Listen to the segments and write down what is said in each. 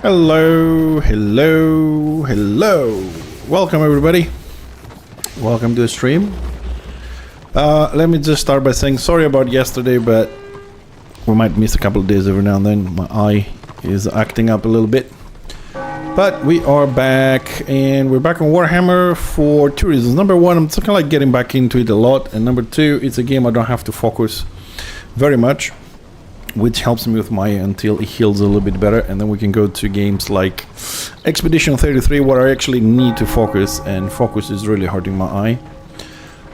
Hello, hello, hello. Welcome everybody. Welcome to the stream. Let me just start by saying sorry about yesterday, but we might miss a couple of days every now and then. My eye is acting up a little bit. But we are back, and we're back on Warhammer for two reasons. Number one, I'm kind of like getting back into it a lot, and number two, it's a game I don't have to focus very much, which helps me with my until it heals a little bit better, and then we can go to games like Expedition 33 where I actually need to focus, and focus is really hurting my eye.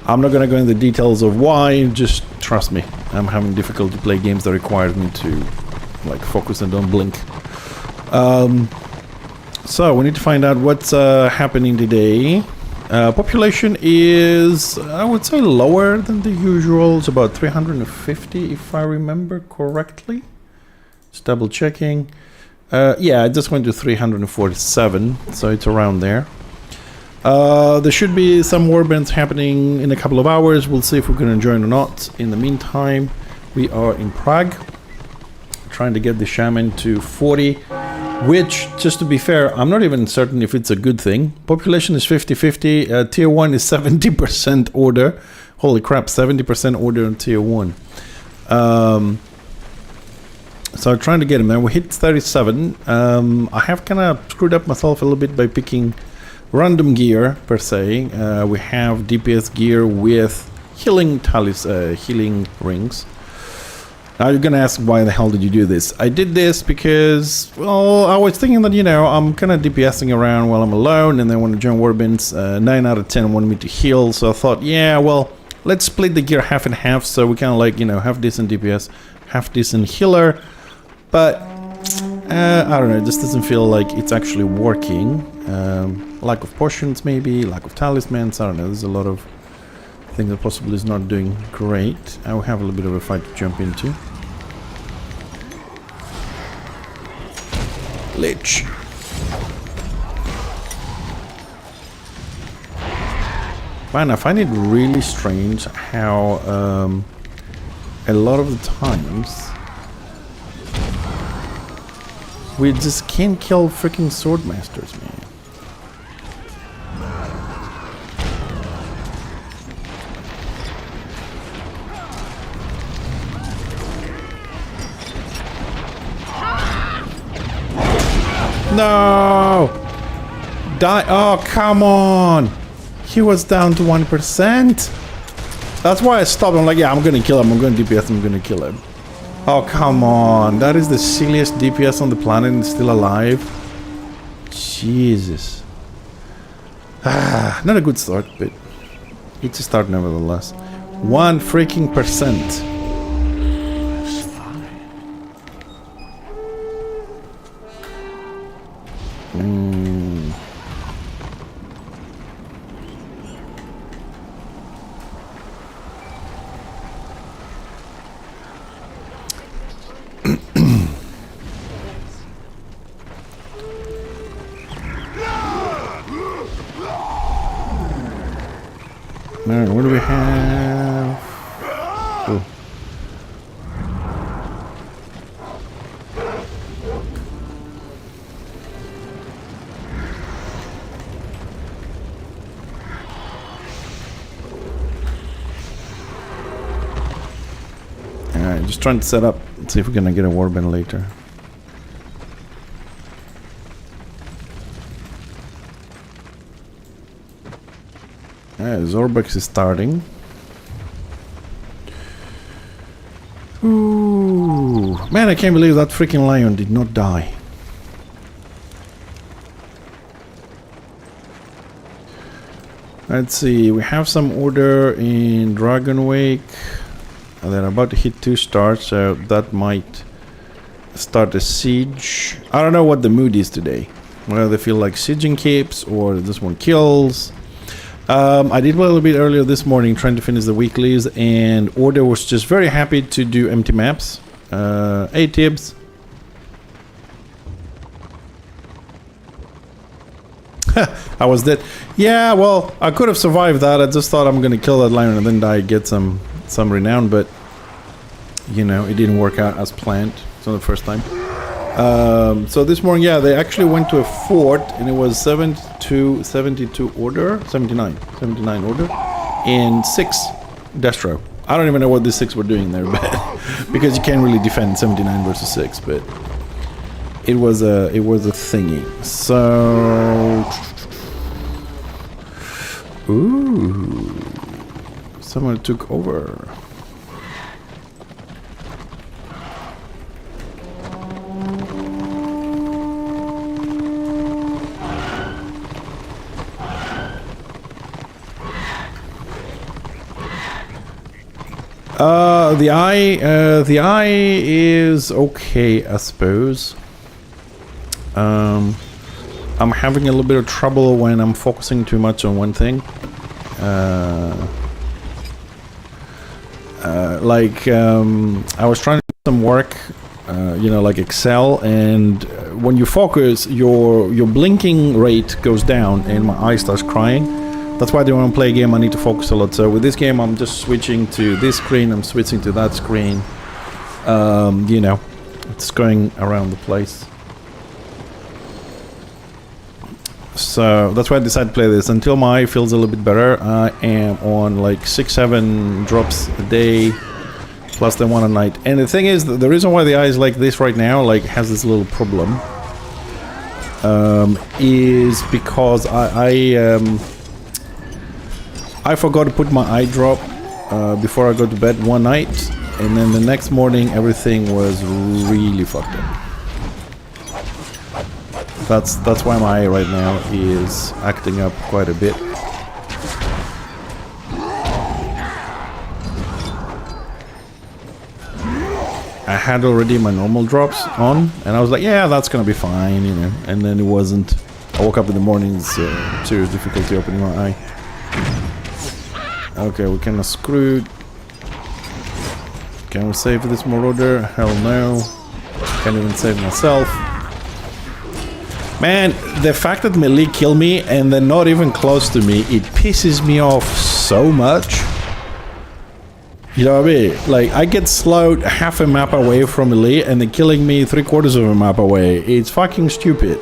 I'm not gonna go into the details of why, just trust me, I'm having difficulty to play games that require me to like focus and don't blink. So we need to find out what's happening today. Population is, I would say, lower than the usual. It's about 350 if I remember correctly. Just double checking. Yeah, I just went to 347, so it's around there. There should be some warbands happening in a couple of hours. We'll see if we're going to join or not. In the meantime, we are in Prague, trying to get the shaman to 40. Which, just to be fair, I'm not even certain if it's a good thing. Population is 50-50. Tier 1 is 70% order. Holy crap, 70% order on Tier 1. So I'm trying to get him there. We hit 37. I have kind of screwed up myself a little bit by picking random gear, per se. We have DPS gear with healing healing rings. Now you're gonna ask, why the hell did you do this? I did this because, well, I was thinking that, you know, I'm kind of DPSing around while I'm alone, and then when I join warbands, 9 out of 10 wanted me to heal, so I thought, yeah, well, let's split the gear half and half, so we kind of like, you know, half decent DPS, half decent healer, but I don't know, it just doesn't feel like it's actually working. Lack of potions maybe, lack of talismans, I don't know, there's a lot of things that possibly is not doing great. I will have a little bit of a fight to jump into. Lich. Man, I find it really strange how a lot of the times we just can't kill freaking swordmasters, man. No! Die! Oh, come on! He was down to 1%. That's why I stopped. I'm like, yeah, I'm gonna kill him. I'm gonna DPS him. I'm gonna kill him. Oh, come on! That is the silliest DPS on the planet and still alive. Jesus. Not a good start, but it's a start nevertheless. 1 freaking %. Alright, what do we have? Oh. Alright, just trying to set up. Let's see if we're gonna get a warband later. Zorbex is starting. Ooh, man, I can't believe that freaking lion did not die. Let's see, we have some order in Dragon Wake. They're about to hit 2 stars, so that might start a siege. I don't know what the mood is today. Whether they feel like sieging capes or this one kills. I did a little bit earlier this morning trying to finish the weeklies, and Order was just very happy to do empty maps. 8 tips. I was dead. Yeah, well, I could have survived that. I just thought I'm gonna kill that lion and then die, get some renown, but you know, it didn't work out as planned. It's not the first time. So this morning, yeah, they actually went to a fort, and it was 72 order, 79 order, and 6 destro. I don't even know what the 6 were doing there, but because you can't really defend 79 versus 6, but it was a thingy. So, ooh, someone took over. The eye is okay, I suppose. I'm having a little bit of trouble when I'm focusing too much on one thing. I was trying to do some work, like Excel, and when you focus, your blinking rate goes down, and my eye starts crying. That's why when I play a game, I need to focus a lot. So with this game, I'm just switching to this screen, I'm switching to that screen. It's going around the place. So that's why I decided to play this. Until my eye feels a little bit better, I am on like 6-7 drops a day, plus the one a night. And the thing is, the reason why the eye is like this right now, like has this little problem, is because I forgot to put my eye drop before I go to bed one night, and then the next morning everything was really fucked up. That's why my eye right now is acting up quite a bit. I had already my normal drops on, and I was like, yeah, that's gonna be fine, and then it wasn't. I woke up in the morning, serious difficulty opening my eye. Okay, we kind of screwed. Can we save this marauder? Hell no. Can't even save myself. Man, the fact that melee kill me and they're not even close to me, it pisses me off so much. You know what I mean? Like, I get slowed half a map away from melee and they're killing me 3/4 of a map away. It's fucking stupid.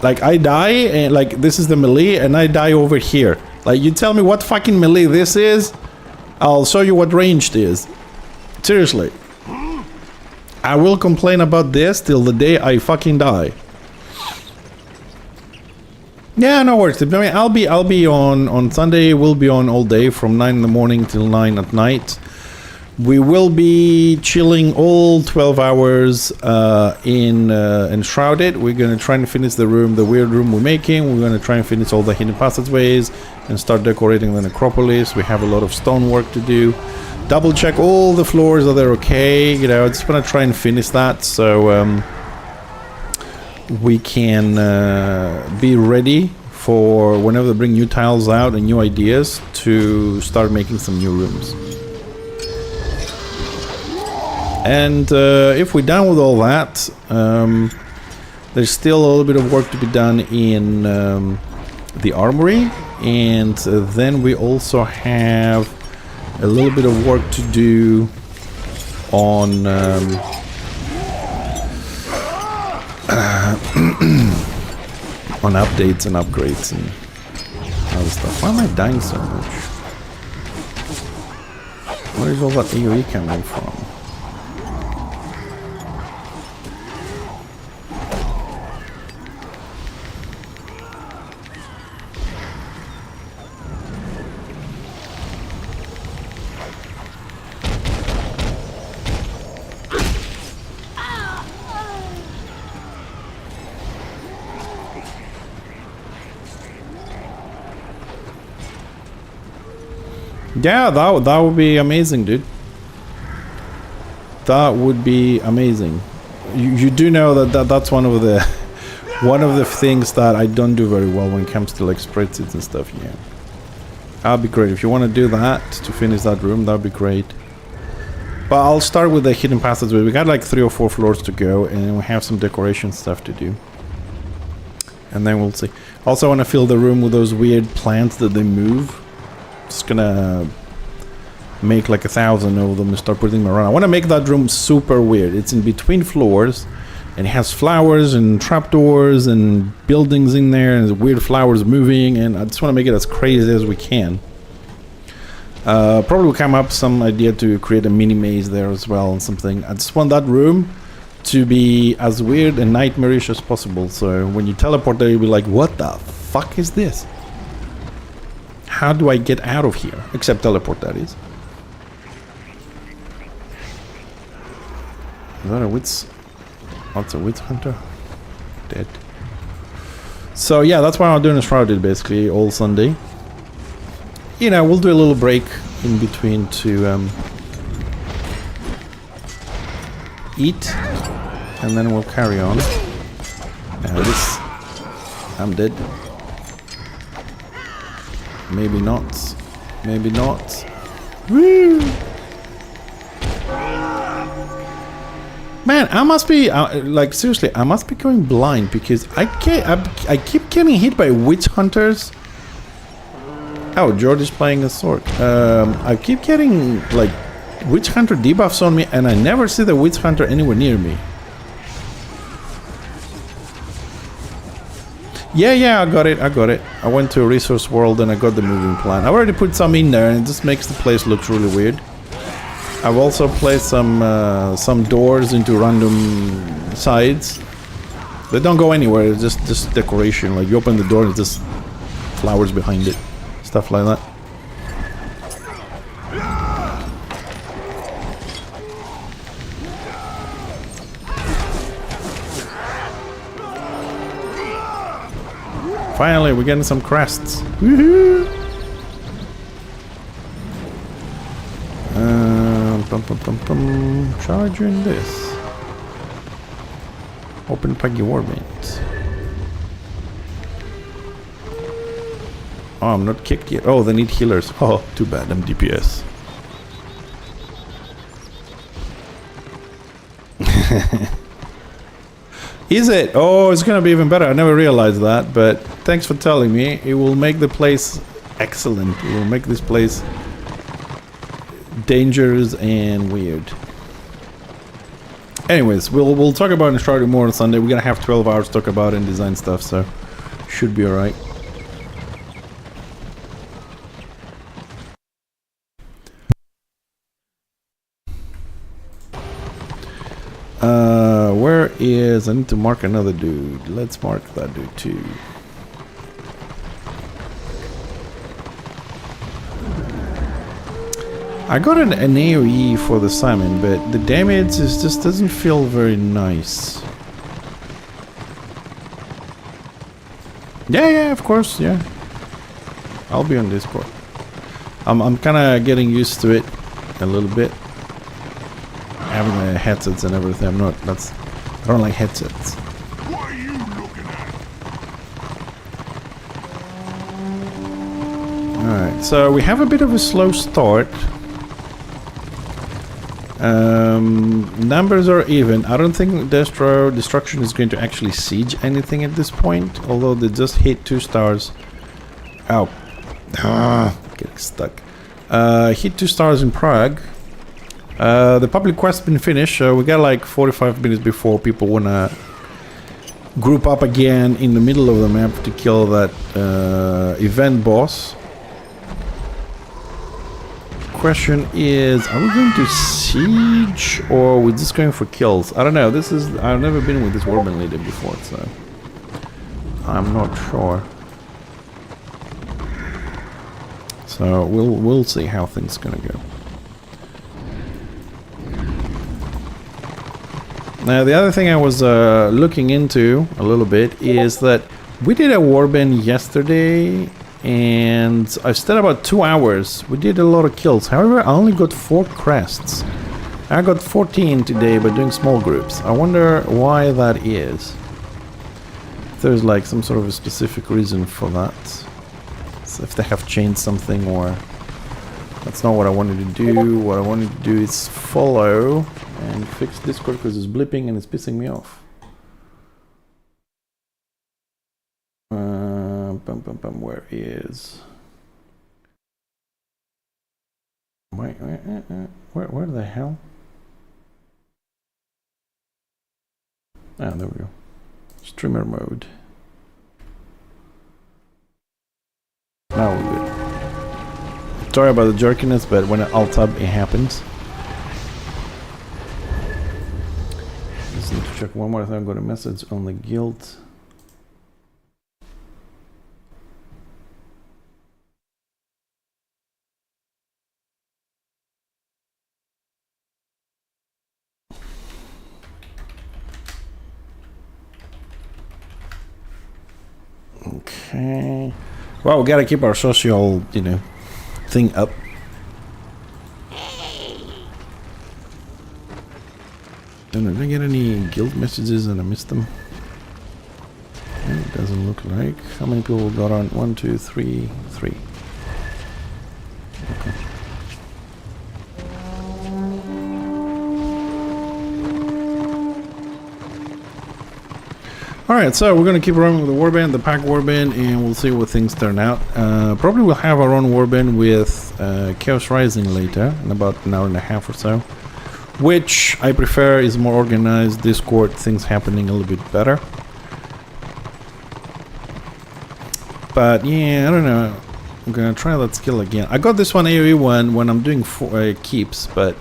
Like, I die, and like, this is the melee, and I die over here. Like, you tell me what fucking melee this is, I'll show you what ranged is. Seriously. I will complain about this till the day I fucking die. Yeah, no worries. I mean, I'll be on Sunday, we'll be on all day from 9 in the morning till 9 at night. We will be chilling all 12 hours in Enshrouded. We're going to try and finish the weird room we're making. We're going to try and finish all the hidden passageways and start decorating the necropolis. We have a lot of stonework to do. Double check all the floors that they're okay. I just want to try and finish that so we can be ready for whenever they bring new tiles out and new ideas to start making some new rooms. And if we're done with all that, there's still a little bit of work to be done in the armory, and then we also have a little bit of work to do on on updates and upgrades and other stuff. Why am I dying so much? Where is all that AoE coming from? Yeah, that would be amazing, dude. That would be amazing. You do know that's one of the things that I don't do very well when it comes to like spreadsheets and stuff. Yeah, that'd be great if you want to do that to finish that room. That'd be great. But I'll start with the hidden passageway. We got like 3 or 4 floors to go, and we have some decoration stuff to do. And then we'll see. Also, I want to fill the room with those weird plants that they move. Just gonna make like 1,000 of them and start putting them around. I want to make that room super weird. It's in between floors, and it has flowers and trapdoors and buildings in there, and weird flowers moving, and I just want to make it as crazy as we can. Probably will come up some idea to create a mini maze there as well, and something. I just want that room to be as weird and nightmarish as possible, so when you teleport there, you'll be like, what the fuck is this? How do I get out of here? Except teleport, that is. Is that a witch? What's a witch hunter? Dead. So yeah, that's why I'm doing a shrouded basically all Sunday. You know, we'll do a little break in between to eat, and then we'll carry on. Now this, I'm dead. Maybe not. Maybe not. Woo! Man, I must be like seriously. I must be going blind because I keep getting hit by witch hunters. Oh, George is playing a sword. I keep getting like witch hunter debuffs on me, and I never see the witch hunter anywhere near me. Yeah, I got it. I went to a resource world and I got the moving plan. I already put some in there, and it just makes the place look really weird. I've also placed some doors into random sides. They don't go anywhere. It's just decoration. Like you open the door, and it's just flowers behind it, stuff like that. Finally, we're getting some crests. Woohoo! Charging this. Open Peggy Warband. Oh, I'm not kicked yet. Oh, they need healers. Oh, too bad. I'm DPS. Is it? Oh, it's gonna be even better. I never realized that, but thanks for telling me. It will make the place excellent. It will make this place dangerous and weird. Anyways, we'll talk about Enshrouded more on Sunday. We're gonna have 12 hours to talk about and design stuff, so should be alright. Where is... I need to mark another dude. Let's mark that dude too. I got an AoE for the Simon, but the damage just doesn't feel very nice. Yeah, of course, yeah. I'll be on Discord. I'm kind of getting used to it a little bit. Having the headsets and everything. I don't like headsets. What are you looking at? Alright, so we have a bit of a slow start. Numbers are even. I don't think Destruction is going to actually siege anything at this point, although they just hit 2 stars. Ow. Getting stuck. Hit 2 stars in Prague. The public quest's been finished, so we got like 45 minutes before people wanna group up again in the middle of the map to kill that event boss. Question is, are we going to siege or are we just going for kills? I don't know. I've never been with this Warband leader before, so I'm not sure. So we'll see how things gonna go. Now the other thing I was looking into a little bit is that we did a Warband yesterday and I stayed about 2 hours. We did a lot of kills. However, I only got 4 crests. I got 14 today by doing small groups. I wonder why that is. If there's like some sort of a specific reason for that. So if they have changed something, or that's not what I wanted to do. What I wanted to do is follow and fix Discord because it's blipping and it's pissing me off. Where is Wait, where the hell? Ah, there we go. Streamer mode. Now we're good. Sorry about the jerkiness, but when I alt tab, it happens. Just need to check one more time. Got a message on the guild. Okay. Well, we gotta keep our social, thing up. Did I get any guild messages and I missed them? It doesn't look like. How many people got on? 1, 2, 3, 3. Okay. Alright, so we're going to keep running with the warband, the pack warband, and we'll see what things turn out. Probably we'll have our own warband with Chaos Rising later, in about an hour and a half or so. Which I prefer is more organized, Discord, things happening a little bit better. But yeah, I don't know. I'm going to try that skill again. I got this one AoE one when I'm doing keeps, but...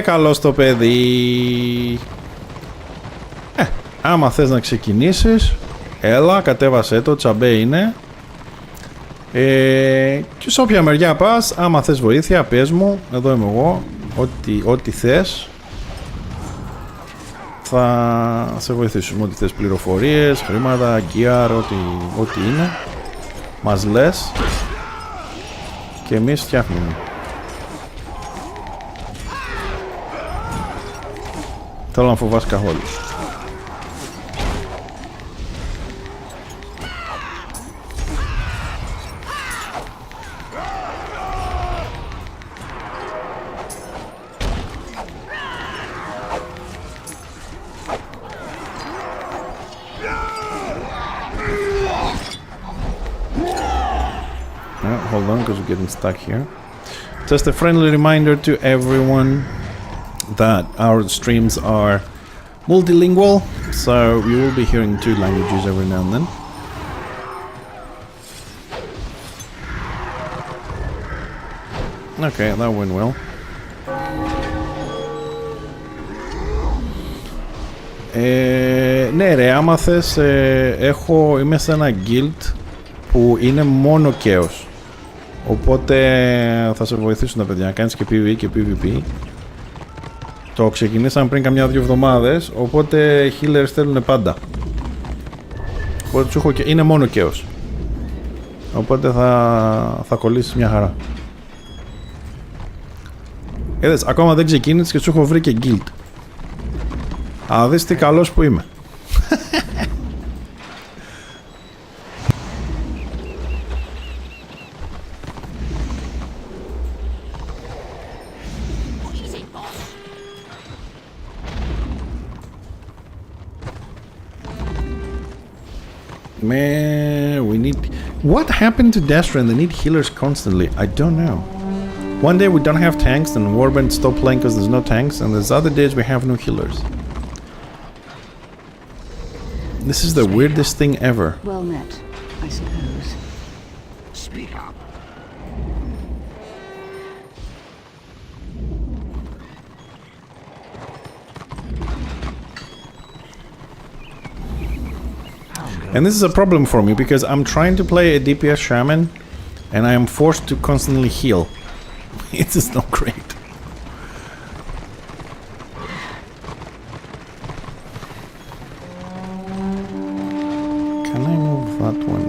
καλώς το παιδί. Άμα θες να ξεκινήσεις, έλα, κατέβασέ το, τσαμπέ είναι. Και σε όποια μεριά πας, άμα θες βοήθεια, πες μου, εδώ είμαι εγώ, ό,τι θες. Θα σε βοηθήσουμε, ό,τι θες, πληροφορίες, χρήματα, gear, ό,τι είναι. Μας λες και εμείς φτιάχνουμε. Θέλω να φοβάσαι καθόλου. Hold on, because we're getting stuck here. Just a friendly reminder to everyone that our streams are multilingual, so you will be hearing 2 languages every now and then. Okay, that went well. Ναι ρε, άμα θες, είμαι σε ένα guild που είναι μόνο chaos. Οπότε θα σε βοηθήσουν τα παιδιά να κάνεις και PvE και PvP. Το ξεκινήσαμε πριν καμιά 2 εβδομάδες, οπότε healers θέλουν πάντα. Οπότε τους έχω και... είναι μόνο chaos. Οπότε θα κολλήσει μια χαρά. Είδες, ακόμα δεν ξεκίνησες και σου έχω βρει και guild. Α, δεις τι καλός που είμαι. Man, we need... What happened to Destron? They need healers constantly. I don't know. One day we don't have tanks and Warband stop playing because there's no tanks, and there's other days we have no healers. This is the weirdest thing ever. Well met, I suppose. Speak up. And this is a problem for me because I'm trying to play a DPS shaman and I am forced to constantly heal. It's just not great. Can I move that one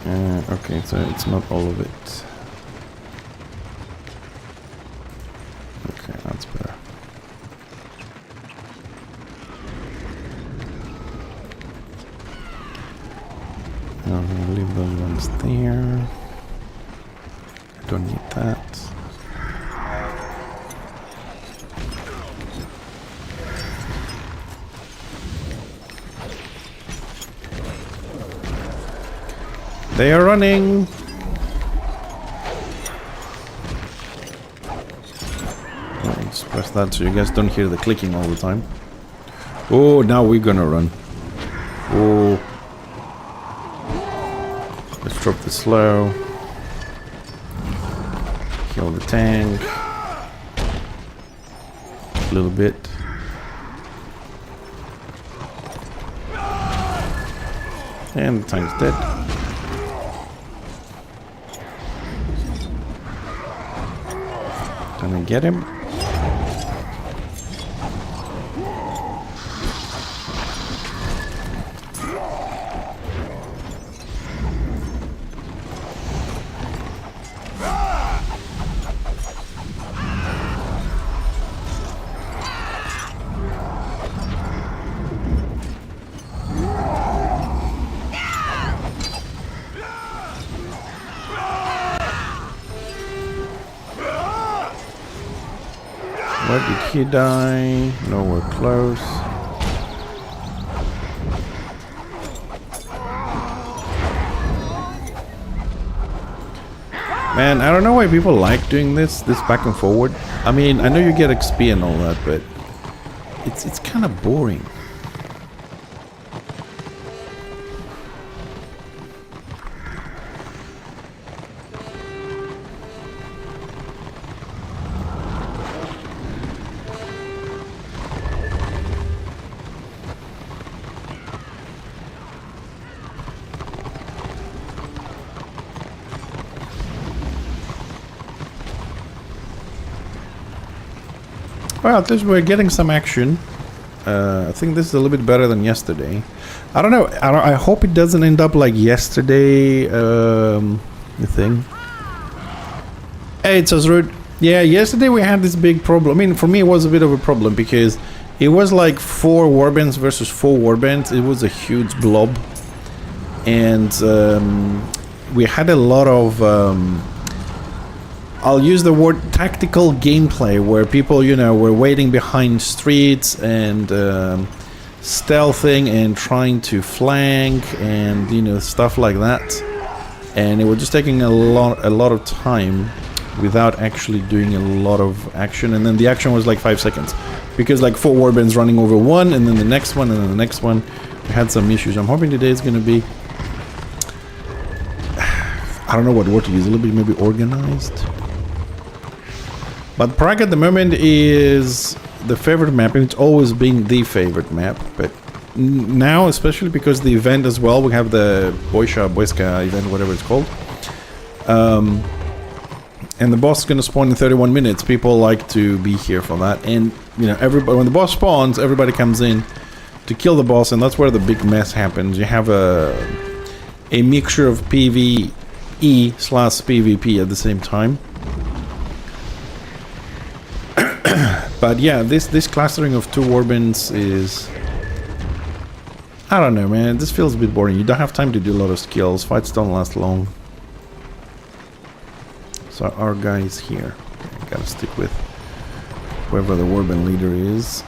there? Okay, so it's not all of it. Okay, that's better. I'm gonna leave those ones there. I don't need that. They are running. Let's press that so you guys don't hear the clicking all the time. Oh, now we're gonna run. Oh. Let's drop the slow. Kill the tank. A little bit. And the tank's dead. Can I get him? Where did he die? Nowhere close. Man, I don't know why people like doing this back and forward. I mean, I know you get XP and all that, but it's kind of boring. Well, at least we're getting some action. I think this is a little bit better than yesterday. I don't know. I hope it doesn't end up like yesterday. The thing. Hey, it's Azrud. Yeah, yesterday we had this big problem. I mean, for me, it was a bit of a problem because it was like 4 warbands versus 4 warbands. It was a huge blob, and we had a lot of. I'll use the word tactical gameplay where people, you know, were waiting behind streets and stealthing and trying to flank and, you know, stuff like that. And it was just taking a lot of time without actually doing a lot of action. And then the action was like 5 seconds because like 4 warbands running over one and then the next one and then the next one. We had some issues. I'm hoping today is going to be, I don't know what word to use, a little bit maybe organized. But Prague at the moment is the favorite map, and it's always been the favorite map. But now, especially because the event as well, we have the Boyska event, whatever it's called. And the boss is going to spawn in 31 minutes. People like to be here for that. And, you know, everybody, when the boss spawns, everybody comes in to kill the boss, and that's where the big mess happens. You have a mixture of PvE/PvP at the same time. But yeah, this clustering of 2 warbands is... I don't know, man. This feels a bit boring. You don't have time to do a lot of skills. Fights don't last long. So our guy is here. I gotta stick with whoever the warband leader is.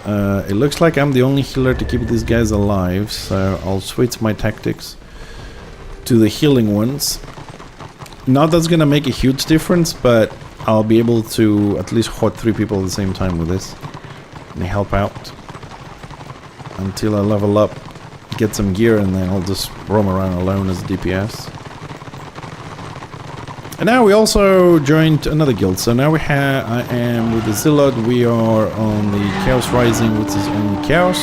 It looks like I'm the only healer to keep these guys alive, so I'll switch my tactics to the healing ones. Not that's gonna make a huge difference, but I'll be able to at least hot 3 people at the same time with this. And help out until I level up, get some gear, and then I'll just roam around alone as a DPS. And now we also joined another guild. So now I am with the Zealot. We are on the Chaos Rising, which is only Chaos.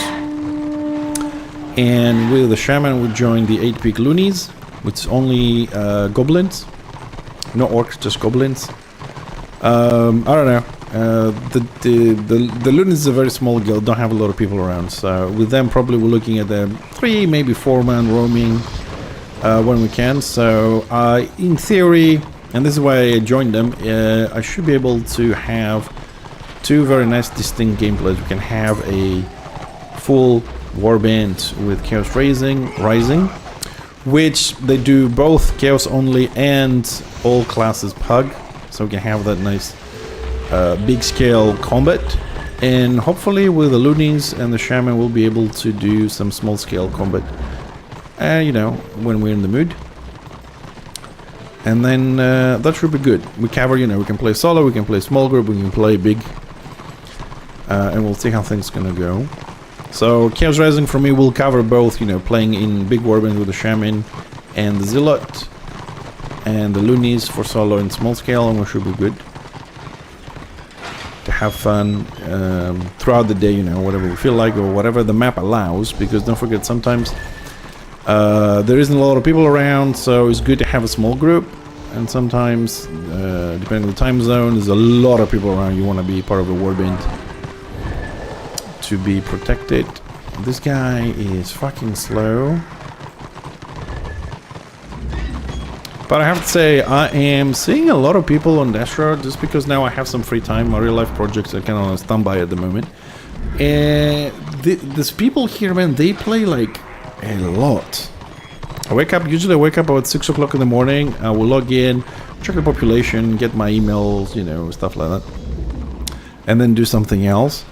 And with the Shaman we joined the 8-peak Loonies, which is only Goblins. No orcs, just Goblins. I don't know. The Loonies is a very small guild, don't have a lot of people around. So with them probably we're looking at the 3, maybe 4-man roaming when we can. So in theory, and this is why I joined them, I should be able to have 2 very nice distinct gameplays. We can have a full warband with Chaos Rising, which they do both Chaos only and all classes Pug. So we can have that nice big scale combat. And hopefully with the Loonies and the Shaman we'll be able to do some small scale combat. You know, when we're in the mood. And then that should be good. We cover, you know, we can play solo, we can play small group, we can play big. And we'll see how things gonna go. So Chaos Rising for me will cover both, you know, playing in big warband with the Shaman and the Zealot. And the Loonies for solo and small scale, and we should be good. To have fun throughout the day, you know, whatever we feel like or whatever the map allows. Because don't forget, sometimes there isn't a lot of people around, so it's good to have a small group. And sometimes, depending on the time zone, there's a lot of people around. You want to be part of a warband to be protected. This guy is fucking slow. But I have to say, I am seeing a lot of people on Dash Road just because now I have some free time. My real life projects are kind of on standby at the moment. And these people here, man, they play like a lot. Usually I wake up about 6 o'clock in the morning. I will log in, check the population, get my emails, you know, stuff like that. And then do something else.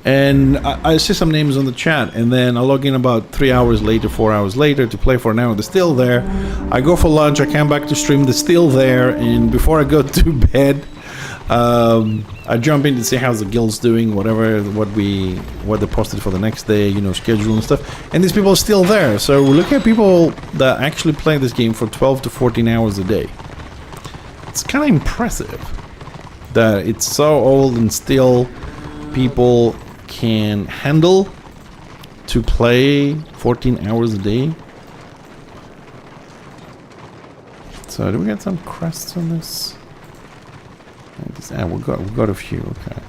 And I see some names on the chat, and then I log in about 3 hours later, 4 hours later to play for an hour. They're still there. I go for lunch, I come back to stream, they're still there. And before I go to bed, I jump in to see how the guild's doing, whatever, what they posted for the next day, you know, schedule and stuff. And these people are still there. So we're looking at people that actually play this game for 12 to 14 hours a day. It's kind of impressive that it's so old and still people can handle to play 14 hours a day. So do we get some crests on this? We've got a few. Okay.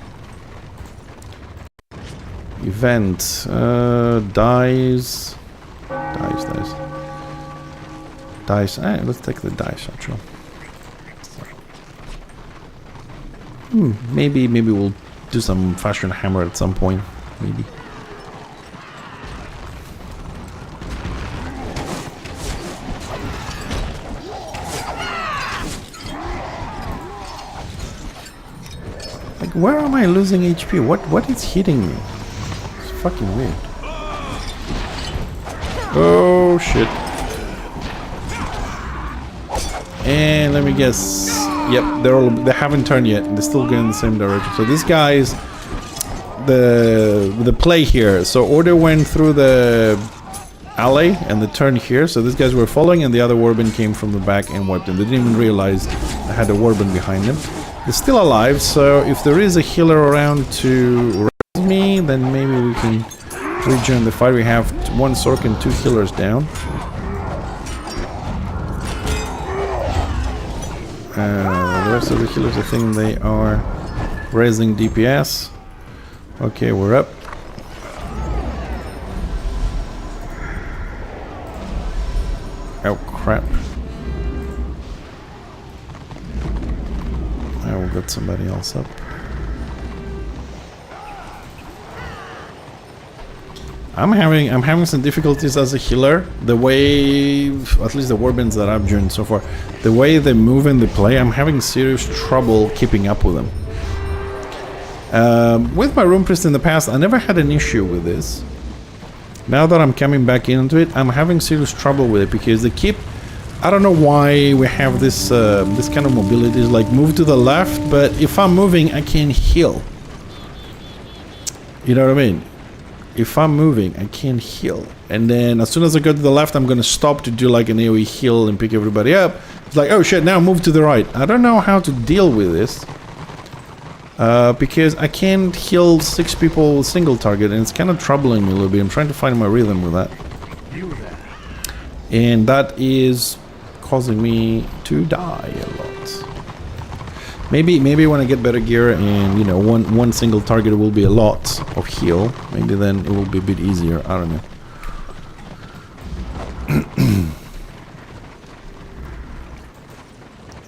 Event dice. Let's take the dice actually. Maybe we'll do some fashion hammer at some point, maybe. Like, where am I losing HP? What is hitting me? It's fucking weird. Oh shit. And let me guess. Yep, they haven't turned yet. They're still going in the same direction. So this guy is the play here. So order went through the alley and the turn here. So these guys were following, and the other warband came from the back and wiped them. They didn't even realize I had a warband behind them. They're still alive. So if there is a healer around to res me, then maybe we can rejoin the fight. We have 1 Sork and 2 healers down. The rest of the healers, I think they are raising DPS. Okay, we're up. Oh crap. I will get somebody else up. I'm having some difficulties as a healer. The way, at least the warbands that I've joined so far, the way they move and they play, I'm having serious trouble keeping up with them. With my Rune Priest in the past, I never had an issue with this. Now that I'm coming back into it, I'm having serious trouble with it because they keep... I don't know why we have this this kind of mobility. It's like move to the left, but if I'm moving, I can't heal. You know what I mean? If I'm moving, I can't heal. And then as soon as I go to the left, I'm going to stop to do like an AoE heal and pick everybody up. It's like, oh shit, now move to the right. I don't know how to deal with this. Because I can't heal 6 people with single target, and it's kind of troubling me a little bit. I'm trying to find my rhythm with that. And that is causing me to die a lot. Maybe when I get better gear and, you know, one single target will be a lot of heal, maybe then it will be a bit easier. I don't know.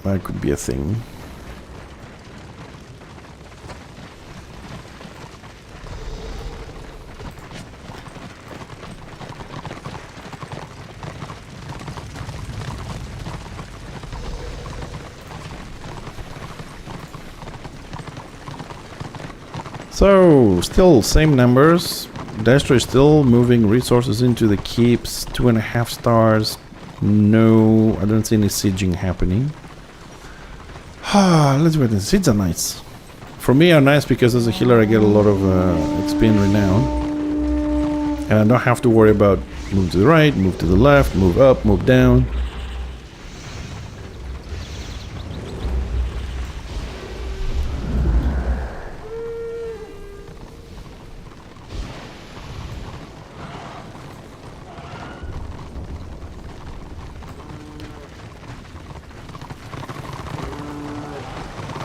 That could be a thing. So, still same numbers. Destro is still moving resources into the keeps. 2.5 stars. No, I don't see any sieging happening. Let's wait and see. Seeds are nice. For me, are nice because as a healer, I get a lot of XP and renown, and I don't have to worry about move to the right, move to the left, move up, move down.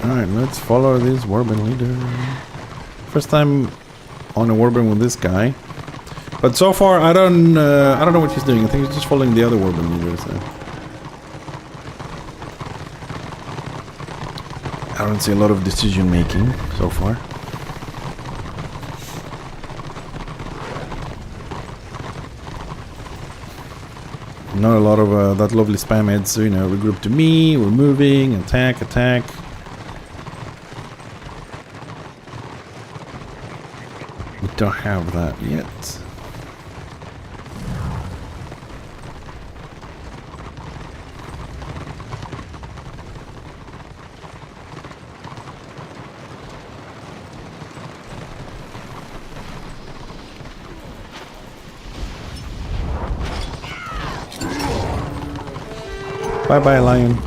Alright, let's follow this warband leader. First time on a warband with this guy. But so far I don't know what he's doing. I think he's just following the other warband leaders. I don't see a lot of decision making so far. Not a lot of that lovely spam heads, you know, regroup to me, we're moving, attack, attack. We don't have that yet. Bye-bye, lion.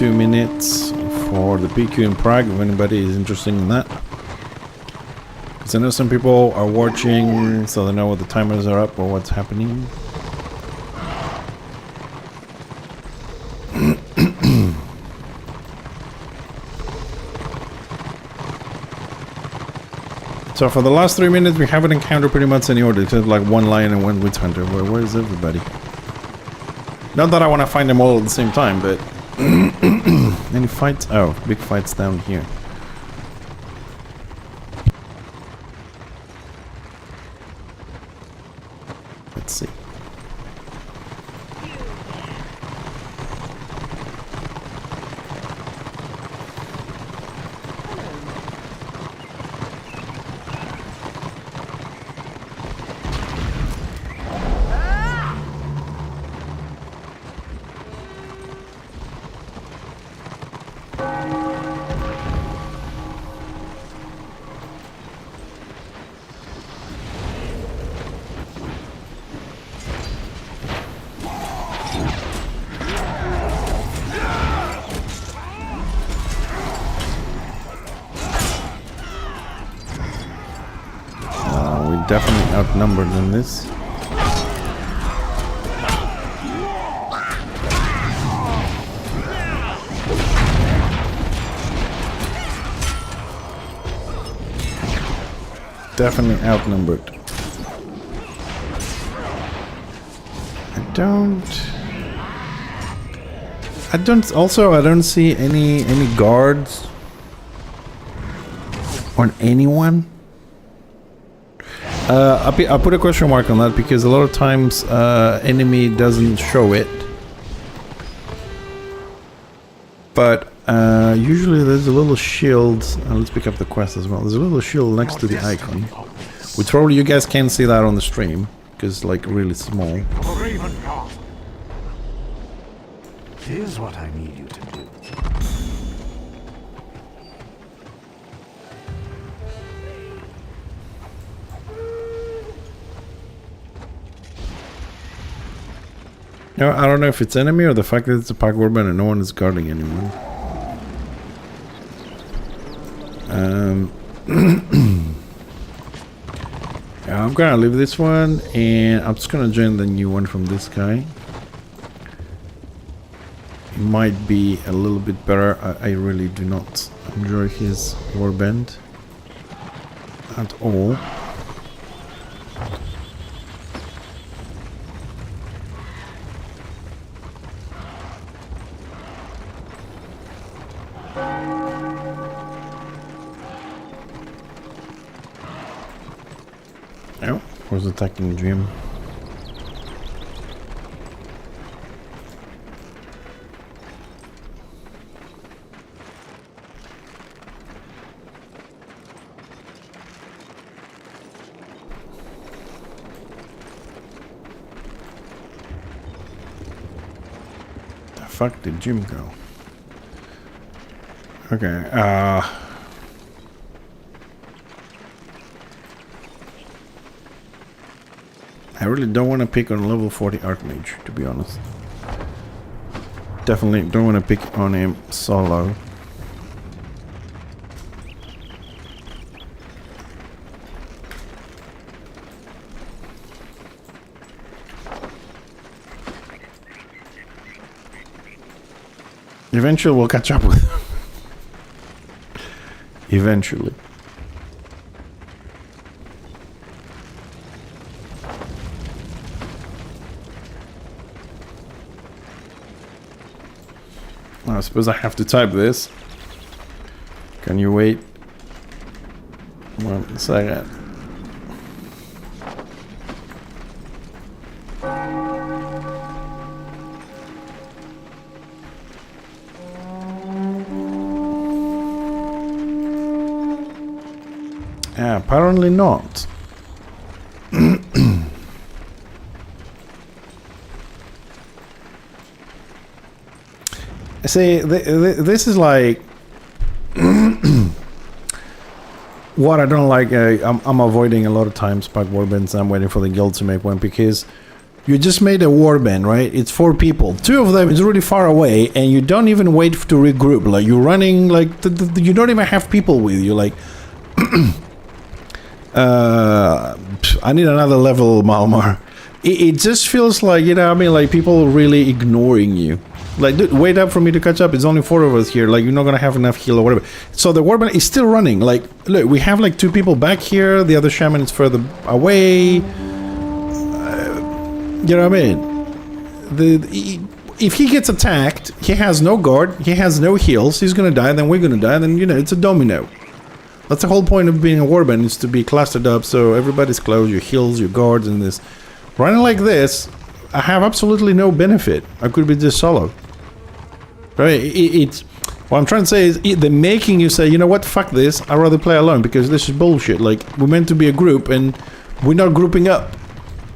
Minutes for the PQ in Prague, if anybody is interested in that. Because I know some people are watching, so they know what the timers are up or what's happening. So for the last 3 minutes, we haven't encountered pretty much any order. It's like one lion and one witch hunter. Where is everybody? Not that I want to find them all at the same time, but any fights? Oh, big fights down here. Let's see. Definitely outnumbered in this. Definitely outnumbered. I don't see any guards on anyone. I put a question mark on that because a lot of times enemy doesn't show it, but usually there's a little shield. Let's pick up the quest as well. There's a little shield next to the icon, which probably you guys can't see that on the stream because it's like really small. Here's what I need you to do. No, I don't know if it's enemy or the fact that it's a pack warband and no one is guarding anyone. Yeah, I'm gonna leave this one and I'm just gonna join the new one from this guy. It might be a little bit better. I really do not enjoy his warband at all. Oh, who's attacking Jim? The fuck did Jim go? Okay, I really don't want to pick on level 40 Archmage, to be honest. Definitely don't want to pick on him solo. Eventually we'll catch up with him. Eventually. I suppose I have to type this. Can you wait 1 second? Apparently not. See, this is like what I don't like. I'm avoiding a lot of times pack warbands. I'm waiting for the guild to make one because you just made a warband, right? It's 4 people. 2 of them is really far away, and you don't even wait to regroup. Like you're running, like you don't even have people with you. Like, I need another level, Malmar. It just feels like, you know what I mean, like people really ignoring you. Like, dude, wait up for me to catch up. It's only 4 of us here. Like, you're not gonna have enough heal or whatever. So the warband is still running. Like, look, we have like 2 people back here. The other shaman is further away. You know what I mean? If he gets attacked, he has no guard. He has no heals. He's gonna die. Then we're gonna die. Then, you know, it's a domino. That's the whole point of being a warband, is to be clustered up so everybody's close. Your heals, your guards, and this. Running like this, I have absolutely no benefit. I could be just solo. Right? It's what I'm trying to say is they're making you say, you know what, fuck this. I'd rather play alone because this is bullshit. Like, we're meant to be a group and we're not grouping up.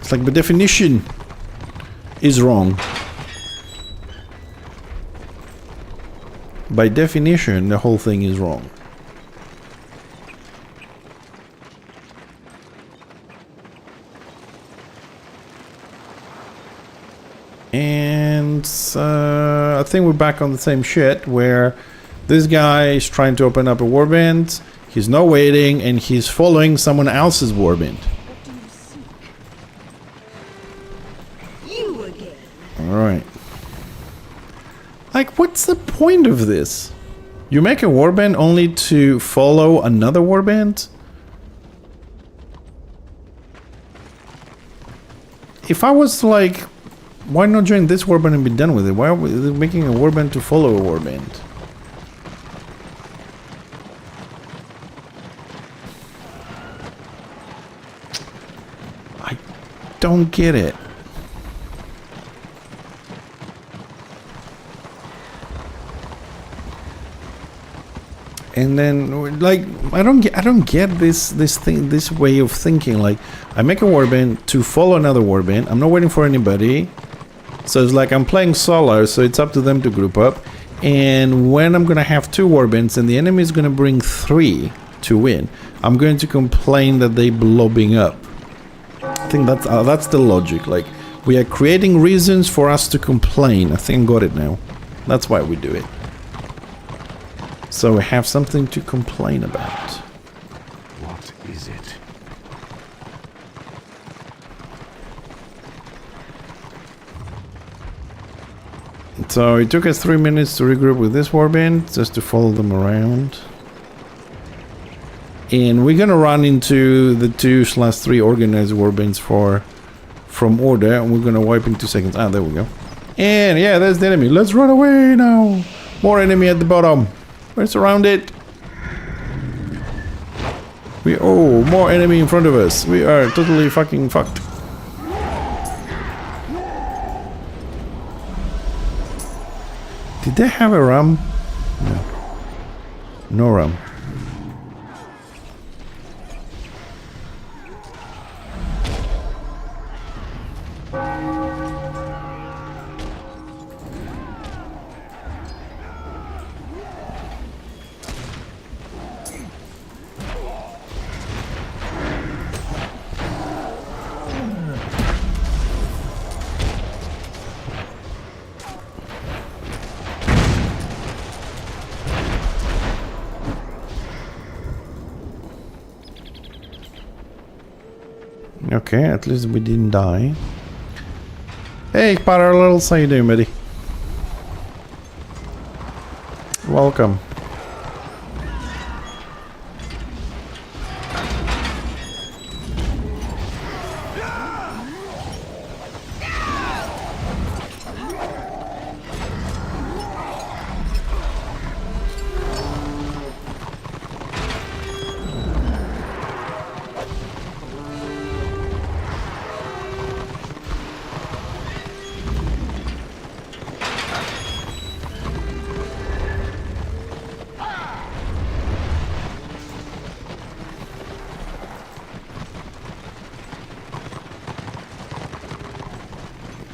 It's like the definition is wrong. By definition, the whole thing is wrong. And I think we're back on the same shit where this guy is trying to open up a warband. He's not waiting and he's following someone else's warband. You again. Alright. Like, what's the point of this? You make a warband only to follow another warband? If I was like, why not join this warband and be done with it? Why are we making a warband to follow a warband? I don't get it. And then, like, I don't get this way of thinking. Like, I make a warband to follow another warband. I'm not waiting for anybody. So it's like I'm playing solo, so it's up to them to group up. And when I'm gonna have 2 warbands and the enemy is gonna bring 3 to win, I'm going to complain that they blobbing up. I think that's the logic. Like, we are creating reasons for us to complain. I think I got it now. That's why we do it. So we have something to complain about. What is it? So it took us 3 minutes to regroup with this warband, just to follow them around. And we're gonna run into the 2/3 organized warbands from order, and we're gonna wipe in 2 seconds. Ah, there we go. And yeah, there's the enemy. Let's run away now. More enemy at the bottom. We're surrounded. Oh, more enemy in front of us. We are totally fucking fucked. Did they have a rum? No. No rum. Okay, at least we didn't die. Hey, Parallels, how you doing, buddy? Welcome.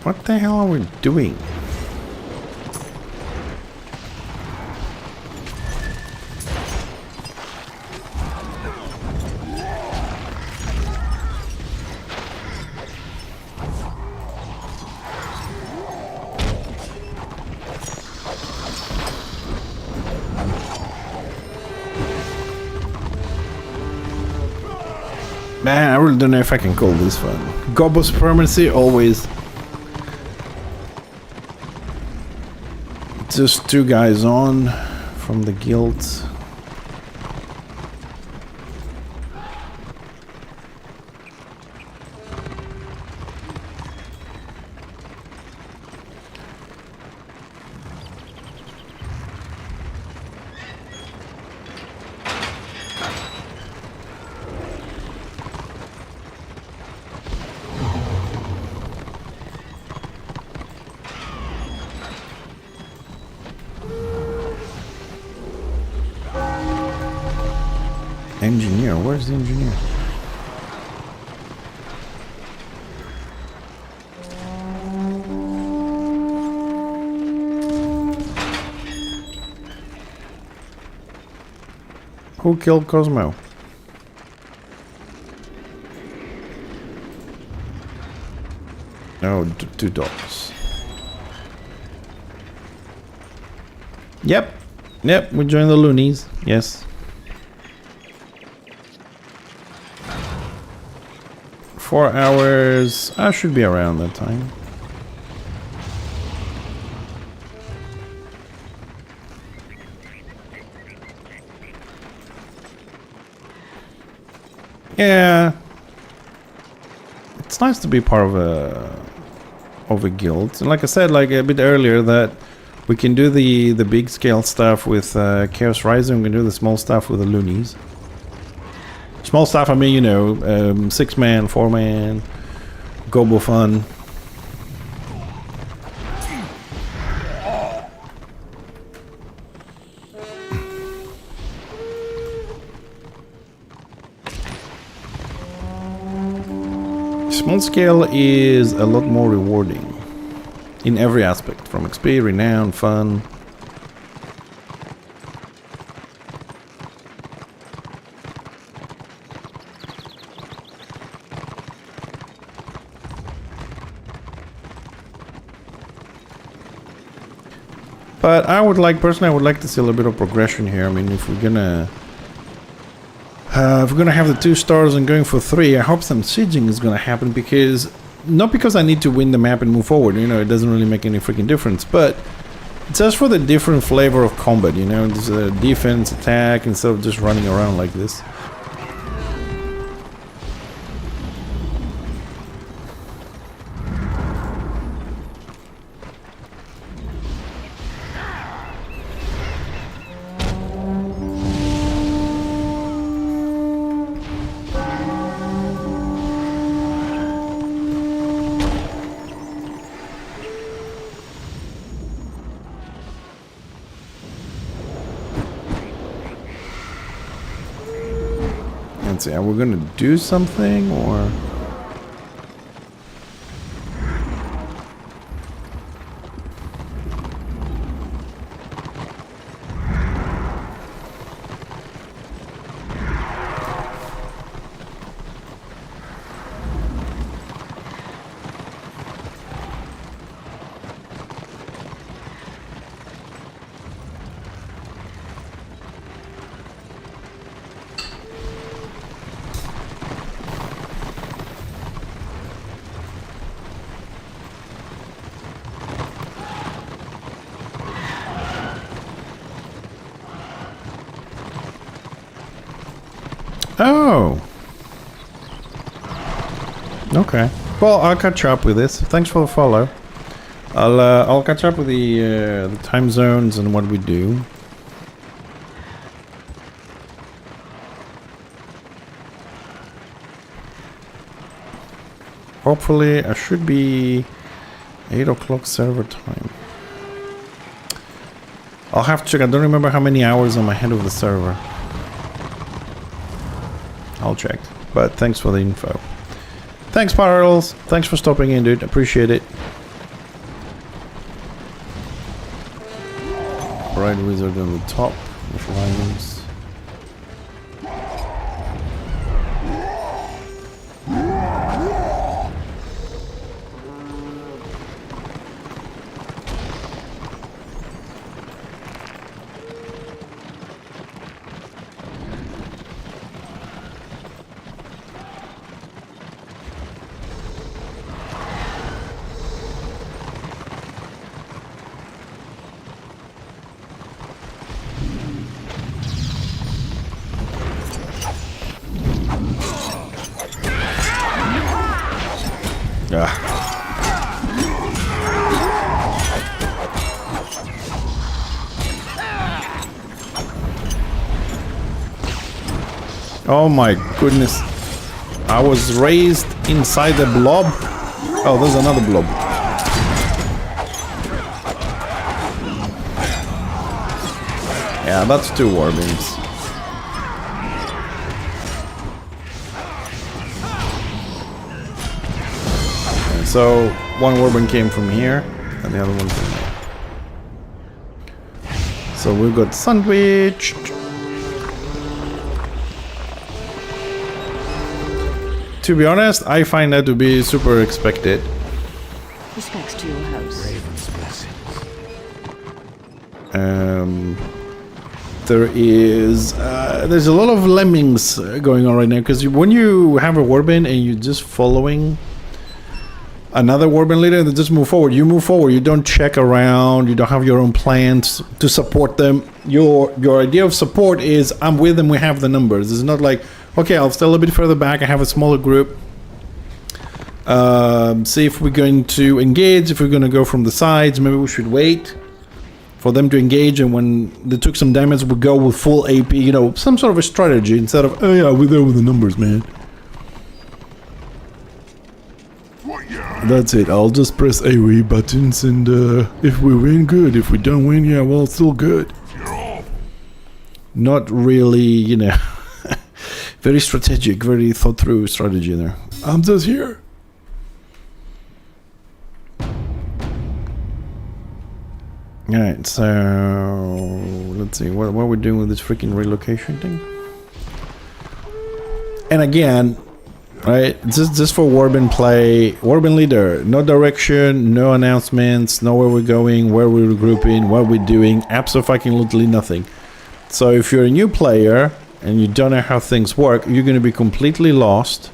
What the hell are we doing? Man, I really don't know if I can call this fun. Gobbo supremacy, always. Just two guys on from the guilds. Engineer, where's the engineer? Who killed Cosmo? No, two dogs. Yep, we joined the loonies, yes. 4 hours, I should be around that time. Yeah, it's nice to be part of a guild. And like I said, like a bit earlier, that we can do the big scale stuff with Chaos Rising. We can do the small stuff with the loonies. Small stuff, I mean, you know, 6-man, 4-man, Gobo fun. Small scale is a lot more rewarding in every aspect, from XP, renown, fun. But I would like, personally, I would like to see a little bit of progression here. I mean, if we're gonna have the 2 stars and going for 3, I hope some sieging is gonna happen, because not because I need to win the map and move forward. You know, it doesn't really make any freaking difference. But just for the different flavor of combat. You know, there's defense, attack, instead of just running around like this. Let's see, are we gonna do something or? Oh. Okay. Well, I'll catch up with this. Thanks for the follow. I'll catch up with the time zones and what we do. Hopefully, I should be 8 o'clock server time. I'll have to check. I don't remember how many hours I'm ahead of the server. I'll check. But thanks for the info. Thanks, Parallels. Thanks for stopping in, dude. Appreciate it. Bright Wizard on the top with lions. Oh my goodness. I was raised inside a blob. Oh, there's another blob. Yeah, that's 2 warbins. And so, one warbin came from here, and the other one from there. So we've got sandwiched. To be honest, I find that to be super expected. Respects to your house. Raven's blessings. There's a lot of lemmings going on right now, because when you have a warband and you're just following another warband leader, they just move forward. You move forward. You don't check around. You don't have your own plans to support them. Your idea of support is I'm with them. We have the numbers. It's not like, okay, I'll stay a little bit further back. I have a smaller group. See if we're going to engage. If we're going to go from the sides, maybe we should wait for them to engage. And when they took some damage, we go with full AP. You know, some sort of a strategy instead of, oh yeah, we're there with the numbers, man. That's it. I'll just press AoE buttons, and if we win, good. If we don't win, yeah, well, it's still good. Not really, you know, very strategic, very thought through strategy there. I'm just here. Alright, so let's see what we're doing with this freaking relocation thing. And again, right, just for warband play, warband leader, no direction, no announcements, know where we're going, where we're regrouping, what we're doing, absolutely nothing. So if you're a new player and you don't know how things work, you're going to be completely lost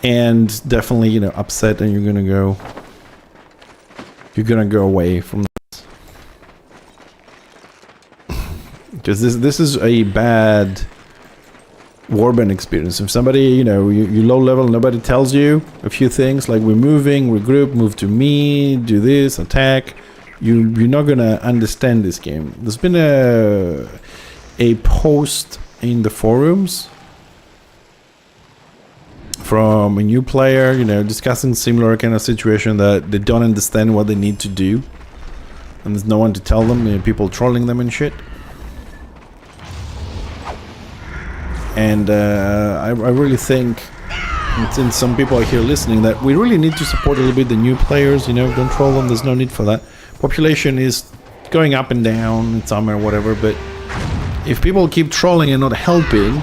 and definitely, you know, upset, and you're going to go away from this. Because this is a bad warband experience. If somebody, you know, you low level, nobody tells you a few things like we're moving, regroup, move to me, do this, attack, you're not gonna understand this game. There's been a post in the forums from a new player, you know, discussing similar kind of situation, that they don't understand what they need to do, and there's no one to tell them, you know, people trolling them and shit. And I really think, since some people are here listening, that we really need to support a little bit the new players. You know, don't troll them. There's no need for that. Population is going up and down in summer or whatever, but if people keep trolling and not helping,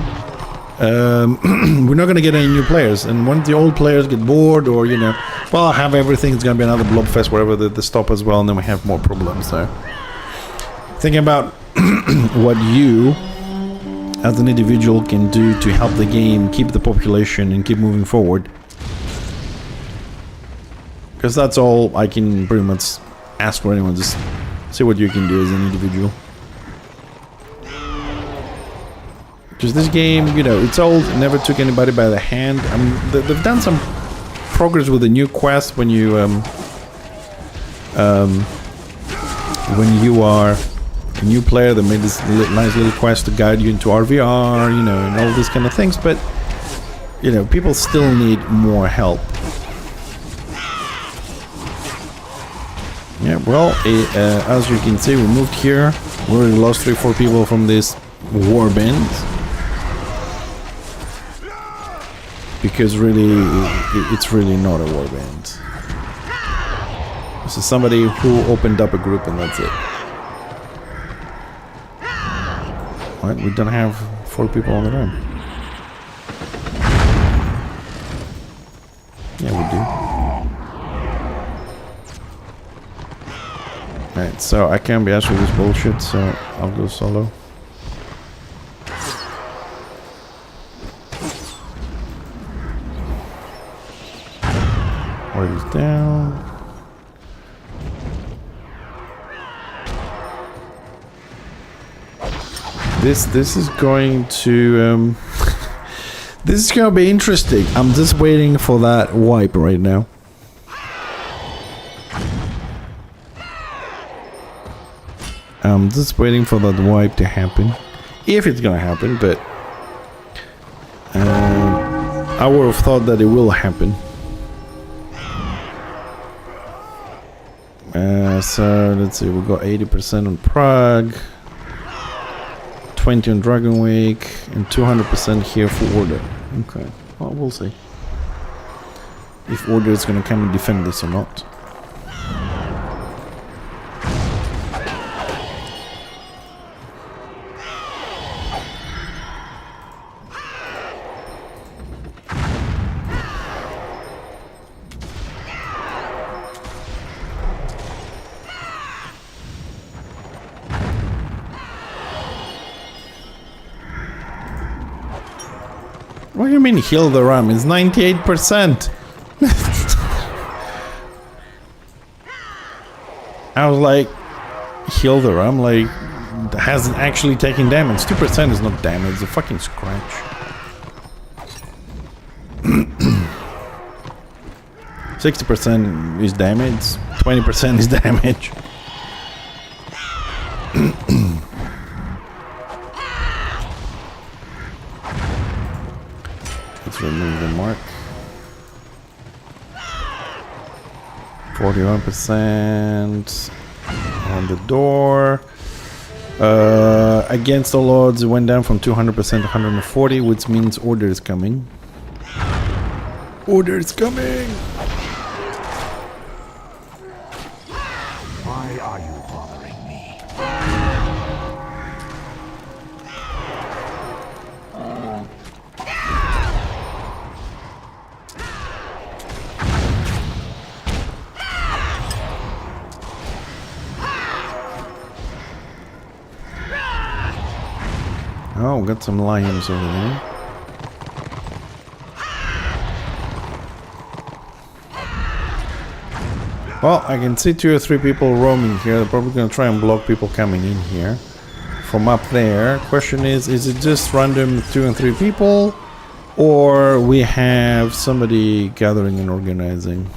we're not going to get any new players. And once the old players get bored, or, you know, well, I have everything, it's going to be another blobfest wherever they stop as well, and then we have more problems. So thinking about what you as an individual can do to help the game keep the population and keep moving forward, because that's all I can pretty much ask for anyone. Just see what you can do as an individual. Because this game, you know, it's old, never took anybody by the hand. I mean, they've done some progress with the new quest when you are a new player. They made this nice little quest to guide you into RVR, you know, and all these kind of things. But, you know, people still need more help. Yeah, well, as you can see, we moved here. We already lost 3-4 people from this war band. Because really, it's really not a war band. This is somebody who opened up a group and that's it. What? We don't have 4 people on the run. Yeah, we do. Alright, so I can't be asked for this bullshit, so I'll go solo. Warriors down. This is going to this is gonna be interesting. I'm just waiting for that wipe right now. I'm just waiting for that wipe to happen, if it's gonna happen. But I would have thought that it will happen. So let's see, we got 80% on Prague, 20 on Dragon Week, and 200% here for Order. Okay, well, we'll see if Order is gonna come and defend this or not. What do you mean heal the ram? It's 98%. I was like, heal the ram? Like, hasn't actually taken damage. 2% is not damage, it's a fucking scratch. 60% is damage, 20% is damage. Let's remove the mark. 41% on the door. Against all odds, it went down from 200% to 140, which means order is coming. Order is coming! Why are you bothering me? Oh, got some lions over there. Well, I can see 2 or 3 people roaming here. They're probably going to try and block people coming in here from up there. Question is it just random 2 and 3 people, or we have somebody gathering and organizing?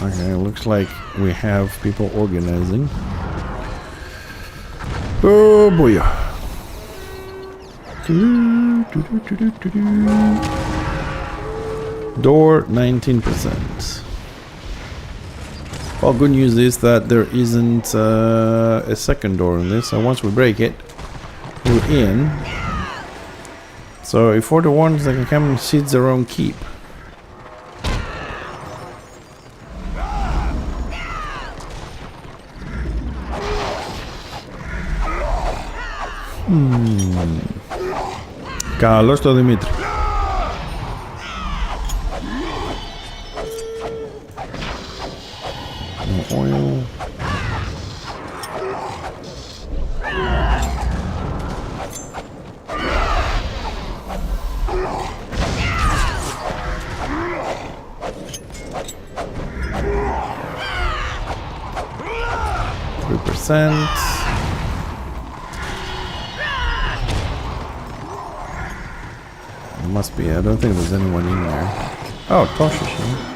Okay, looks like we have people organizing. Oh boy. Door 19%. Well, good news is that there isn't a second door in this, so once we break it, we're in. So if we're the ones that can come and seize their own keep. Καλώς το Δημήτρη. Oil. %. It must be. I don't think there's anyone in there. Oh, Toshishi.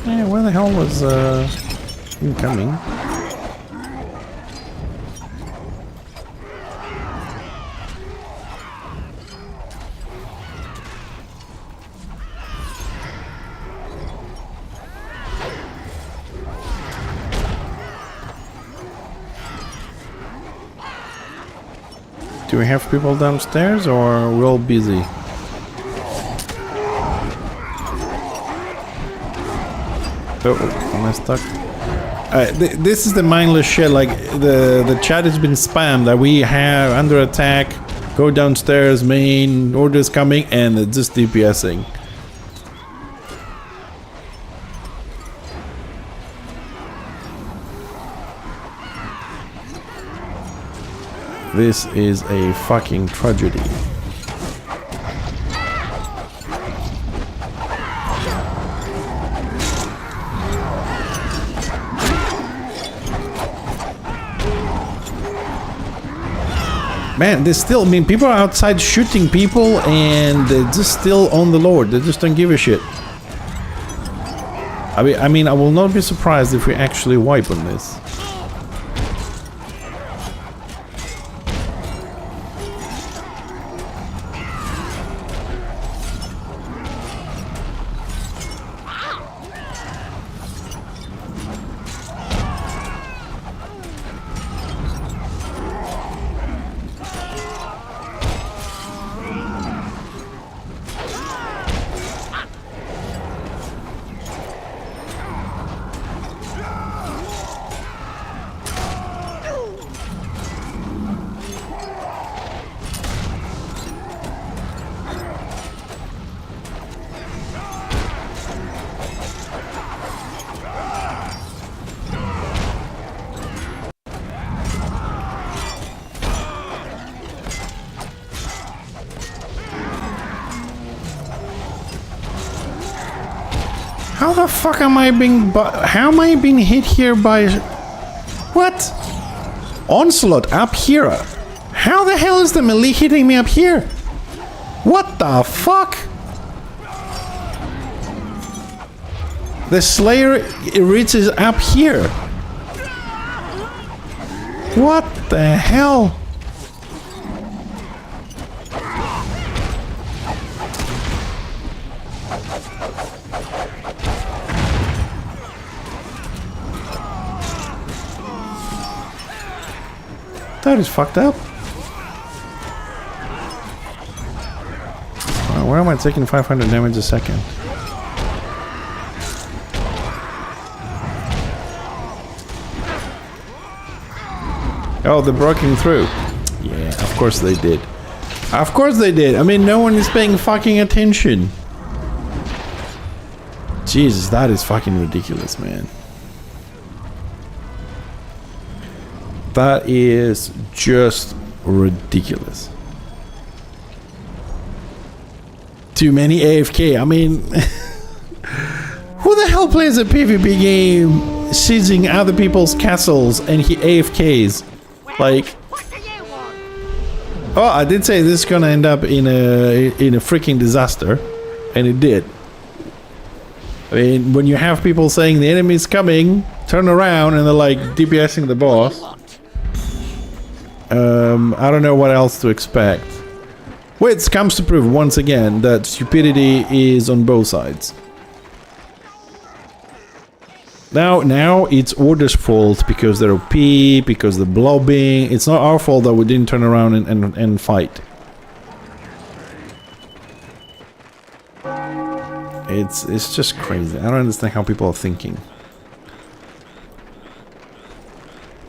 Yeah, where the hell was incoming? Do we have people downstairs or we're all busy? Oh, am I stuck? This is the mindless shit, like the chat has been spammed that we have under attack, go downstairs, main, orders coming, and it's just DPSing. This is a fucking tragedy. Man, there's still, I mean, people are outside shooting people and they're just still on the Lord. They just don't give a shit. I mean, I will not be surprised if we actually wipe on this. How the fuck am I being how am I being hit here by what? Onslaught up here. How the hell is the melee hitting me up here? What the fuck? The Slayer reaches up here. What the hell? That is fucked up. Where am I taking 500 damage a second? Oh, they're breaking through. Yeah, of course they did. Of course they did. I mean, no one is paying fucking attention. Jesus, that is fucking ridiculous, man. That is just ridiculous. Too many AFK. I mean, who the hell plays a PvP game sieging other people's castles and he AFKs? Like, oh, I did say this is gonna end up in a freaking disaster. And it did. I mean, when you have people saying the enemy's coming, turn around and they're like DPSing the boss. I don't know what else to expect. Which comes to prove once again that stupidity is on both sides. Now it's Order's fault because they're OP, because they're blobbing. It's not our fault that we didn't turn around and fight. It's just crazy. I don't understand how people are thinking.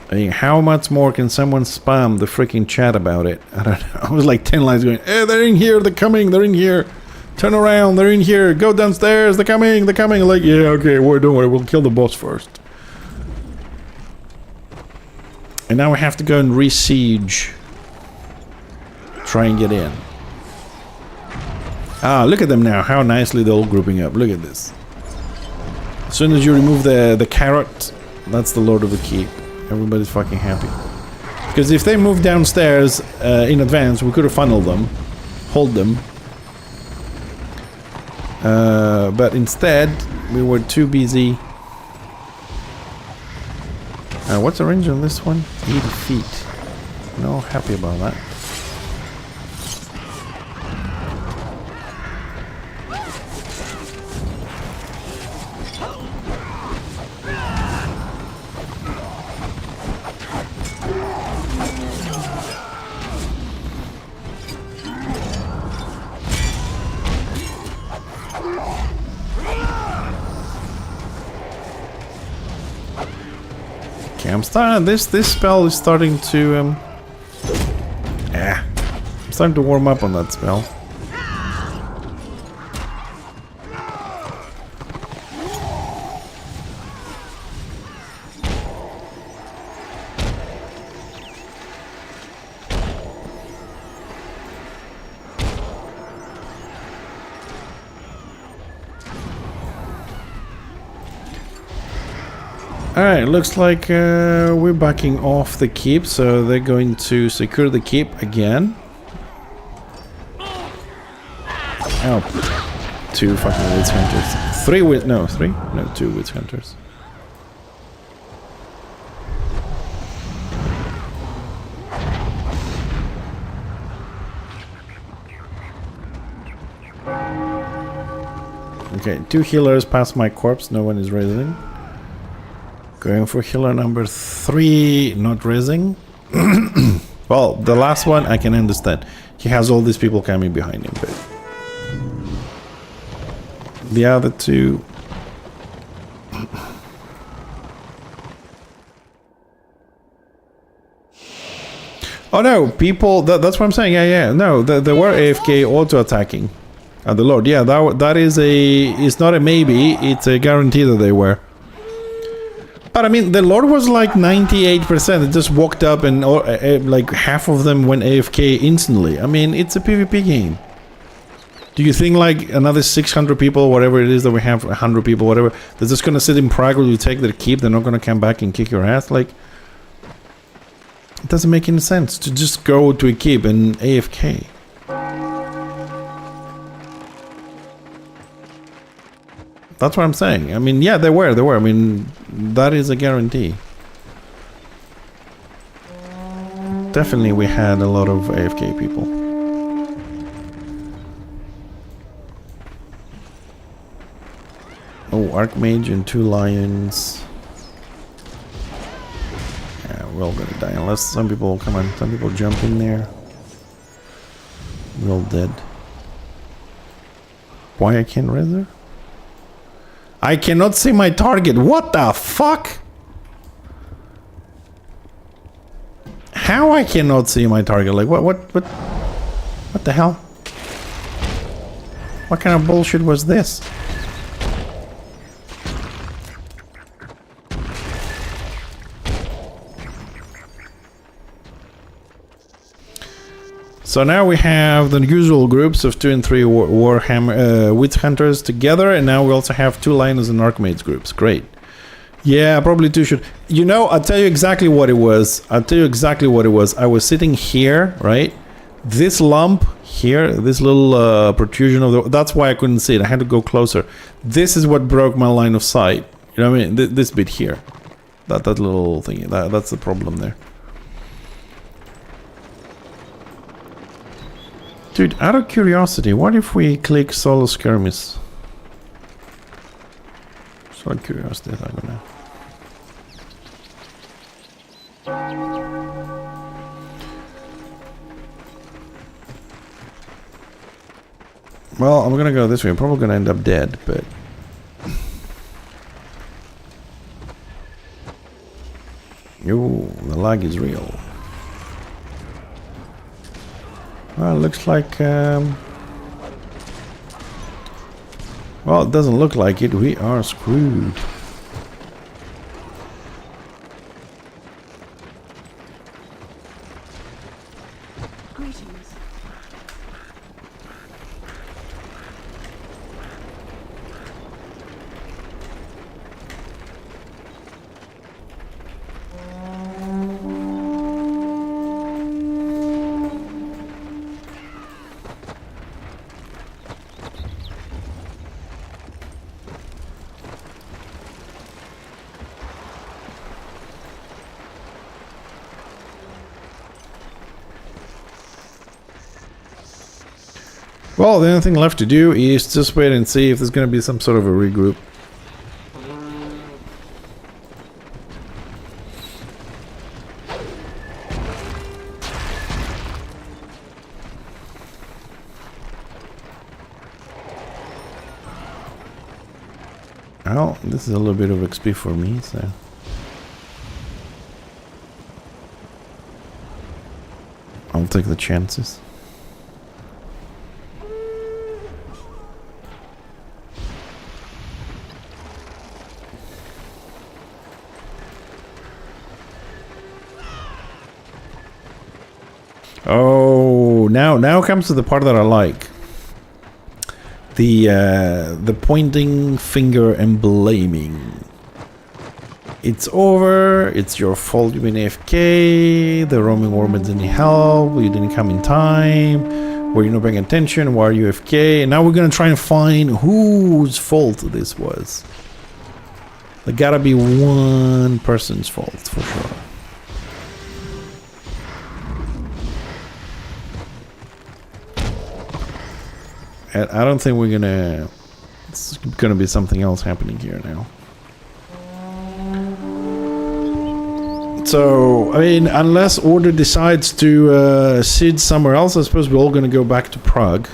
I mean, how much more can someone spam the freaking chat about it? I don't know. I was like 10 lines going, hey, they're in here, they're coming, they're in here. Turn around, they're in here, go downstairs, they're coming, they're coming. Like, yeah, okay, well, don't worry, we'll kill the boss first. And now we have to go and re-siege. Try and get in. Ah, look at them now, how nicely they're all grouping up. Look at this. As soon as you remove the carrot, that's the Lord of the Keep. Everybody's fucking happy. Because if they move downstairs in advance, we could have funneled them, hold them. But instead, we were too busy. What's the range on this one? 80 feet. No, happy about that. I'm starting. This spell is starting to. I'm starting to warm up on that spell. Alright, looks like we're backing off the keep, so they're going to secure the keep again. Oh, 2 fucking witch hunters. 3 witch, no, 3? No, 2 witch hunters. Okay, 2 healers past my corpse, no one is raising. Going for healer number 3, not raising. Well, the last one I can understand. He has all these people coming behind him, but the other 2. Oh no, people, that's what I'm saying. Yeah, no, they were AFK auto attacking at the Lord. Yeah, that is it's not a maybe, it's a guarantee that they were. But I mean, the Lord was like 98%. It just walked up and like half of them went AFK instantly. I mean, it's a PvP game. Do you think like another 600 people, whatever it is that we have, 100 people, whatever, they're just going to sit in Prague where you take their keep? They're not going to come back and kick your ass? Like, it doesn't make any sense to just go to a keep and AFK. That's what I'm saying. I mean, yeah, they were. I mean, that is a guarantee. Definitely we had a lot of AFK people. Oh, Archmage and 2 lions. Yeah, we're all gonna die unless some people, come on, some people jump in there. We're all dead. Why I can't res her? I cannot see my target. What the fuck? How I cannot see my target? Like what the hell? What kind of bullshit was this? So now we have the usual groups of 2 and 3 Warhammer witch hunters together, and now we also have 2 liners and archmages groups. Great. Yeah, probably 2 should. You know, I'll tell you exactly what it was. I was sitting here, right? This lump Here, this little protrusion of the... That's why I couldn't see it. I had to go closer. This is what broke my line of sight. You know what I mean? This bit here. That little thing. That's the problem there. Dude, out of curiosity, what if we click solo skirmish? Just out of curiosity, I'm gonna... Well, I'm gonna go this way. I'm probably gonna end up dead, but... Yo, the lag is real. Well, it looks like... Well, it doesn't look like it. We are screwed. Greetings. Well, the only thing left to do is just wait and see if there's going to be some sort of a regroup. Well, this is a little bit of XP for me, so... I'll take the chances. Oh, now comes to the part that I like. The pointing finger and blaming. It's over. It's your fault. You've been AFK. The roaming warbird didn't help. You didn't come in time. Were you not paying attention? Why are you AFK? And now we're gonna try and find whose fault this was. There gotta be one person's fault for sure. I don't think we're gonna... It's gonna be something else happening here now. So, I mean, unless Order decides to siege somewhere else, I suppose we're all gonna go back to Prague.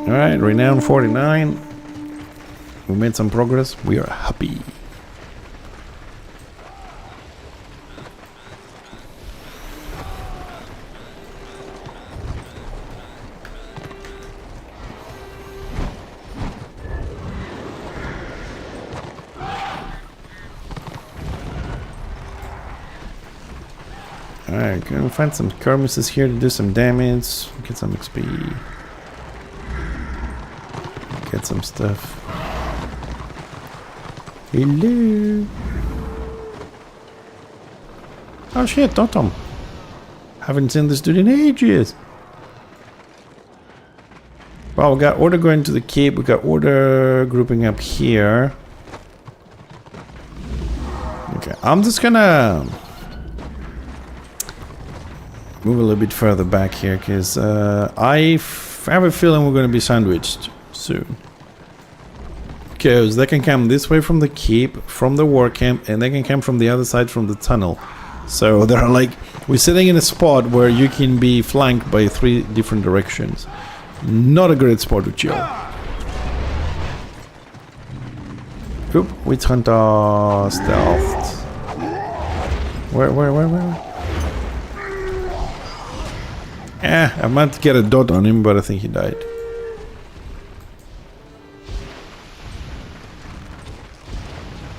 Alright, Renown 49. We made some progress. We are happy. Alright, gonna find some skirmishes here to do some damage. Get some XP. Get some stuff. Hello. Oh shit, Totem. Haven't seen this dude in ages. Well, we got Order going to the keep. We got Order grouping up here. Okay, I'm just gonna move a little bit further back here because I have a feeling we're going to be sandwiched soon. Because they can come this way from the keep, from the war camp, and they can come from the other side from the tunnel. So they're like, we're sitting in a spot where you can be flanked by 3 different directions. Not a great spot to chill. Oop, Witch Hunter stealthed. Where? I might get a dot on him, but I think he died.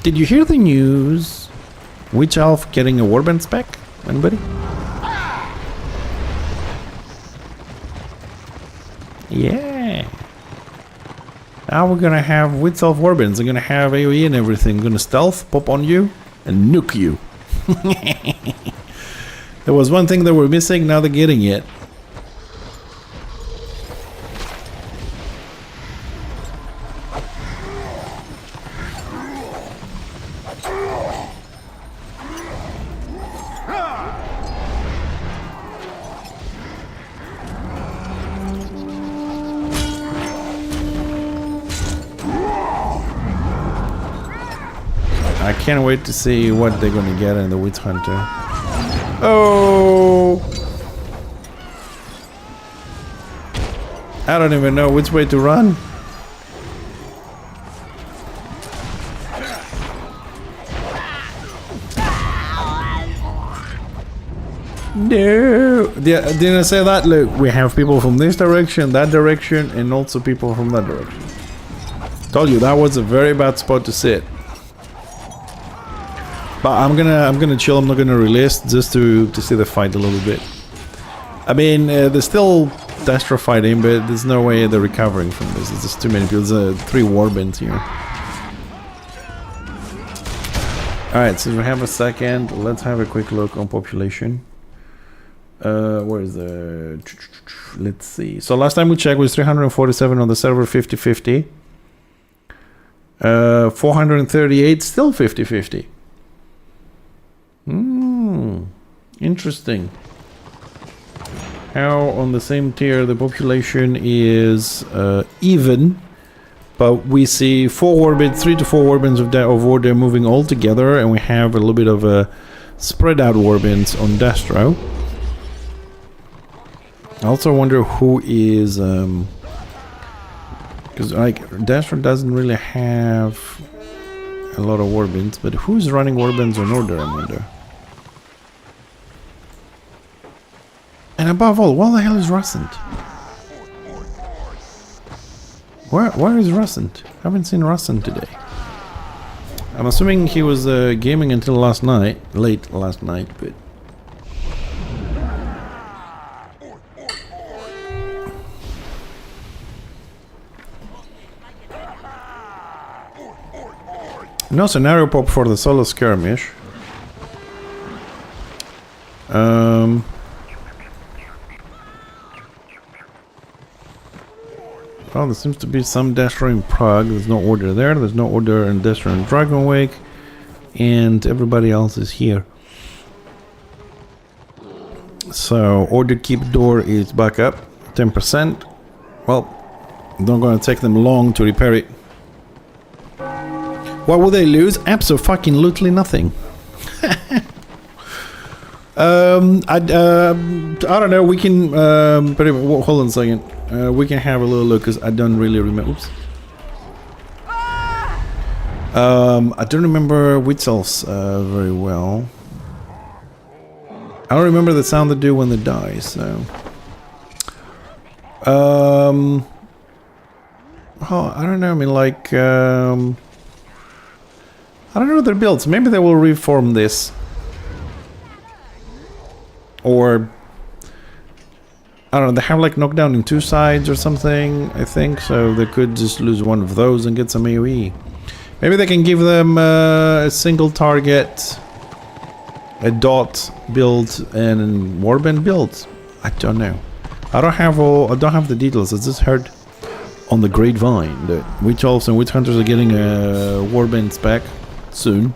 Did you hear the news? Witch Elf getting a warband spec? Anybody? Yeah. Now we're gonna have with self warbins. They're gonna have AoE and everything. Gonna stealth, pop on you, and nuke you. There was one thing that we're missing, now they're getting it. I can't wait to see what they're gonna get in the Witch Hunter. Oh! I don't even know which way to run. No! Didn't I say that? Look, we have people from this direction, that direction, and also people from that direction. Told you, that was a very bad spot to sit. But I'm gonna chill. I'm not gonna release just to see the fight a little bit. I mean, there's still Destro fighting, but there's no way they're recovering from this. There's just too many people. There's 3 warbands here. All right, so we have a second. Let's have a quick look on population. Where is the? Let's see. So last time we checked was 347 on the server, 50-50. 438 still 50-50. Interesting. How on the same tier the population is even, but we see 3 to 4 warbands of order moving all together, and we have a little bit of a spread out warbands on Destro. I also wonder who is because like Destro doesn't really have a lot of warbands, but who's running warbands on order, I wonder. And above all, what the hell is Russent? Where is Russent? I haven't seen Russent today. I'm assuming he was gaming until last night, late last night, but... No scenario pop for the solo skirmish. Oh, there seems to be some Destro in Prague. There's no order there. There's no order in Destro and Dragonwake. And everybody else is here. So, order keep door is back up. 10%. Well, not gonna take them long to repair it. What will they lose? Abso-fucking-lutely nothing. I don't know. We can. Hold on a second. We can have a little look because I don't really remember. Oops. I don't remember Witzel's very well. I don't remember the sound they do when they die. So. Oh, I don't know. I mean, like. I don't know their builds. Maybe they will reform this. Or I don't know, they have like knockdown in 2 sides or something, I think, so they could just lose one of those and get some AoE. Maybe they can give them a single target, a dot build, and a warband build. I don't know. I don't have the details. I just heard on the grapevine that Witch Elves and Witch Hunters are getting a warband spec soon.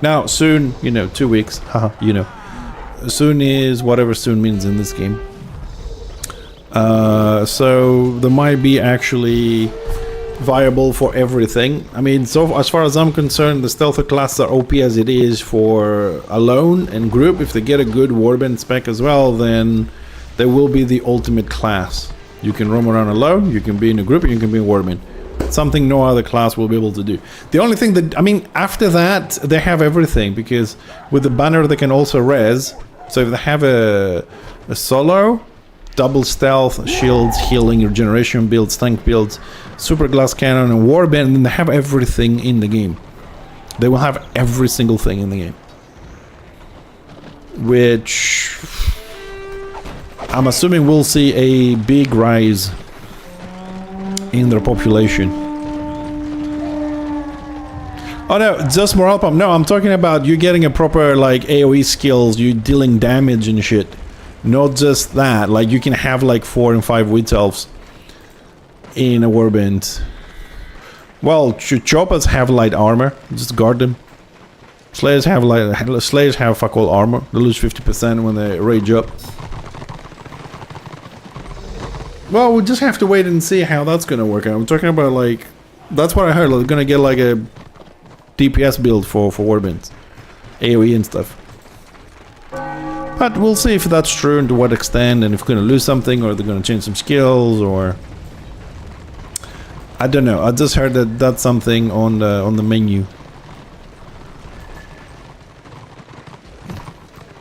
Now, soon, you know, 2 weeks, haha, you know. Soon is whatever soon means in this game. So there might be actually viable for everything. I mean, so as far as I'm concerned, the stealther classes are OP as it is for alone and group. If they get a good warband spec as well, then they will be the ultimate class. You can roam around alone, you can be in a group, and you can be in warband. Something no other class will be able to do. The only thing that, I mean, after that, they have everything, because with the banner they can also res. So if they have a solo, double stealth, shields, healing, regeneration builds, tank builds, super glass cannon, and warband, then they have everything in the game. They will have every single thing in the game. Which I'm assuming we'll see a big rise in their population. Oh no, just morale pump. No, I'm talking about you getting a proper like AoE skills, you dealing damage and shit. Not just that, like you can have like 4 and 5 witch elves in a warband. Well, choppers have light armor, just guard them. Slayers have fuck all armor. They lose 50% when they rage up. Well, we'll just have to wait and see how that's gonna work out. I'm talking about like, that's what I heard. They're gonna get like a DPS build for warbands, AoE and stuff. But we'll see if that's true and to what extent, and if we're gonna lose something, or they're gonna change some skills, or I don't know. I just heard that that's something on the menu.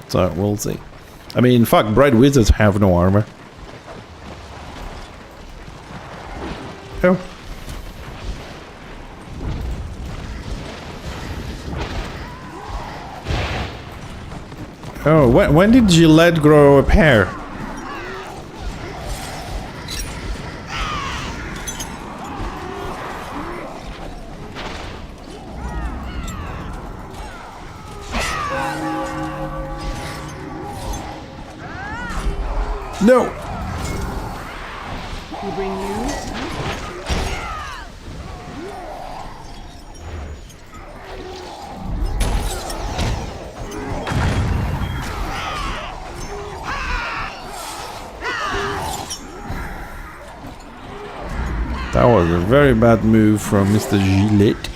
So we'll see. I mean, fuck, Bright Wizards have no armor. Oh. Oh, when did Gillette grow a pair? No! You bring news? That was a very bad move from Mr. Gillette.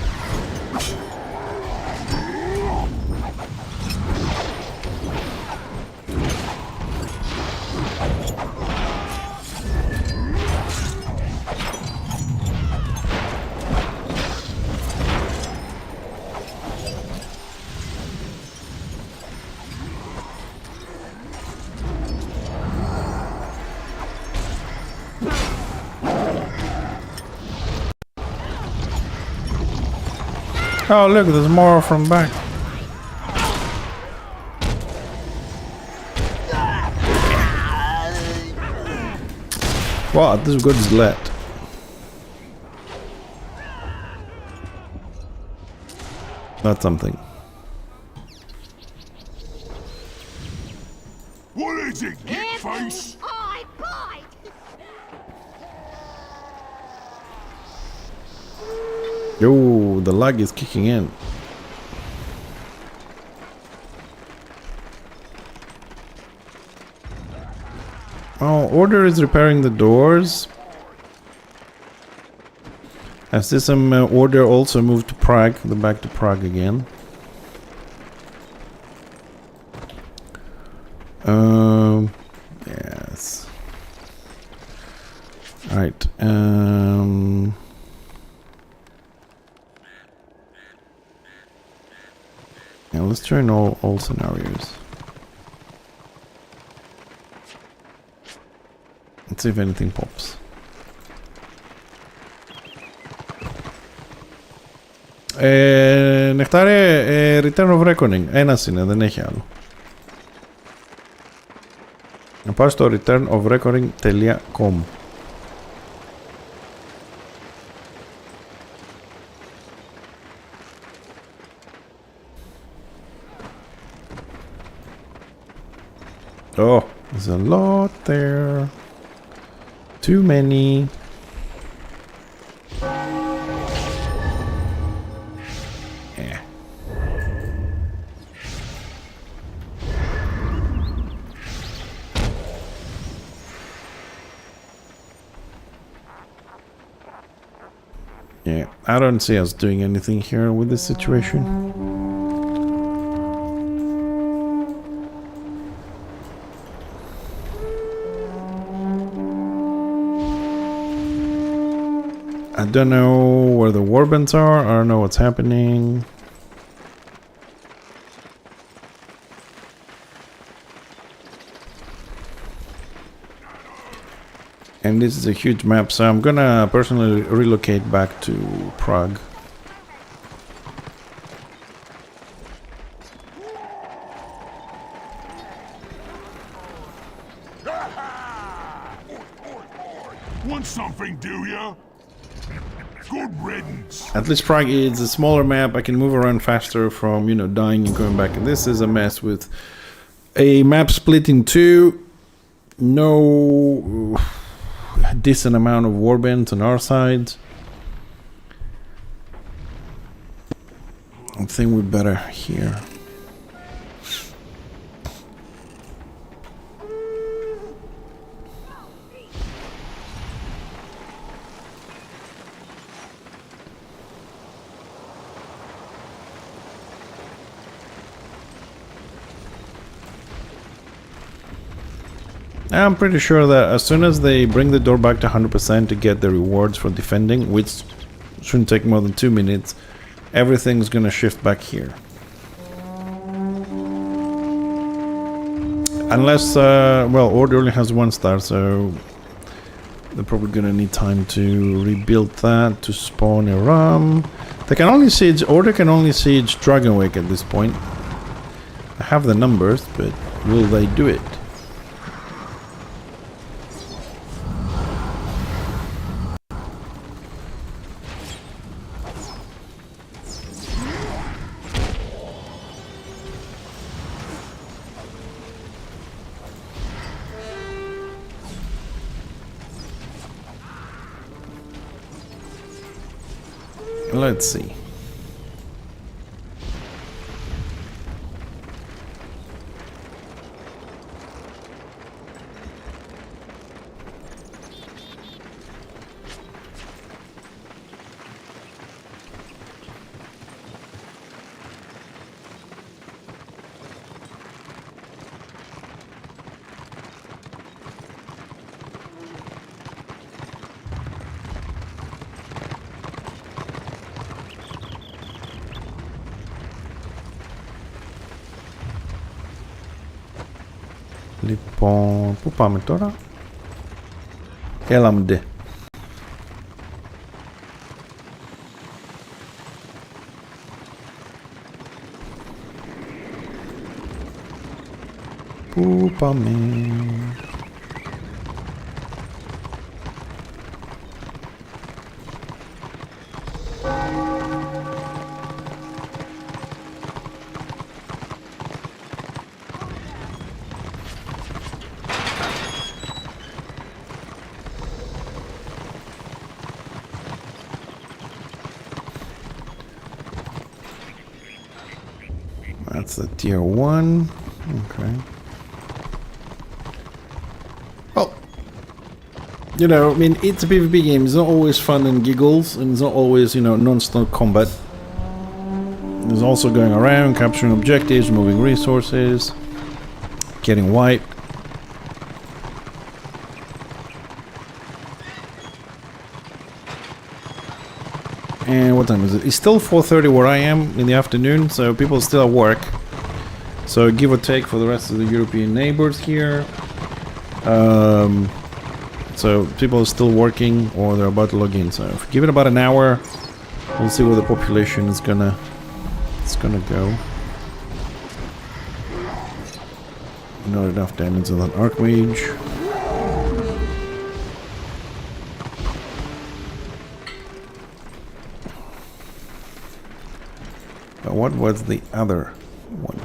Oh look, there's more from back. Wow, this is good as lead. That's something. What is it, git face? I bite! Yo, the lag is kicking in. Oh, Order is repairing the doors. I see some Order also moved to Prague. They're back to Prague again. Yes. Right. Yeah, let's try in all scenarios. Let's see if anything pops. Νεκτάρε, Return of Reckoning. Ένας είναι, δεν έχει άλλο. Να πάω στο returnofreckoning.com. Oh, there's a lot there. Too many. Yeah. Yeah, I don't see us doing anything here with this situation. I don't know where the warbands are. I don't know what's happening. And this is a huge map, so I'm gonna personally relocate back to Prague. Want something, do ya? Good riddance. At least Prague is a smaller map. I can move around faster from, you know, dying and going back. And this is a mess with a map split in two. No decent amount of warbands on our side. I think we're better here. I'm pretty sure that as soon as they bring the door back to 100% to get the rewards for defending, which shouldn't take more than 2 minutes, everything's gonna shift back here. Unless, well, Order only has 1 star, so they're probably gonna need time to rebuild that to spawn a ram. They can only siege, Order can only siege Dragonwake at this point. I have the numbers, but will they do it? Let's see. Λοιπόν, πού πάμε τώρα? Έλαμντε. Πού πάμε? That's the tier 1. Okay. Well, you know, I mean, it's a PvP game. It's not always fun and giggles, and it's not always, you know, non-stop combat. There's also going around, capturing objectives, moving resources, getting wiped. And what time is it? It's still 4:30 where I am in the afternoon, so people are still at work. So give or take for the rest of the European neighbors here. So people are still working or they're about to log in. So if we give it about an hour, we'll see where the population is gonna go. Not enough damage on that Archmage. But what was the other one?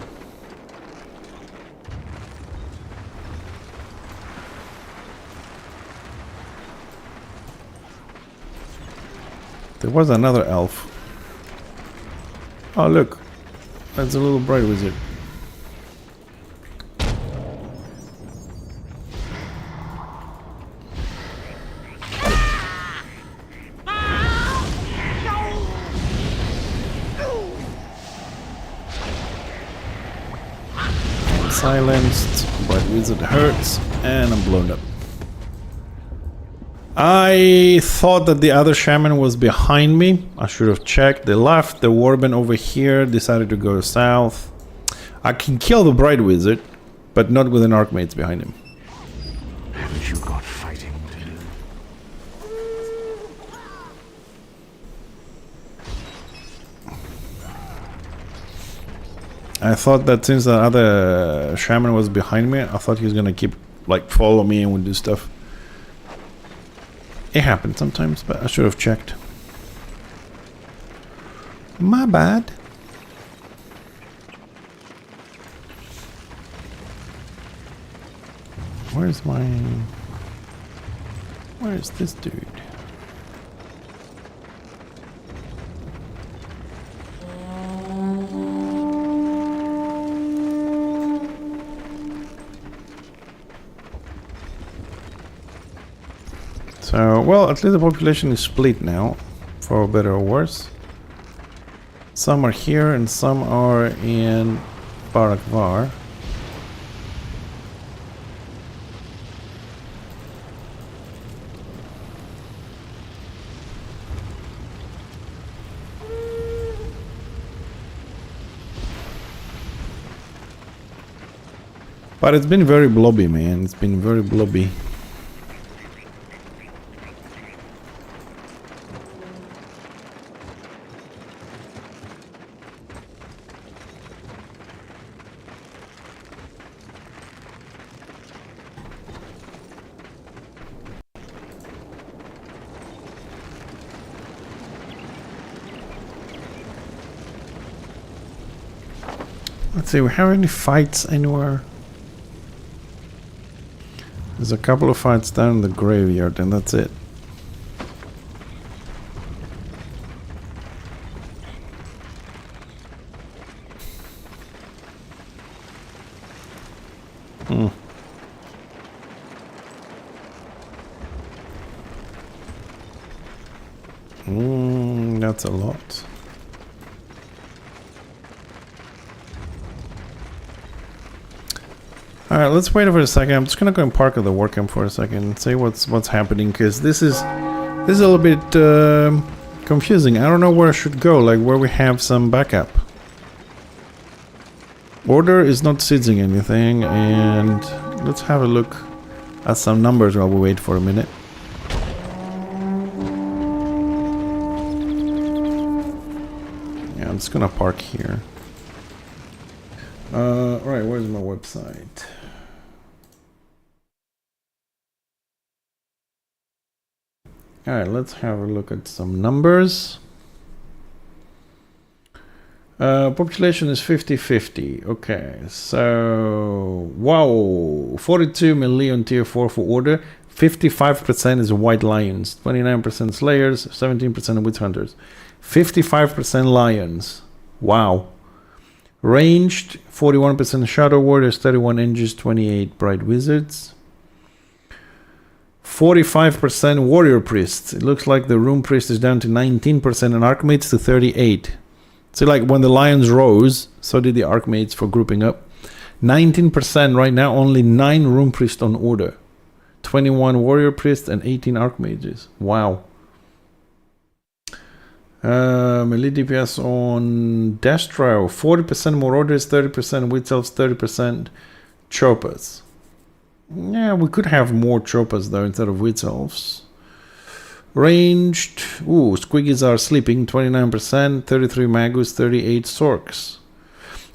There was another elf. Oh look, that's a little bright wizard. Silenced, bright wizard hurts, and I'm blown up. I thought that the other shaman was behind me. I should have checked. They left the warband over here, decided to go south. I can kill the bright wizard, but not with an archmage behind him. Haven't you got fighting to do? I thought that since the other shaman was behind me, I thought he was gonna keep, like, follow me and would do stuff. It happens sometimes, but I should have checked. My bad. Where's my... Where's this dude? So, well, at least the population is split now, for better or worse. Some are here and some are in Barakvar. But it's been very blobby, man. It's been very blobby. Let's see, we have any fights anywhere? There's a couple of fights down in the graveyard, and that's it. That's a lot. Alright, let's wait for a second. I'm just gonna go and park at the work camp for a second and see what's happening, because this is a little bit confusing. I don't know where I should go, like where we have some backup. Order is not sieging anything, and let's have a look at some numbers while we wait for a minute. Yeah, I'm just gonna park here. Right, where's my website? Alright, let's have a look at some numbers. Population is 50-50. Okay, so... Wow! 42 million tier 4 for order. 55% is white lions. 29% slayers. 17% witch hunters. 55% lions. Wow. Ranged, 41% Shadow Warriors, 31 Engines, 28 Bright Wizards. 45% Warrior Priests. It looks like the Rune Priest is down to 19% and Archmages to 38. So like when the Lions rose, so did the Archmages for grouping up. 19% right now, only 9 Rune Priests on order. 21 Warrior Priests and 18 Archmages. Wow. Melee DPS on Destro, 40% more orders, 30% Witch Elves, 30% Choppers. Yeah, we could have more Choppers though instead of Witch Elves. Ranged, ooh, Squiggies are sleeping, 29%, 33 Magus, 38 Sorks.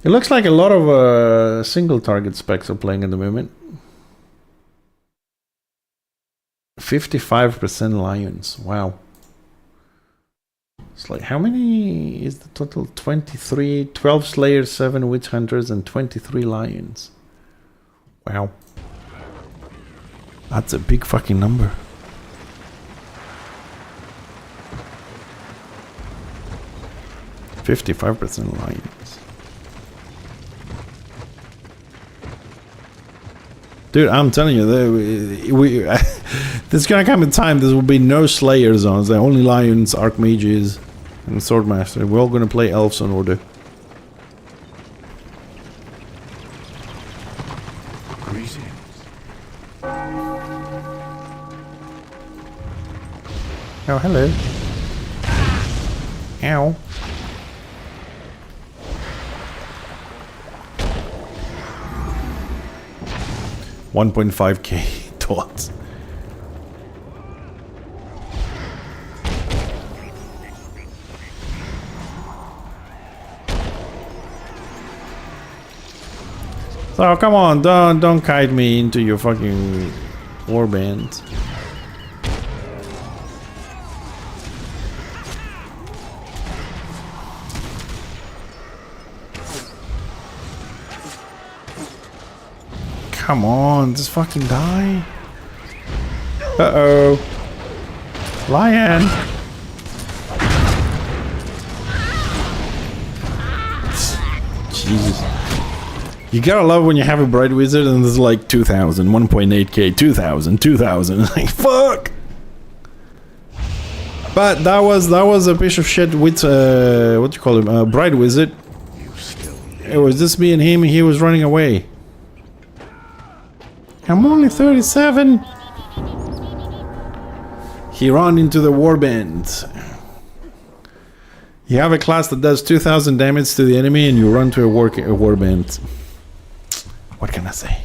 It looks like a lot of single target specs are playing at the moment. 55% Lions, wow. It's like, how many is the total? 23, 12 Slayers, 7 Witch Hunters, and 23 Lions. Wow. That's a big fucking number. $55% Lions. Dude, I'm telling you, there's gonna come a time there will be no Slayer zones. There are only Lions, Archmages, and Swordmaster. We're all gonna play Elves on order. Greetings. Oh, hello. Ow. $1.5k dots. So come on, don't kite me into your fucking warband. Come on, just fucking die. Uh-oh. Lion! Jesus. You gotta love when you have a bright wizard and there's like 2,000, 1.8k, 2,000, 2,000. Like, fuck! But that was a piece of shit with, what do you call him? Bright wizard. It was just me and him and he was running away. I'm only 37. He ran into the warband. You have a class that does 2,000 damage to the enemy and you run to a warband. What can I say?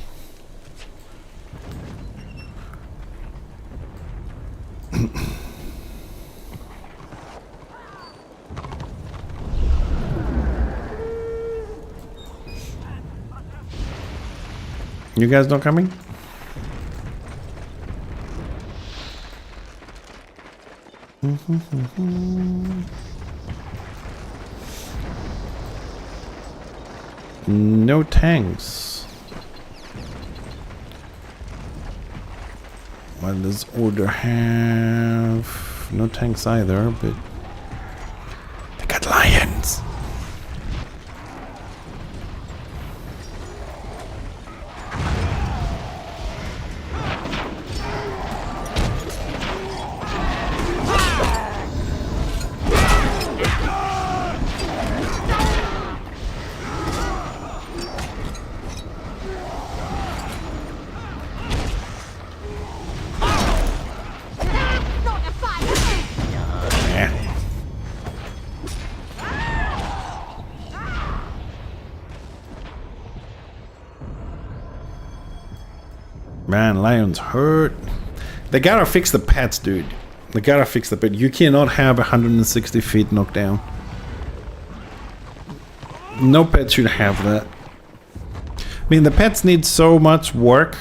You guys not coming? No tanks. What does Order have? No tanks either, but they got lions. Man, lions hurt. They gotta fix the pets, dude. They gotta fix the pet. You cannot have 160 feet knockdown. No pet should have that. I mean, the pets need so much work.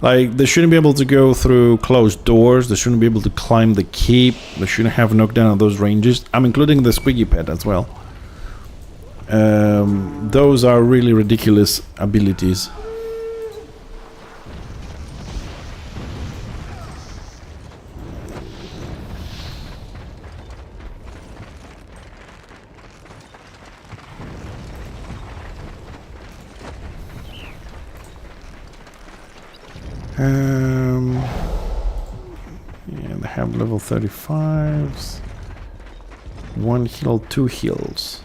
Like, they shouldn't be able to go through closed doors. They shouldn't be able to climb the keep. They shouldn't have knockdown at those ranges. I'm including the squeaky pet as well. Those are really ridiculous abilities. Yeah, they have level 35s. 1 heal, 2 heals.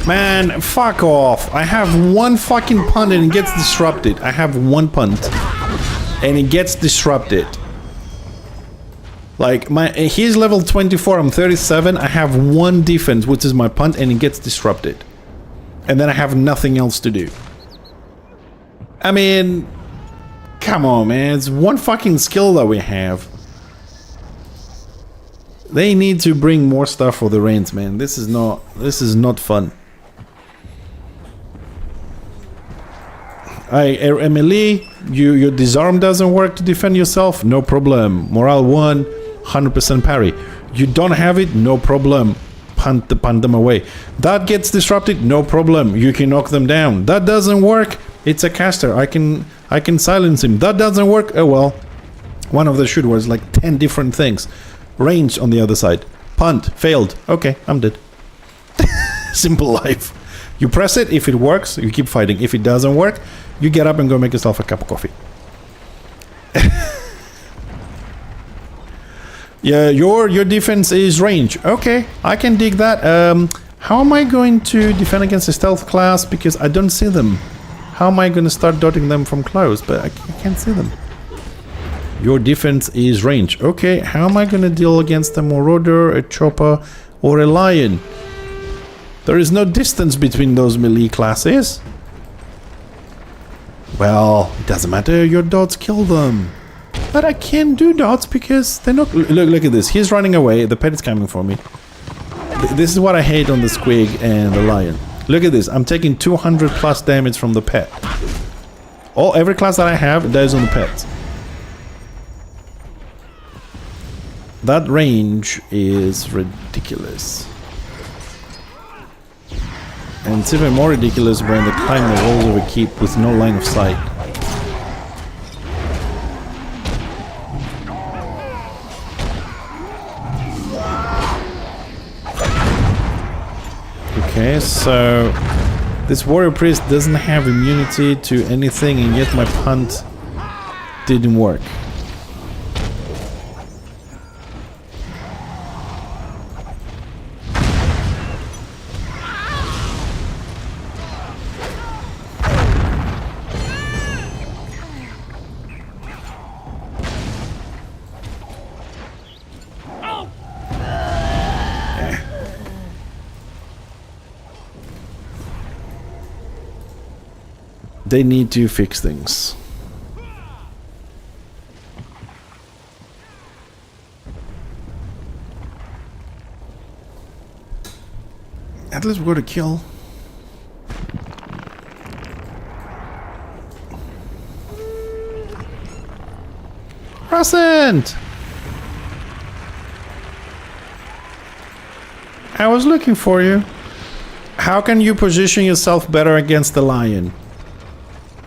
Man, fuck off. I have one fucking punt and it gets disrupted. I have one punt and it gets disrupted. Like, he's level 24, I'm 37. I have one defense, which is my punt, and it gets disrupted. And then I have nothing else to do. I mean, come on, man. It's one fucking skill that we have. They need to bring more stuff for the reigns, man. This is not fun. Emily, your disarm doesn't work to defend yourself? No problem. Morale 1, 100% parry. You don't have it? No problem. Punt them away. That gets disrupted? No problem. You can knock them down. That doesn't work? It's a caster. I can silence him. That doesn't work? Oh well. One of the shoot was like 10 different things. Range on the other side. Punt. Failed. Okay, I'm dead. Simple life. You press it. If it works, you keep fighting. If it doesn't work, you get up and go make yourself a cup of coffee. Yeah, your defense is range. Okay, I can dig that. How am I going to defend against a stealth class? Because I don't see them. How am I going to start dodging them from close? But I can't see them. Your defense is range. Okay, how am I going to deal against a marauder, a chopper, or a lion? There is no distance between those melee classes. Well, it doesn't matter. Your dots kill them. But I can't do dots because they're not... Look at this. He's running away. The pet is coming for me. This is what I hate on the squig and the lion. Look at this. I'm taking 200 plus damage from the pet. Every class that I have dies on the pets. That range is ridiculous. And it's even more ridiculous when they climb the walls of a keep with no line of sight. Okay, so this warrior priest doesn't have immunity to anything, and yet my punt didn't work. They need to fix things. At least we're to kill. Crescent! I was looking for you. How can you position yourself better against the lion?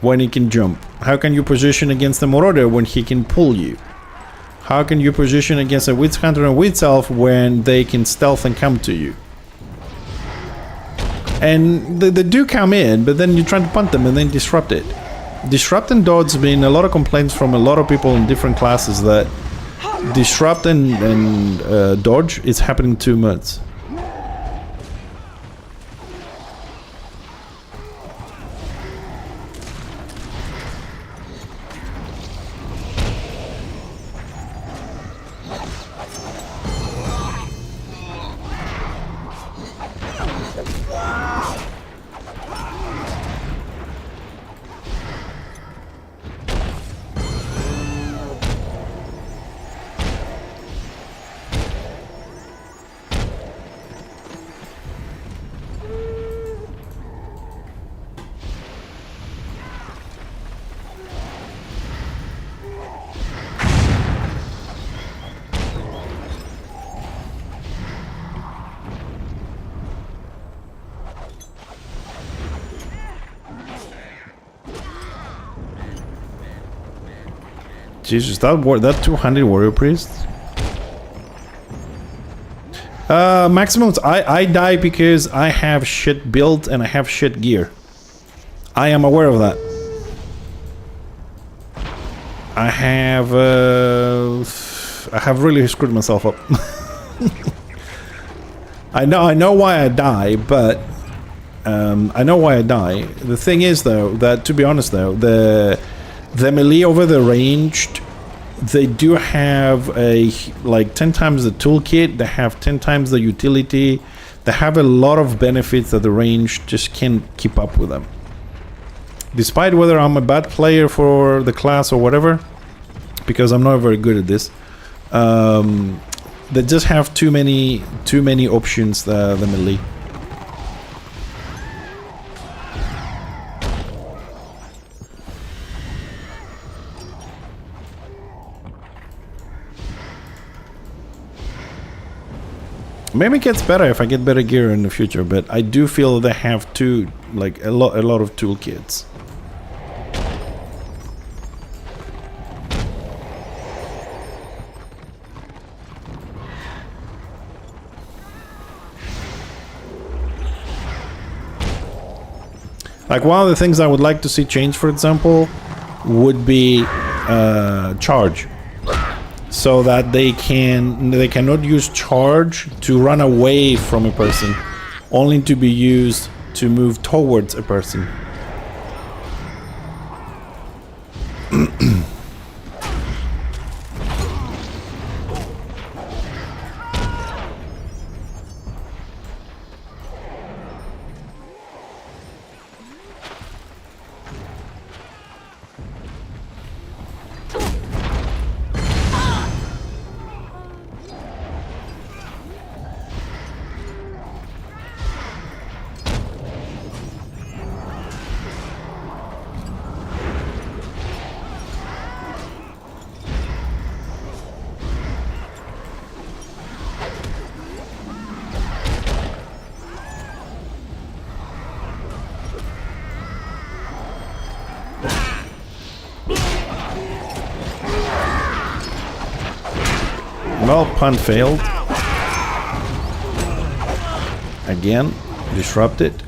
When he can jump? How can you position against the Marauder when he can pull you? How can you position against a Witch Hunter and Witch Elf when they can stealth and come to you? And they do come in, but then you try to punt them and then disrupt it. Disrupt and dodge have been a lot of complaints from a lot of people in different classes that disrupt and dodge is happening too much. Jesus, that 200 warrior priests. Maximums. I die because I have shit built and I have shit gear. I am aware of that. I have really screwed myself up. I know why I die, but I know why I die. The thing is, though, that to be honest, though, the melee over the ranged, they do have like 10 times the toolkit. They have 10 times the utility. They have a lot of benefits that the ranged just can't keep up with them. Despite whether I'm a bad player for the class or whatever, because I'm not very good at this, they just have too many options. The melee. Maybe it gets better if I get better gear in the future, but I do feel they have a lot of toolkits. Like one of the things I would like to see change, for example, would be charge. So that they cannot use charge to run away from a person, only to be used to move towards a person. Well, pun failed. Again, disrupted.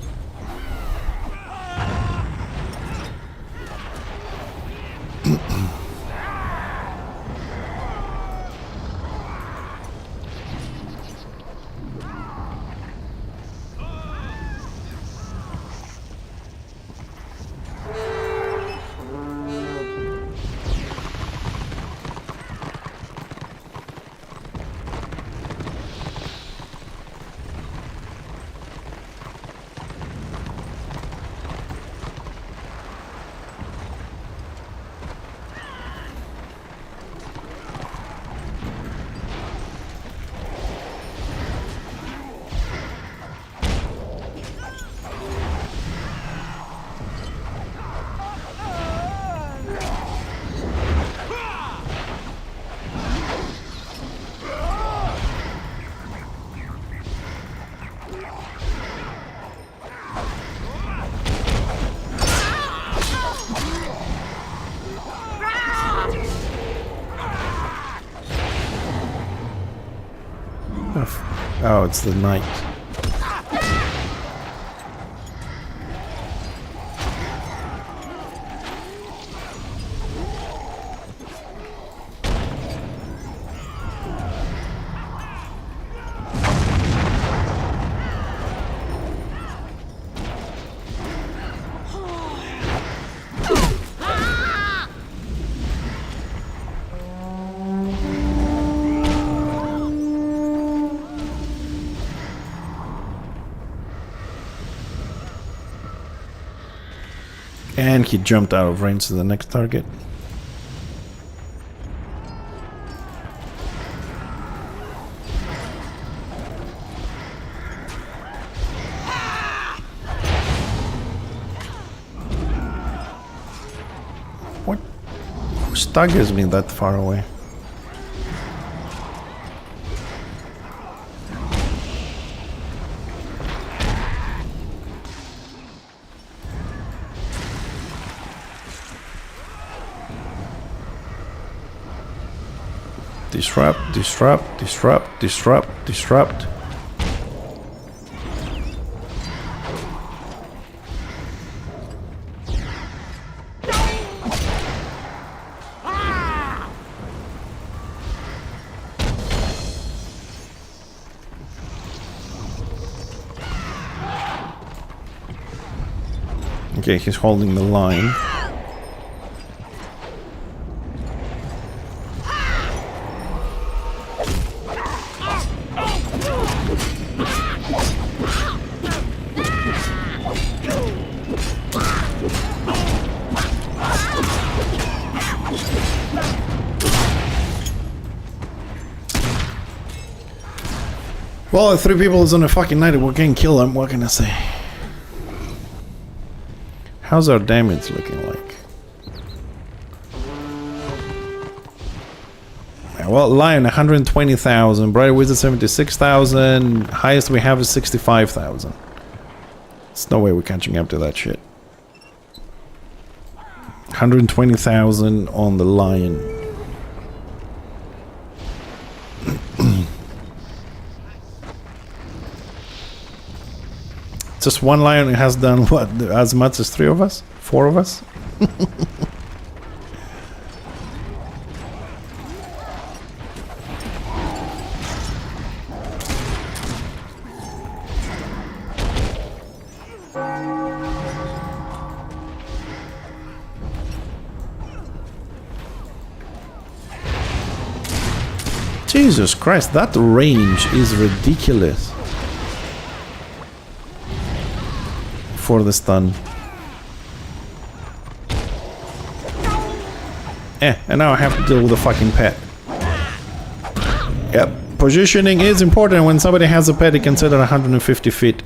Oh, it's the knight. And he jumped out of range to the next target. What? Who staggers me that far away? Disrupt, disrupt, disrupt, disrupt, disrupt. Okay, he's holding the line. Well, if 3 people is on a fucking night, we can kill them. What can I say? How's our damage looking like? Well, Lion 120,000, Bright Wizard 76,000, highest we have is 65,000. There's no way we're catching up to that shit. 120,000 on the Lion. Just one lion has done what? As much as 3 of us? 4 of us? Jesus Christ, that range is ridiculous. For the stun. And now I have to deal with a fucking pet. Yep, positioning is important. When somebody has a pet, it can set at 150 feet.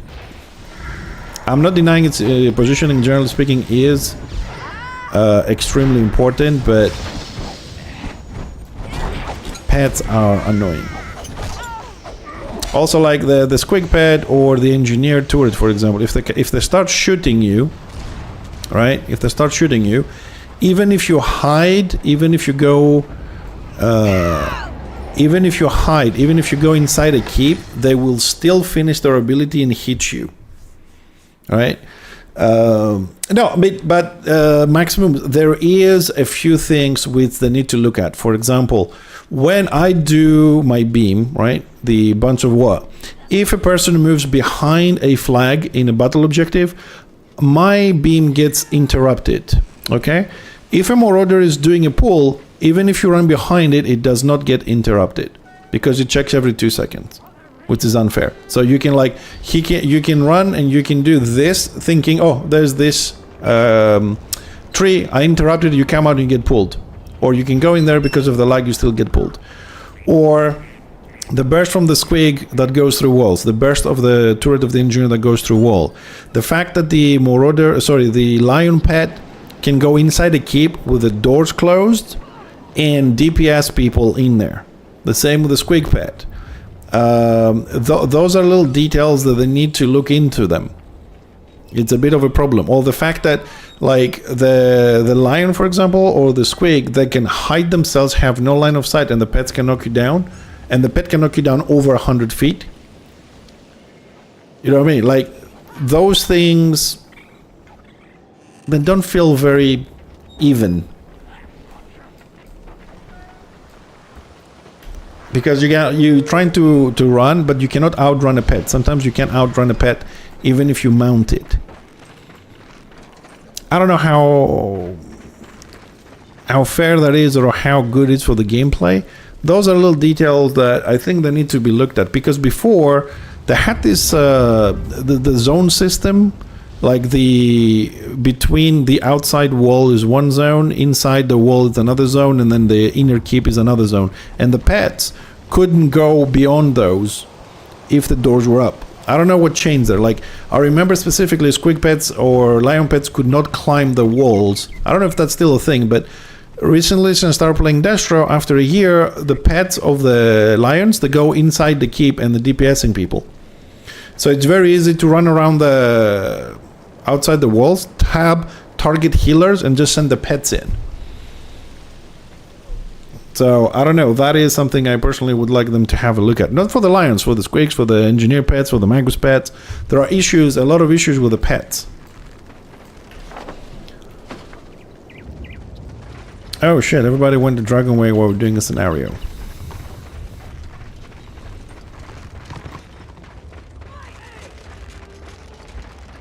I'm not denying its positioning, generally speaking, is extremely important, but pets are annoying. Also, like the squig pet or the engineered turret, for example, if they start shooting you, right? If they start shooting you, even if you hide, even if you go even if you hide, even if you go inside a keep, they will still finish their ability and hit you. All right. No, but maximum, there is a few things which they need to look at. For example, when I do my beam, right, the bunch of what? If a person moves behind a flag in a battle objective, my beam gets interrupted, okay? If a Marauder is doing a pull, even if you run behind it, it does not get interrupted because it checks every 2 seconds. Which is unfair. So you can you can run and you can do this thinking, oh, there's this tree, I interrupted, you come out and you get pulled. Or you can go in there because of the lag, you still get pulled. Or the burst from the squig that goes through walls, the burst of the turret of the engineer that goes through wall. The fact that the the lion pet can go inside a keep with the doors closed and DPS people in there. The same with the squig pet. Those are little details that they need to look into them. It's a bit of a problem. Or the fact that, like, the lion, for example, or the squig, they can hide themselves, have no line of sight, and the pets can knock you down, and the pet can knock you down over 100 feet. You know what I mean? Like, those things, they don't feel very even. Because you trying to run, but you cannot outrun a pet. Sometimes you can't outrun a pet even if you mount it. I don't know how fair that is or how good it's for the gameplay. Those are little details that I think they need to be looked at. Because before, they had this the zone system, like between the outside wall is one zone, inside the wall is another zone, and then the inner keep is another zone. And the pets couldn't go beyond those if the doors were up. I don't know what changed there. Like, I remember specifically squig pets or lion pets could not climb the walls. I don't know if that's still a thing, but recently, since I started playing Destro, after a year, the pets of the lions, they go inside the keep and the DPSing people. So it's very easy to run around outside the walls, tab, target healers, and just send the pets in. So, I don't know, that is something I personally would like them to have a look at. Not for the lions, for the squigs, for the engineer pets, for the magus pets. There are issues, a lot of issues with the pets. Oh shit, everybody went to Dragonway while we're doing a scenario.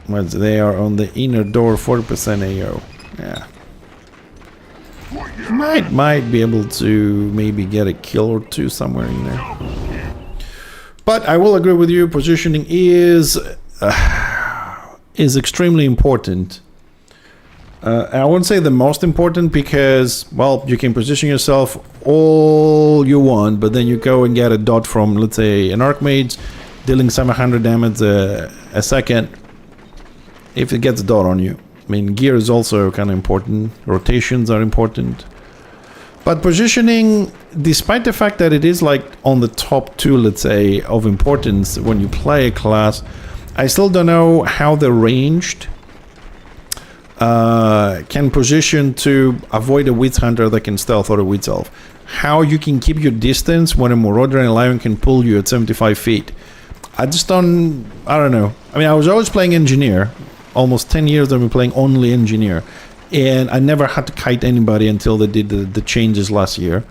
But they are on the inner door, 40% AO. Yeah. Might be able to maybe get a kill or two somewhere in there. But I will agree with you, positioning is extremely important. I wouldn't say the most important because, well, you can position yourself all you want, but then you go and get a dot from, let's say, an Archmage, dealing 700 damage a second, if it gets a dot on you. I mean, gear is also kind of important. Rotations are important. But positioning, despite the fact that it is like on the top 2, let's say, of importance when you play a class, I still don't know how the ranged can position to avoid a Witch Hunter that can stealth or a Witch Elf. How you can keep your distance when a Marauder and a Lion can pull you at 75 feet. I don't know. I mean, I was always playing Engineer. Almost 10 years I've been playing only Engineer. And I never had to kite anybody until they did the changes last year.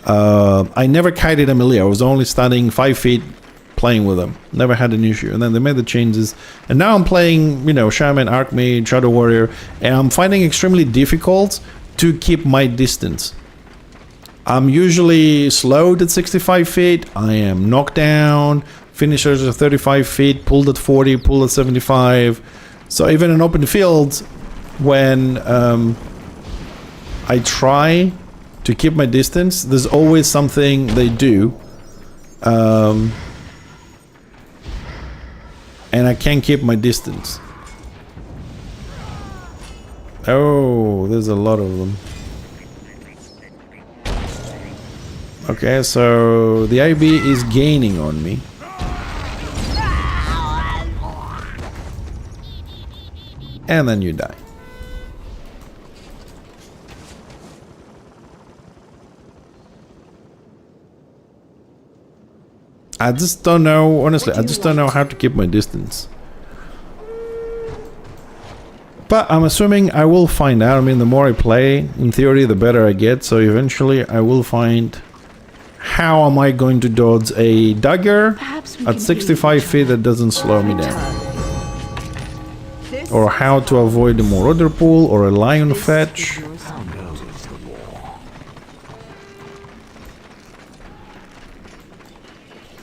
I never kited a melee. I was only standing 5 feet playing with them. Never had an issue. And then they made the changes. And now I'm playing, you know, Shaman, Archmage, Shadow Warrior. And I'm finding it extremely difficult to keep my distance. I'm usually slowed at 65 feet. I am knocked down. Finishers are 35 feet. Pulled at 40. Pulled at 75. So even in open fields, when I try to keep my distance, there's always something they do, and I can't keep my distance. Oh, there's a lot of them. Okay, so the IB is gaining on me. And then you die. I just don't know, honestly, I just don't know how to keep my distance. But I'm assuming I will find out. I mean, the more I play, in theory, the better I get. So eventually I will find how am I going to dodge a dagger at 65 feet that doesn't slow me down. Or how to avoid a marauder pool or a lion fetch.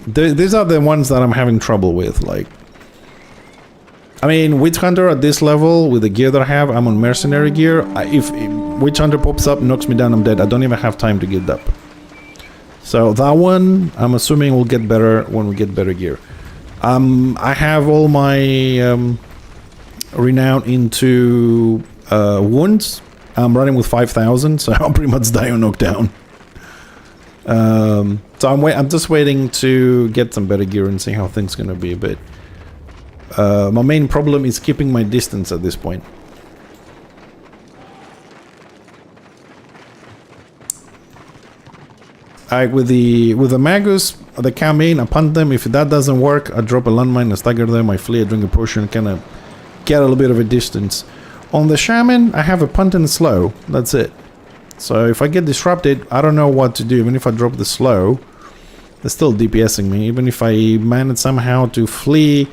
These are the ones that I'm having trouble with, like, I mean, Witch Hunter at this level, with the gear that I have, I'm on mercenary gear. If Witch Hunter pops up, knocks me down, I'm dead. I don't even have time to get up. So that one, I'm assuming will get better when we get better gear. I have all my renown into wounds. I'm running with 5,000, so I'll pretty much die or knock down. So I'm just waiting to get some better gear and see how things gonna be. But my main problem is keeping my distance at this point. With the Magus, they come in, I punt them. If that doesn't work, I drop a landmine, I stagger them, I flee, I drink a potion, kind of get a little bit of a distance. On the Shaman, I have a punt and a slow. That's it. So if I get disrupted, I don't know what to do. Even if I drop the slow, they're still DPSing me. Even if I manage somehow to flee,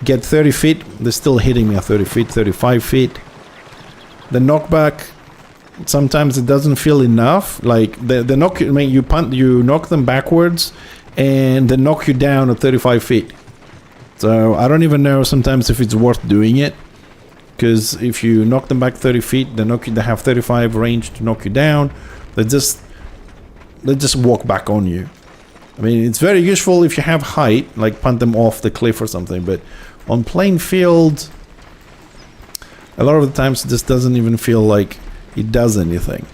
get 30 feet, they're still hitting me at 30 feet, 35 feet. The knockback, sometimes it doesn't feel enough. Like the knock, I mean, you knock them backwards and they knock you down at 35 feet. So I don't even know sometimes if it's worth doing it. Because if you knock them back 30 feet, they have 35 range to knock you down. They just walk back on you. I mean, it's very useful if you have height, like punt them off the cliff or something. But on plain field, a lot of the times it just doesn't even feel like it does anything.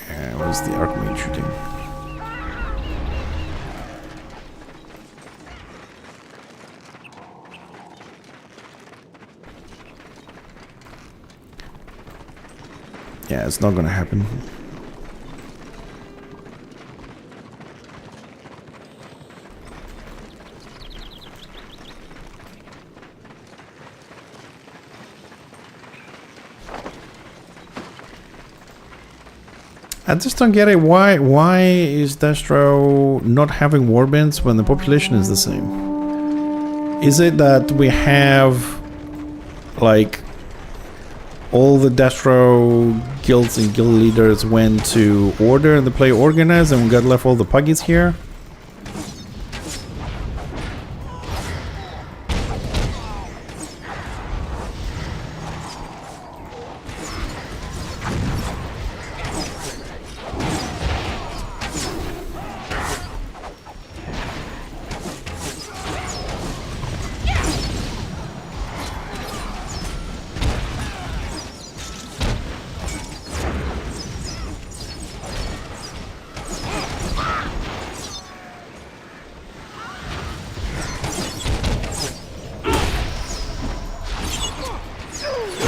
Yeah, where's the Archmage shooting? Yeah, it's not gonna happen. I just don't get it. Why is Destro not having warbands when the population is the same? Is it that we have like all the Destro guilds and guild leaders went to order and the play organized and we got left all the puggies here?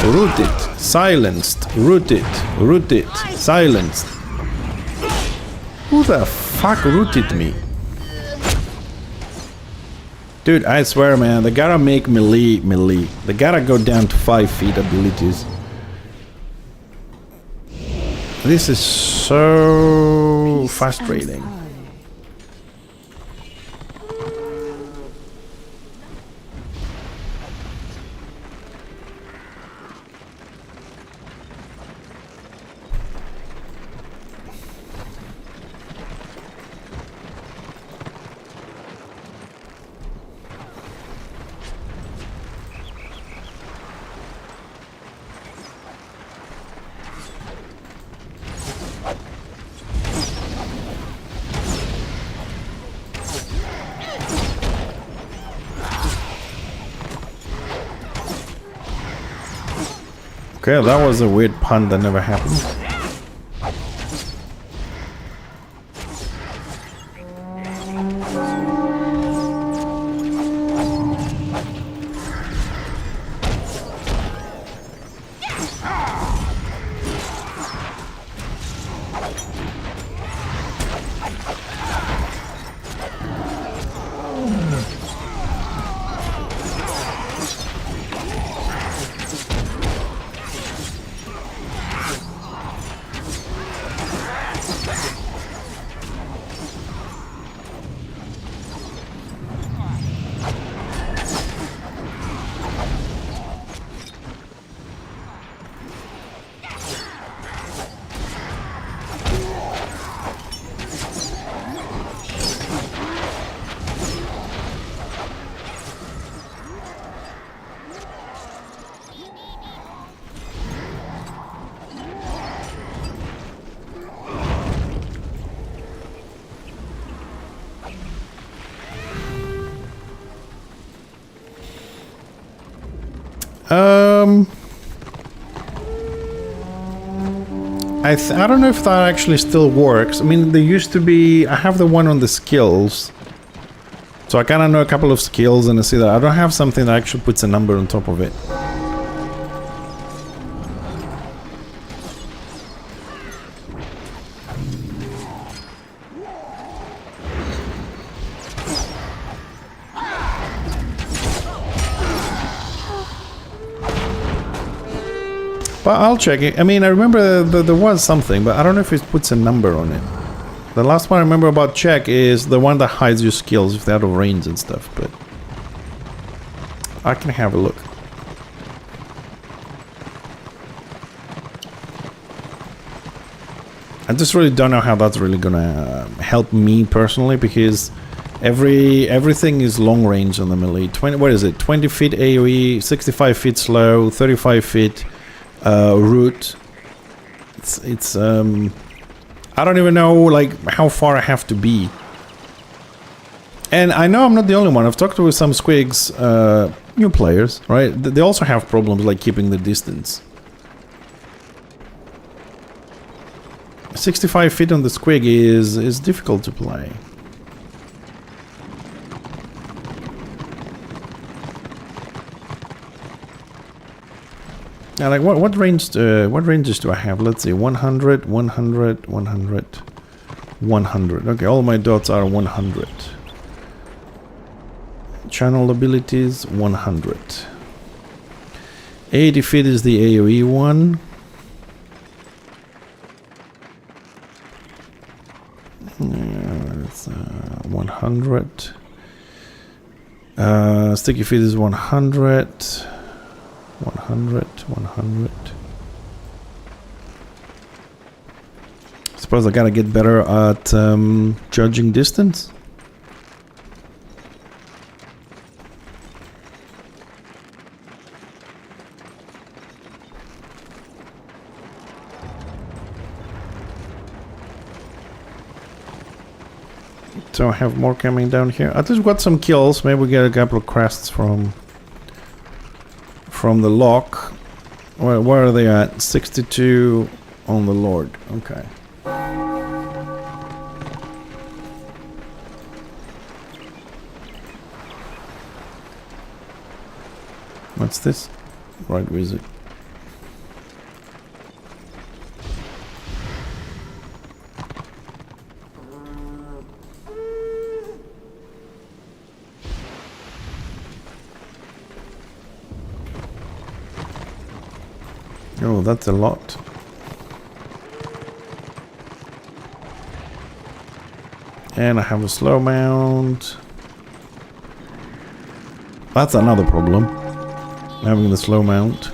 Rooted, silenced, rooted, silenced. Who the fuck rooted me? Dude, I swear, man, they gotta make melee. They gotta go down to 5 feet abilities. This is so frustrating. Okay, that was a weird pun that never happened. Um, I don't know if that actually still works. I mean, there used to be... I have the one on the skills. So I kind of know a couple of skills and I see that I don't have something that actually puts a number on top of it. But I'll check it. I mean, I remember there was something, but I don't know if it puts a number on it. The last one I remember about check is the one that hides your skills if they're out of range and stuff, but I can have a look. I just really don't know how that's really gonna help me personally, because everything is long range on the melee. 20, what is it? 20 feet AoE, 65 feet slow, 35 feet root. It's I don't even know like how far I have to be. And I know I'm not the only one. I've talked with some squigs, new players, right? They also have problems like keeping the distance. 65 feet on the squig is difficult to play. Yeah, like what ranges do I have? Let's see, 100, 100, 100, 100. Okay, all my dots are 100. Channel abilities 100. 80 feet is the AoE one. It's 100. Sticky feet is 100. 100, 100. Suppose I gotta get better at judging distance. So I have more coming down here. At least got some kills. Maybe we get a couple of crests from the lock. Where are they at? 62 on the Lord. Okay. What's this? Right wizard. Oh, that's a lot. And I have a slow mount. That's another problem. Having the slow mount.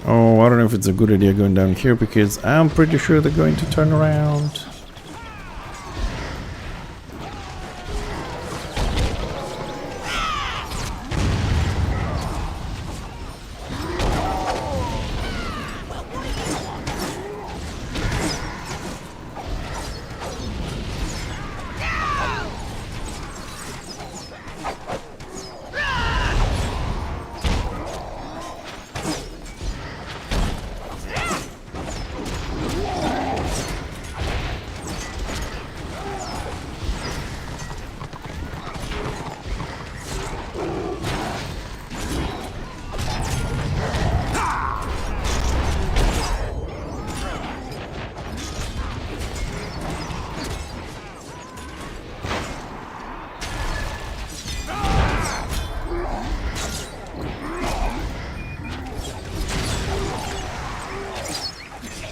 Oh, I don't know if it's a good idea going down here because I'm pretty sure they're going to turn around.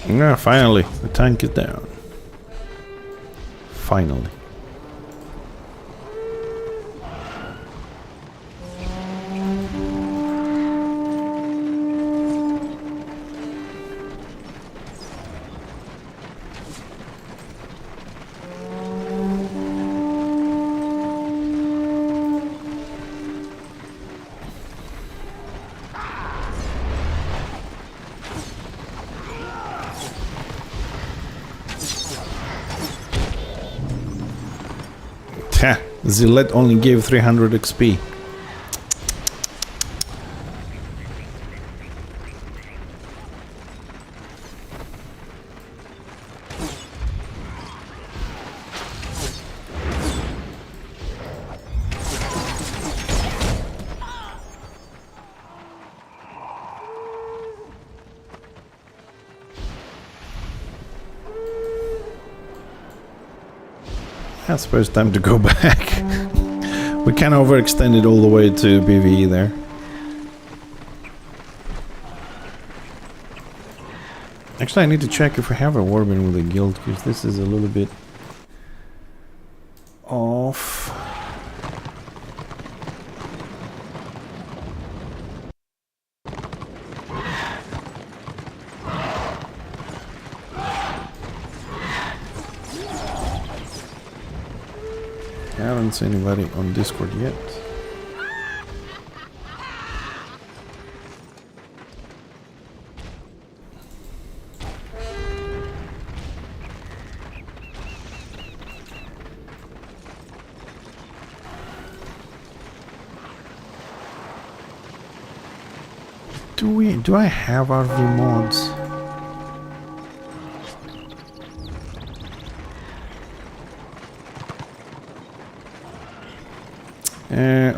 Yeah, finally, the tank is down. Finally. Zillet only gave 300 XP. I suppose time to go back. We kind of overextended all the way to PvE there. Actually, I need to check if we have a warband with a guild, because this is a little bit off. I haven't seen anybody on Discord yet. Do I have RV mods?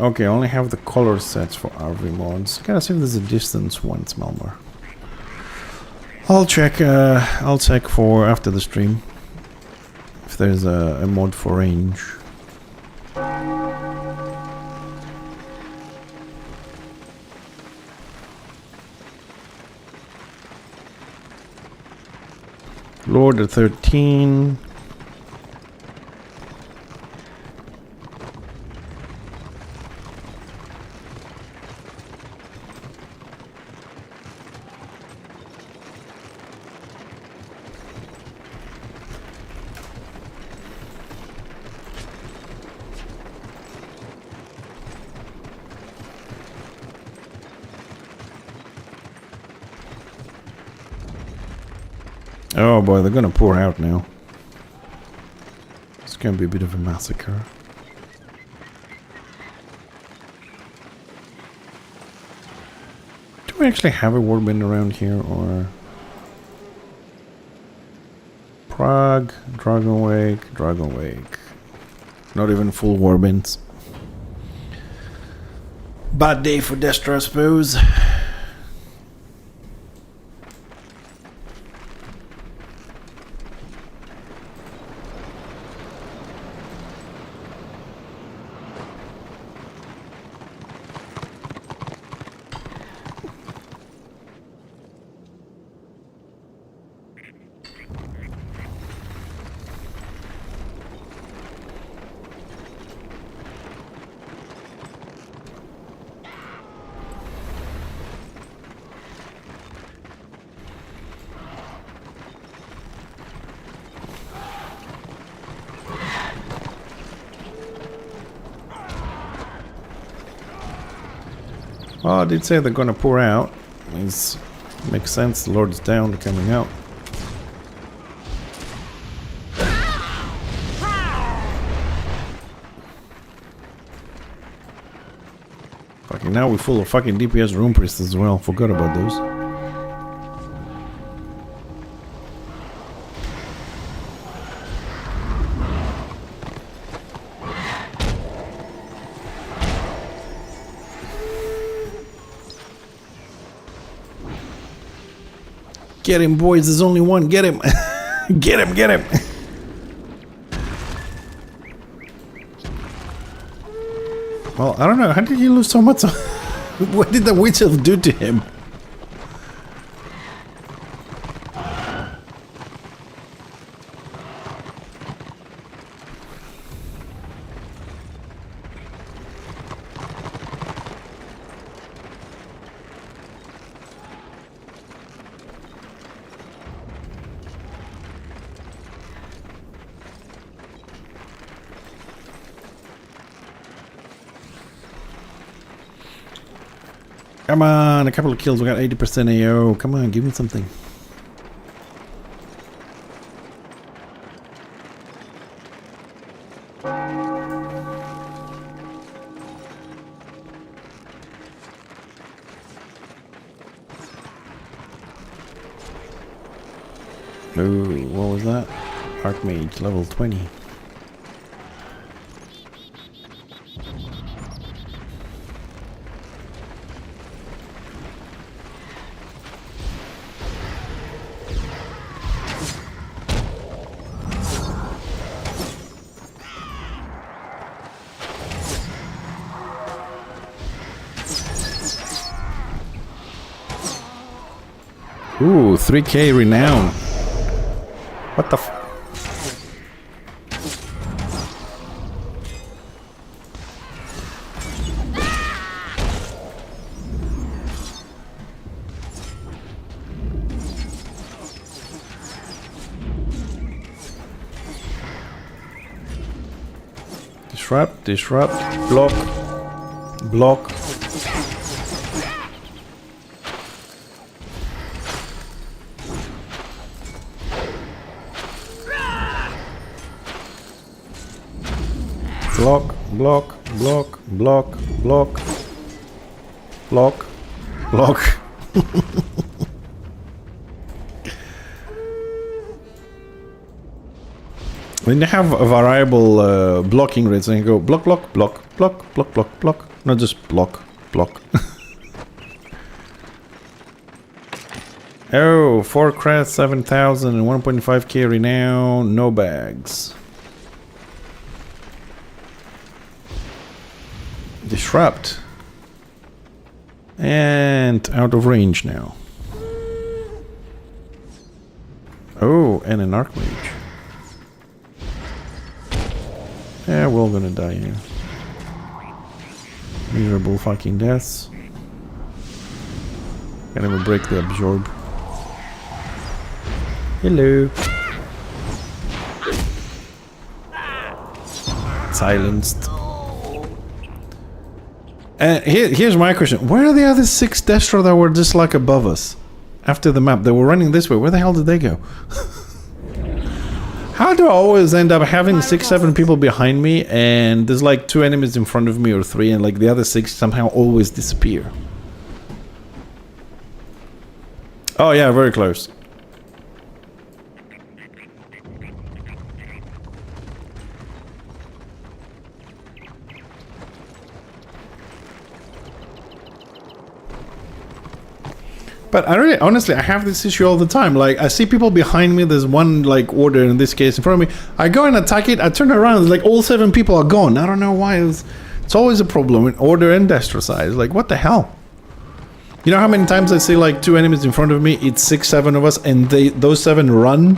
Okay, I only have the color sets for RV mods. Gotta see if there's a distance one, Smelmer. I'll check for after the stream if there's a mod for range. Lord of 13. Oh boy, they're gonna pour out now. It's gonna be a bit of a massacre. Do we actually have a warband around here, or... Prague, Dragonwake. Not even full warbands. Bad day for Destra, I suppose. Well, I did say they're gonna pour out. Makes sense, the Lord's down, they're coming out. Fucking now we're full of fucking DPS room priests as well. Forgot about those. Get him, boys, there's only one. Get him. Get him, get him. Well, I don't know. How did he lose so much? What did the witch elf do to him? Come on, a couple of kills. We got 80% AO. Come on, give me something. Ooh, what was that? Archmage, level 20. Ooh, 3k renown. What the f... Disrupt, disrupt, block, block. Block, block, block, block, block, block, block. When you have a variable blocking rates, and you go block, block, block, block, block, block, block, not just block, block. Oh, 4 crests, 7,000 and 1.5k renown, no bags. Disrupt. And out of range now. Oh, and an Archmage. Yeah, we're all gonna die here. Miserable fucking deaths. Can't even break the absorb. Hello. Silenced. Here's my question. Where are the other 6 Destro that were just like above us? After the map. They were running this way. Where the hell did they go? How do I always end up having 6, 7 people behind me and there's like 2 enemies in front of me or 3 and like the other 6 somehow always disappear? Oh yeah, very close. But I really, honestly, I have this issue all the time. Like, I see people behind me, there's one, like, order, in this case, in front of me. I go and attack it, I turn around, it's like all 7 people are gone. I don't know why. It's always a problem in order and Destro size. Like, what the hell? You know how many times I see, like, 2 enemies in front of me, it's 6, 7 of us, and those 7 run?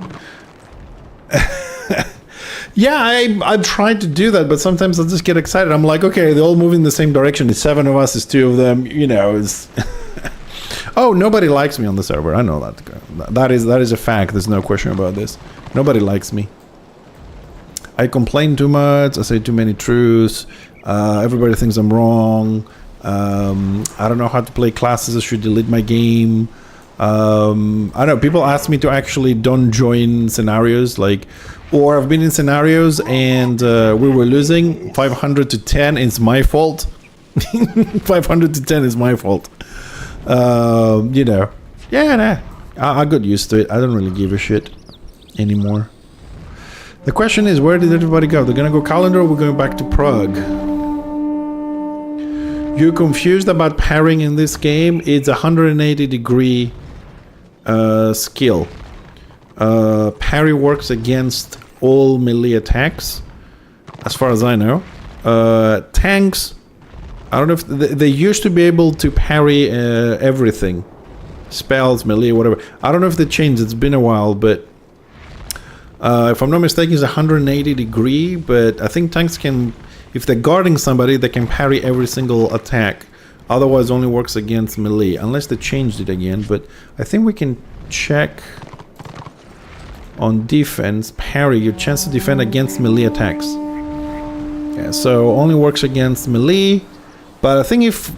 Yeah, I've tried to do that, but sometimes I just get excited. I'm like, okay, they're all moving in the same direction. It's 7 of us, it's 2 of them, you know, it's... Oh, nobody likes me on the server. I know that. That is a fact. There's no question about this. Nobody likes me. I complain too much. I say too many truths. Everybody thinks I'm wrong. I don't know how to play classes. I should delete my game. I don't know. People ask me to actually don't join scenarios. Like, or I've been in scenarios and we were losing 500 to 10. It's my fault. 500 to 10 is my fault. You know, yeah, nah, I got used to it. I don't really give a shit anymore. The question is, where did everybody go? They're gonna go calendar or we're going back to Prague? You're confused about parrying in this game? It's a 180-degree skill. Parry works against all melee attacks, as far as I know. Tanks, I don't know if they used to be able to parry everything. Spells, melee, whatever. I don't know if they changed. It's been a while, but if I'm not mistaken, it's 180-degree, but I think tanks can, if they're guarding somebody, they can parry every single attack. Otherwise, it only works against melee, unless they changed it again. But I think we can check on defense, parry, your chance to defend against melee attacks. Yeah, so only works against melee. But I think if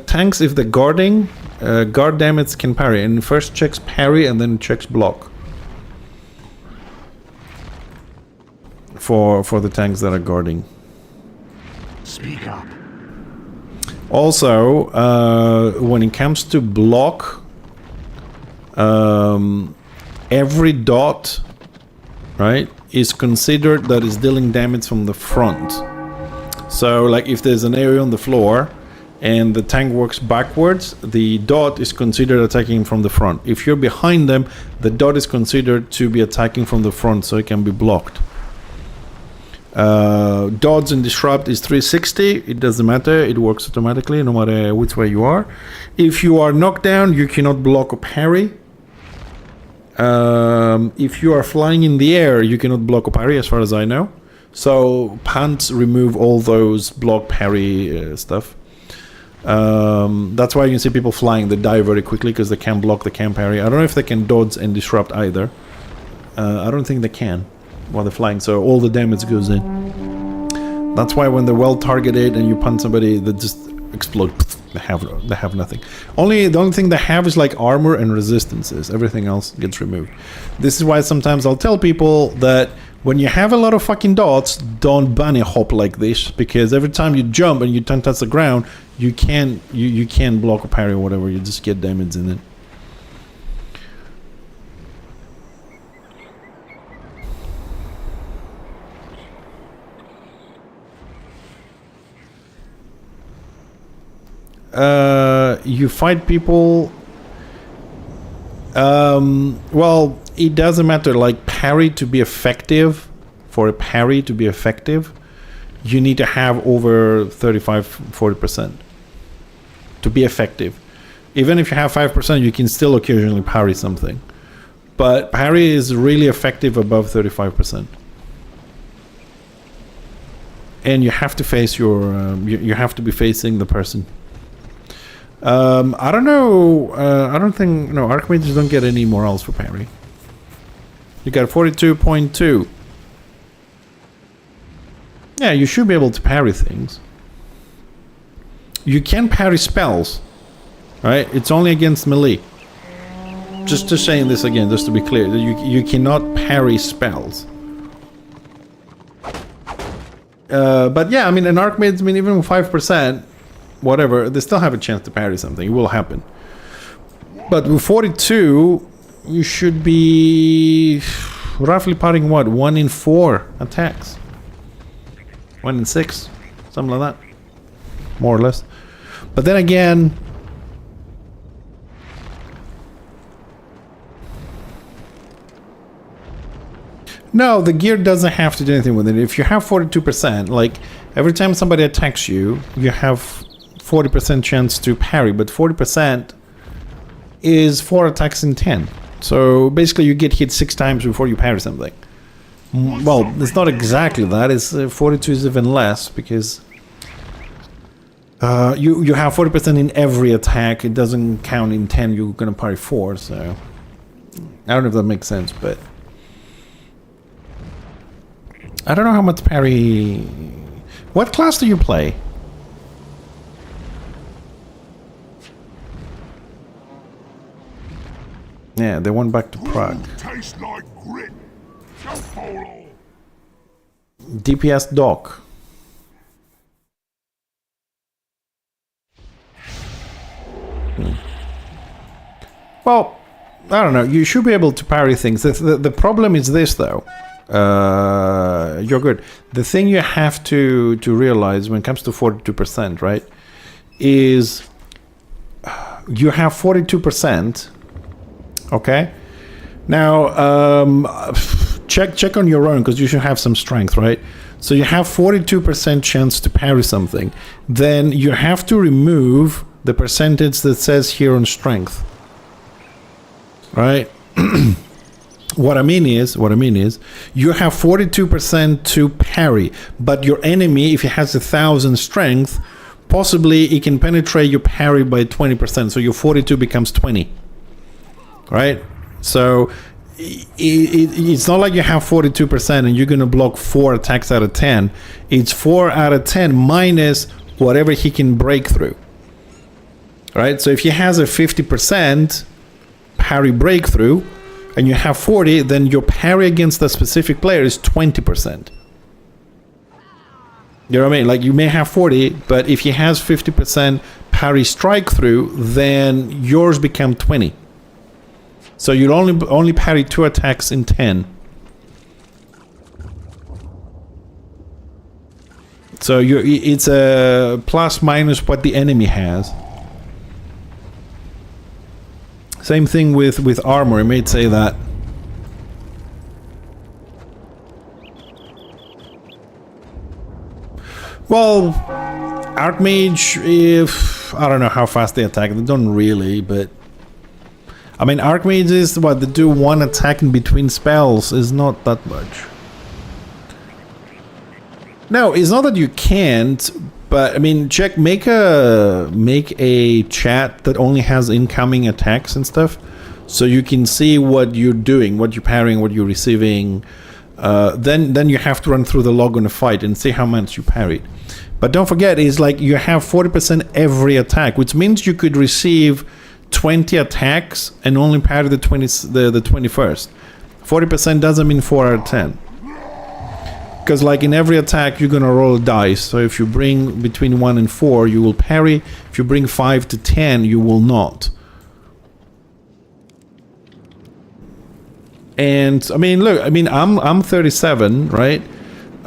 tanks, if they're guarding, guard damage can parry. And first checks parry and then checks block. For the tanks that are guarding. Speak up. Also, when it comes to block, every dot, right, is considered that is dealing damage from the front. So like if there's an area on the floor and the tank works backwards, the dot is considered attacking from the front. If you're behind them, the dot is considered to be attacking from the front, so it can be blocked. Dodge and disrupt is 360. It doesn't matter, it works automatically no matter which way you are. If you are knocked down, you cannot block or parry. If you are flying in the air, you cannot block or parry, as far as I know. So pants remove all those block parry stuff. That's why you can see people flying, they die very quickly because they can't block, they can't parry. I don't know if they can dodge and disrupt either. I don't think they can while they're flying, so all the damage goes in. That's why when they're well targeted and you punch somebody, they just explode. They have nothing. The only thing they have is like armor and resistances. Everything else gets removed. This is why sometimes I'll tell people that when you have a lot of fucking dots, don't bunny hop like this, because every time you jump and you touch the ground, you can't block or parry or whatever. You just get damage in it. You fight people. Well, it doesn't matter. Like parry to be effective, for a parry to be effective, you need to have over 35-40% to be effective. Even if you have 5%, you can still occasionally parry something. But parry is really effective above 35%. And you have to face your, you have to be facing the person. I don't know, I don't think, no, Archmages don't get any morals for parry. You got 42.2. Yeah, you should be able to parry things. You can parry spells, right? It's only against melee. Just saying this again, just to be clear, that you cannot parry spells. But yeah, I mean, an Archmage, I mean, even with 5%, whatever, they still have a chance to parry something. It will happen. But with 42, you should be roughly parrying what? 1 in 4 attacks. 1 in 6. Something like that. More or less. But then again, no, the gear doesn't have to do anything with it. If you have 42%, like every time somebody attacks you, you have 40% chance to parry, but 40% is 4 attacks in 10. So basically you get hit 6 times before you parry something. Well, it's not exactly that. It's 42 is even less, because you have 40% in every attack. It doesn't count in 10. You're gonna parry 4. So I don't know if that makes sense, but I don't know how much parry. What class do you play? Yeah, they went back to Prague. Tastes like grit. DPS Doc. Well, I don't know. You should be able to parry things. The problem is this, though. You're good. The thing you have to realize when it comes to 42%, right, is you have 42%. Okay. Now, check on your own, because you should have some strength, right? So you have 42% chance to parry something. Then you have to remove the percentage that says here on strength, right? What I mean is, you have 42% to parry, but your enemy, if he has 1,000 strength, possibly he can penetrate your parry by 20%. So your 42 becomes 20. Right? So it's not like you have 42% and you're going to block 4 attacks out of 10. It's 4 out of 10 minus whatever he can break through. Right? So if he has a 50% parry breakthrough and you have 40, then your parry against a specific player is 20%. You know what I mean? Like you may have 40, but if he has 50% parry strike through, then yours become 20. So you'll only parry 2 attacks in 10. So it's a plus minus what the enemy has. Same thing with armor. I may say that. Well, Archmage, if I don't know how fast they attack, they don't really, but I mean, Archmages, what, they do 1 attack in between spells is not that much. No, it's not that you can't, but I mean, make a chat that only has incoming attacks and stuff, so you can see what you're doing, what you're parrying, what you're receiving. Then you have to run through the log on a fight and see how much you parried. But don't forget, it's like you have 40% every attack, which means you could receive 20 attacks and only parry the 21st. 40% doesn't mean 4 out of 10. Because like in every attack, you're going to roll a dice. So if you bring between 1 and 4, you will parry. If you bring 5 to 10, you will not. And I mean, look, I mean, I'm 37, right?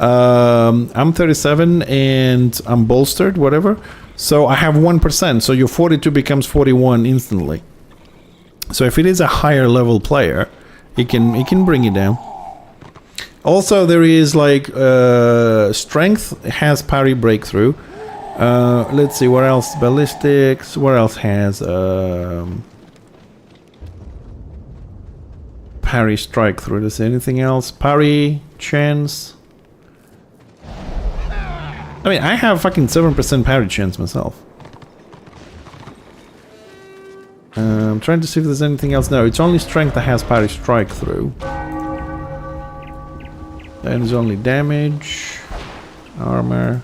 I'm 37 and I'm bolstered, whatever. So I have 1%. So your 42 becomes 41 instantly. So if it is a higher level player, it can bring you down. Also, there is like strength has parry breakthrough. Let's see what else. Ballistics. What else has parry strike through? Is there anything else? Parry chance. I mean, I have fucking 7% parry chance myself. I'm trying to see if there's anything else. No, it's only strength that has parry strike through. That is only damage, armor.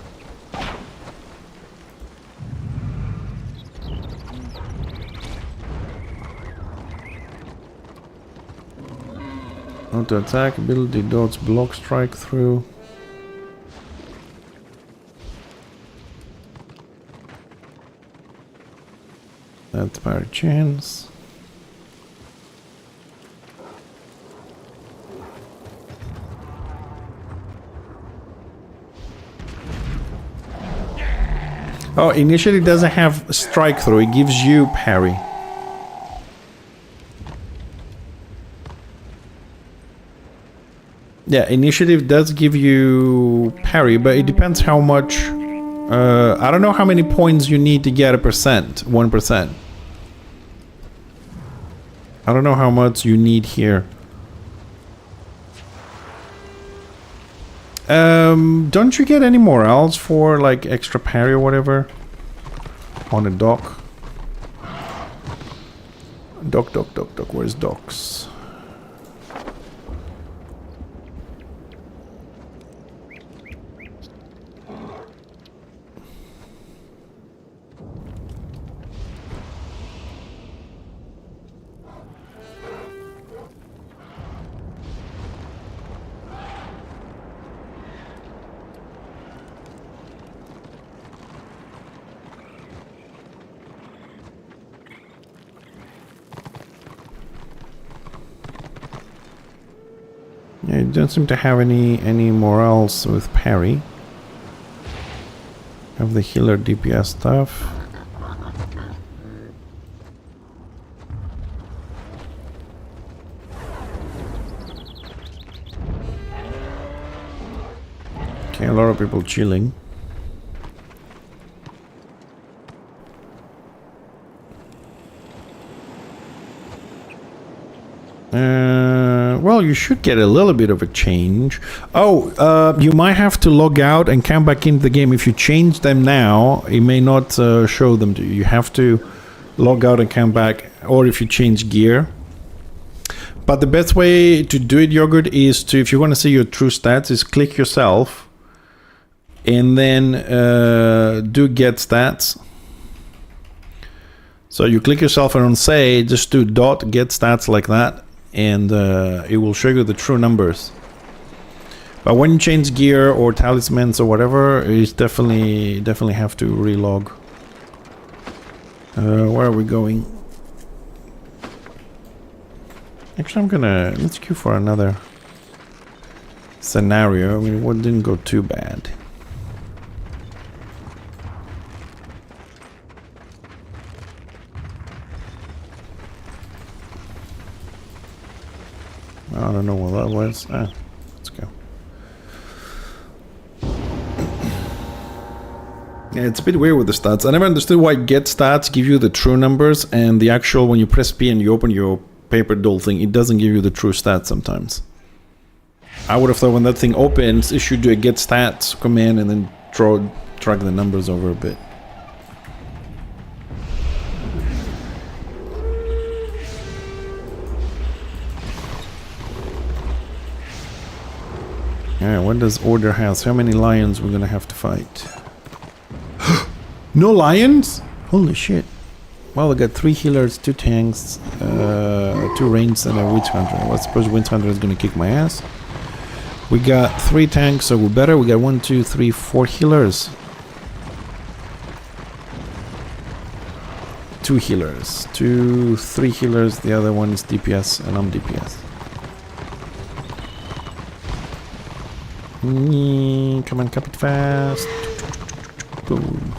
Auto attack ability, dodge, block, strike through. That's parry chance. Oh, initiative doesn't have strike through, it gives you parry. Yeah, initiative does give you parry, but it depends how much. I don't know how many points you need to get 1%. I don't know how much you need here. Don't you get any morals for like extra parry or whatever? On a dock? Dock, where's docks? Yeah, it don't seem to have any morals with parry. Have the healer DPS stuff. Okay, a lot of people chilling. Well, you should get a little bit of a change. Oh, you might have to log out and come back into the game. If you change them now, it may not show them to you. You have to log out and come back, or if you change gear. But the best way to do it, Yogurt, is to, if you want to see your true stats, is click yourself and then do get stats. So you click yourself and on say, just do dot get stats like that, and it will show you the true numbers. But when you change gear or talismans or whatever, it's definitely have to relog. Where are we going? Actually, I'm gonna... Let's queue for another scenario. I mean, what didn't go too bad. I don't know what that was. Let's go. Yeah, it's a bit weird with the stats. I never understood why get stats give you the true numbers and the actual, when you press P and you open your paper doll thing, it doesn't give you the true stats sometimes. I would have thought when that thing opens, it should do a get stats command and then drag the numbers over a bit. Yeah, what does order has? How many lions we're gonna have to fight? No lions? Holy shit. Well, we got 3 healers, 2 tanks, 2 ranged and a witch hunter. Well, I suppose witch hunter is gonna kick my ass. We got 3 tanks, so we're better. We got 1, 2, 3, 4 healers. 2 healers. 2, 3 healers. The other one is DPS, and I'm DPS. Come on, cap it fast. Boom.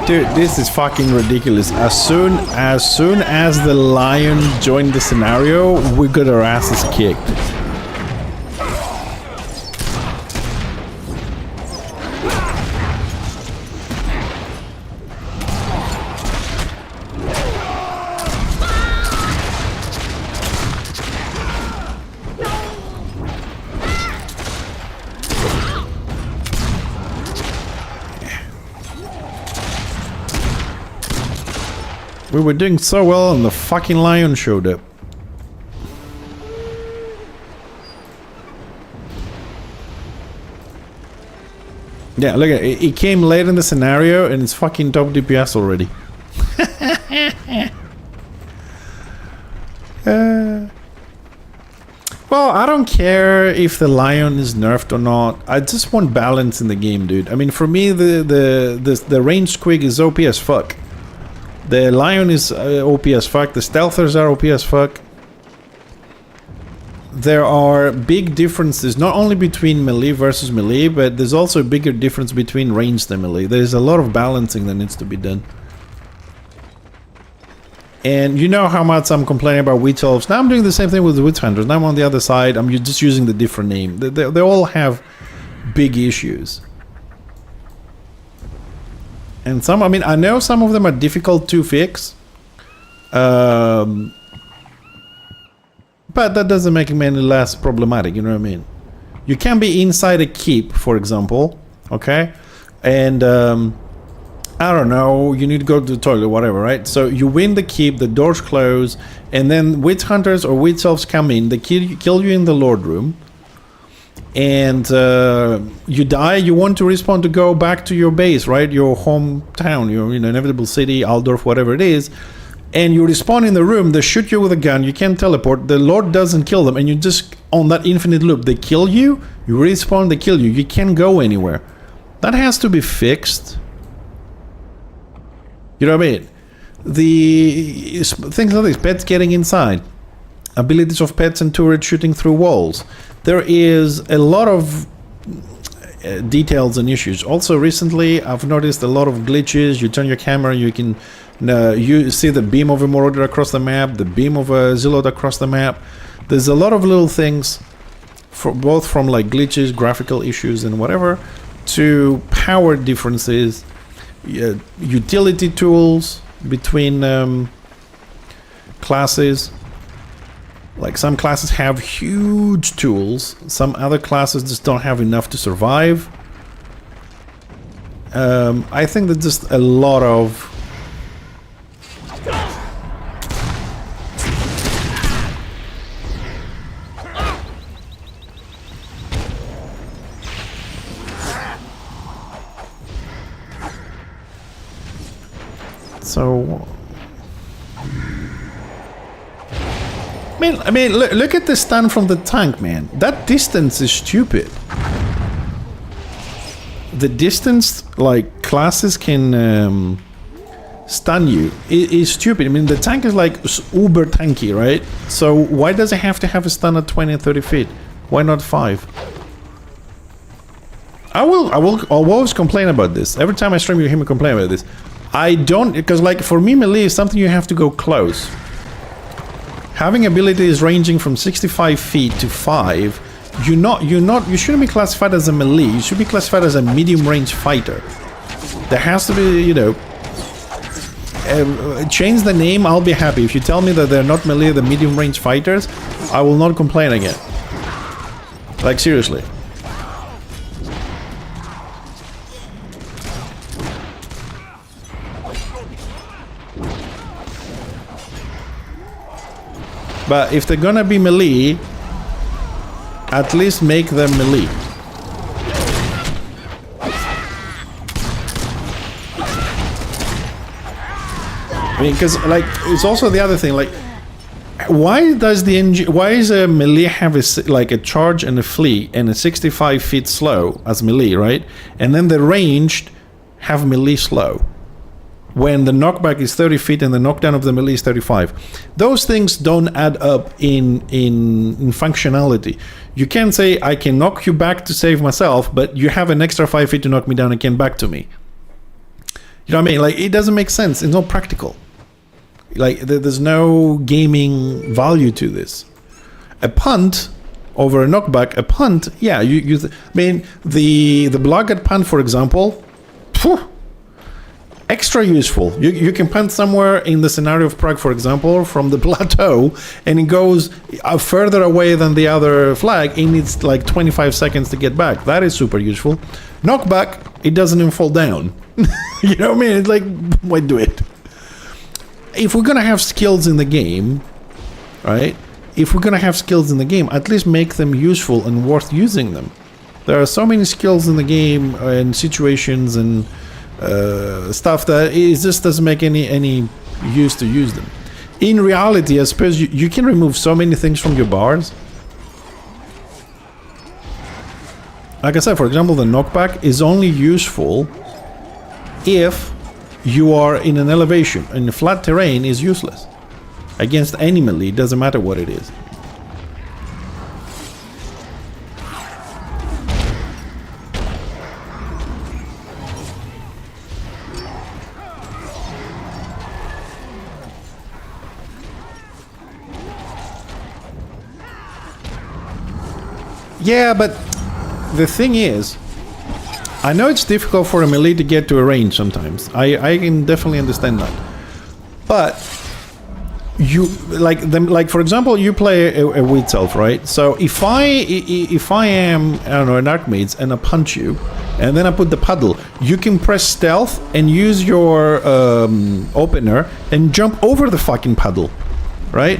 Dude, this is fucking ridiculous. As soon as the lion joined the scenario, we got our asses kicked. We were doing so well and the fucking lion showed up. Yeah, look at it. It came late in the scenario and it's fucking top DPS already. Well, I don't care if the lion is nerfed or not. I just want balance in the game, dude. I mean, for me, the ranged squig is OP as fuck. The lion is OP as fuck. The stealthers are OP as fuck. There are big differences, not only between melee versus melee, but there's also a bigger difference between ranged and melee. There's a lot of balancing that needs to be done. And you know how much I'm complaining about witch elves. Now I'm doing the same thing with the witch hunters. Now I'm on the other side. I'm just using the different name. They all have big issues. And some, I mean, I know some of them are difficult to fix. But that doesn't make them any less problematic, you know what I mean? You can be inside a keep, for example, okay? And, I don't know, you need to go to the toilet, whatever, right? So you win the keep, the doors close, and then witch hunters or witch elves come in, they kill you in the lord room. and you die, you want to respawn to go back to your base, right? Your hometown, your inevitable city, Aldorf, whatever it is. And you respawn in the room, they shoot you with a gun, you can't teleport, the Lord doesn't kill them, and you just, on that infinite loop, they kill you, you respawn, they kill you, you can't go anywhere. That has to be fixed. You know what I mean? The things like this, pets getting inside, abilities of pets and turrets shooting through walls. There is a lot of details and issues. Also recently, I've noticed a lot of glitches. You turn your camera, you can you see the beam of a Marauder across the map, the beam of a Zealot across the map. There's a lot of little things, both from like glitches, graphical issues, and whatever, to power differences, utility tools between classes. Like some classes have huge tools, some other classes just don't have enough to survive. I think that just a lot of so I mean, look at the stun from the tank, man. That distance is stupid. The distance, like, classes can stun you is stupid. I mean, the tank is, like, uber tanky, right? So why does it have to have a stun at 20 and 30 feet? Why not 5? I'll always complain about this. Every time I stream, you hear me complain about this. I don't, because, like, for me, melee is something you have to go close. Having abilities ranging from 65 feet to 5, you shouldn't be classified as a melee. You should be classified as a medium range fighter. There has to be, change the name. I'll be happy. If you tell me that they're not melee, the medium range fighters, I will not complain again. Like, seriously. But if they're gonna be melee, at least make them melee. I mean, because like it's also the other thing. Like, why is a melee have a charge and a flee and a 65 feet slow as melee, right? And then the ranged have melee slow, when the knockback is 30 feet and the knockdown of the melee is 35. Those things don't add up in functionality. You can say, I can knock you back to save myself, but you have an extra 5 feet to knock me down and come back to me. You know what I mean? Like, it doesn't make sense. It's not practical. Like, there's no gaming value to this. A punt over a knockback, yeah, I mean, the Bloodgut punt, for example, phew, extra useful. You can punt somewhere in the scenario of Prague, for example, from the plateau, and it goes further away than the other flag. It needs like 25 seconds to get back. That is super useful. Knockback, it doesn't even fall down. You know what I mean? It's like, why do it? If we're gonna have skills in the game, right? If we're gonna have skills in the game, at least make them useful and worth using them. There are so many skills in the game and situations and stuff that it just doesn't make any use to use them. In reality, I suppose you can remove so many things from your bars. Like I said, for example, the knockback is only useful if you are in an elevation. In the flat terrain is useless. Against any melee, it doesn't matter what it is. Yeah, but the thing is, I know it's difficult for a melee to get to a range sometimes. I can definitely understand that. But you like for example, you play a wheat elf, right? So if I am, I don't know, an archmage and I punch you, and then I put the puddle, you can press stealth and use your opener and jump over the fucking puddle, right?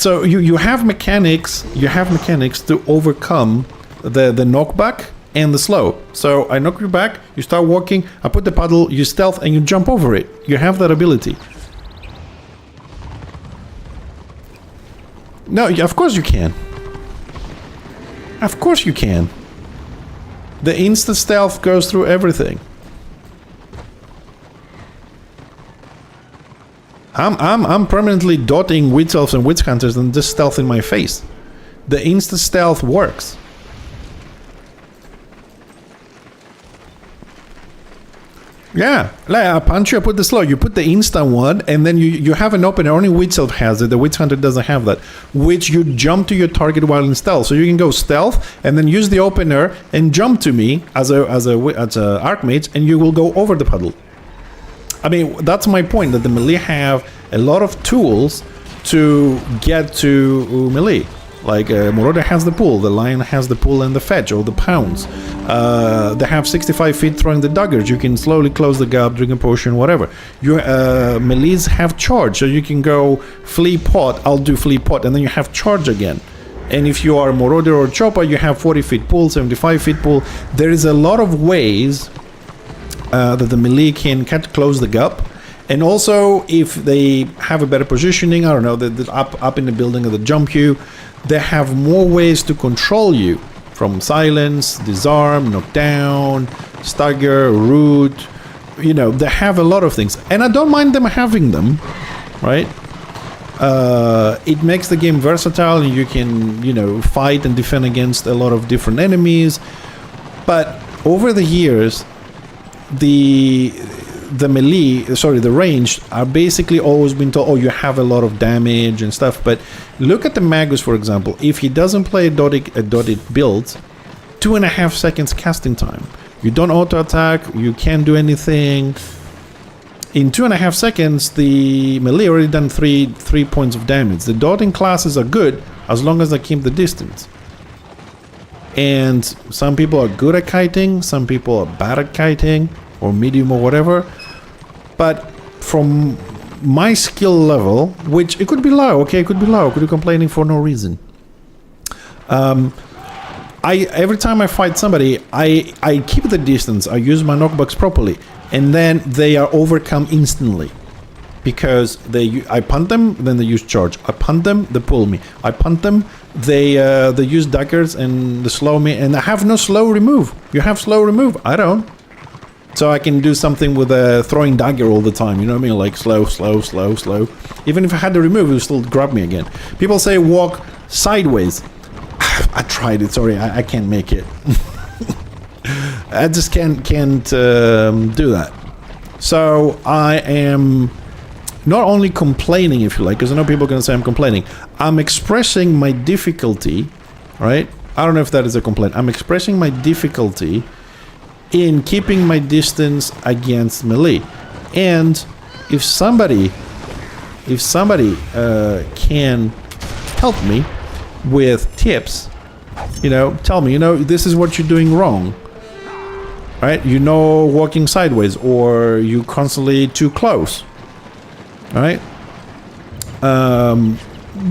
So you have mechanics. You have mechanics to overcome the knockback and the slow. So I knock you back. You start walking. I put the puddle. You stealth and you jump over it. You have that ability. No, of course you can. Of course you can. The insta stealth goes through everything. I'm permanently dotting witch elves and witch hunters and just stealth in my face. The insta stealth works. Yeah, like I punch you, I put the slow, you put the insta one, and then you have an opener. Only witch elf has it. The witch hunter doesn't have that. Which you jump to your target while in stealth, so you can go stealth and then use the opener and jump to me as a archmage, and you will go over the puddle. I mean, that's my point. That the melee have a lot of tools to get to melee. Like Marauder has the pull, the Lion has the pull and the fetch or the pounce. They have 65 feet throwing the daggers. You can slowly close the gap, drink a potion, whatever. Your melees have charge, so you can go flee pot. I'll do flee pot, and then you have charge again. And if you are Marauder or Chopper, you have 40 feet pull, 75 feet pull. There is a lot of ways that the melee can close the gap. And also, if they have a better positioning, I don't know, they're up in the building or they jump you, they have more ways to control you. From silence, disarm, knock down, stagger, root. You know, they have a lot of things. And I don't mind them having them, right? It makes the game versatile and you can, you know, fight and defend against a lot of different enemies. But over the years, the range are basically always been told, oh, you have a lot of damage and stuff. But look at the Magus, for example. If he doesn't play a dotted build, 2.5 seconds casting time. You don't auto attack, you can't do anything. In 2.5 seconds, the melee already done three points of damage. The dotting classes are good as long as they keep the distance. And some people are good at kiting, some people are bad at kiting, or medium or whatever. But from my skill level, which it could be low, okay, it could be low, could be complaining for no reason. Every time I fight somebody, I keep the distance, I use my knockbacks properly, and then they are overcome instantly. Because I punt them, then they use charge. I punt them, they pull me. I punt them, they use daggers and they slow me, and I have no slow remove. You have slow remove, I don't. So I can do something with a throwing dagger all the time, you know what I mean? Like slow, slow, slow, slow. Even if I had to remove, it would still grab me again. People say walk sideways. I tried it, sorry, I can't make it. I just can't do that. So I am not only complaining, if you like, because I know people are going to say I'm complaining. I'm expressing my difficulty, right? I don't know if that is a complaint. I'm expressing my difficulty in keeping my distance against melee. And if somebody can help me with tips, you know, tell me, you know, this is what you're doing wrong, right? You know, walking sideways, or you constantly too close, right?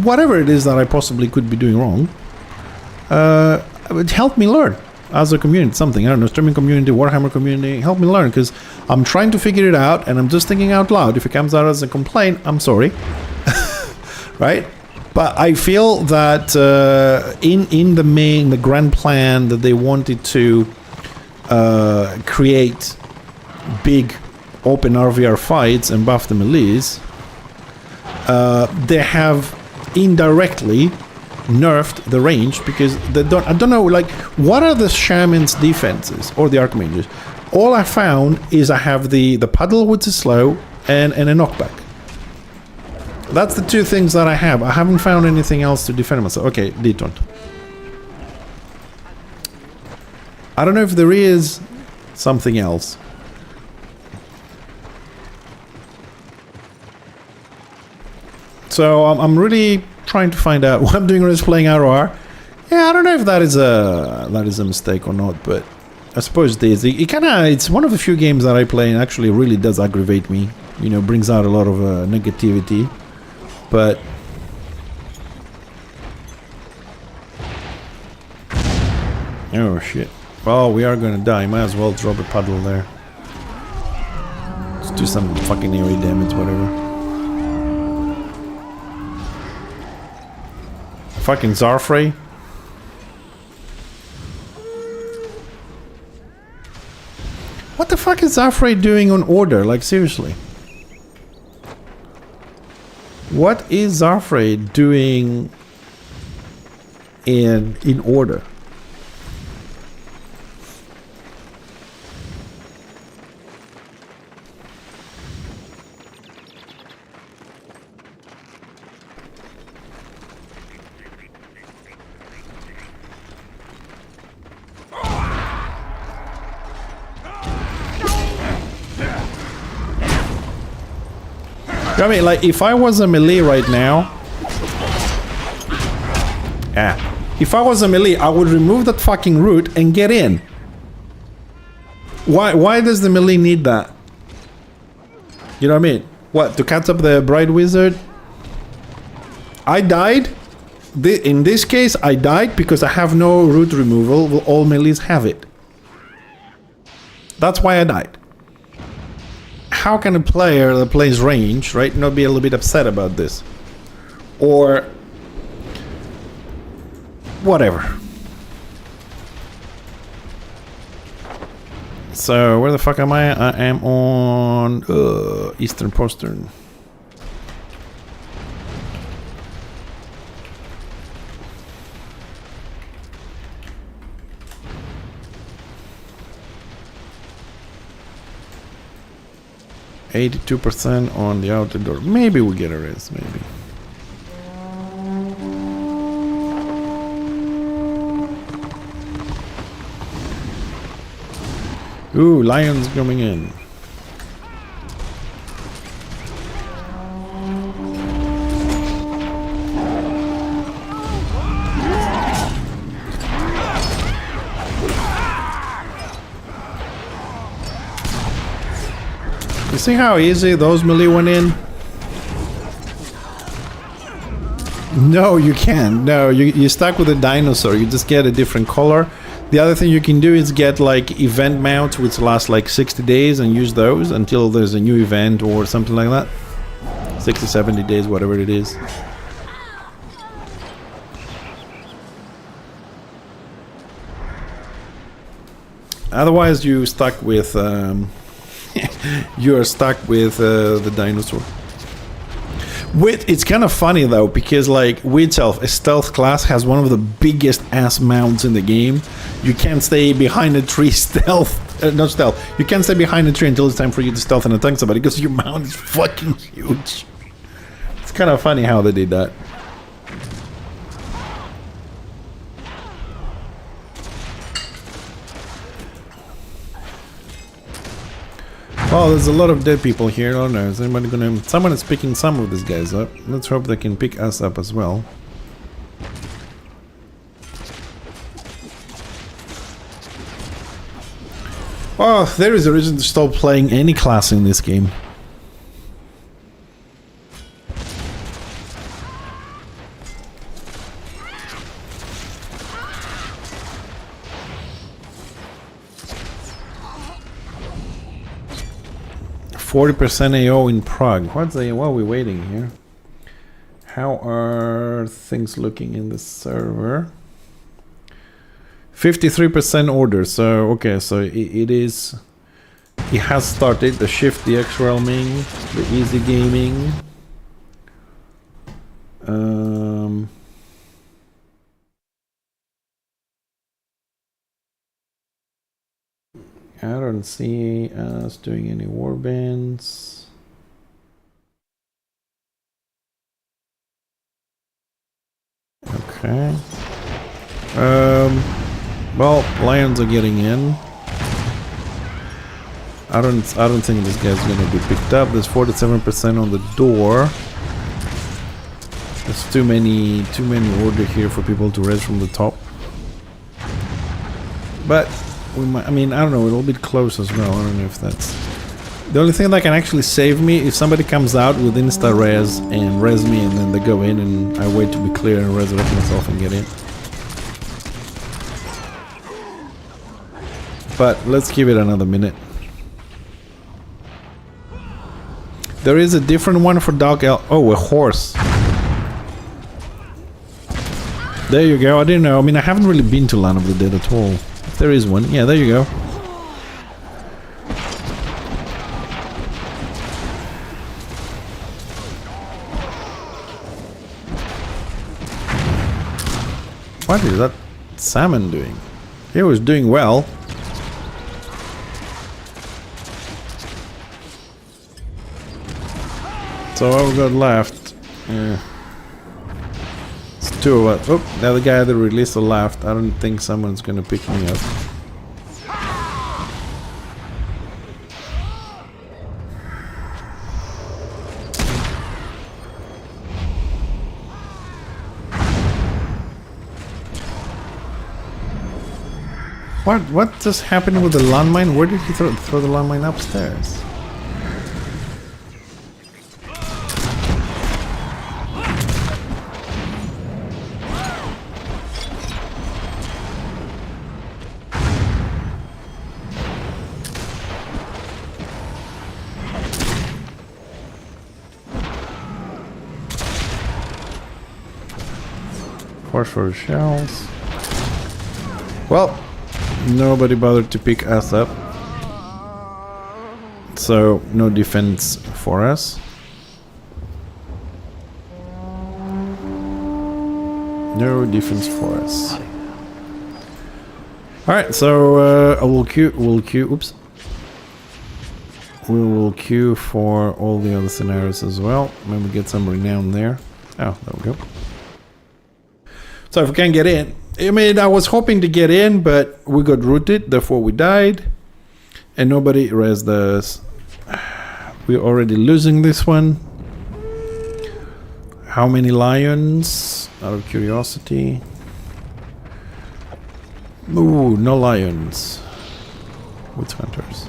Whatever it is that I possibly could be doing wrong, help me learn. As a community, something, I don't know, streaming community, Warhammer community, help me learn, because I'm trying to figure it out and I'm just thinking out loud. If it comes out as a complaint, I'm sorry. Right? But I feel that in the grand plan that they wanted to create big open RVR fights and buff the melees, they have indirectly nerfed the range, because they don't, I don't know, like, what are the shaman's defenses or the archmages? All I found is I have the puddle, which is slow, and a knockback. That's the two things that I have. I haven't found anything else to defend myself. Okay, detont. I don't know if there is something else. So I'm really trying to find out what I'm doing is playing ROR. Yeah, I don't know if that is a mistake or not, but I suppose it is. It's one of the few games that I play and actually really does aggravate me. You know, brings out a lot of negativity. But Oh shit. Well, we are gonna die. Might as well drop a puddle there. Let's do some fucking area damage, whatever. Fucking Zarfrey. What the fuck is Zarfrey doing on order? Like, seriously. What is Zarfrey doing in order? I mean, like, if I was a melee right now... If I was a melee, I would remove that fucking root and get in. Why does the melee need that? You know what I mean? What, to catch up the Bright Wizard? I died. In this case, I died because I have no root removal. Well, all melees have it. That's why I died. How can a player that plays range, right, not be a little bit upset about this? Or whatever. So where the fuck am I? I am on Eastern Postern. %, on the outer door. Maybe we get a res, maybe. Ooh, lions coming in. You see how easy those melee went in? No, you can't. No, you're stuck with a dinosaur. You just get a different color. The other thing you can do is get like event mounts which last like 60 days and use those until there's a new event or something like that. 60, 70 days, whatever it is. Otherwise you're stuck with you are stuck with the dinosaur. It's kind of funny though, because like Witch Elf, a stealth class, has one of the biggest ass mounts in the game. You can't stay behind a tree not stealth. You can't stay behind a tree until it's time for you to stealth and attack somebody because your mount is fucking huge. It's kind of funny how they did that. Oh, there's a lot of dead people here. Oh no, is anybody gonna... Someone is picking some of these guys up. Let's hope they can pick us up as well. Oh, there is a reason to stop playing any class in this game. %, AO in Prague. What are we waiting here? How are things looking in the server? 53% order. So okay, so it has started the shift, the X realming, the easy gaming. I don't see us doing any warbands. Okay. Well, lions are getting in. I don't think this guy's gonna be picked up. There's 47% on the door. There's too many order here for people to res from the top. But we might, I mean, I don't know, it'll be close as well. I don't know if that's... The only thing that can actually save me, if somebody comes out with insta-res and res me and then they go in and I wait to be clear and resurrect myself and get in. But let's give it another minute. There is a different one for dog elk. Oh, a horse. There you go. I didn't know. I mean, I haven't really been to Land of the Dead at all. If there is one. Yeah, there you go. What is that salmon doing? He was doing well. So what we got left? It's two of us. Oh, the other guy that released the left. I don't think someone's gonna pick me up. What just happened with the landmine? Where did he throw the landmine? Upstairs? For shells. Well, nobody bothered to pick us up, so no defense for us. No defense for us. All right, so I will queue. Oops. We will queue for all the other scenarios as well. Maybe get some renown there. Oh, there we go. So if we can get in, I mean, I was hoping to get in, but we got rooted, therefore we died, and nobody raised us. We're already losing this one. How many lions? Out of curiosity. Ooh, no lions. Witch hunters.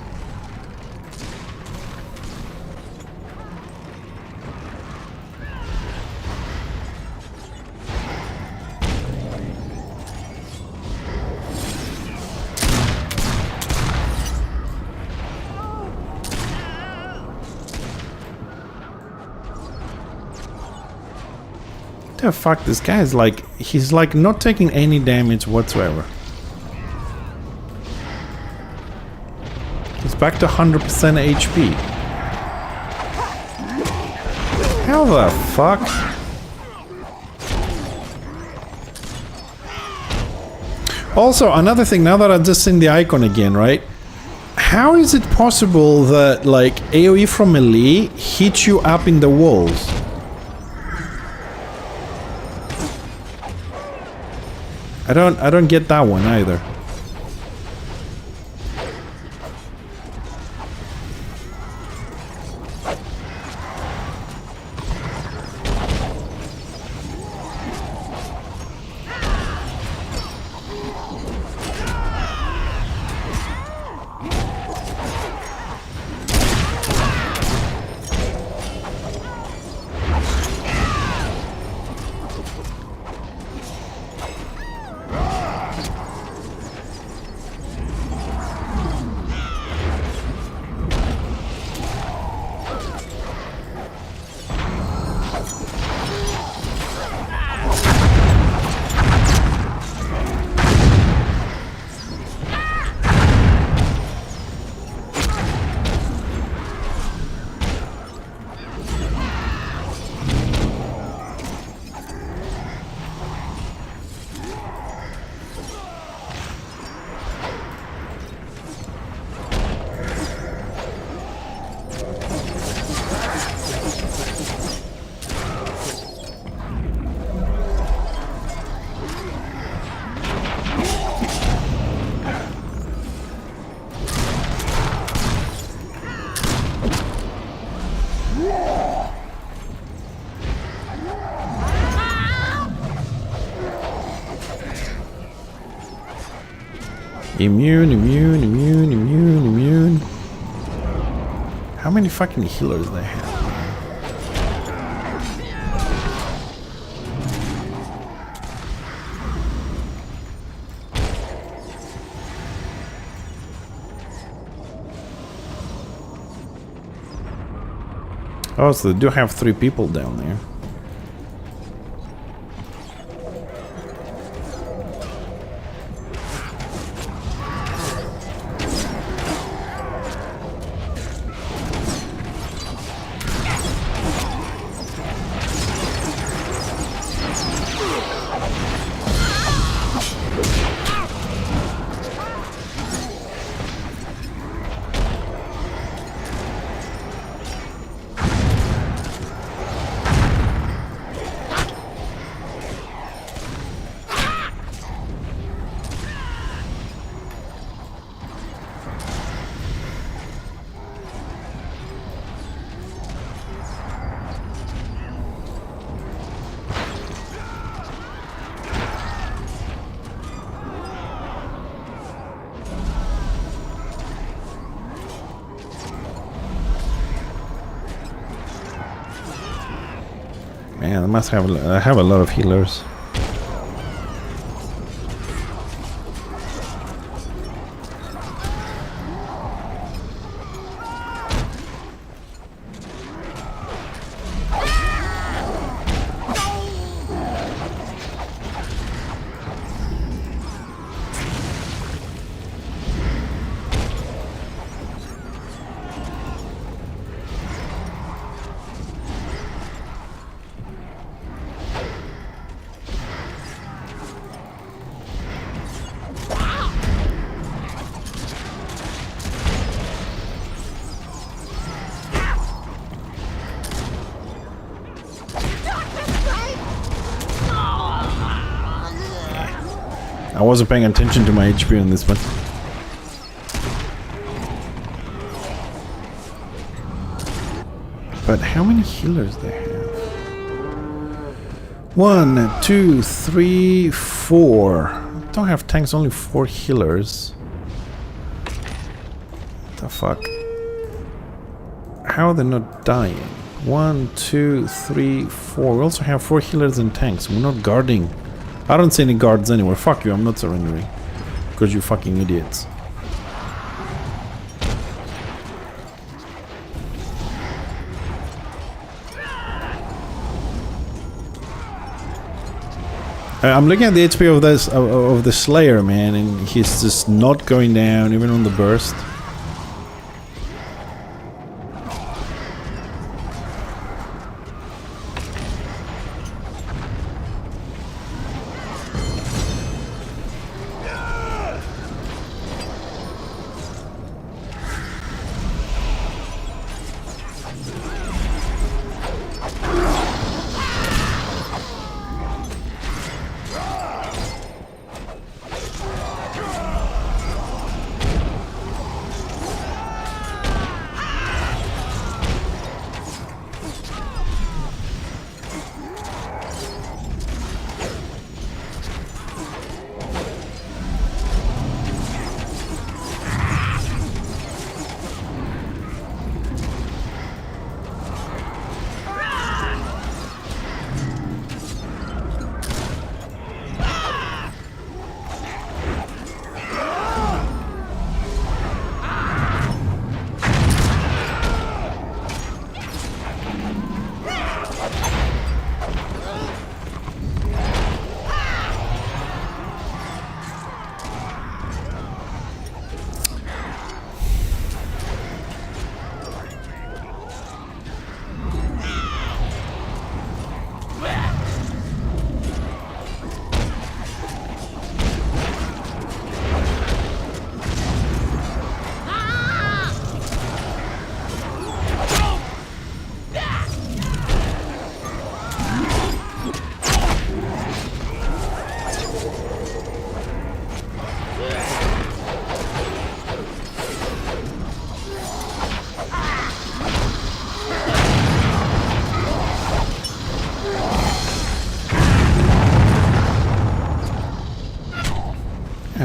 The fuck, this guy is like, he's like not taking any damage whatsoever. He's back to 100% HP. How the fuck? Also, another thing, now that I've just seen the icon again, right? How is it possible that like AoE from melee hits you up in the walls? I don't get that one either. Immune. How many fucking healers they have? Oh, so they do have 3 people down there. Man, I must have a lot of healers. I wasn't paying attention to my HP on this one. But how many healers they have? 1, 2, 3, 4. I don't have tanks, only 4 healers. What the fuck? How are they not dying? 1, 2, 3, 4. We also have 4 healers and tanks. We're not guarding. I don't see any guards anywhere. Fuck you, I'm not surrendering. Because you fucking idiots. I'm looking at the HP of this of the Slayer, man, and he's just not going down even on the burst.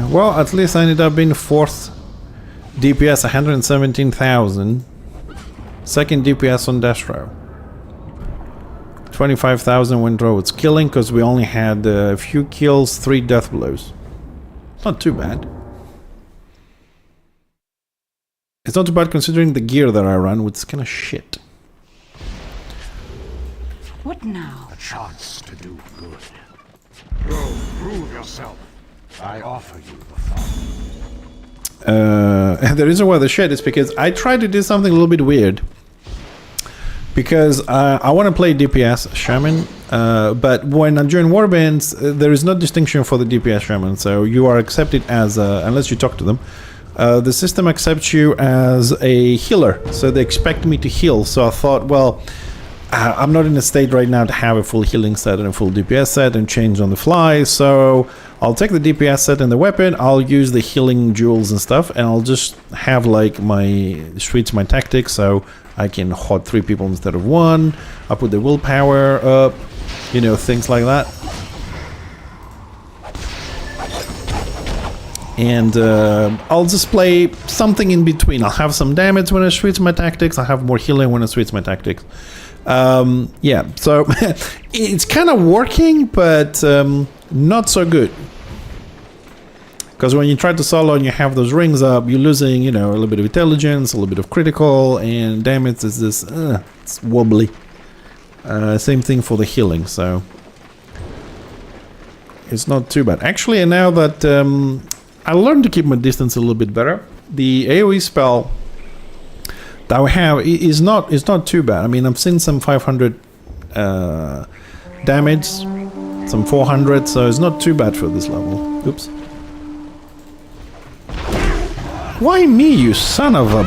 Well, at least I ended up being 4th DPS, 117,000. 2nd DPS on Death Row. 25,000 went roads. Killing, because we only had a few kills, 3 death blows. Not too bad. It's not too bad considering the gear that I run, which is kind of shit. What now? A chance to do good. Go, prove yourself. I offer you the following. The reason why the shed is because I tried to do something a little bit weird. Because I want to play DPS Shaman, but when I join Warbands, there is no distinction for the DPS Shaman, so you are accepted as, unless you talk to them, the system accepts you as a healer, so they expect me to heal. So I thought, well, I'm not in a state right now to have a full healing set and a full DPS set and change on the fly, so I'll take the DPS set and the weapon, I'll use the healing jewels and stuff, and I'll just have like my switch my tactics, so I can hot 3 people instead of 1, I put the willpower up, you know, things like that. And I'll just play something in between. I'll have some damage when I switch my tactics, I'll have more healing when I switch my tactics. Yeah, so it's kind of working, but not so good. Because when you try to solo and you have those rings up, you're losing, you know, a little bit of intelligence, a little bit of critical, and damage is this, it's wobbly. Same thing for the healing, so it's not too bad. Actually, now that I learned to keep my distance a little bit better, the AoE spell that we have is not too bad. I mean, I've seen some 500 damage, some 400, so it's not too bad for this level. Oops. Why me, you son of a...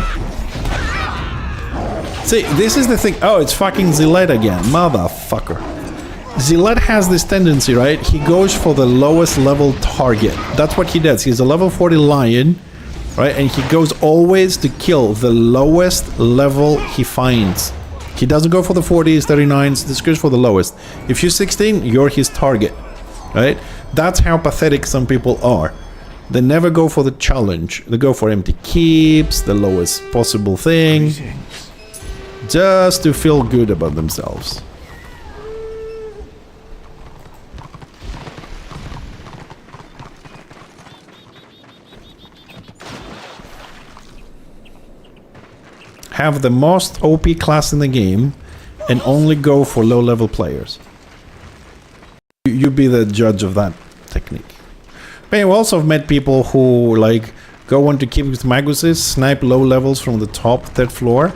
See, this is the thing. Oh, it's fucking Zillet again. Motherfucker. Zillet has this tendency, right? He goes for the lowest level target. That's what he does. He's a level 40 lion, right? And he goes always to kill the lowest level he finds. He doesn't go for the 40s, 39s. This goes for the lowest. If you're 16, you're his target, right? That's how pathetic some people are. They never go for the challenge. They go for empty keeps, the lowest possible thing, just to feel good about themselves. Have the most OP class in the game and only go for low-level players. You be the judge of that technique. But we also have met people who like go on to keep with Maguses, snipe low levels from the top 3rd floor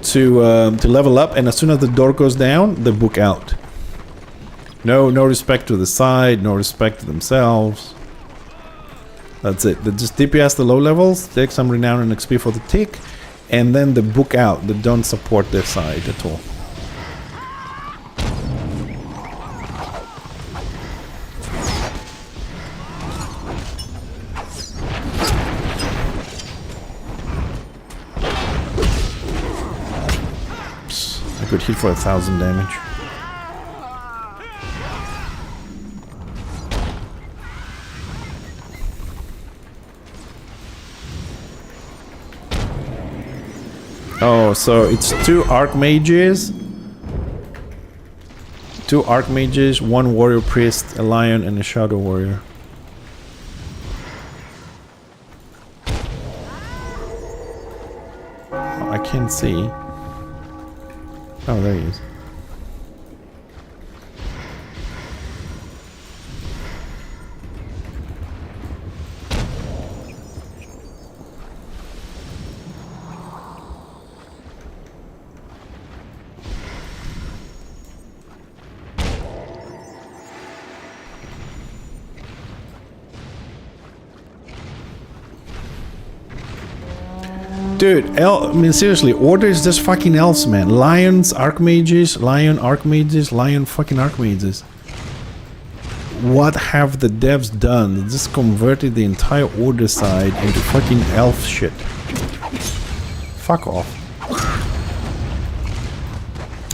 to level up, and as soon as the door goes down, they book out. No respect to the side, no respect to themselves. That's it. They just DPS the low levels, take some renown and XP for the tick, and then they book out. They don't support their side at all. Good hit for 1,000 damage. Oh, so it's 2 archmages. 2 archmages, 1 warrior priest, a lion, and a shadow warrior. Oh, I can't see. Oh, there he is. Dude, I mean seriously, Order is just fucking elves, man. Lions, archmages, lion archmages, lion fucking archmages. What have the devs done? They just converted the entire Order side into fucking elf shit. Fuck off.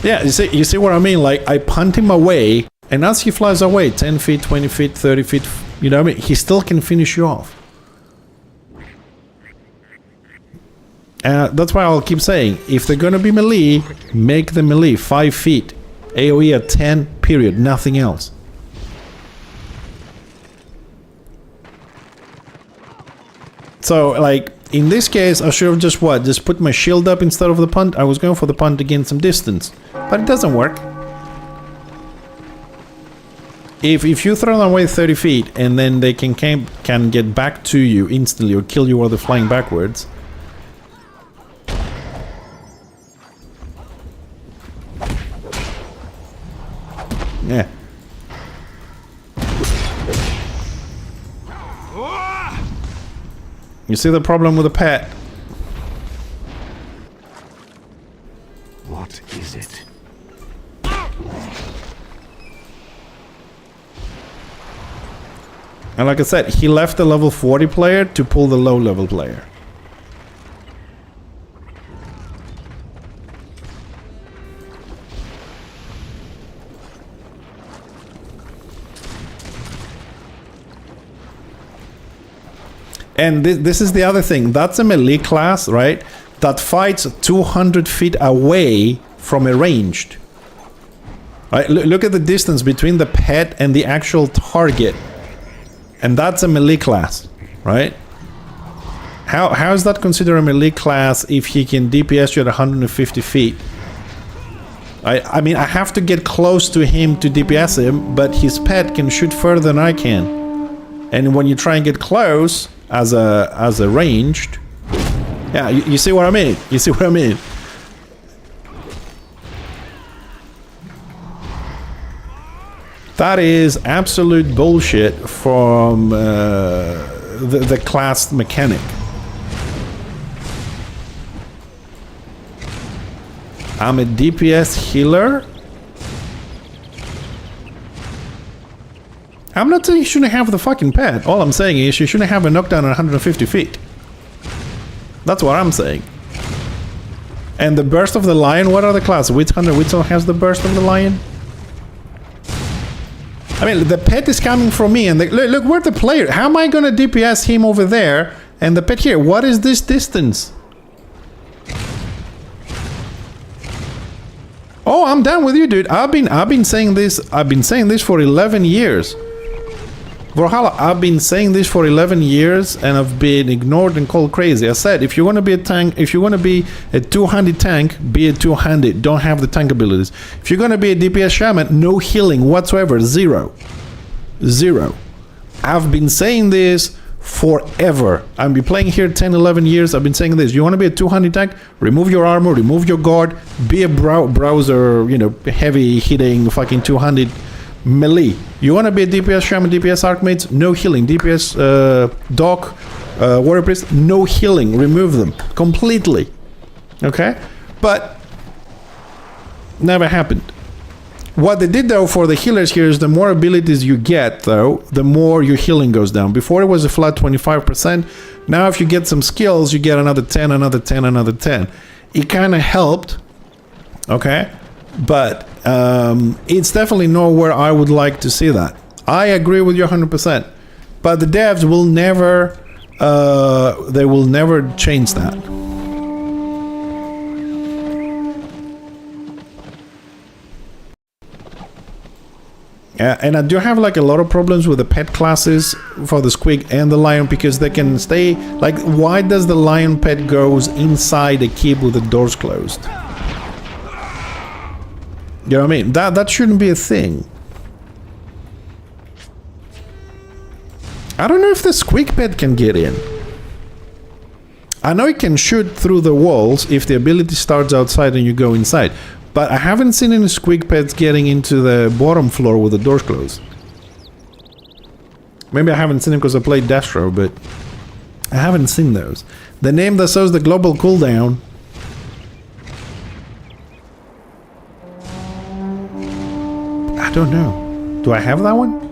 Yeah, you see what I mean? Like, I punt him away, and as he flies away, 10 feet, 20 feet, 30 feet, you know what I mean? He still can finish you off. That's why I'll keep saying, if they're gonna be melee, make the melee 5 feet. AoE at 10, period, nothing else. So, like, in this case, I should have just put my shield up instead of the punt. I was going for the punt to gain some distance, but it doesn't work. if you throw them away 30 feet and then they can get back to you instantly or kill you while they're flying backwards. Yeah. You see the problem with the pet? What is it? And like I said, he left the level 40 player to pull the low level player. And this is the other thing. That's a melee class, right? That fights 200 feet away from a ranged. Right? Look at the distance between the pet and the actual target. And that's a melee class, right? How is that considered a melee class if he can DPS you at 150 feet? I mean, I have to get close to him to DPS him, but his pet can shoot further than I can. And when you try and get close as a ranged, yeah, you see what I mean? You see what I mean? That is absolute bullshit from the class mechanic. I'm a DPS healer. I'm not saying you shouldn't have the fucking pet. All I'm saying is you shouldn't have a knockdown at 150 feet. That's what I'm saying. And the burst of the lion, what are the classes? Which one has the burst of the lion? I mean, the pet is coming from me, and look, we're the player. How am I gonna DPS him over there and the pet here? What is this distance? Oh, I'm down with you, dude. I've been saying this. I've been saying this for 11 years. Warhammer, I've been saying this for 11 years, and I've been ignored and called crazy. I said, if you want to be a tank, if you want to be a two-handed tank, be a two-handed. Don't have the tank abilities. If you're going to be a DPS shaman, no healing whatsoever. Zero. I've been saying this forever. I've been playing here 10, 11 years. I've been saying this. You want to be a two-handed tank? Remove your armor, remove your guard, be a browser, you know, heavy-hitting fucking two-handed melee. You want to be a DPS shaman, DPS archmates? No healing. DPS doc, warrior priest? No healing. Remove them completely. Okay? But never happened. What they did though for the healers here is the more abilities you get though, the more your healing goes down. Before it was a flat 25%. Now if you get some skills, you get another 10, another 10, another 10. It kind of helped. Okay? But it's definitely nowhere I would like to see that. I agree with you 100%. But the devs will never, they will never change that. And I do have like a lot of problems with the pet classes for the squig and the lion because they can stay, like, why does the lion pet goes inside a keep with the doors closed? You know what I mean? That shouldn't be a thing. I don't know if the squig pet can get in. I know it can shoot through the walls if the ability starts outside and you go inside. But I haven't seen any squig pets getting into the bottom floor with the doors closed. Maybe I haven't seen them because I played Destro, but I haven't seen those. The name that shows the global cooldown. I don't know. Do I have that one?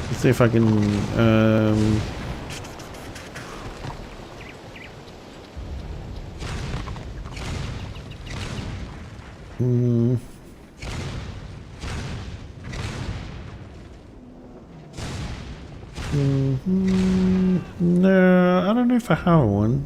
Let's see if I can no, I don't know if I have one.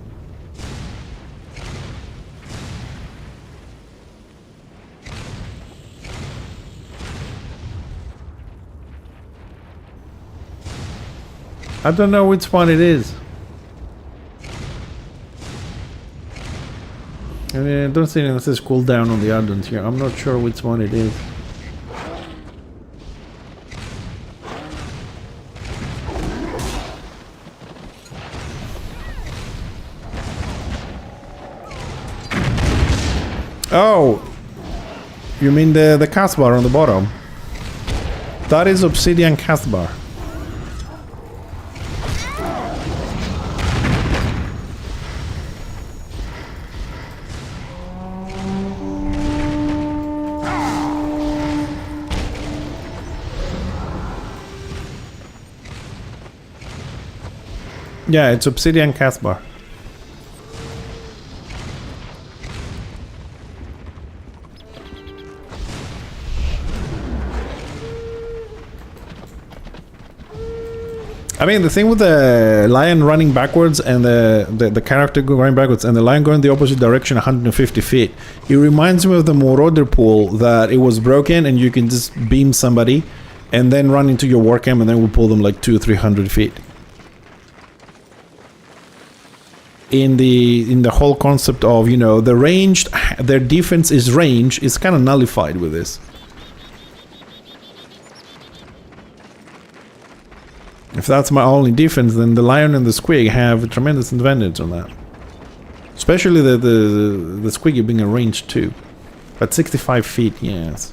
I don't know which one it is. I don't see anything that says cooldown on the add-ons here. I'm not sure which one it is. Oh, you mean the cast bar on the bottom? That is obsidian cast bar. Yeah, it's obsidian cast bar. I mean, the thing with the lion running backwards and the character going backwards and the lion going the opposite direction 150 feet, it reminds me of the Marauder pool, that it was broken and you can just beam somebody and then run into your war camp and then we'll pull them like 200-300 feet. In the whole concept of, you know, the ranged, their defense is range, is kind of nullified with this. If that's my only defense, then the lion and the squig have a tremendous advantage on that. Especially the squiggy being a range too. But 65 feet, yes.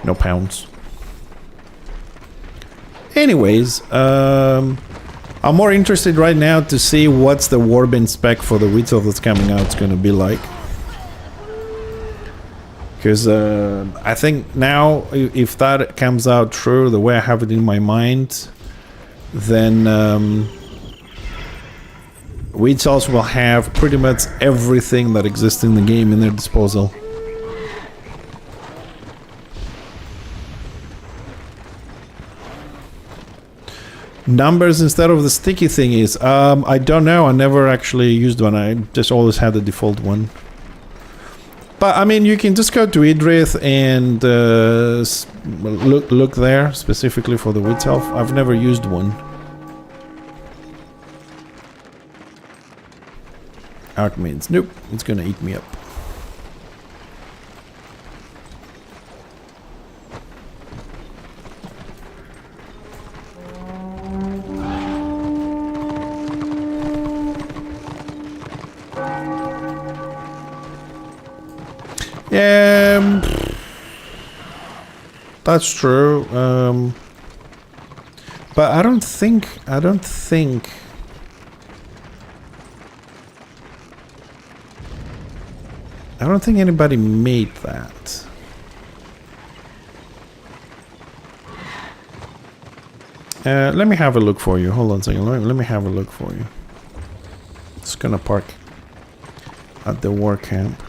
No pounds. Anyways, I'm more interested right now to see what's the warband spec for the Witzelf that's coming out is going to be like. Because I think now, if that comes out true, the way I have it in my mind, then Witzelf will have pretty much everything that exists in the game in their disposal. Numbers instead of the sticky thingies. I don't know. I never actually used one. I just always had the default one. But I mean, you can just go to Idrith and look there specifically for the Witzelf. I've never used one. Archmaids. Nope. It's gonna eat me up. Yeah, that's true. But I don't think anybody made that. Let me have a look for you. Hold on a second. Let me have a look for you. Just gonna park at the war camp.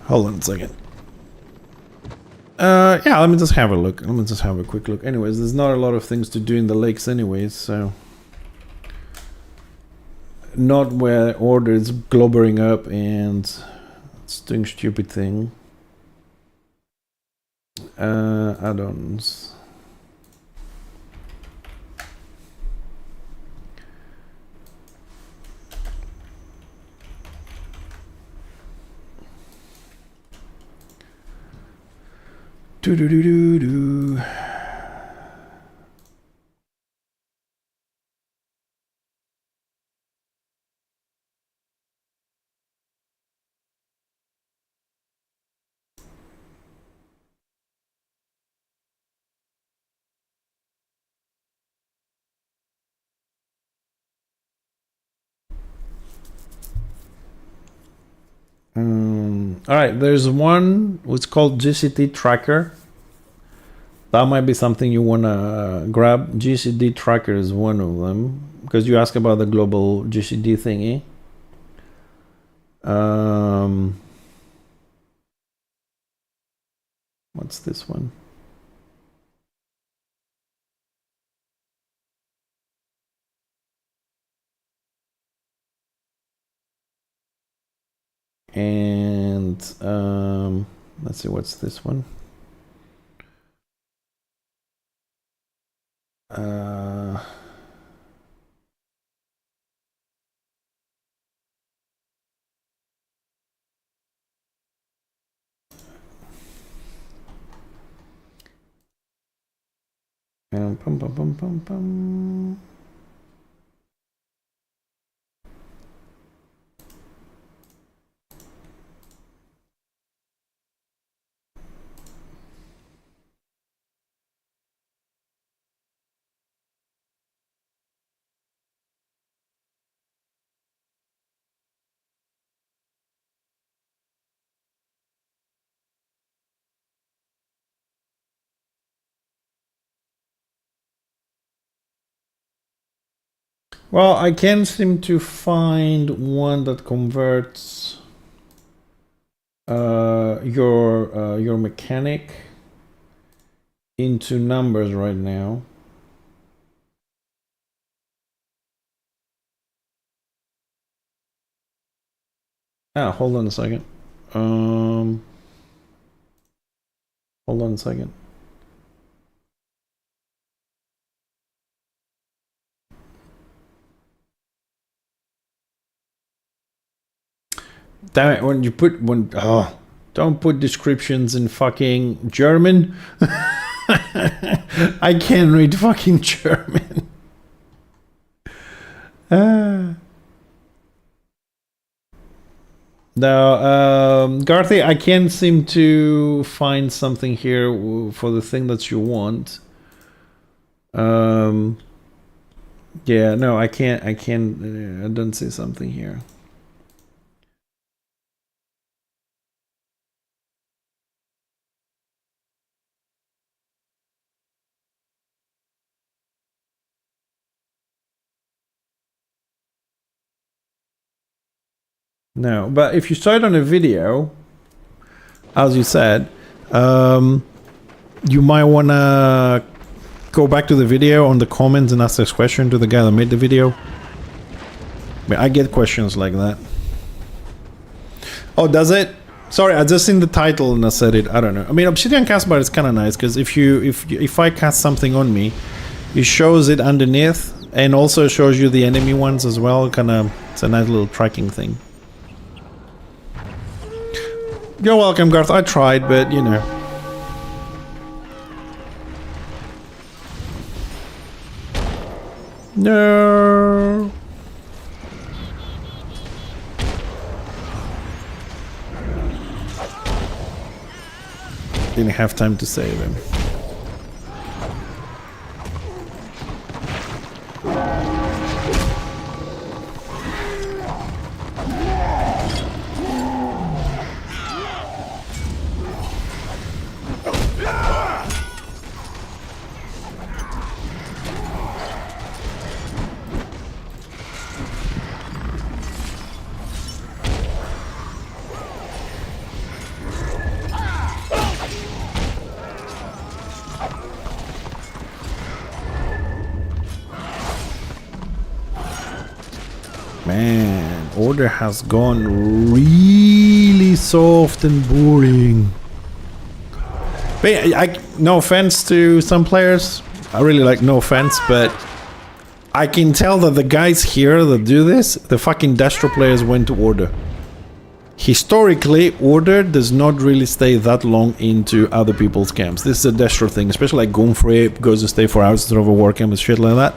Hold on a second. Yeah, let me just have a look. Let me just have a quick look. Anyways, there's not a lot of things to do in the lakes anyways, so... Not where Order is globbering up and it's doing stupid thing. Add-ons. Do. Alright, there's one what's called GCT tracker. That might be something you want to grab. GCD tracker is one of them, because you asked about the global GCD thingy. What's this one? And let's see, what's this one? Pum, pum, pum, pum, pum. Well, I can't seem to find one that converts your mechanic into numbers right now. Ah, hold on a second. Hold on a second. Damn it, when you put don't put descriptions in fucking German. I can't read fucking German. No, Garthy, I can't seem to find something here for the thing that you want. Yeah, no, I can't, I don't see something here. No, but if you saw it on a video, as you said, you might want to go back to the video on the comments and ask this question to the guy that made the video. I mean, I get questions like that. Oh, does it? Sorry, I just seen the title and I said it. I don't know. I mean, Obsidian Castbar is kind of nice because if I cast something on me, it shows it underneath and also shows you the enemy ones as well. Kind of, it's a nice little tracking thing. You're welcome, Garth. I tried, but you know. No. Didn't have time to save him. Man, Order has gone really soft and boring. But no offense to some players, I really like no offense, but I can tell that the guys here that do this, the fucking Destro players went to Order. Historically, Order does not really stay that long into other people's camps. This is a Destro thing, especially like Gunfrey goes to stay for hours instead of a war camp and shit like that.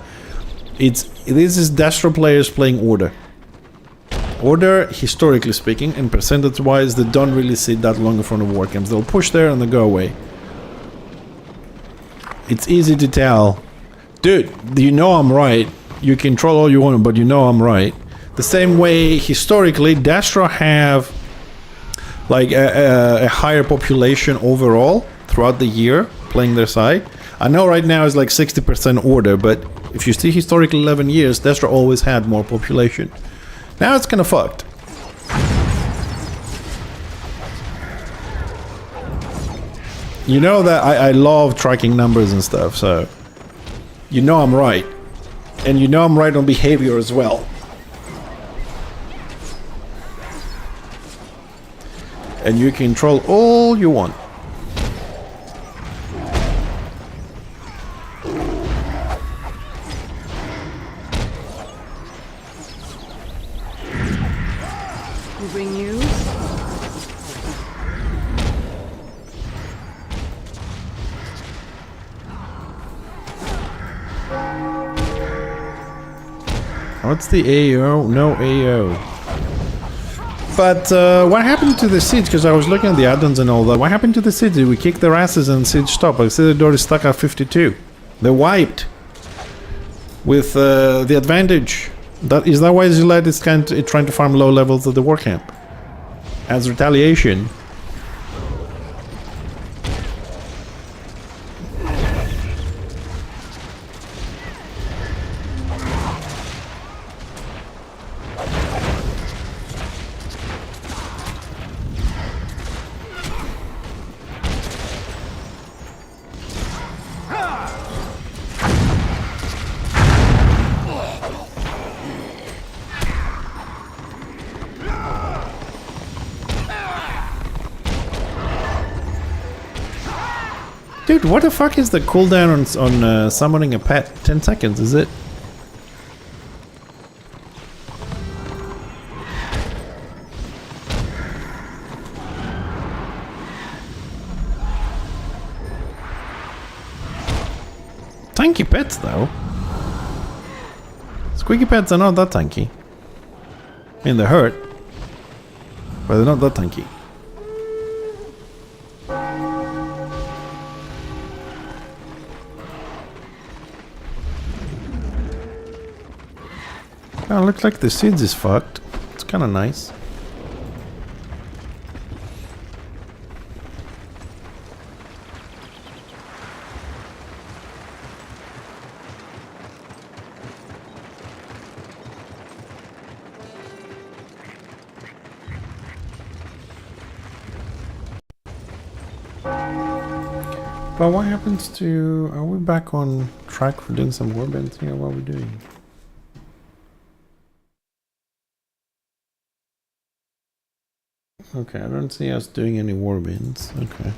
This is Destro players playing Order. Order, historically speaking, and percentage-wise, they don't really sit that long in front of war camps. They'll push there and they go away. It's easy to tell. Dude, you know I'm right. You can troll all you want, but you know I'm right. The same way, historically, Destro have like a higher population overall throughout the year playing their side. I know right now it's like 60% Order, but if you see historically 11 years, Destro always had more population. Now it's kind of fucked. You know that I love tracking numbers and stuff, so you know I'm right. And you know I'm right on behavior as well. And you can troll all you want. You bring news? What's the AO? No AO. But what happened to the siege? Because I was looking at the add-ons and all that. What happened to the siege? Did we kick their asses and siege stop? I see the door is stuck at 52. They're wiped. With the advantage. Is that why Gillette is trying to farm low levels at the war camp? As retaliation. Dude, what the fuck is the cooldown on summoning a pet? 10 seconds, is it? Tanky pets, though. Squeaky pets are not that tanky. I mean, they hurt, but they're not that tanky. Oh, looks like the seeds is fucked. It's kind of nice. But what happens to... Are we back on track for doing some warbands here? What are we doing? Okay, I don't see us doing any warbands. Okay.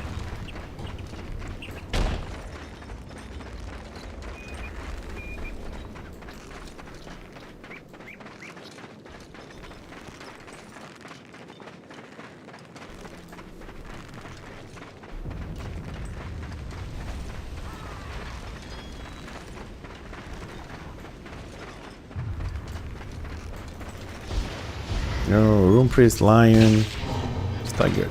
No, Room Priest Lion. Staggered.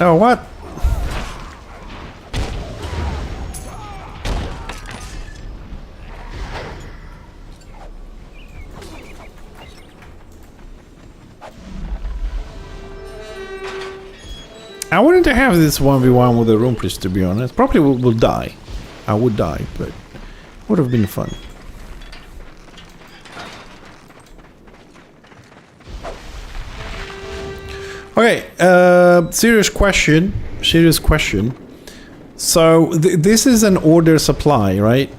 Oh, what? I wanted to have this 1v1 with the Room Priest, to be honest. Probably will die. I would die, but would have been fun. Okay, serious question. So this is an order supply, right?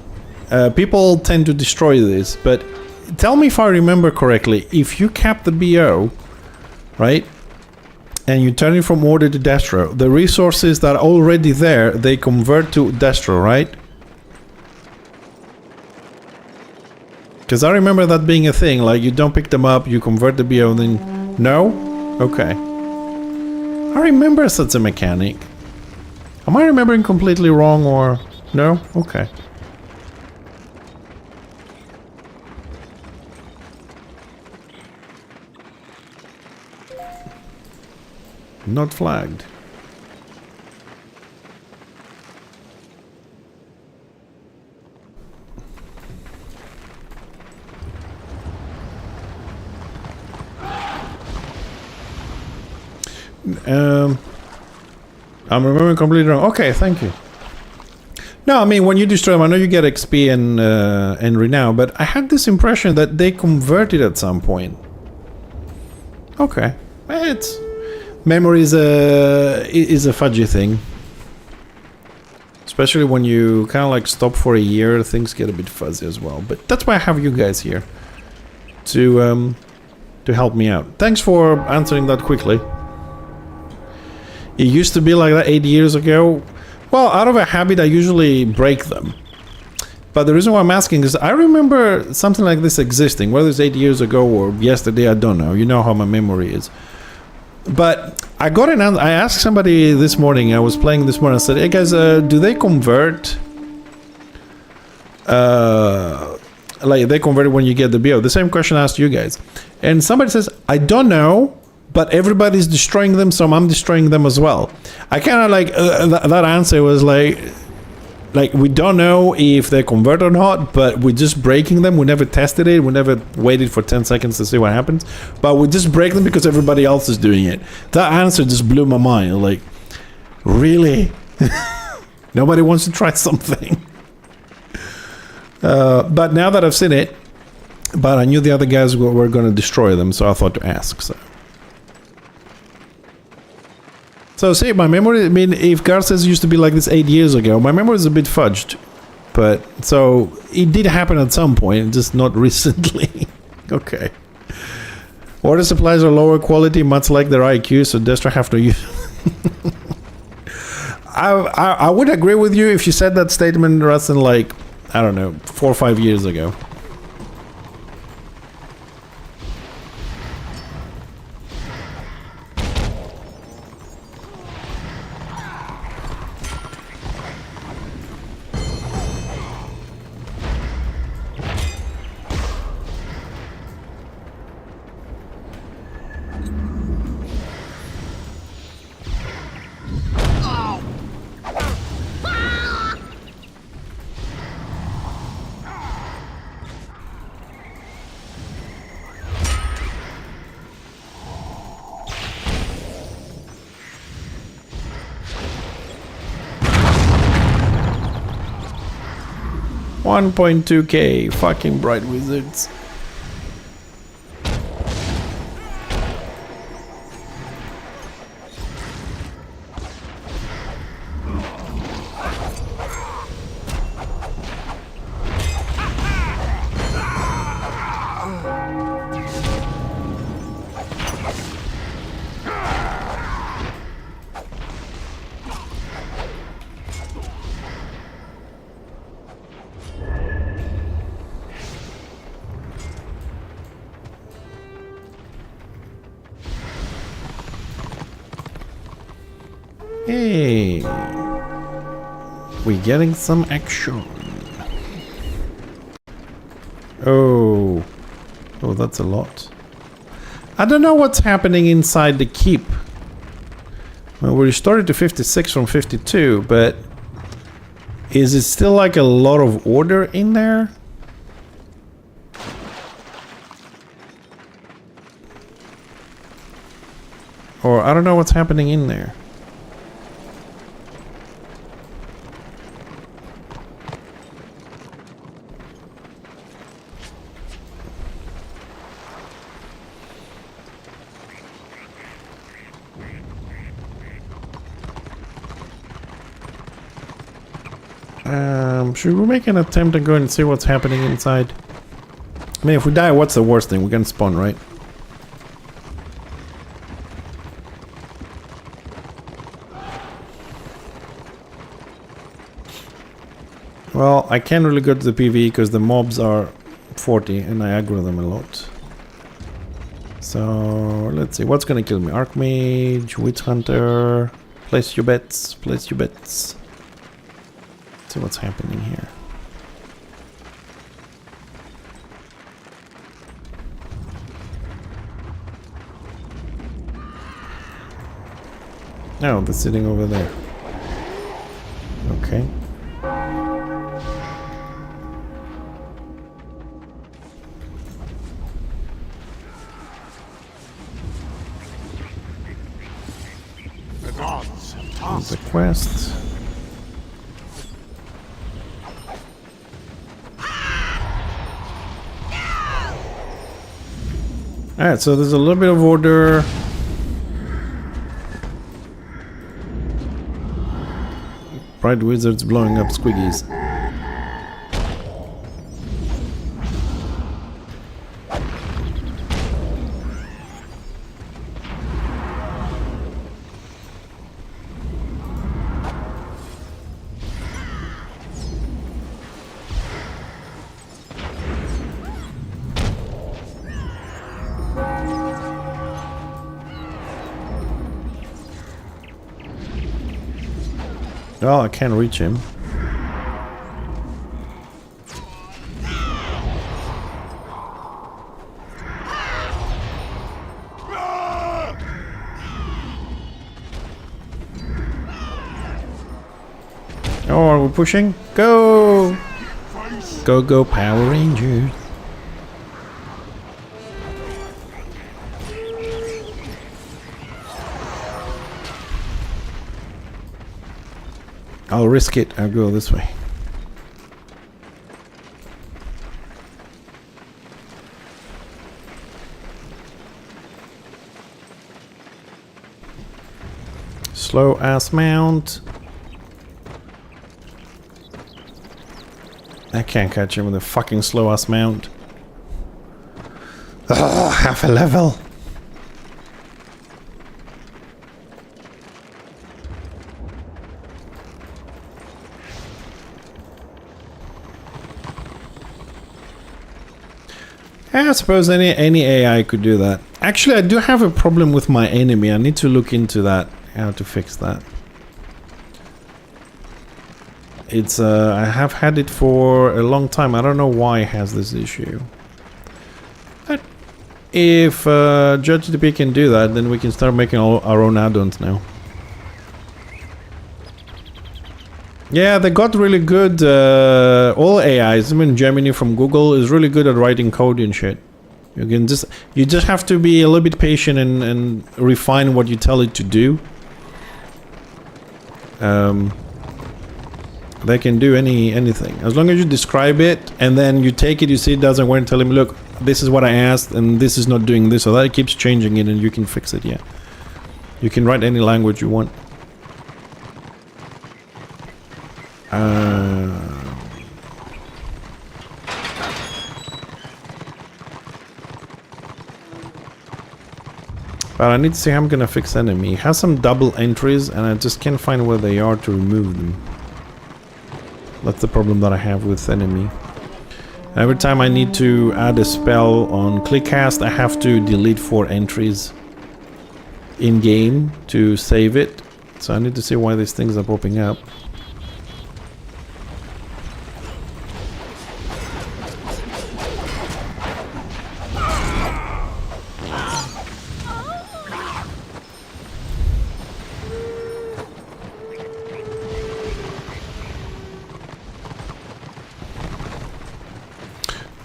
People tend to destroy this, but tell me if I remember correctly. If you cap the BO, right, and you turn it from order to destro, the resources that are already there, they convert to destro, right? Because I remember that being a thing, like you don't pick them up, you convert the BO, and then... No? Okay. I remember such a mechanic. Am I remembering completely wrong, or... No? Okay. Not flagged. I'm remembering completely wrong. Okay, thank you. No, I mean when you destroy them, I know you get XP and renown, but I had this impression that they converted at some point. Okay, it's memory is a fudgy thing, especially when you kind of like stop for a year. Things get a bit fuzzy as well. But that's why I have you guys here to help me out. Thanks for answering that quickly. It used to be like that 8 years ago. Well, out of a habit, I usually break them. But the reason why I'm asking is I remember something like this existing, whether it's 8 years ago or yesterday, I don't know. You know how my memory is. But I got an answer. I asked somebody this morning, I was playing this morning, I said, hey guys, do they convert? Like they convert it when you get the BO? The same question I asked you guys. And somebody says, I don't know. But everybody's destroying them, so I'm destroying them as well. I kind of like that answer was like we don't know if they convert or not, but we're just breaking them. We never tested it. We never waited for 10 seconds to see what happens. But we just break them because everybody else is doing it. That answer just blew my mind. Like, really? Nobody wants to try something. But now that I've seen it, but I knew the other guys were going to destroy them, so I thought to ask. So see, my memory, I mean, if Garces used to be like this 8 years ago, my memory is a bit fudged. But, so, it did happen at some point, just not recently. Okay. Water supplies are lower quality, much like their IQ, so Destra have to use... I would agree with you if you said that statement, Russell, like, I don't know, 4 or 5 years ago. $1.2k, fucking bright wizards. Hey, we're getting some action. Oh, that's a lot. I don't know what's happening inside the keep. Well, we restored to 56 from 52, but is it still like a lot of order in there? Or I don't know what's happening in there. Should we make an attempt to go and see what's happening inside? I mean, if we die, what's the worst thing? We're gonna spawn, right? Well, I can't really go to the PvE because the mobs are 40 and I aggro them a lot. So, let's see. What's gonna kill me? Archmage, Witch Hunter. Place your bets. Place your bets. See what's happening here. Oh, they're sitting over there. Okay. The gods have Here's tasked the quest. Alright, so there's a little bit of order. Pride wizards blowing up squiggies. Oh, I can't reach him. Oh, are we pushing? Go! Go, go, Power Rangers. I'll risk it. I'll go this way. Slow ass mount. I can't catch him with a fucking slow ass mount. Oh, half a level. I suppose any AI could do that. Actually, I do have a problem with my enemy. I need to look into that. How to fix that. It's I have had it for a long time. I don't know why it has this issue. But if Judge DP can do that, then we can start making our own add-ons now. Yeah, they got really good, all AIs, even Gemini from Google is really good at writing code and shit. You just have to be a little bit patient and refine what you tell it to do. They can do anything. As long as you describe it, and then you take it, you see it doesn't work, and tell him, look, this is what I asked, and this is not doing this, so that it keeps changing it, and you can fix it, yeah. You can write any language you want. But I need to see how I'm gonna fix enemy. It has some double entries and I just can't find where they are to remove them. That's the problem that I have with enemy. Every time I need to add a spell on clickcast, I have to delete 4 entries in game to save it. So I need to see why these things are popping up.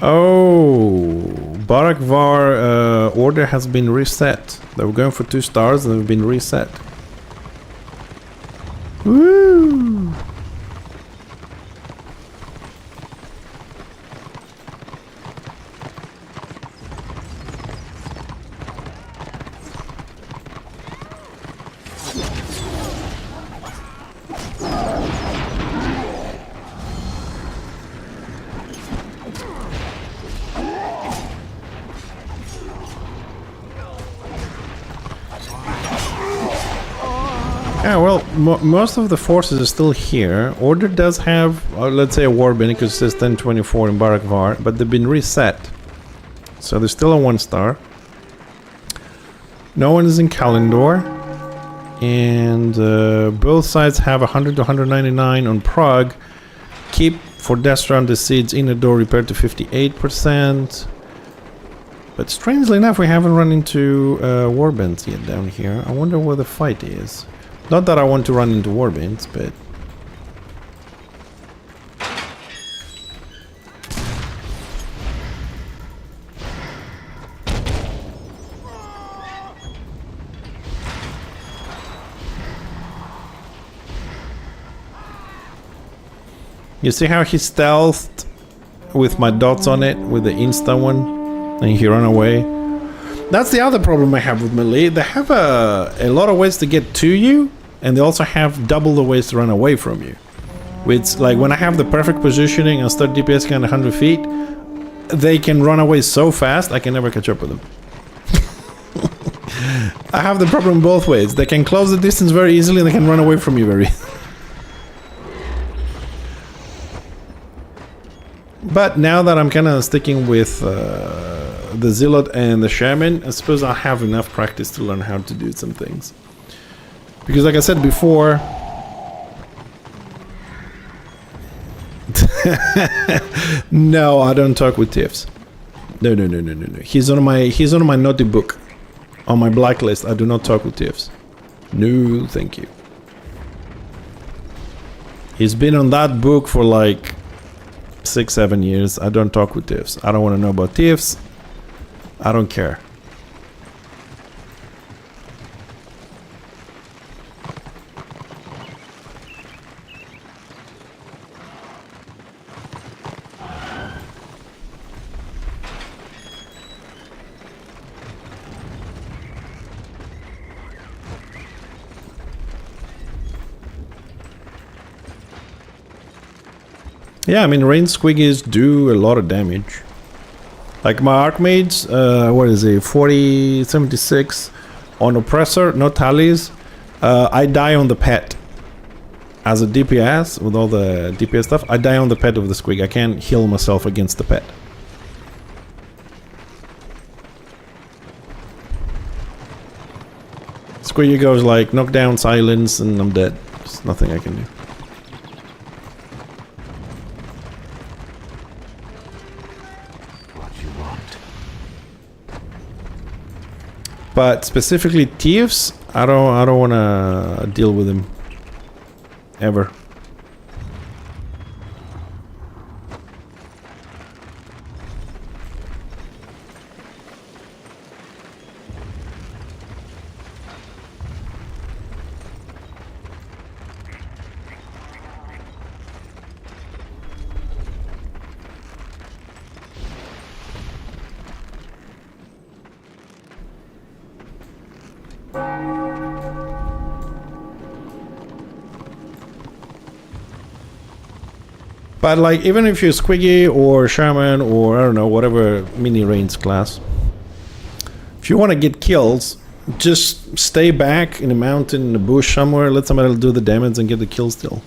Oh, Barakvar order has been reset. They were going for 2 stars and they've been reset. Woo! Yeah, well, most of the forces are still here. Order does have, let's say, a warband because it says 1024 in Barakvar, but they've been reset. So they're still a 1-star. No one is in Kalendor. And both sides have 100 to 199 on Prague. Keep for Destra and the Seeds in the door repaired to 58%. But strangely enough, we haven't run into warbands yet down here. I wonder where the fight is. Not that I want to run into warbands, but... You see how he stealthed with my dots on it, with the insta one, and he ran away? That's the other problem I have with melee. They have a lot of ways to get to you, and they also have double the ways to run away from you. Which, like, when I have the perfect positioning and start DPS kind of 100 feet, they can run away so fast, I can never catch up with them. I have the problem both ways. They can close the distance very easily, and they can run away from you very easily. But now that I'm kind of sticking with the Zealot and the Shaman, I suppose I'll have enough practice to learn how to do some things. Because like I said before... No, I don't talk with tiffs. No. He's on my naughty book. On my blacklist, I do not talk with tiffs. No, thank you. He's been on that book for like 6-7 years. I don't talk with tiffs. I don't want to know about tiffs. I don't care. Yeah, I mean, range squiggies do a lot of damage. Like my Archmages, what is it, 40-76 on Oppressor, no tallies. I die on the pet. As a DPS, with all the DPS stuff, I die on the pet of the squig. I can't heal myself against the pet. Squiggy goes like, knockdown, silence, and I'm dead. There's nothing I can do. But specifically thieves, I don't want to deal with them ever. But like, even if you're Squiggy or Shaman or I don't know, whatever mini range class, if you want to get kills, just stay back in a mountain, in a bush somewhere, let somebody do the damage and get the kill still.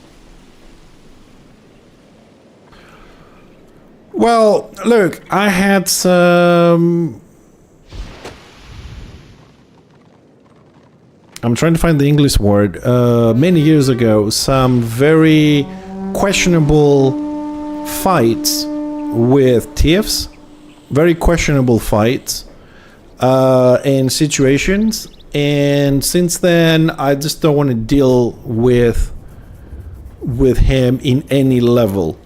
Well, look, I had some... I'm trying to find the English word. Many years ago, some very questionable fights with thieves, very questionable fights and situations, and since then I just don't want to deal with him in any level.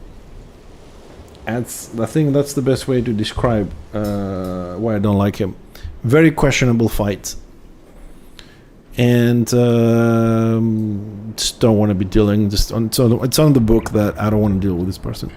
I think that's the best way to describe why I don't like him. Very questionable fights. And just don't want to be dealing. It's on the book that I don't want to deal with this person.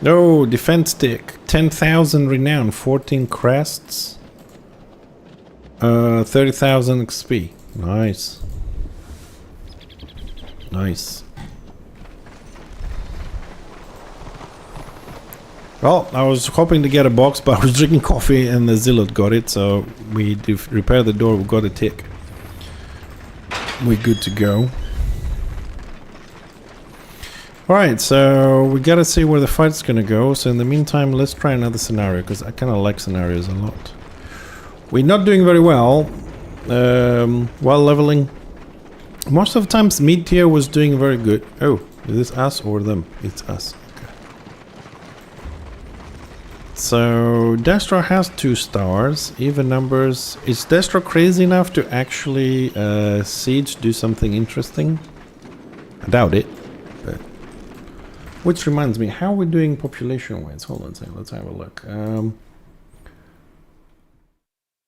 No, defense stick. 10,000 renown, 14 crests. 30,000 XP. Nice. Nice. Well, I was hoping to get a box, but I was drinking coffee and the Zealot got it, so we repaired the door, we got a tick. We're good to go. Alright, so we gotta see where the fight's gonna go. So in the meantime, let's try another scenario, because I kinda like scenarios a lot. We're not doing very well while leveling. Most of the times mid-tier was doing very good. Oh, is this us or them? It's us. Okay. So Destro has 2 stars, even numbers. Is Destro crazy enough to actually siege do something interesting? I doubt it. But which reminds me, how are we doing population wise? Hold on a second, let's have a look.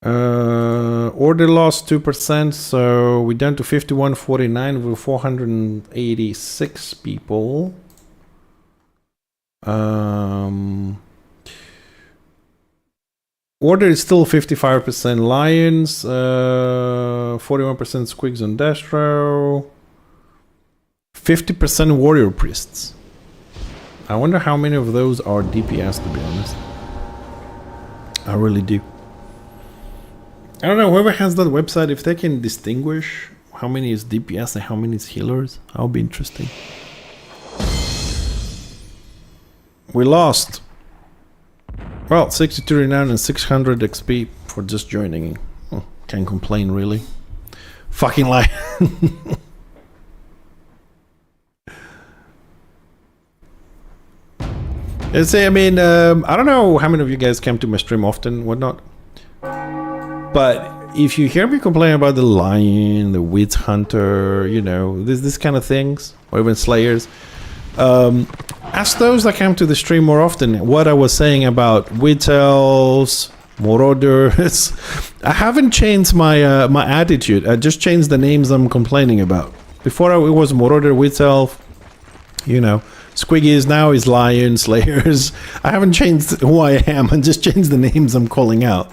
Order loss 2%, so we're down to 5149 with 486 people. Order is still 55% Lions, 41% Squigs on Destro, 50% Warrior Priests. I wonder how many of those are DPS, to be honest. I really do. I don't know, whoever has that website, if they can distinguish how many is DPS and how many is healers, that'll be interesting. We lost. Well, 62 renown and 600 XP for just joining. Can't complain, really. Fucking lie. I mean, I don't know how many of you guys come to my stream often, whatnot. But if you hear me complain about the Lion, the Witch Hunter, you know, this kind of things, or even Slayers, ask those that come to the stream more often what I was saying about Witch Elves, Marauders. I haven't changed my my attitude. I just changed the names I'm complaining about. Before it was Marauder, Witch Elf, you know, Squiggies, now is Lion, Slayers. I haven't changed who I am, I just changed the names I'm calling out.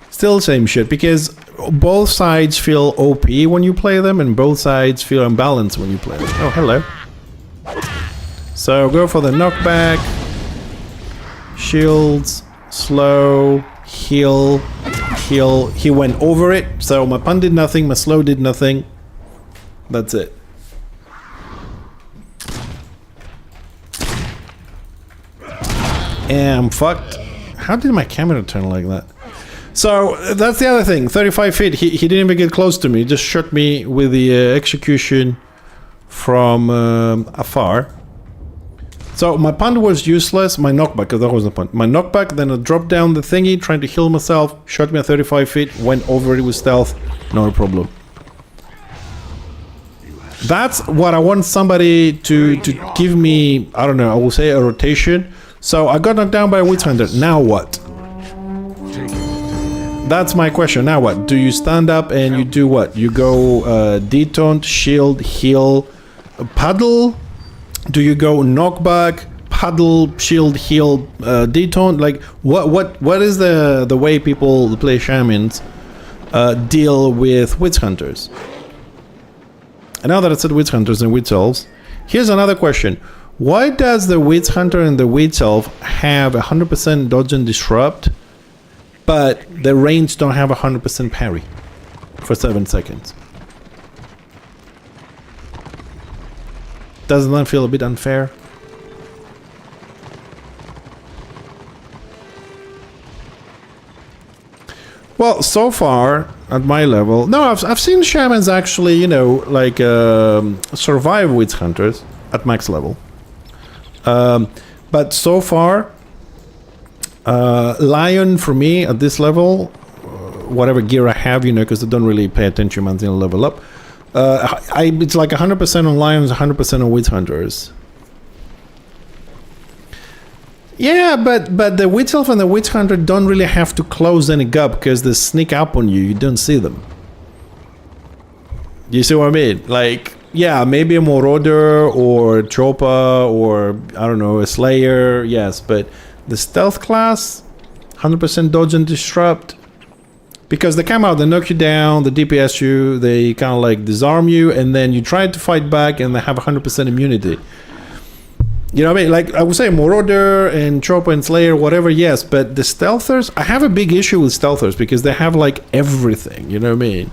Still same shit, because both sides feel OP when you play them, and both sides feel unbalanced when you play them. Oh, hello. So go for the knockback, shields, slow, heal, heal. He went over it, so my pun did nothing, my slow did nothing. That's it. And I'm fucked. How did my camera turn like that? So that's the other thing. 35 feet. He didn't even get close to me. He just shot me with the execution from afar. So my punt was useless. My knockback, because that was the punt. My knockback, then I dropped down the thingy, trying to heal myself. Shot me at 35 feet. Went over it with stealth. No problem. That's what I want somebody to give me. I don't know. I will say a rotation. So I got knocked down by a Witch Hunter. Now what? That's my question. Now what? Do you stand up and you do what? You go detaunt, shield, heal, paddle? Do you go knockback, paddle, shield, heal, detaunt? Like what is the way people play shamans deal with Witch Hunters? And now that I said Witch Hunters and Witch Elves, here's another question. Why does the Witch Hunter and the Witch Elf have 100% dodge and disrupt, but the range don't have 100% parry for 7 seconds? Doesn't that feel a bit unfair? Well, so far at my level, no, I've seen shamans actually, you know, like survive Witch Hunters at max level. But so far, Lion for me at this level, whatever gear I have, you know, because I don't really pay attention until I level up. It's like 100% on Lions, 100% on Witch Hunters. Yeah, but the Witch Elf and the Witch Hunter don't really have to close any gap because they sneak up on you. You don't see them. You see what I mean? Like, yeah, maybe a Marauder or Tropa or, I don't know, a Slayer, yes, but the Stealth class, 100% dodge and disrupt, because they come out, they knock you down, they DPS you, they kind of like disarm you, and then you try to fight back and they have 100% immunity. You know what I mean? Like, I would say Marauder and Tropa and Slayer, whatever, yes, but the Stealthers, I have a big issue with Stealthers because they have like everything, you know what I mean?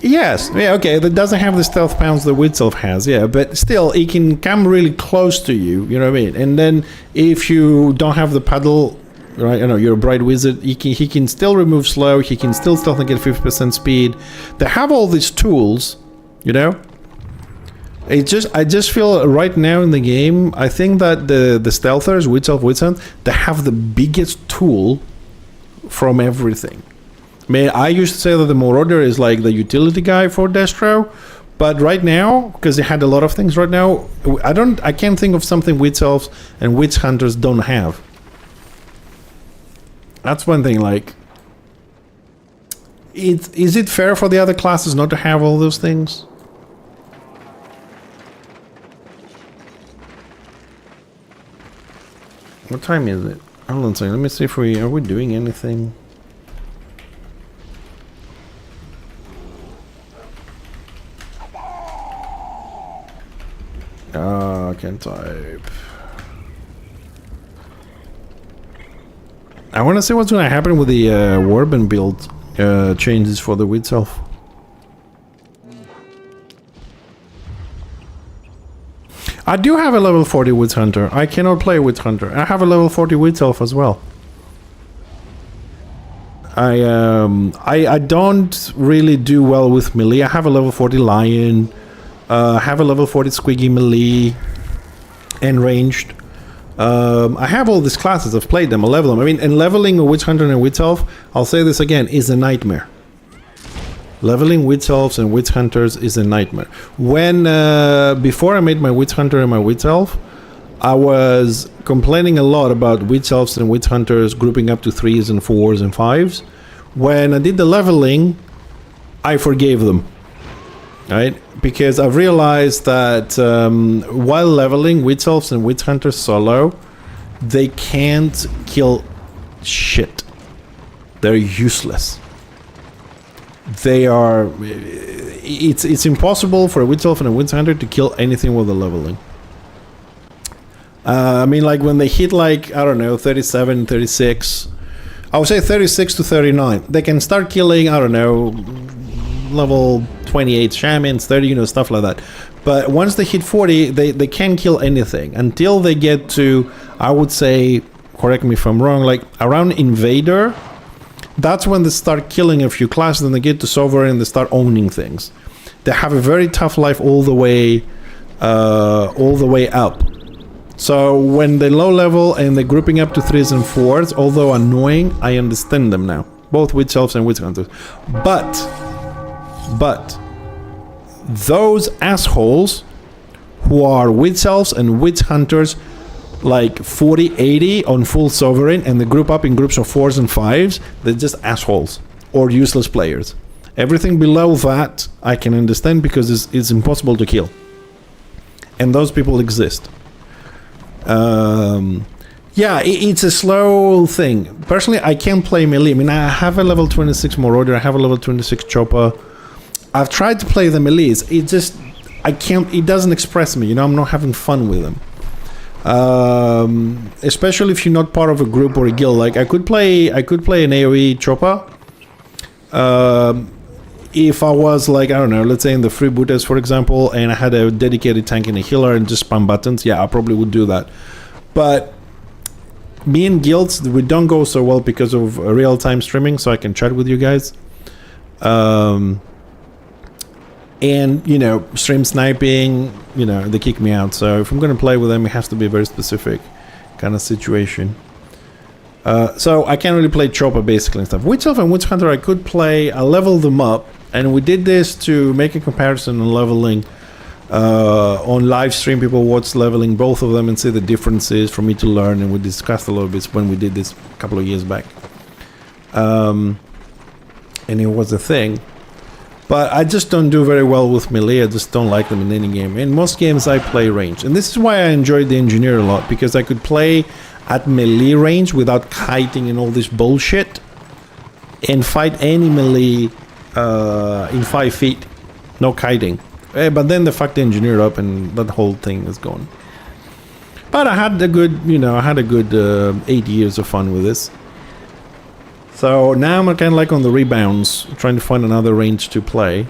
Yes, yeah, okay, that doesn't have the stealth pounds the Witch Elf has, yeah, but still, he can come really close to you, you know what I mean? And then, if you don't have the paddle, right, you know, you're a Bright Wizard, he can still remove slow, he can still stealth and get 50% speed. They have all these tools, you know? I just feel right now in the game, I think that the stealthers, Witch Elf, Witch Hunt, they have the biggest tool from everything. I mean, I used to say that the Marauder is like the utility guy for Destro, but right now, because they had a lot of things right now, I can't think of something Witch Elves and Witch Hunters don't have. That's one thing, like, is it fair for the other classes not to have all those things? What time is it? Hold on a second, let me see if are we doing anything? I can't type. I want to see what's going to happen with the Warband build changes for the Witch Elf. I do have a level 40 Witch Hunter. I cannot play Witch Hunter. I have a level 40 Witch Elf as well. I don't really do well with melee. I have a level 40 Lion. I have a level 40 Squiggy melee and ranged. I have all these classes. I've played them. I level them. I mean, and leveling a Witch Hunter and a Witch Elf, I'll say this again, is a nightmare. Leveling Witch Elves and Witch Hunters is a nightmare. When before I made my Witch Hunter and my Witch Elf, I was complaining a lot about Witch Elves and Witch Hunters grouping up to 3s and 4s and 5s. When I did the leveling, I forgave them. Right? Because I've realized that while leveling Witch Elves and Witch Hunters solo, they can't kill shit. They're useless. They are... It's impossible for a Witch Elf and a Witch Hunter to kill anything with the leveling. I mean, like when they hit like, I don't know, 37, 36... I would say 36 to 39. They can start killing, I don't know, level 28 shamans, 30, you know, stuff like that. But once they hit 40, they can't kill anything. Until they get to, I would say, correct me if I'm wrong, like around Invader, that's when they start killing a few classes, and they get to Sovereign and they start owning things. They have a very tough life all the way up. So when they're low level and they're grouping up to 3s and 4s, although annoying, I understand them now. Both Witch Elves and Witch Hunters. But those assholes who are Witch Elves and Witch Hunters, like 40, 80 on full Sovereign, and they group up in groups of 4s and 5s, they're just assholes or useless players. Everything below that I can understand because it's impossible to kill. And those people exist. Yeah, it's a slow thing. Personally, I can't play melee. I mean, I have a level 26 Marauder, I have a level 26 Chopper. I've tried to play the melees. It just, I can't, it doesn't express me, you know, I'm not having fun with them. Especially if you're not part of a group or a guild. Like, I could play an AoE Chopper. If I was like, I don't know, let's say in the freebooters, for example, and I had a dedicated tank and a healer and just spam buttons, yeah, I probably would do that. But me and guilds, we don't go so well because of real-time streaming, so I can chat with you guys. And, you know, stream sniping, you know, they kick me out. So if I'm going to play with them, it has to be a very specific kind of situation. So I can't really play Chopper basically and stuff. Witch Elf and Witch Hunter I could play. I leveled them up, and we did this to make a comparison on leveling. On live stream, people watched leveling both of them and see the differences for me to learn, and we discussed a little bit when we did this a couple of years back. And it was a thing. But I just don't do very well with melee. I just don't like them in any game. In most games I play range. And this is why I enjoyed the Engineer a lot, because I could play at melee range without kiting and all this bullshit, and fight any melee in 5 feet. No kiting. But then they fucked the Engineer up and that whole thing is gone. But I had a good, you know, 8 years of fun with this. So now I'm kind of like on the rebounds, trying to find another range to play.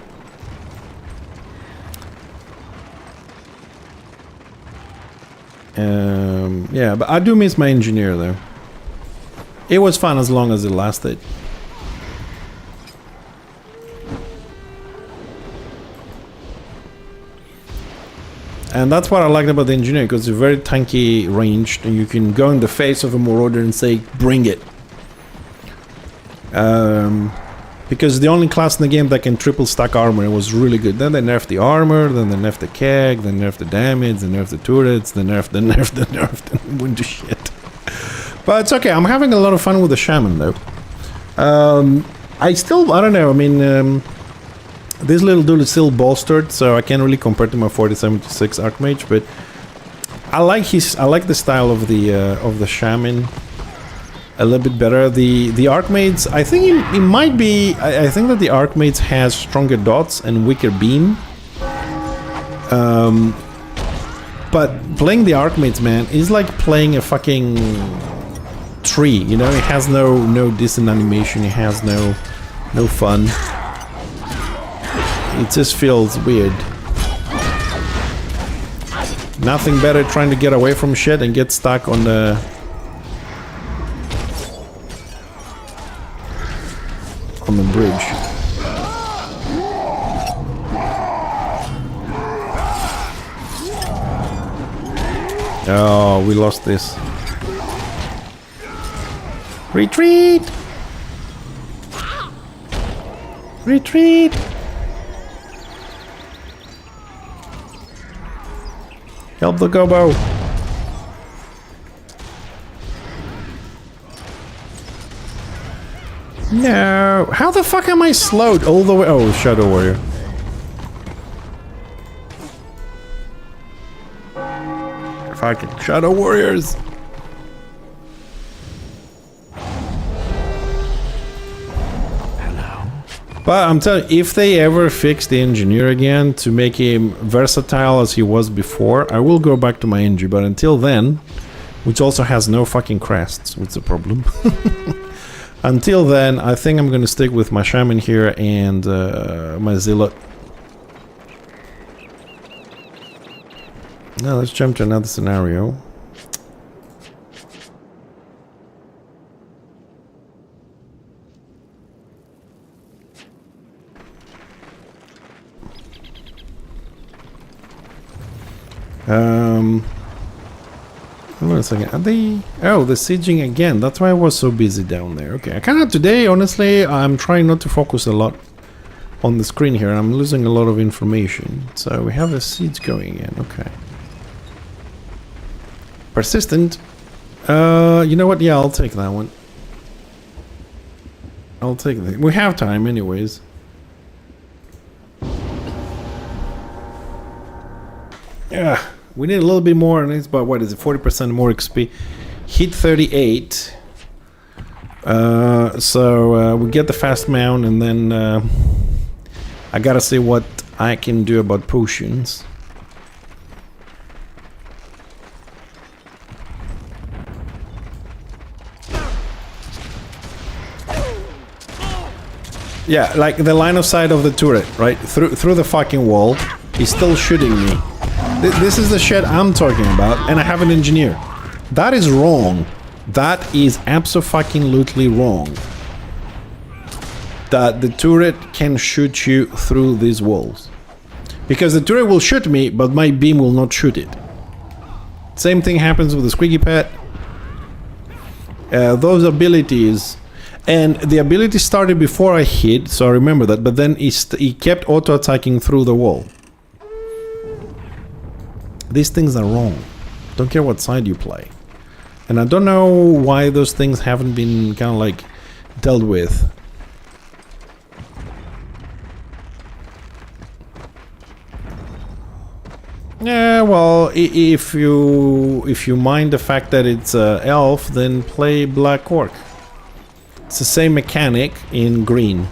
Yeah, but I do miss my Engineer though. It was fun as long as it lasted. And that's what I liked about the engineer, because it's very tanky ranged, and you can go in the face of a marauder and say, bring it. Because the only class in the game that can triple stack armor, it was really good. Then they nerfed the armor, then they nerfed the keg, then nerfed the damage, then nerfed the turrets, then nerfed, and went to shit. But it's okay, I'm having a lot of fun with the shaman though. I don't know, I mean, this little dude is still bolstered, so I can't really compare to my 4076 Archmage, but I like the style of the shaman a little bit better. The Archmages, I think it might be, I think that the Archmages has stronger dots and weaker beam. But playing the Archmages, man, is like playing a fucking tree, you know? It has no decent animation, it has no fun. It just feels weird. Nothing better trying to get away from shit and get stuck on the bridge. Oh, we lost this. Retreat! Retreat! Help the gobo! No! How the fuck am I slowed all the way? Oh, Shadow Warrior. Fucking Shadow Warriors! But I'm telling you, if they ever fix the engineer again to make him versatile as he was before, I will go back to my engie. But until then, which also has no fucking crests, which is a problem. Until then, I think I'm going to stick with my shaman here and my zealot. Now let's jump to another scenario. Wait a second. Are they? Oh, they're sieging again. That's why I was so busy down there. Okay, I kind of today, honestly, I'm trying not to focus a lot on the screen here. I'm losing a lot of information. So we have a siege going again. Okay. Persistent. You know what? Yeah, I'll take that one. I'll take that. We have time, anyways. Yeah. We need a little bit more, and it's about, what is it, 40% more XP. Hit 38. So we get the fast mount, and then I gotta see what I can do about potions. Yeah, like the line of sight of the turret, right? Through the fucking wall. He's still shooting me. This is the shit I'm talking about, and I have an engineer. That is wrong. That is abso-fucking-lutely wrong. That the turret can shoot you through these walls. Because the turret will shoot me, but my beam will not shoot it. Same thing happens with the squeaky pet. Those abilities... And the ability started before I hit, so I remember that, but then he kept auto-attacking through the wall. These things are wrong. Don't care what side you play. And I don't know why those things haven't been kind of like dealt with. Yeah, well, if you mind the fact that it's elf, then play Black Orc. It's the same mechanic in green.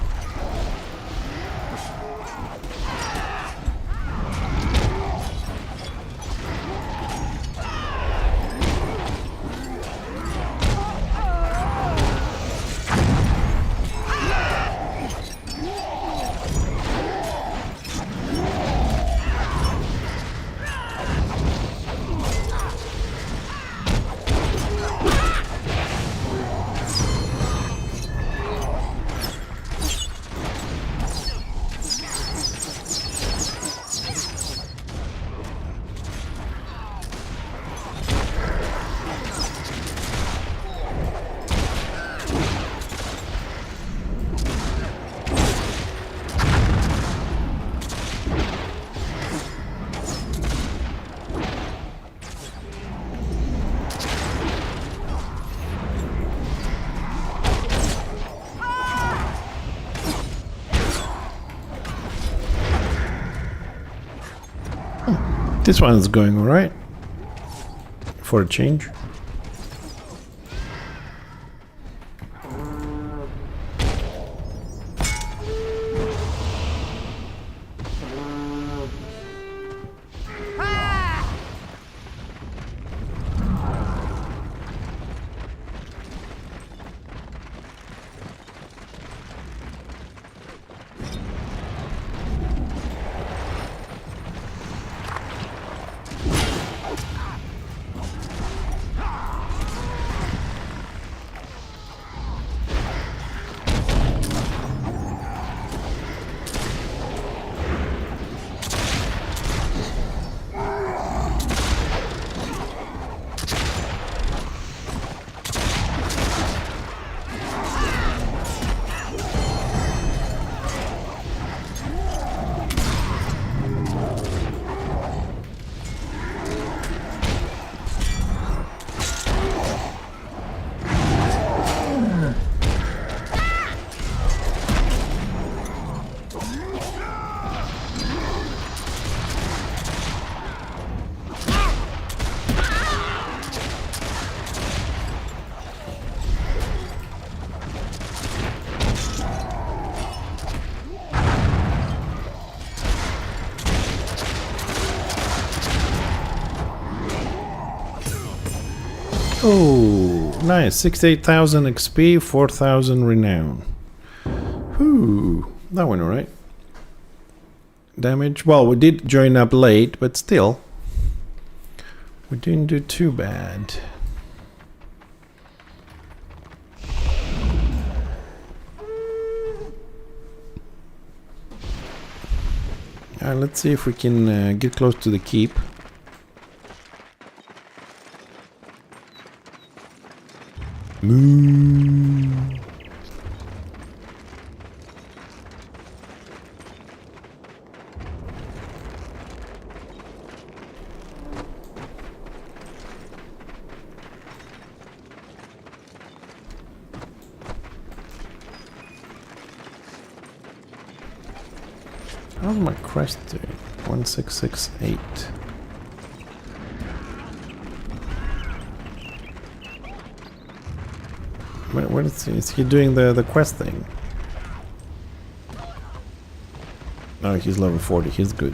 This one's going alright. For a change. Oh, nice. 68,000 XP, 4,000 renown. Whew, that went alright. Damage. Well, we did join up late, but still. We didn't do too bad. Let's see if we can get close to the keep. Moo. How's my crest doing? 1668. What is he doing the quest thing? Oh, he's level 40. He's good.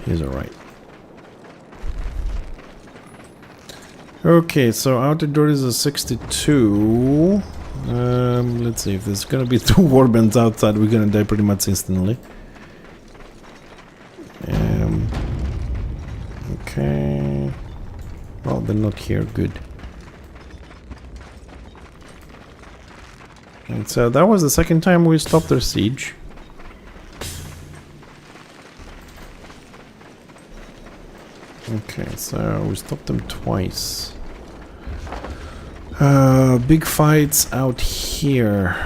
He's alright. Okay, so outer door is a 62. Let's see if there's gonna be 2 warbands outside. We're gonna die pretty much instantly. Okay. Well, they're not here. Good. And so that was the second time we stopped their siege. Okay, so we stopped them twice. Big fights out here.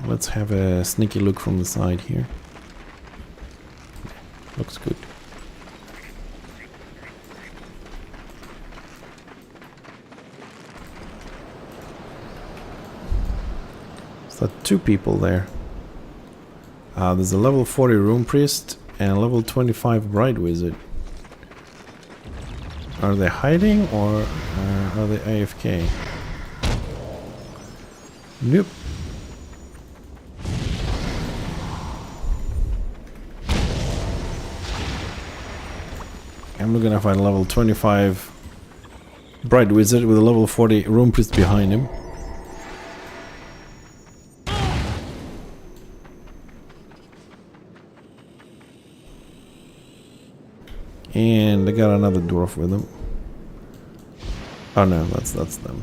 Let's have a sneaky look from the side here. Looks good. So 2 people there. There's a level 40 Rune Priest and a level 25 Bride Wizard. Are they hiding or are they AFK? Nope. I'm not gonna find a level 25 Bride Wizard with a level 40 Rune Priest behind him. And they got another dwarf with them. Oh no, that's them.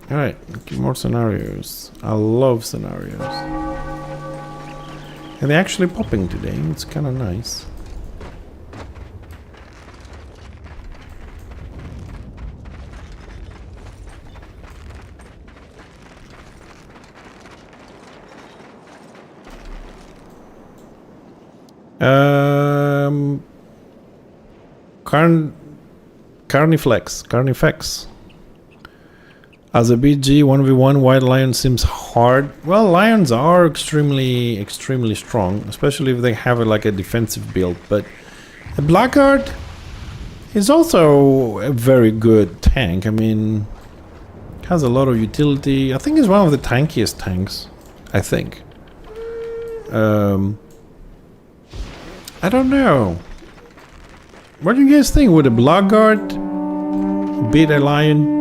Alright, more scenarios. I love scenarios. And they're actually popping today, it's kinda nice. Carnifex. As a BG 1v1, White Lion seems hard. Well, lions are extremely strong, especially if they have like a defensive build. But a Blackguard is also a very good tank. I mean, has a lot of utility. I think it's one of the tankiest tanks. I think. I don't know. What do you guys think? Would a Blackguard beat a lion?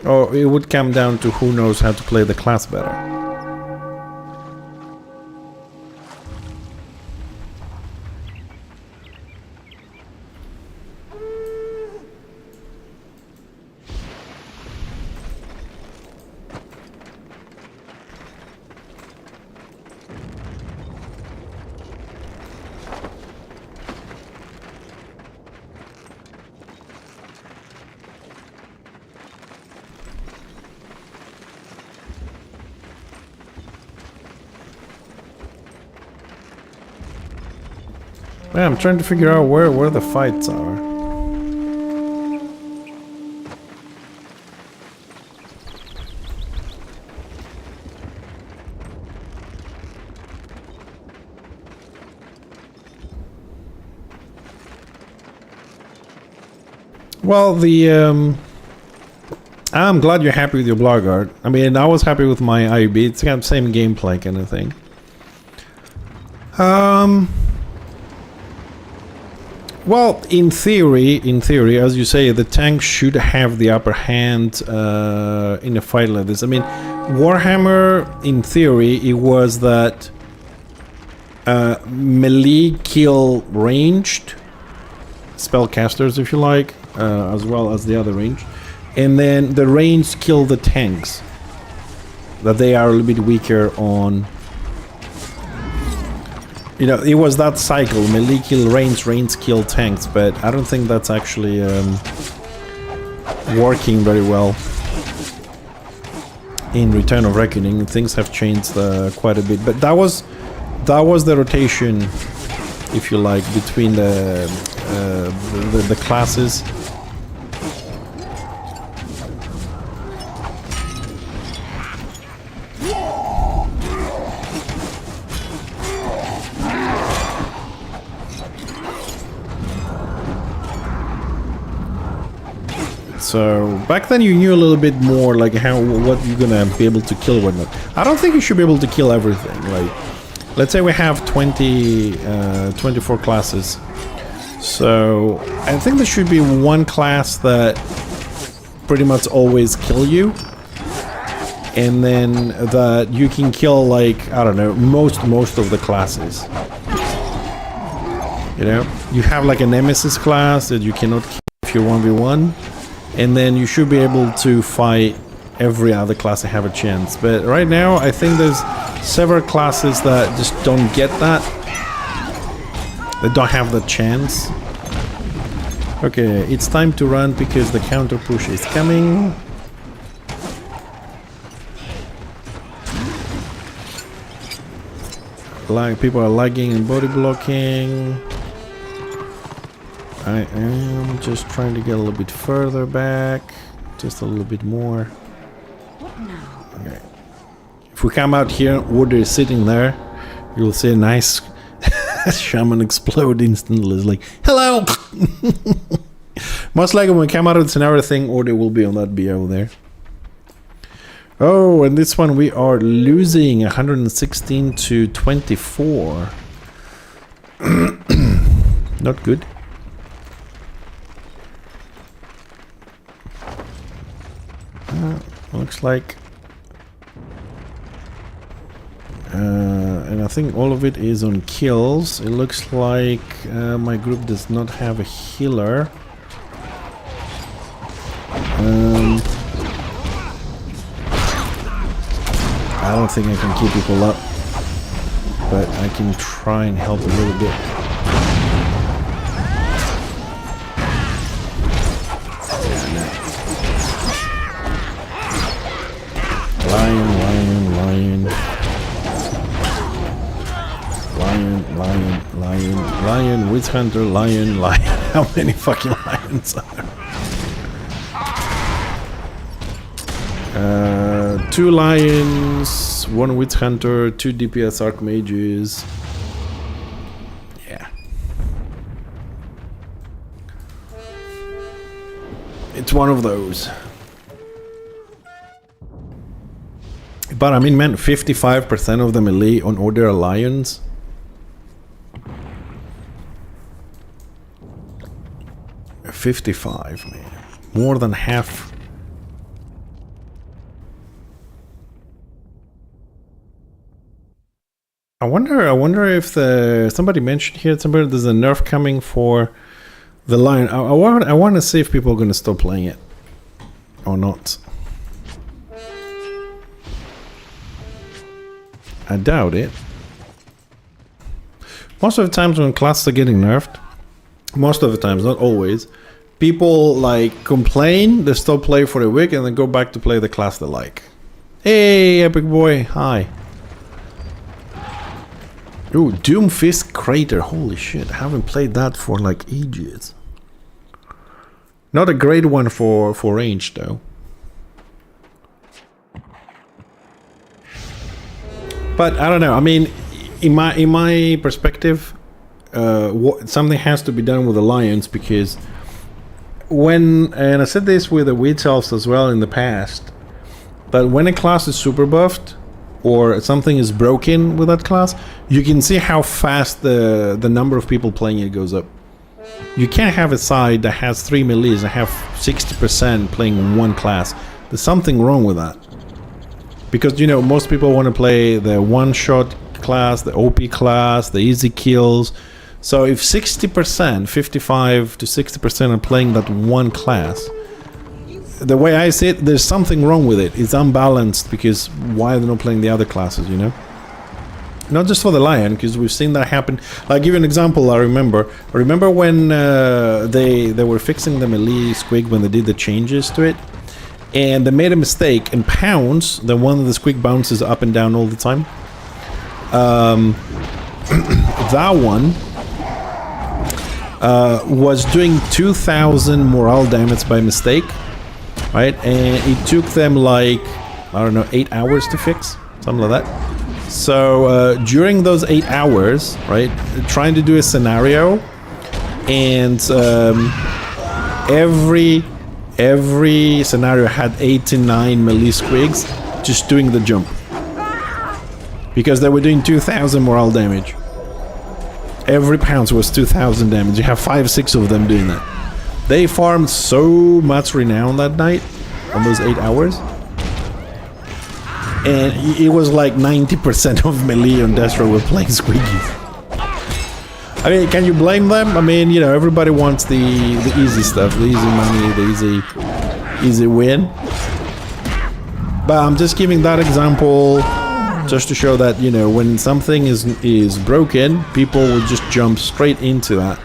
Or it would come down to who knows how to play the class better. Yeah, I'm trying to figure out where the fights are. Well, I'm glad you're happy with your Blackguard. I mean, I was happy with my IUB. It's got the same gameplay kind of thing. Well, in theory, as you say, the tank should have the upper hand in a fight like this. I mean, Warhammer, in theory, it was that melee kill ranged spellcasters, if you like, as well as the other range, and then the range kill the tanks. That they are a little bit weaker on. You know, it was that cycle, melee kill range kill tanks, but I don't think that's actually working very well. In Return of Reckoning, things have changed quite a bit, but that was the rotation, if you like, between the classes. So back then you knew a little bit more like what you're gonna be able to kill or whatnot. I don't think you should be able to kill everything. Like, let's say we have 24 classes. So I think there should be one class that pretty much always kill you, and then that you can kill, like, I don't know, most of the classes. You know, you have like a nemesis class that you cannot kill if you're 1v1. And then you should be able to fight every other class and have a chance. But right now, I think there's several classes that just don't get that. They don't have the chance. Okay, it's time to run because the counter push is coming. Like, people are lagging and body blocking. I am just trying to get a little bit further back, just a little bit more. Okay. If we come out here, Order is sitting there, you'll see a nice shaman explode instantly. It's like, hello! Most likely when we come out of the scenario thing, Order will be on that BO there. Oh, and this one we are losing 116 to 24. Not good. Looks like and I think all of it is on kills. It looks like my group does not have a healer. I don't think I can keep people up, but I can try and help a little bit. Yeah, no. witch hunter, lion. How many fucking lions are there? 2 lions, 1 witch hunter, 2 DPS archmages. Yeah. It's one of those. But I mean, man, 55% of the melee on Order Alliance. $55, man. More than half. I wonder if somebody mentioned here, there's a nerf coming for the lion. I want to see if people are going to stop playing it or not. I doubt it. Most of the times when classes are getting nerfed, most of the times, not always, people like complain, they stop playing for a week and then go back to play the class they like. Hey, Epic Boy, hi. Ooh, Doomfist Crater, holy shit, I haven't played that for like ages. Not a great one for range though. But I don't know, I mean, in my perspective, something has to be done with Alliance, because and I said this with the Witch Elves as well in the past, but when a class is super buffed or something is broken with that class, you can see how fast the number of people playing it goes up. You can't have a side that has 3 melees and have 60% playing one class. There's something wrong with that. Because, you know, most people want to play the one-shot class, the OP class, the easy kills. So if 60%, 55 to 60% are playing that one class, the way I see it, there's something wrong with it. It's unbalanced, because why are they not playing the other classes, you know? Not just for the lion, because we've seen that happen. I'll give you an example. I remember when they were fixing the melee squig when they did the changes to it. And they made a mistake and pounds, the one of the squig bounces up and down all the time. That one was doing 2,000 morale damage by mistake, right? And it took them like, I don't know, 8 hours to fix, something like that. So during those 8 hours, right, trying to do a scenario, and every scenario had 8 to 9 melee squigs just doing the jump, because they were doing 2,000 morale damage. Every pounce was 2,000 damage. You have 5-6 of them doing that. They farmed so much renown that night on those 8 hours, and it was like 90% of melee on Destro were playing squiggies. I mean, can you blame them? I mean, you know, everybody wants the easy stuff, the easy money, the easy win. But I'm just giving that example just to show that, you know, when something is broken, people will just jump straight into that.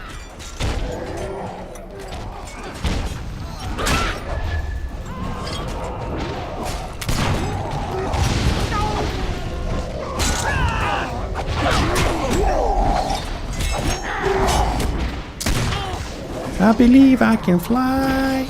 I believe I can fly.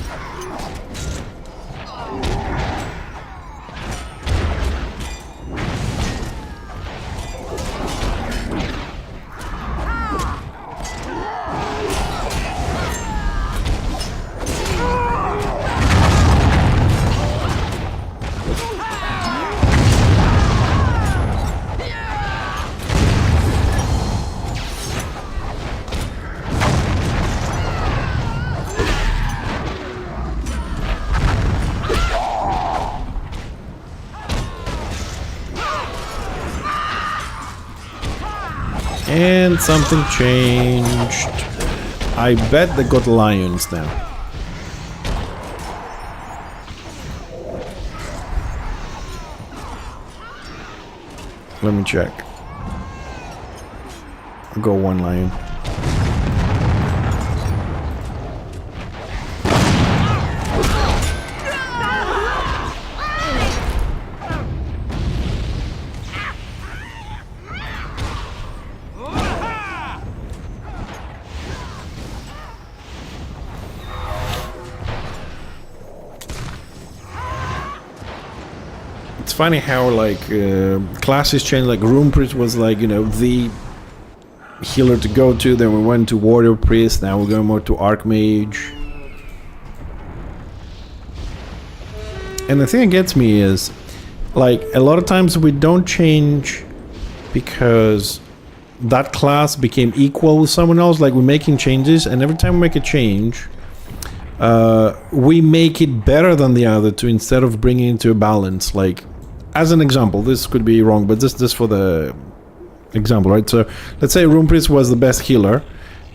And something changed. I bet they got lions now. Let me check. I'll go 1 lion. it's funny how like classes change. Like Rune Priest was like, you know, the healer to go to. Then we went to Warrior Priest. Now we're going more to Archmage. And the thing that gets me is, like, a lot of times we don't change because that class became equal with someone else. Like, we're making changes, and every time we make a change, we make it better than the other two instead of bringing it into a balance. Like, as an example, this could be wrong, but this for the example, right? So, let's say Rune Priest was the best healer.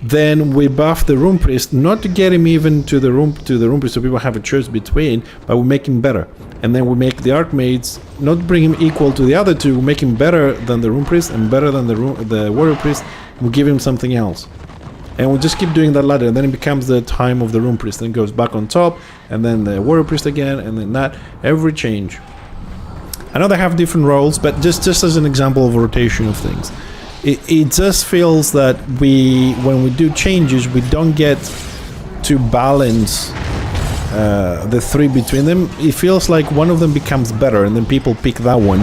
Then we buff the Rune Priest, not to get him even to the Rune Priest, so people have a choice between, but we make him better. And then we make the Archmages not bring him equal to the other two, we make him better than the Rune Priest and better than the Warrior Priest. We give him something else, and we just keep doing that ladder. And then it becomes the time of the Rune Priest, then it goes back on top, and then the Warrior Priest again, and then that every change. I know they have different roles, but just as an example of a rotation of things. It just feels that when we do changes, we don't get to balance the three between them. It feels like one of them becomes better, and then people pick that one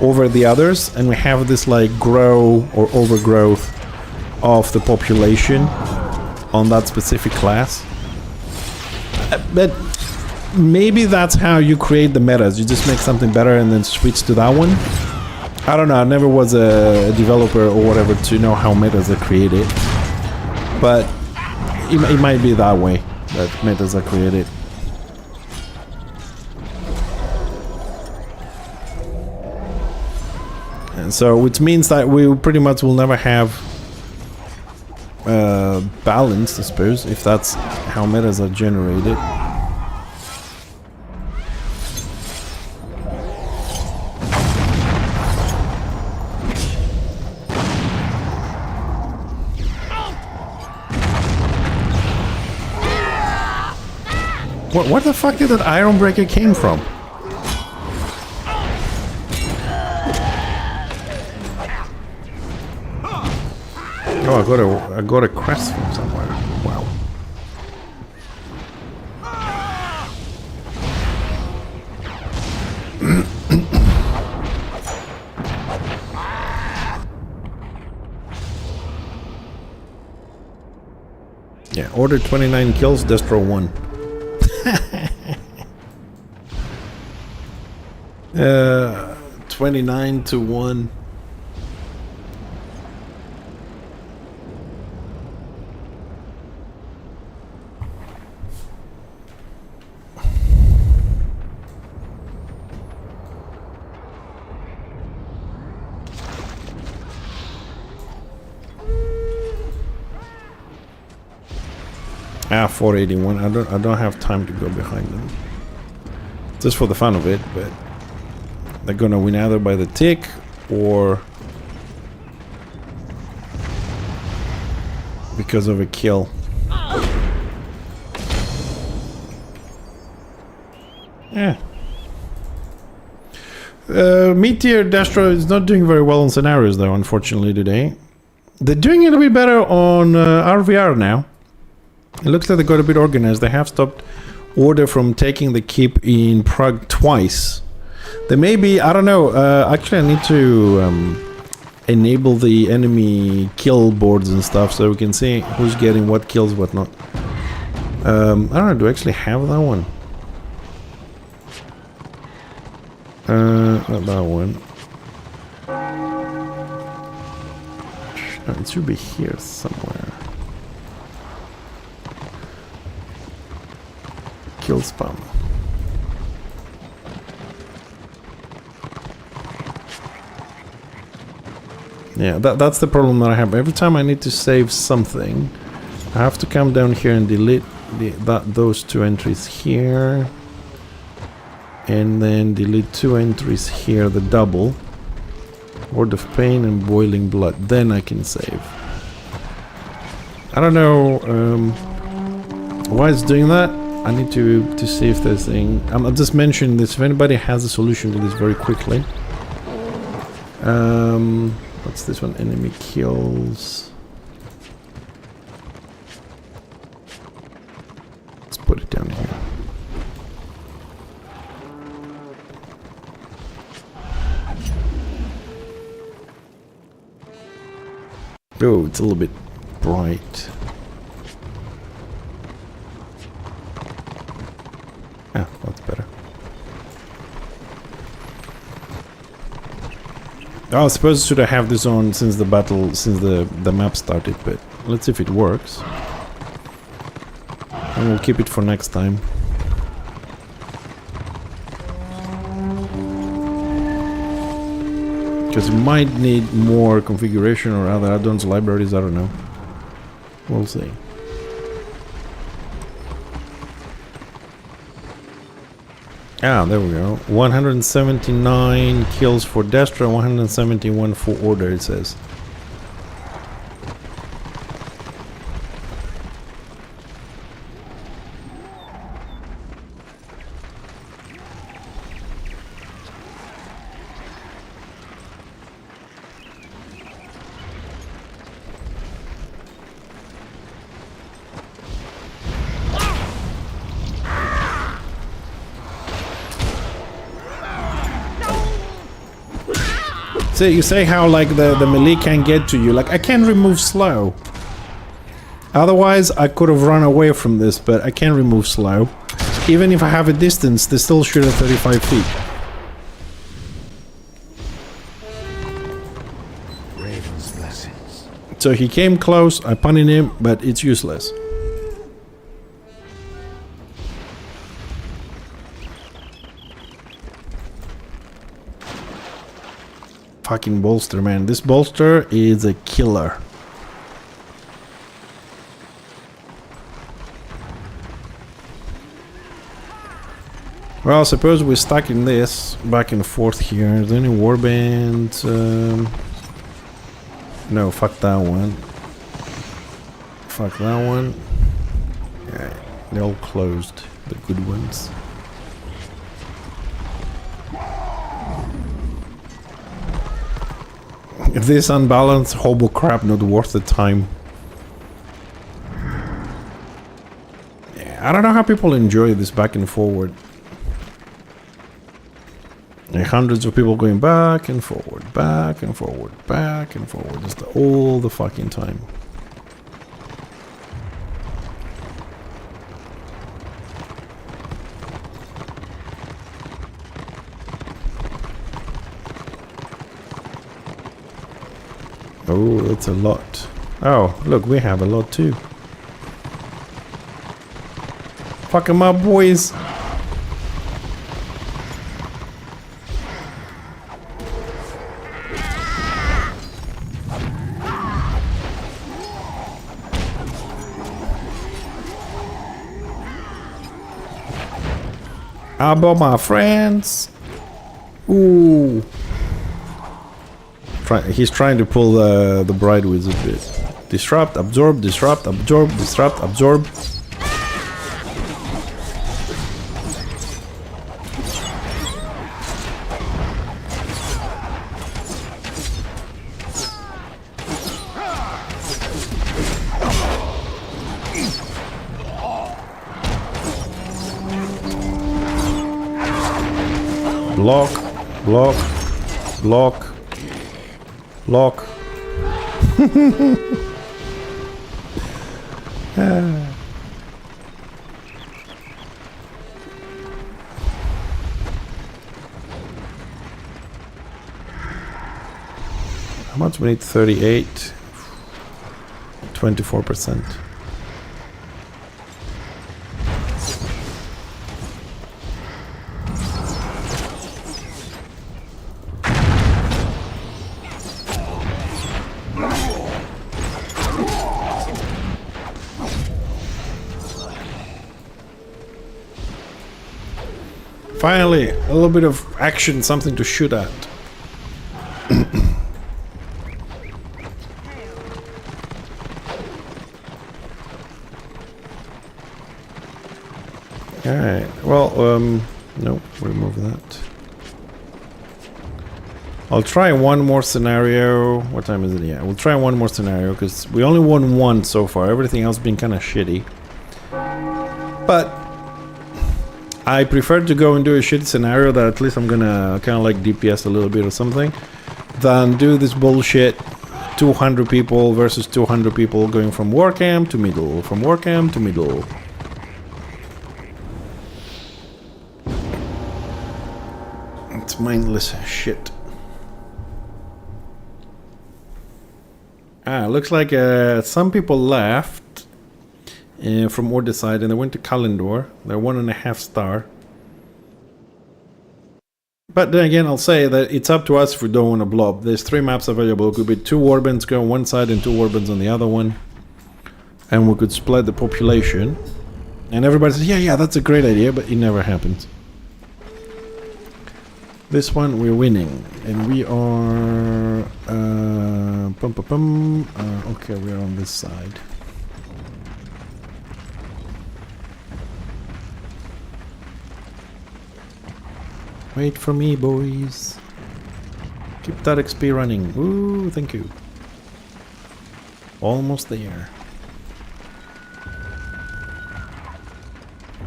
over the others, and we have this like grow or overgrowth of the population on that specific class. But maybe that's how you create the metas. You just make something better and then switch to that one. I don't know, I never was a developer or whatever to know how metas are created, but it might be that way that metas are created. And so, which means that we pretty much will never have balance, I suppose, if that's how metas are generated. What the fuck did that Iron Breaker came from? Oh, I got a crest from somewhere. Wow. Yeah, order 29 kills, Destro 1. 29 to 1. Ah, 481. I don't have time to go behind them. Just for the fun of it, but they're gonna win either by the tick or because of a kill. Yeah. Meteor Destro is not doing very well on scenarios though, unfortunately today. They're doing it a bit better on RVR now. It looks like they got a bit organized. They have stopped Order from taking the keep in Prague twice. There may be, I don't know, actually I need to enable the enemy kill boards and stuff so we can see who's getting what kills, what not. I don't know, do I actually have that one? Not that one. No, it should be here somewhere. Kill spam. Yeah, that's the problem that I have. Every time I need to save something, I have to come down here and delete those two entries here. And then delete two entries here, the double. Word of Pain and Boiling Blood. Then I can save. I don't know why it's doing that. I need to see if there's thing. I'll just mention this if anybody has a solution to this very quickly. What's this one? Enemy kills. Let's put it down here. Oh, it's a little bit bright. Ah, that's better. Oh, I suppose should I have this on since the battle, since the map started, but let's see if it works. And we'll keep it for next time. Because you might need more configuration or other add-ons, libraries, I don't know. We'll see. Ah, there we go. 179 kills for Destra, 171 for Order, it says. So you say how like the melee can get to you. Like I can remove slow. Otherwise I could have run away from this, but I can remove slow. Even if I have a distance, they still shoot at 35 feet. Raven's blessings. So he came close, I punted him, but it's useless. Fucking bolster, man. This bolster is a killer. Well, suppose we're stuck in this back and forth here. Is there any warband? No, fuck that one. Fuck that one. Yeah, they're all closed. The good ones. If this unbalanced hobo crap not worth the time. Yeah, I don't know how people enjoy this back and forward. Like hundreds of people going back and forward, back and forward, back and forward, just all the fucking time. Oh, that's a lot. Oh, look, we have a lot too. Fuck 'em up, boys. How about my friends? Ooh. He's trying to pull the bride with a bit. Disrupt, absorb, disrupt, absorb, disrupt, absorb. Block, block, block. Lock. How much we need? 38. 24%. Finally, a little bit of action, something to shoot at. Alright, well, no, remove that. I'll try one more scenario. What time is it? Yeah, we'll try one more scenario, because we only won one so far. Everything else been kind of shitty. But I prefer to go and do a shitty scenario that at least I'm gonna kind of like DPS a little bit or something, than do this bullshit 200 people versus 200 people going from war camp to middle, from war camp to middle. It's mindless shit. Looks like some people left from Order side and they went to Kalendor. They're 1.5 star. But then again, I'll say that it's up to us if we don't want to blob. There's 3 maps available. It could be 2 warbands go on one side and 2 warbands on the other one. And we could split the population. And everybody says, yeah, that's a great idea, but it never happens. This one we're winning. And we are... okay, we're on this side. Wait for me, boys. Keep that XP running. Ooh, thank you. Almost there.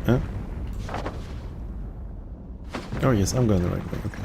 Huh? Oh yes, I'm going the right way. Okay.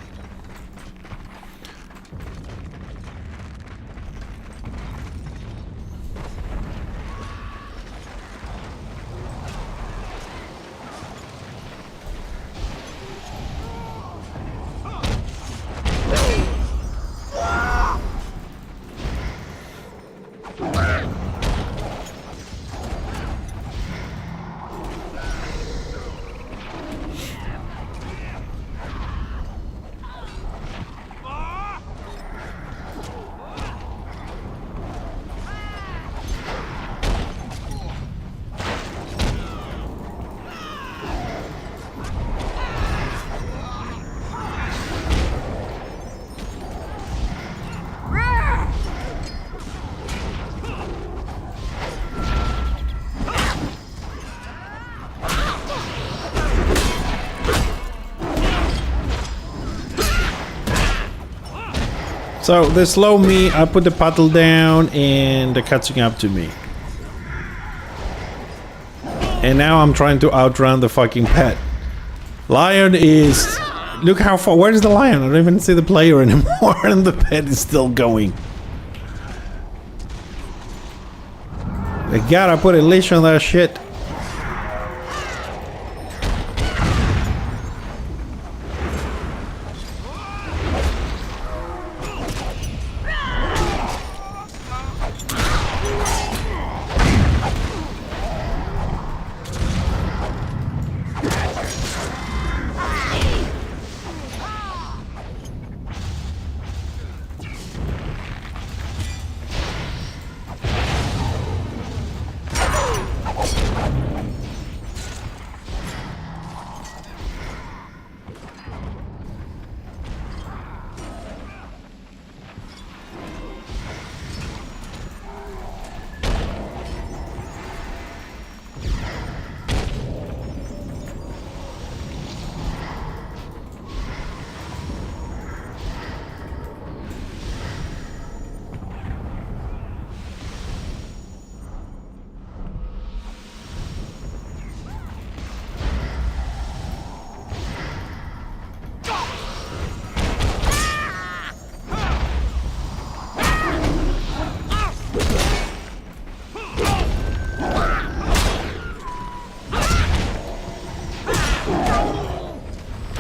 So they slow me, I put the paddle down, and they're catching up to me. And now I'm trying to outrun the fucking pet. Lion is... Look how far... Where's the lion? I don't even see the player anymore, and the pet is still going. I gotta put a leash on that shit.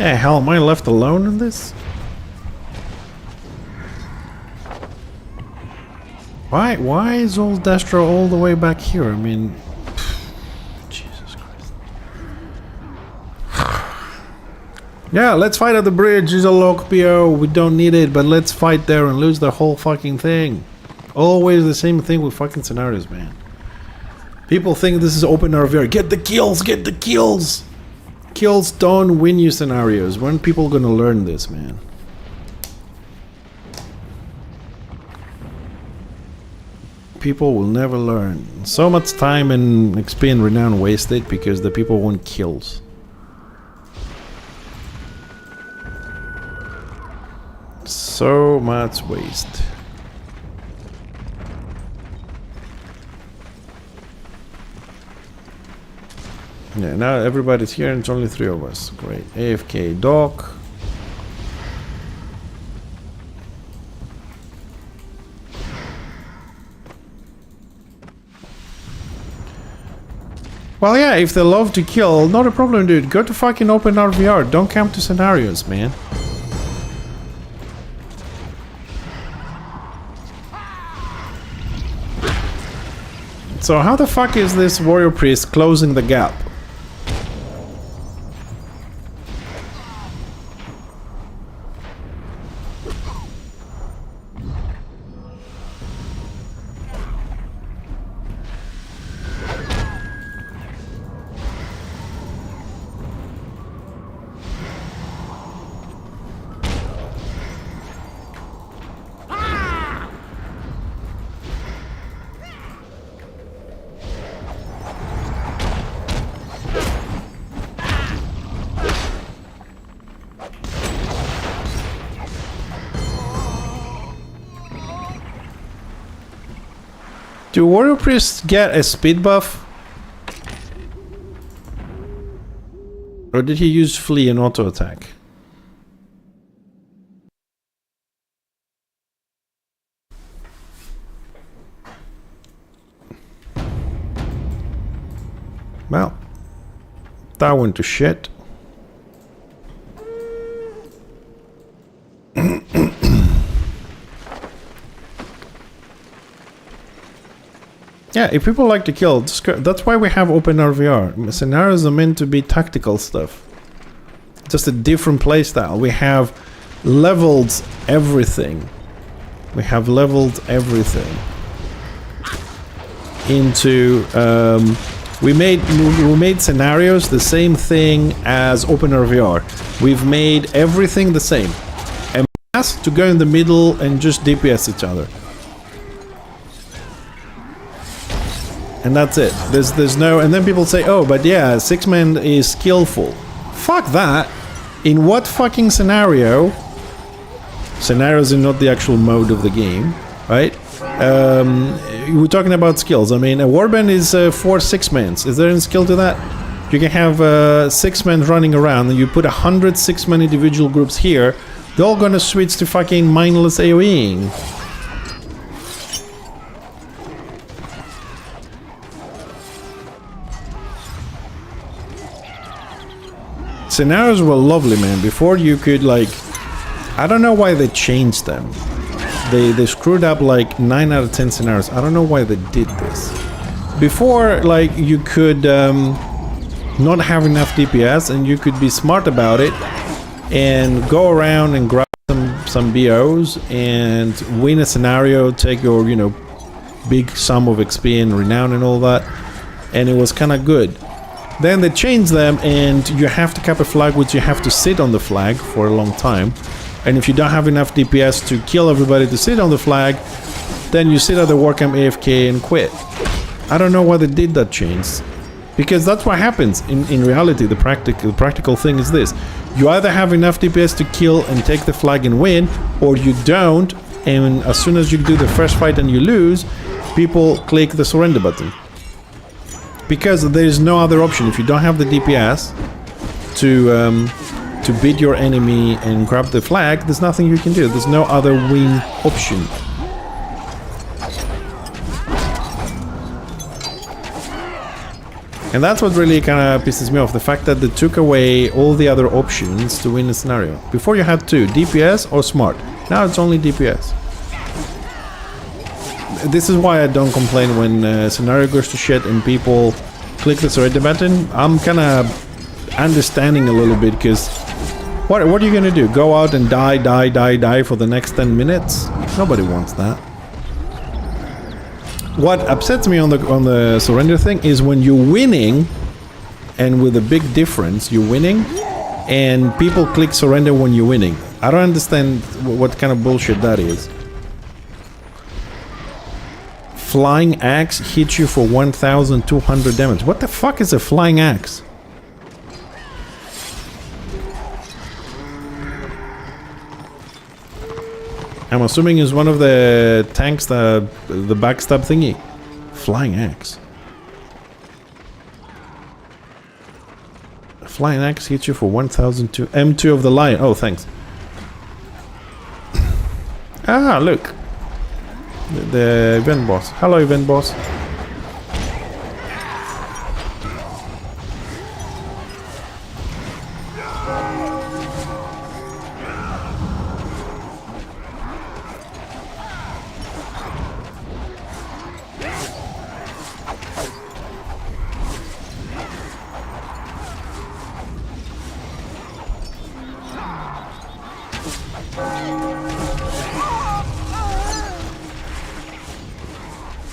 Yeah, hell, am I left alone in this? Why is old Destro all the way back here? I mean... Jesus Christ. Yeah, let's fight at the bridge. It's a lock PO. We don't need it, but let's fight there and lose the whole fucking thing. Always the same thing with fucking scenarios, man. People think this is open RVR. Get the kills! Get the kills! Kills don't win you scenarios. When people gonna learn this, man? People will never learn. So much time and XP and renown wasted because the people want kills. So much waste. Yeah, now everybody's here and it's only 3 of us. Great. AFK Doc. Well, yeah, if they love to kill, not a problem, dude. Go to fucking open RVR. Don't come to scenarios, man. So how the fuck is this warrior priest closing the gap? Do warrior priests get a speed buff? Or did he use flee and auto attack? Well, that went to shit. Yeah, if people like to kill, that's why we have open RVR. Scenarios are meant to be tactical stuff. Just a different playstyle. We have leveled everything. We have leveled everything into we made scenarios the same thing as open RVR. We've made everything the same. A mass to go in the middle and just DPS each other. And that's it. There's no... And then people say, oh, but yeah, 6-man is skillful. Fuck that. In what fucking scenario... Scenarios are not the actual mode of the game, right? We're talking about skills. I mean, a warband is 4 6-mans. Is there any skill to that? You can have 6 men running around and you put 100 6-man individual groups here. They're all gonna switch to fucking mindless AoEing. Scenarios were lovely, man. Before you could, like... I don't know why they changed them. They screwed up like 9 out of 10 scenarios. I don't know why they did this. Before, like, you could not have enough DPS and you could be smart about it and go around and grab some BOs and win a scenario, take your, you know, big sum of XP and renown and all that. And it was kind of good. Then they changed them and you have to cap a flag, which you have to sit on the flag for a long time. And if you don't have enough DPS to kill everybody to sit on the flag, then you sit at the Warhammer AFK and quit. I don't know why they did that change. Because that's what happens. In reality, the practical thing is this. You either have enough DPS to kill and take the flag and win, or you don't, and as soon as you do the first fight and you lose, people click the surrender button. Because there is no other option. If you don't have the DPS to beat your enemy and grab the flag, there's nothing you can do. There's no other win option. And that's what really kind of pisses me off. The fact that they took away all the other options to win a scenario. Before you had two, DPS or smart. Now it's only DPS. This is why I don't complain when scenario goes to shit and people click the surrender button. I'm kind of understanding a little bit, because what are you gonna do? Go out and die for the next 10 minutes? Nobody wants that. What upsets me on the surrender thing is when you're winning, and with a big difference, you're winning, and people click surrender when you're winning. I don't understand what kind of bullshit that is. Flying axe hits you for 1,200 damage. What the fuck is a flying axe? I'm assuming it's one of the tanks, the backstab thingy. Flying axe. A flying axe hits you for 1,002. M2 of the lion. Oh, thanks. Ah, look. The event boss. Hello, event boss.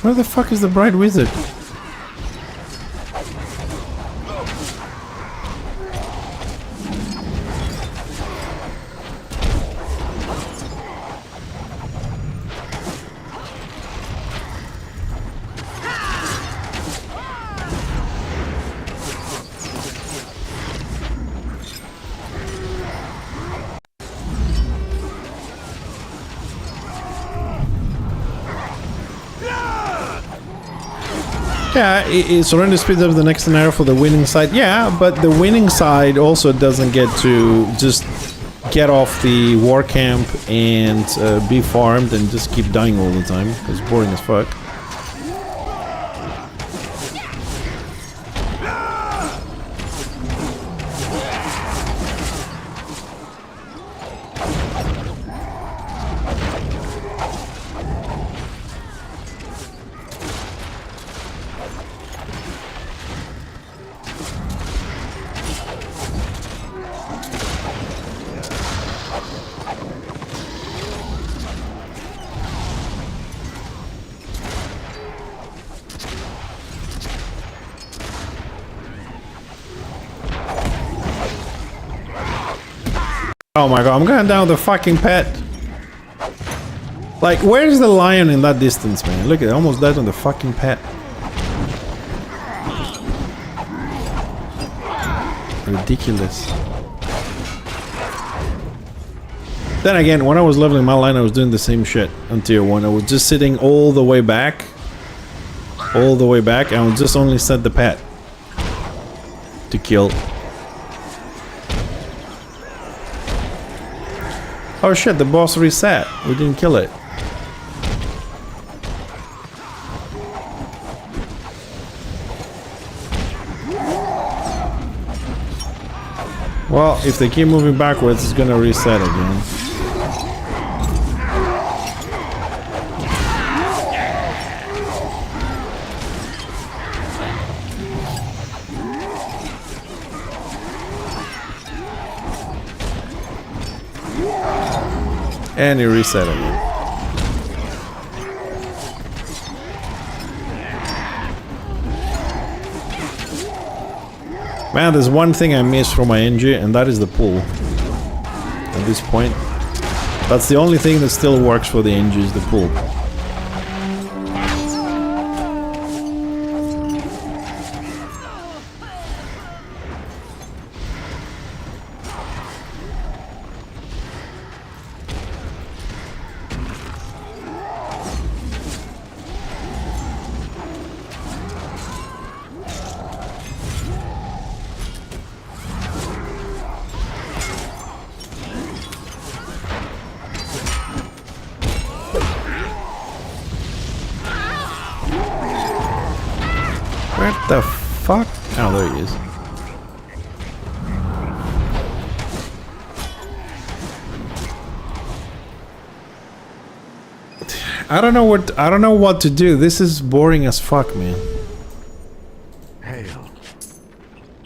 Where the fuck is the bright wizard? Yeah, surrender speeds up the next scenario for the winning side. Yeah, but the winning side also doesn't get to just get off the war camp and be farmed and just keep dying all the time. It's boring as fuck. Oh my god, I'm going down the fucking pet. Like, where's the lion in that distance, man? Look at it, almost died on the fucking pet. Ridiculous. Then again, when I was leveling my line, I was doing the same shit on tier 1. I was just sitting all the way back. All the way back, and I would just only set the pet to kill. Oh shit, the boss reset. We didn't kill it. Well, if they keep moving backwards, it's gonna reset again. And it reset again. Man, there's one thing I missed from my NG, and that is the pool. At this point, that's the only thing that still works for the NG is the pool. What the fuck? Oh, there he is. I don't know what to do. This is boring as fuck, man. Hail.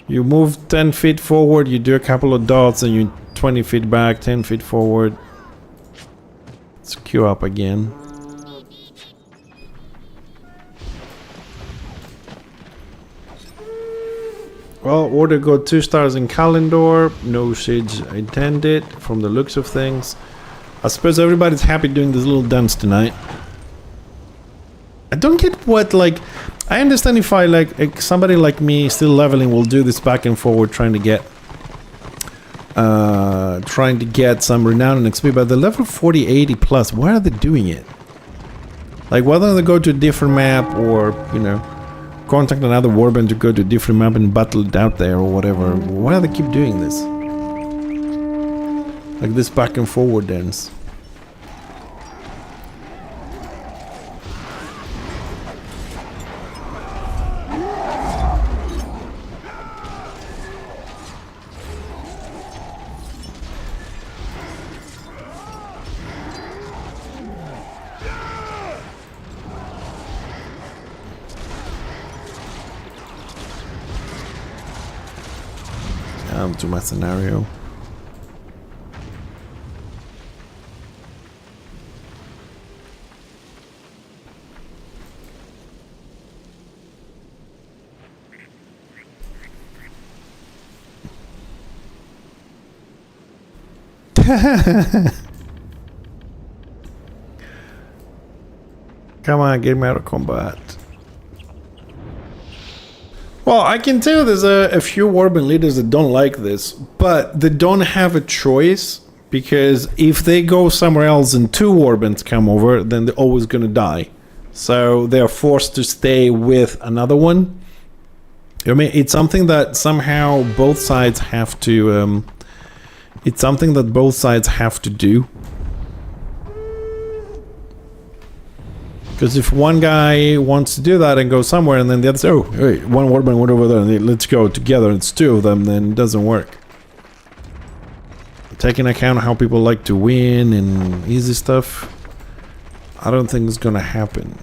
You move 10 feet forward, you do a couple of dots, and you 20 feet back, 10 feet forward. Let's queue up again. Well, order got 2 stars in Kalendor, no siege intended from the looks of things. I suppose everybody's happy doing this little dance tonight. I don't get what, like, I understand if I, like somebody like me still leveling will do this back and forward trying to get some renown and XP, but the level 40, 80 plus, why are they doing it? Like, why don't they go to a different map or, you know, contact another warband to go to a different map and battle it out there or whatever? Why do they keep doing this? Like this back and forward dance. To my scenario. Come on, get me out of combat. Well, I can tell there's a few Warband leaders that don't like this, but they don't have a choice, because if they go somewhere else and 2 Warbands come over, then they're always gonna die. So they're forced to stay with another one. I mean, it's something that somehow both sides have to... it's something that both sides have to do. Because if one guy wants to do that and go somewhere, and then the other says, oh, hey, one Warband went over there, and let's go together, it's 2 of them, then it doesn't work. Taking account how people like to win and easy stuff, I don't think it's gonna happen.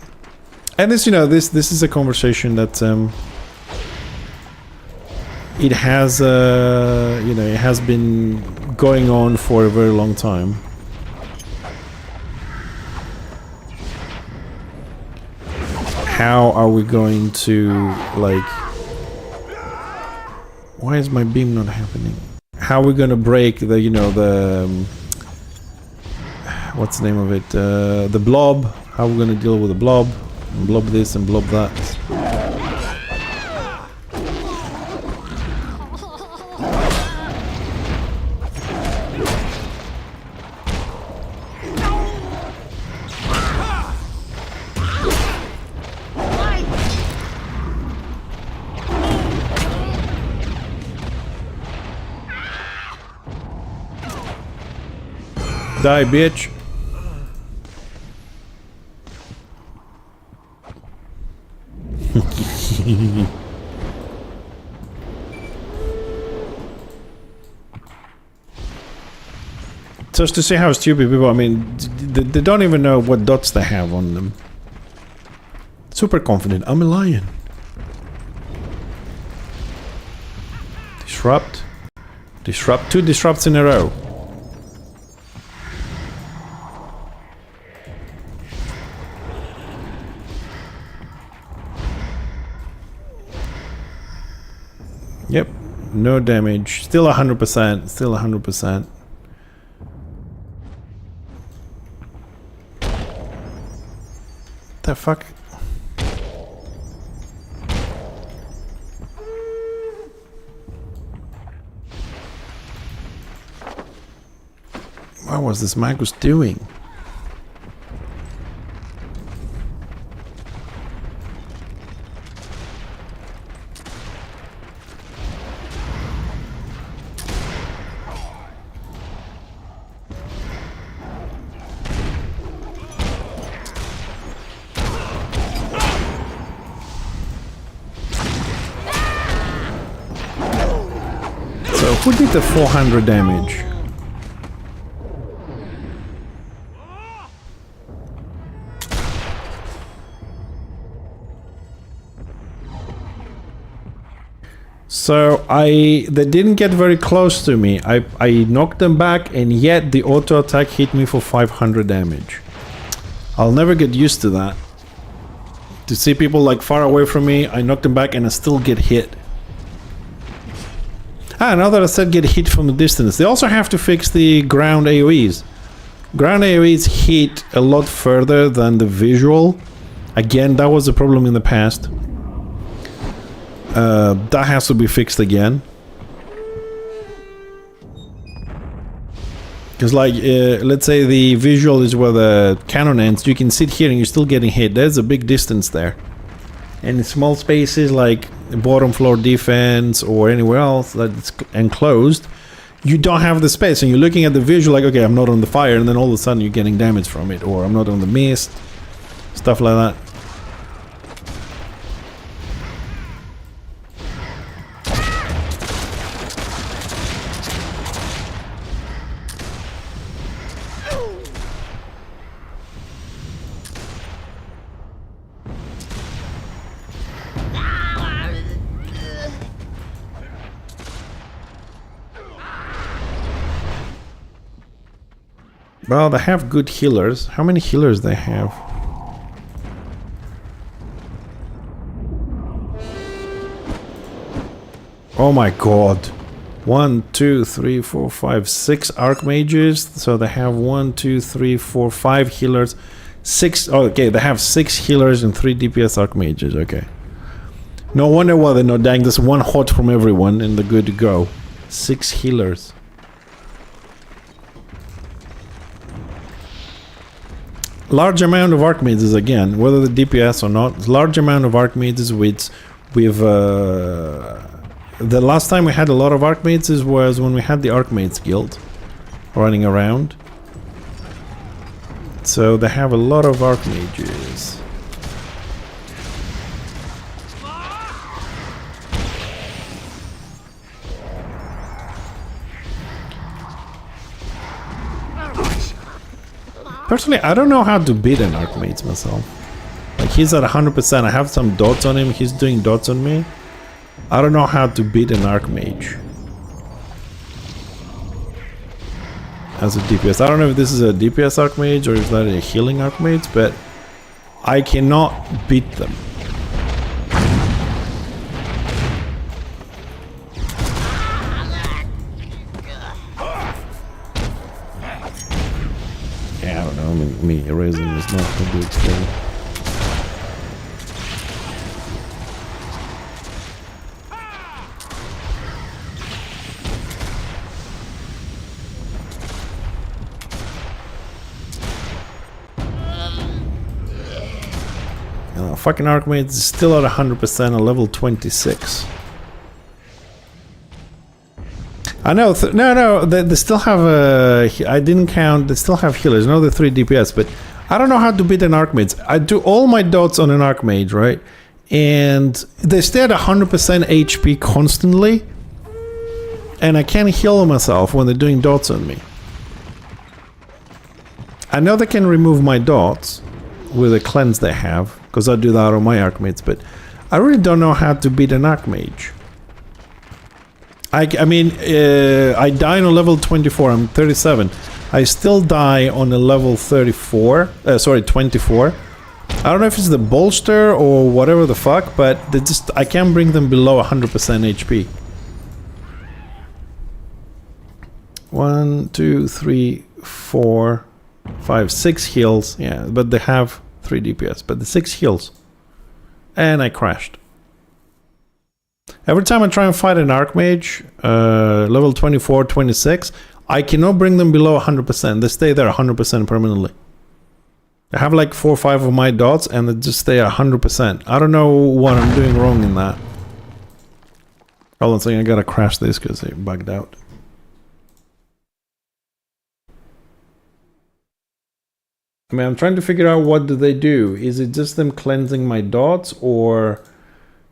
And this, you know, this is a conversation that it has, you know, it has been going on for a very long time. How are we going to, like... Why is my beam not happening? How are we gonna break the, you know, the... what's the name of it? The blob. How are we gonna deal with the blob? Blob this and blob that. Die, bitch. Just to see how stupid people, I mean, they don't even know what dots they have on them. Super confident, I'm a lion. Disrupt. Disrupt, 2 disrupts in a row. Yep, no damage. Still 100%. Still 100%. The fuck? What was this Magus doing? Who did the 400 damage? So they didn't get very close to me. I knocked them back, and yet the auto attack hit me for 500 damage. I'll never get used to that. To see people like far away from me, I knock them back and I still get hit. Ah, now that I said get hit from the distance, they also have to fix the ground AoEs. Ground AoEs hit a lot further than the visual. Again, that was a problem in the past. That has to be fixed again. Because like, let's say the visual is where the cannon ends, you can sit here and you're still getting hit. There's a big distance there. And in small spaces like bottom floor defense or anywhere else that's enclosed, you don't have the space, and you're looking at the visual like, okay, I'm not on the fire, and then all of a sudden you're getting damage from it, or I'm not on the mist, stuff like that. Well, they have good healers. How many healers they have? Oh my god. 1, 2, 3, 4, 5, 6 archmages. So they have 1, 2, 3, 4, 5 healers. 6. Oh, okay, they have 6 healers and 3 DPS archmages. Okay. No wonder why they're not dying. There's one hot from everyone and they're good to go. 6 healers. Large amount of archmages again, whether the DPS or not. Large amount of archmages with the last time we had a lot of archmages was when we had the Archmages Guild running around. So they have a lot of archmages. Personally, I don't know how to beat an archmage myself. Like, he's at 100%. I have some dots on him. He's doing dots on me. I don't know how to beat an archmage as a DPS. I don't know if this is a DPS archmage or is that a healing archmage, but I cannot beat them. Yeah, I don't know. I mean, me erasing is not a good thing. Fucking Archmage is still at 100% at level 26. I know, no, they still have I didn't count, they still have healers, no, the 3 DPS, but I don't know how to beat an Archmage. I do all my dots on an Archmage, right? And they stay at 100% HP constantly, and I can't heal myself when they're doing dots on me. I know they can remove my dots with a cleanse they have, because I do that on my Archmages, but I really don't know how to beat an Archmage. I mean, I die on level 24, I'm 37. I still die on a level 24, sorry, 24. I don't know if it's the bolster or whatever the fuck, but they just, I can't bring them below 100% HP. 1, 2, 3, 4, 5, 6 heals, yeah, but they have 3 DPS, but the 6 heals. And I crashed. Every time I try and fight an Archmage, level 24, 26, I cannot bring them below 100%. They stay there 100% permanently. I have like 4 or 5 of my dots and they just stay 100%. I don't know what I'm doing wrong in that. Hold on a second, I gotta crash this because it bugged out. I mean, I'm trying to figure out what do they do. Is it just them cleansing my dots, or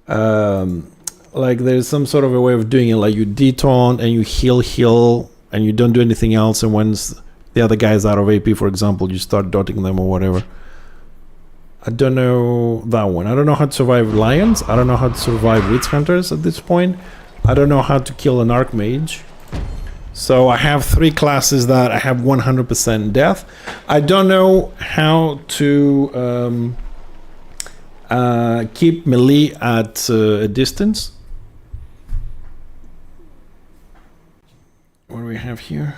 like there's some sort of a way of doing it, like you detaunt and you heal and you don't do anything else, and once the other guy's out of AP, for example, you start dotting them or whatever. I don't know that one. I don't know how to survive lions. I don't know how to survive witch hunters at this point. I don't know how to kill an archmage. So I have 3 classes that I have 100% death. I don't know how to keep melee at a distance. What do we have here?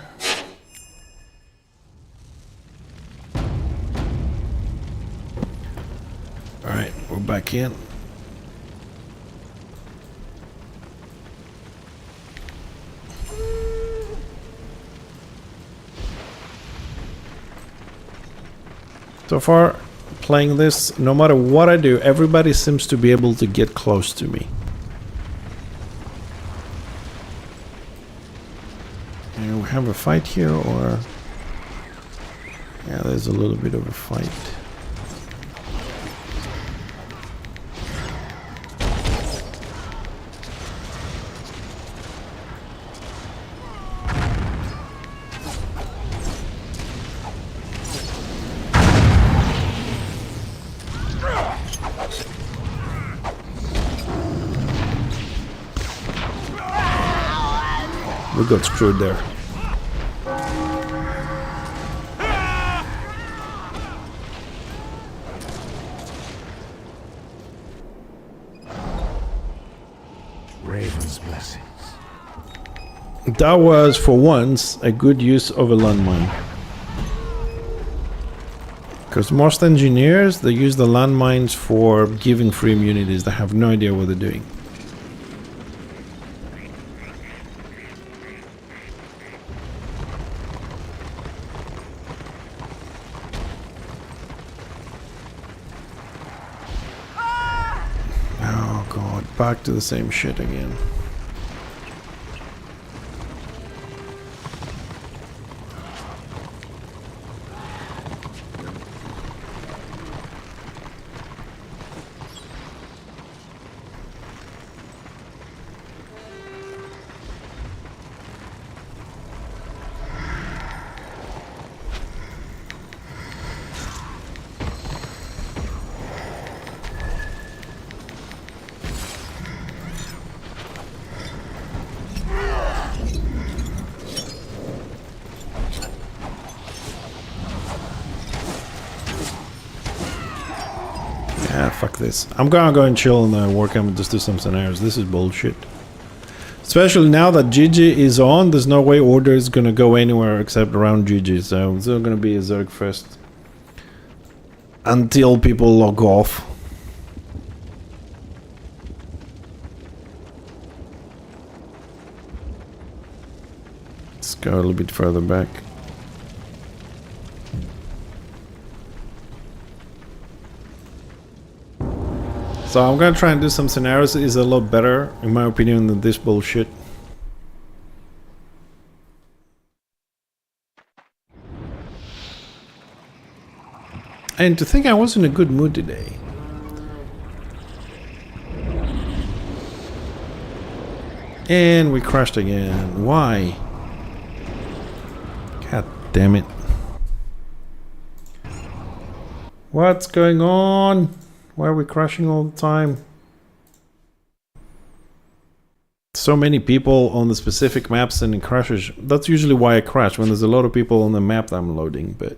Alright, we're back in. So far, playing this, no matter what I do, everybody seems to be able to get close to me. And we have a fight here, or... Yeah, there's a little bit of a fight. We got screwed there. Raven's blessings. that was for once a good use of a landmine. Because most engineers, they use the landmines for giving free immunities. They have no idea what they're doing. Oh god, back to the same shit again. Ah, fuck this. I'm gonna go and chill in the Warhammer and just do some scenarios. This is bullshit. Especially now that GG is on, there's no way order is gonna go anywhere except around GG. So it's not gonna be a Zerg fest until people log off. Let's go a little bit further back. So I'm gonna try and do some scenarios that is a lot better, in my opinion, than this bullshit. And to think I was in a good mood today. And we crashed again. Why? God damn it. What's going on? Why are we crashing all the time? So many people on the specific maps and it crashes. That's usually why I crash, when there's a lot of people on the map that I'm loading, but...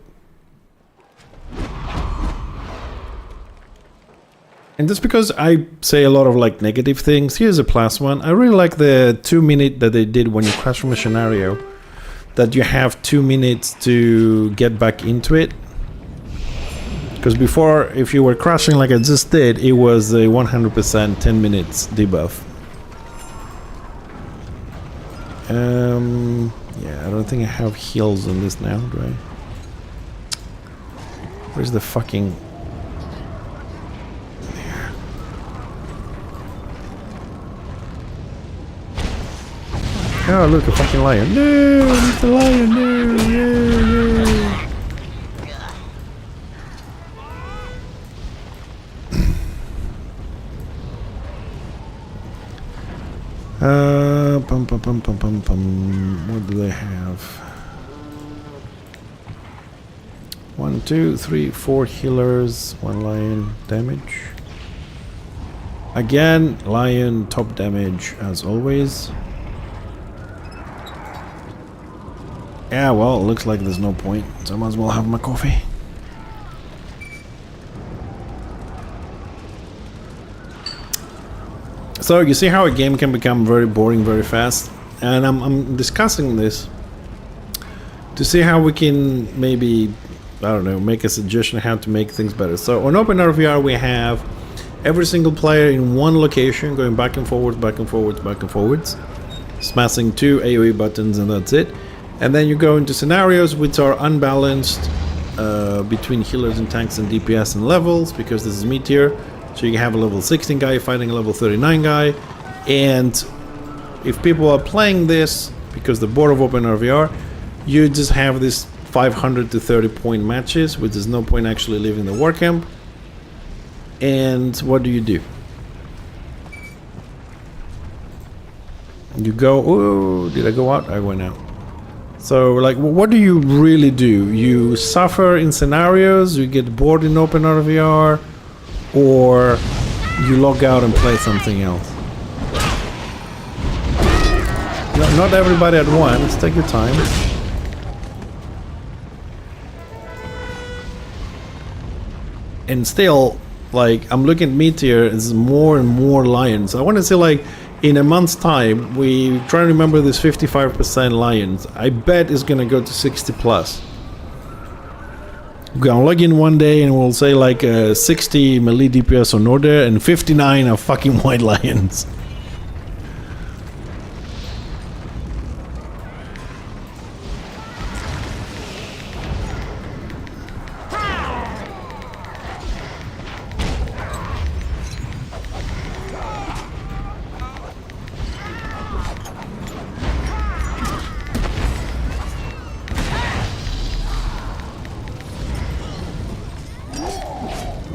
And just because I say a lot of like negative things, here's a plus one. I really like the 2 minute that they did when you crash from a scenario. That you have 2 minutes to get back into it. Because before, if you were crashing like I just did, it was a 100% 10 minutes debuff. Yeah, I don't think I have heals on this now, do I? Where's the fucking... There. Oh, look, a fucking lion. No, it's the lion, no, no, no. What do they have? 1, 2, 3, 4 healers, 1 lion damage. Again, lion top damage as always. Yeah, well, it looks like there's no point, so I might as well have my coffee. So you see how a game can become very boring very fast, and I'm discussing this to see how we can maybe, I don't know, make a suggestion how to make things better. So on OpenRVR we have every single player in one location going back and forwards, back and forwards, back and forwards, smashing 2 AoE buttons and that's it. And then you go into scenarios which are unbalanced between healers and tanks and DPS and levels, because this is Meteor. So you can have a level 16 guy fighting a level 39 guy, and if people are playing this, because the board of OpenRVR, you just have this 500 to 30 point matches, which there's no point actually leaving the war camp. And what do? You go, oh, did I go out? I went out. So like, what do you really do? You suffer in scenarios, you get bored in OpenRVR, or you log out and play something else. No, not everybody at once, take your time. And still, like, I'm looking at Meteor, it's more and more lions. I want to see, like, in a month's time, we try to remember this 55% lions. I bet it's gonna go to 60 plus. We're gonna log in one day and we'll say like 60 melee DPS on order and 59 are fucking white lions.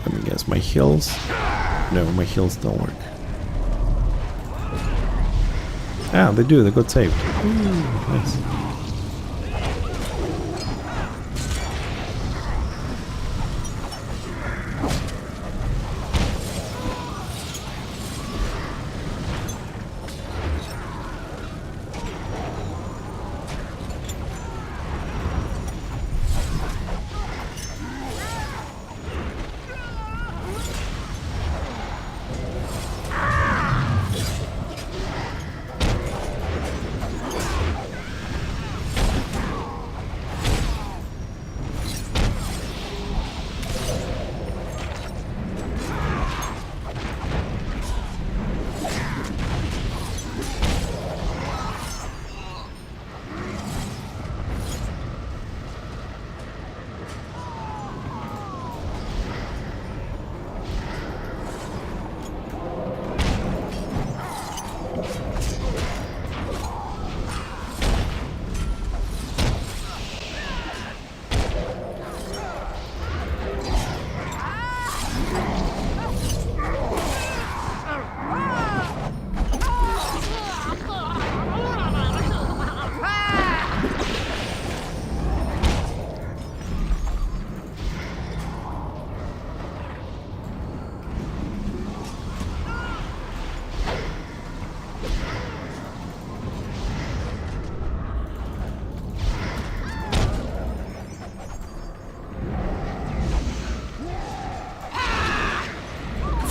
Let me guess, my heals? No, my heals don't work. Ah, they do, they got saved. Nice.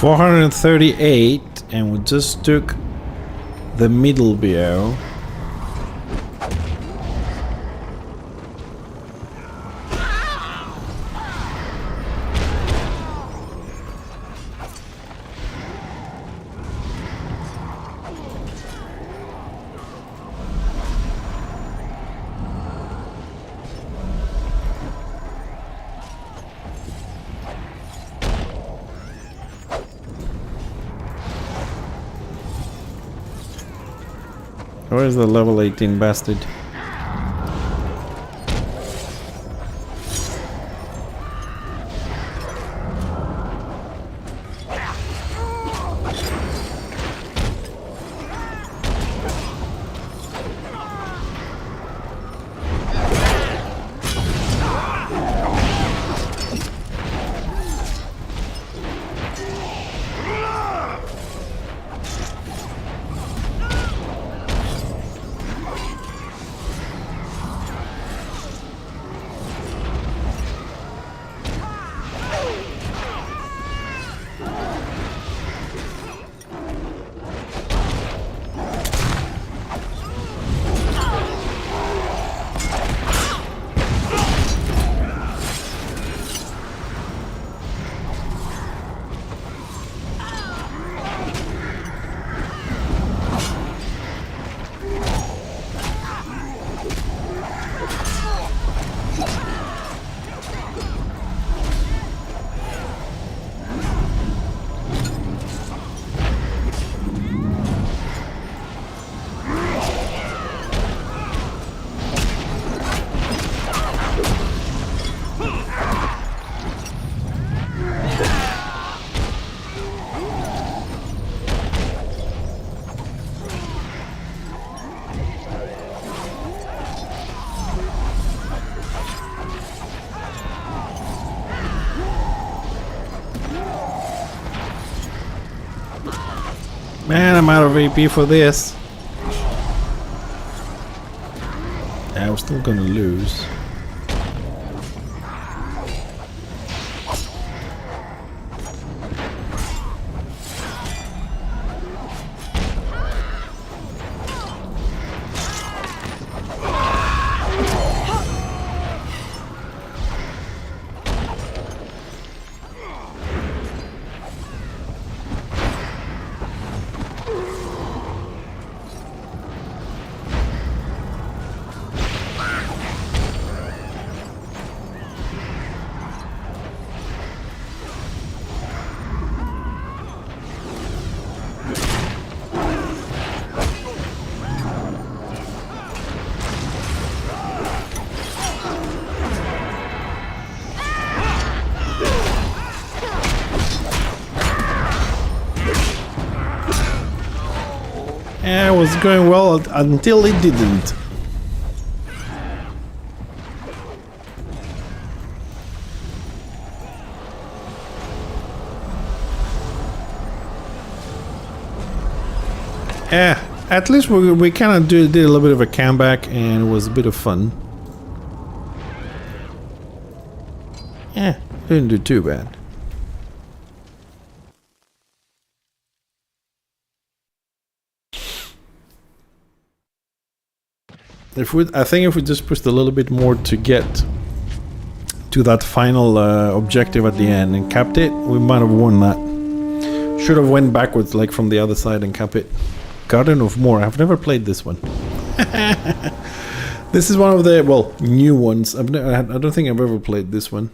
$438, and we just took the middle bio. Where's the level 18 bastard? Man, I'm out of AP for this. Yeah, we're still gonna lose. going well until it didn't. At least we kind of did a little bit of a comeback, and it was a bit of fun. Didn't do too bad. I think if we just pushed a little bit more to get to that final objective at the end and capped it, we might have won that. Should have went backwards, like from the other side, and cap it. Garden of More. I've never played this one. This is one of the new ones. I don't think I've ever played this one.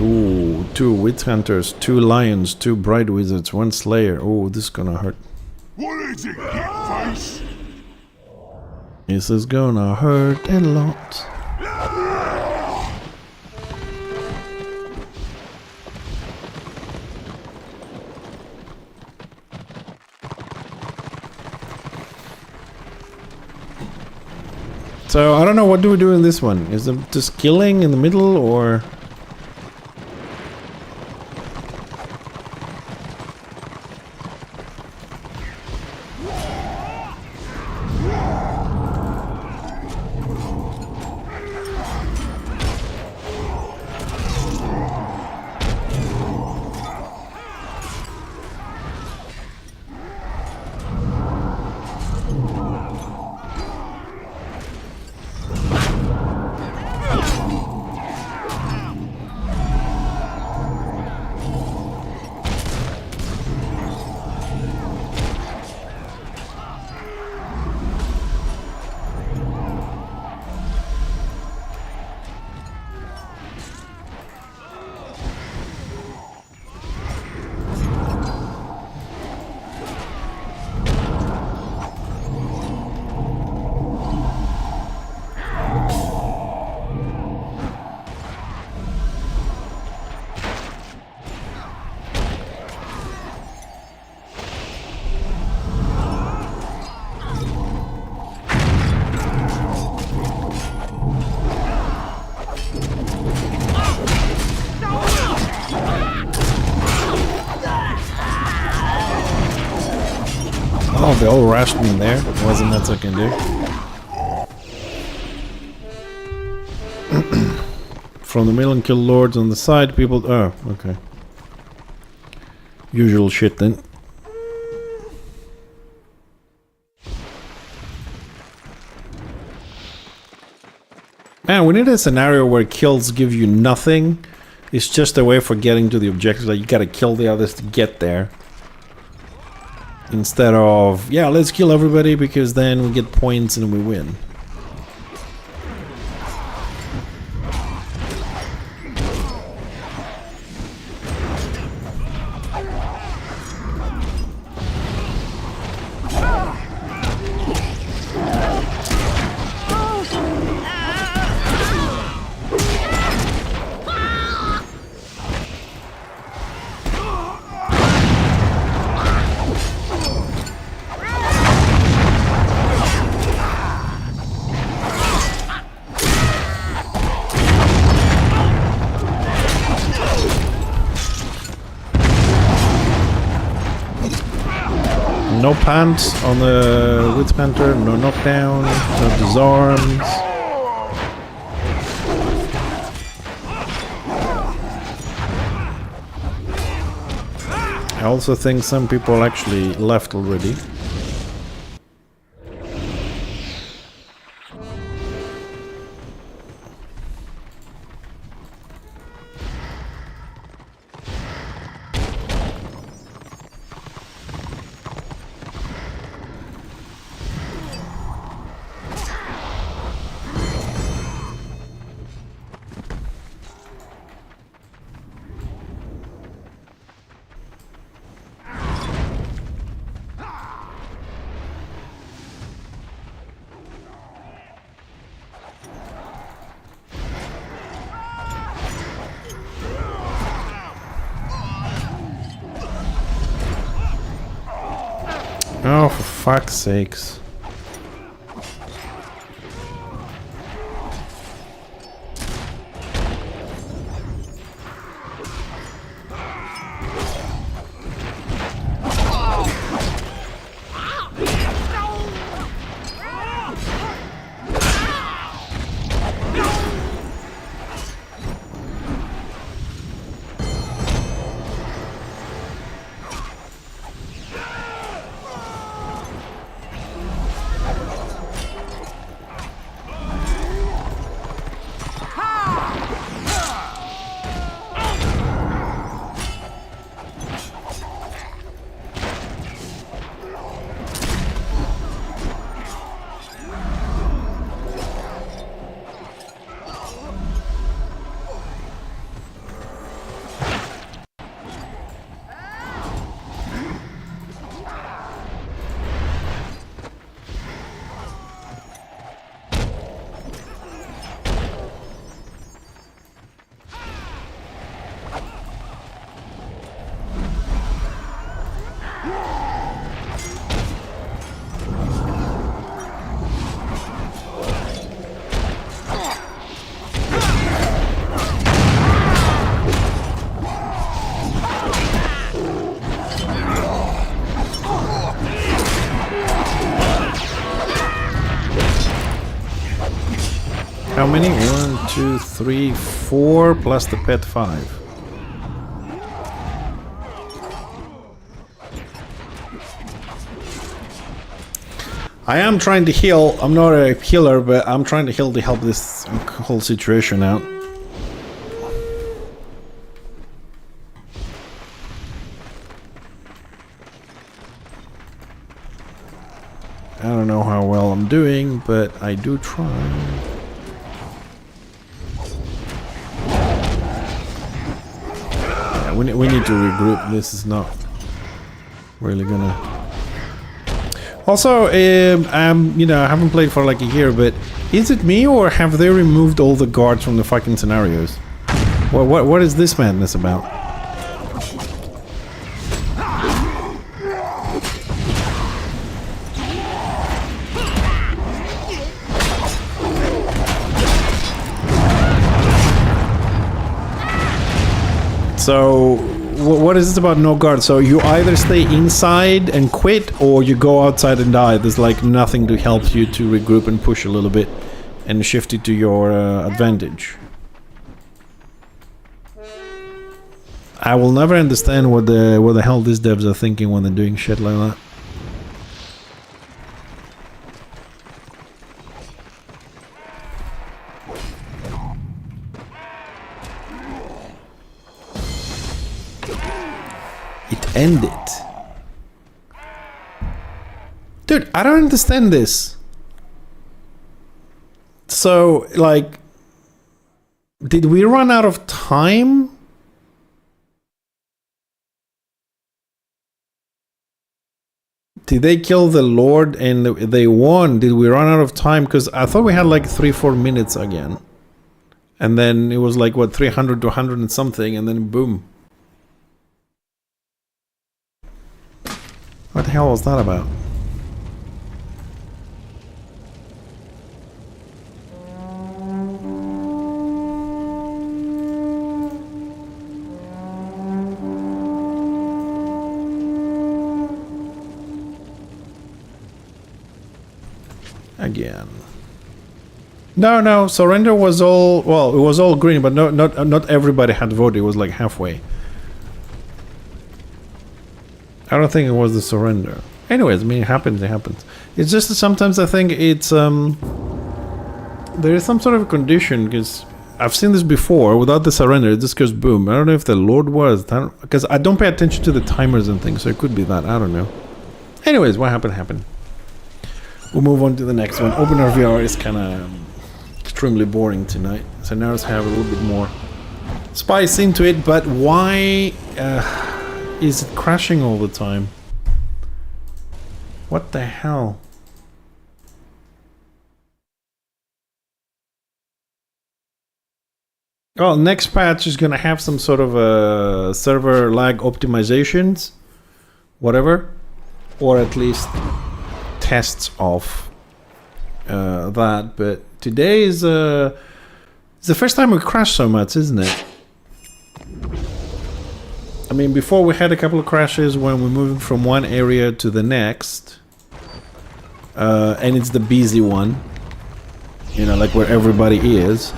Ooh, 2 witch hunters, 2 lions, 2 bright wizards, 1 slayer. Oh, this is gonna hurt. What is it, git face? This is gonna hurt a lot. So I don't know, what do we do in this one? Is it just killing in the middle, or? Oh, they all rushed me there. Wasn't that I can do? From the middle and kill lords on the side, people... Oh, okay. Usual shit then. Man, we need a scenario where kills give you nothing. It's just a way for getting to the objective. Like, you gotta kill the others to get there. Instead of, yeah, let's kill everybody because then we get points and we win. No pants on the Witch Panther, no knockdown, no disarms. I also think some people actually left already. Oh, for fuck's sakes. How many? 1, 2, 3, 4 plus the pet 5. I am trying to heal. I'm not a healer, but I'm trying to heal to help this whole situation out. I don't know how well I'm doing, but I do try. We need to regroup. This is not really gonna. Also, you know, I haven't played for like a year, but is it me or have they removed all the guards from the fucking scenarios? What is this madness about? So, what is this about no guard? So you either stay inside and quit, or you go outside and die. There's like nothing to help you to regroup and push a little bit and shift it to your advantage. I will never understand what the hell these devs are thinking when they're doing shit like that. End it. Dude, I don't understand this. So, like, did we run out of time? Did they kill the Lord and they won? Did we run out of time? Because I thought we had like 3-4 minutes again. And then it was like, what, 300 to 100 and something, and then boom. What the hell was that about? Again. No, surrender was all, well, it was all green, but not everybody had voted. It was like halfway. I don't think it was the surrender. Anyways, I mean, it happens. It's just that sometimes I think it's there is some sort of condition, because I've seen this before. Without the surrender, it just goes boom. I don't know if the Lord was, because I don't pay attention to the timers and things, so it could be that. I don't know. Anyways, what happened. We'll move on to the next one. Opener VR is kind of extremely boring tonight, so now let's have a little bit more spice into it. But why? Is it crashing all the time? What the hell? Well, next patch is gonna have some sort of server lag optimizations, whatever. or at least tests of that. But today is it's the first time we crashed so much, isn't it? I mean, before we had a couple of crashes when we moved from one area to the next, and it's the busy one, you know, like where everybody is.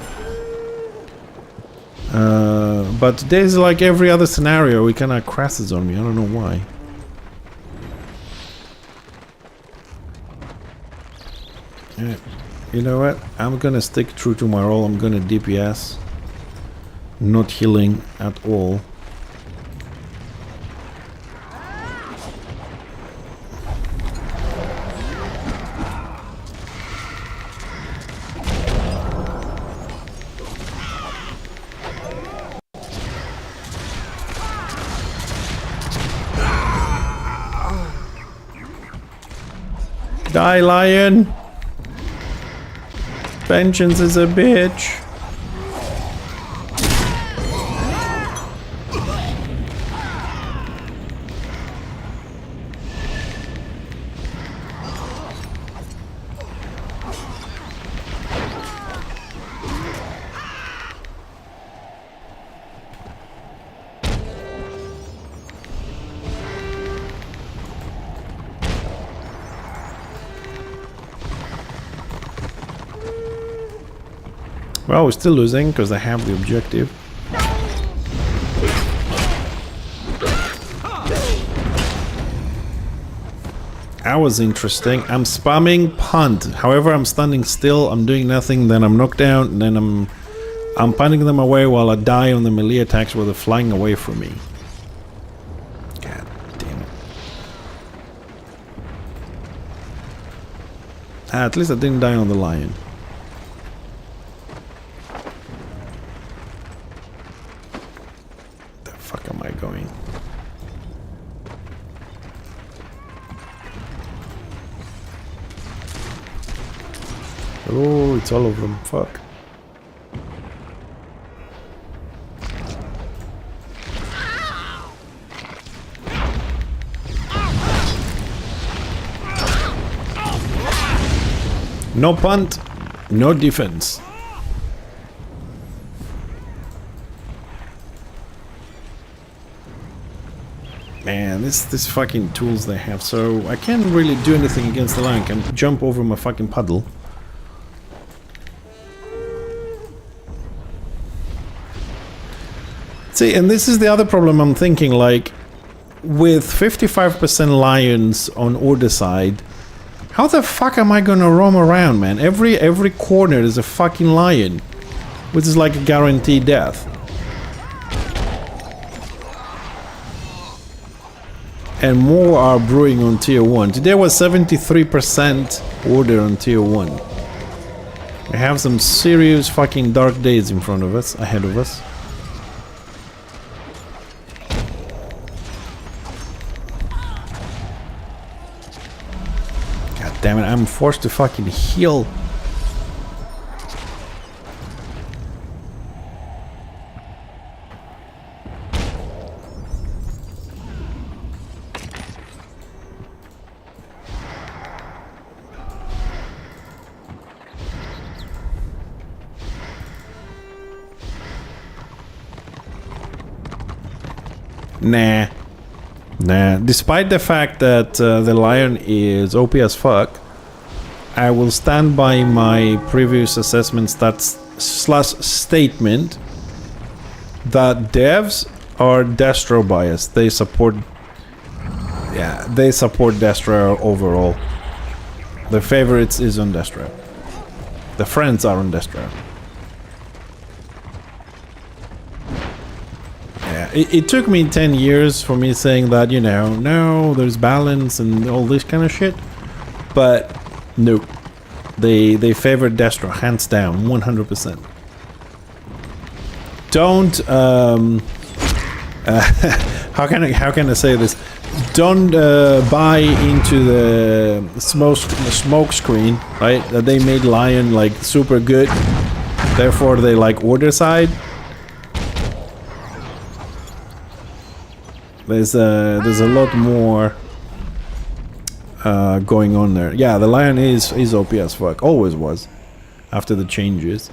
But today's like every other scenario, it kind of crashes on me. I don't know why. Yeah. You know what? I'm gonna stick true to my role. I'm gonna DPS. Not healing at all. Die, lion! Vengeance is a bitch. Well, we're still losing because I have the objective. That was interesting. I'm spamming punt. However, I'm standing still. I'm doing nothing. Then I'm knocked down. And then I'm punting them away while I die on the melee attacks where they're flying away from me. God damn it. At least I didn't die on the lion. Am I going? Oh, it's all of them. Fuck. No punt, no defense. Man, this fucking tools they have, so I can't really do anything against the lion. I can jump over my fucking puddle. See, and this is the other problem I'm thinking, like, with 55% lions on order side, how the fuck am I gonna roam around, man? Every corner is a fucking lion, which is like a guaranteed death. And more are brewing on tier 1. Today was 73% order on tier 1. We have some serious fucking dark days in front of us, ahead of us. God damn it, I'm forced to fucking heal. Nah. Despite the fact that the lion is OP as fuck, I will stand by my previous assessment slash statement that devs are Destro biased. They support Destro overall. The favorites is on Destro. The friends are on Destro. It took me 10 years for me saying that, you know, no, there's balance and all this kind of shit. But, no. They favor Destro, hands down, 100%. Don't, how can I say this? Don't buy into the smoke screen, right? That they made Lion, like, super good. Therefore, they like order side. There's a lot more going on there. Yeah, the lion is OP as fuck. Always was. After the changes.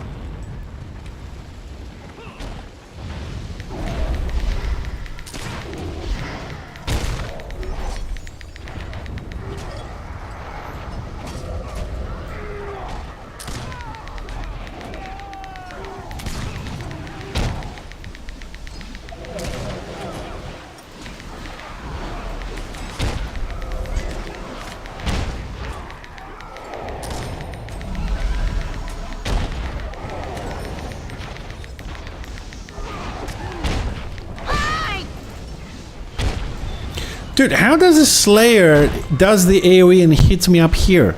Dude, how does a Slayer does the AoE and hits me up here?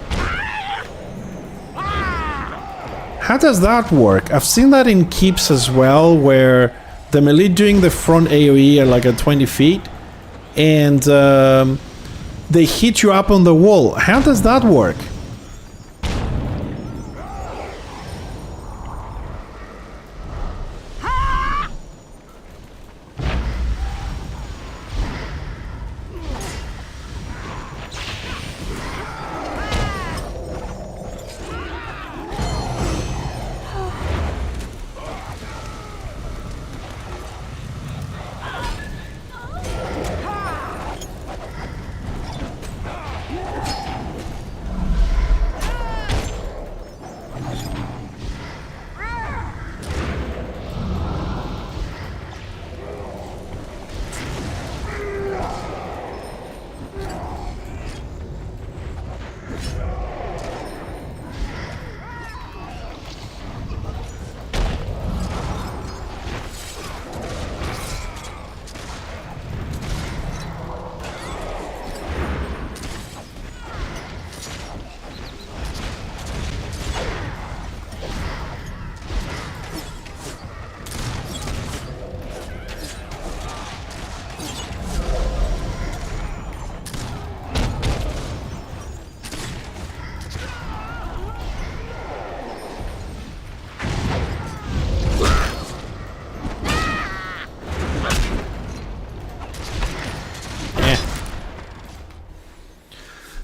How does that work? I've seen that in keeps as well, where the melee doing the front AoE are like at 20 feet, and they hit you up on the wall. How does that work?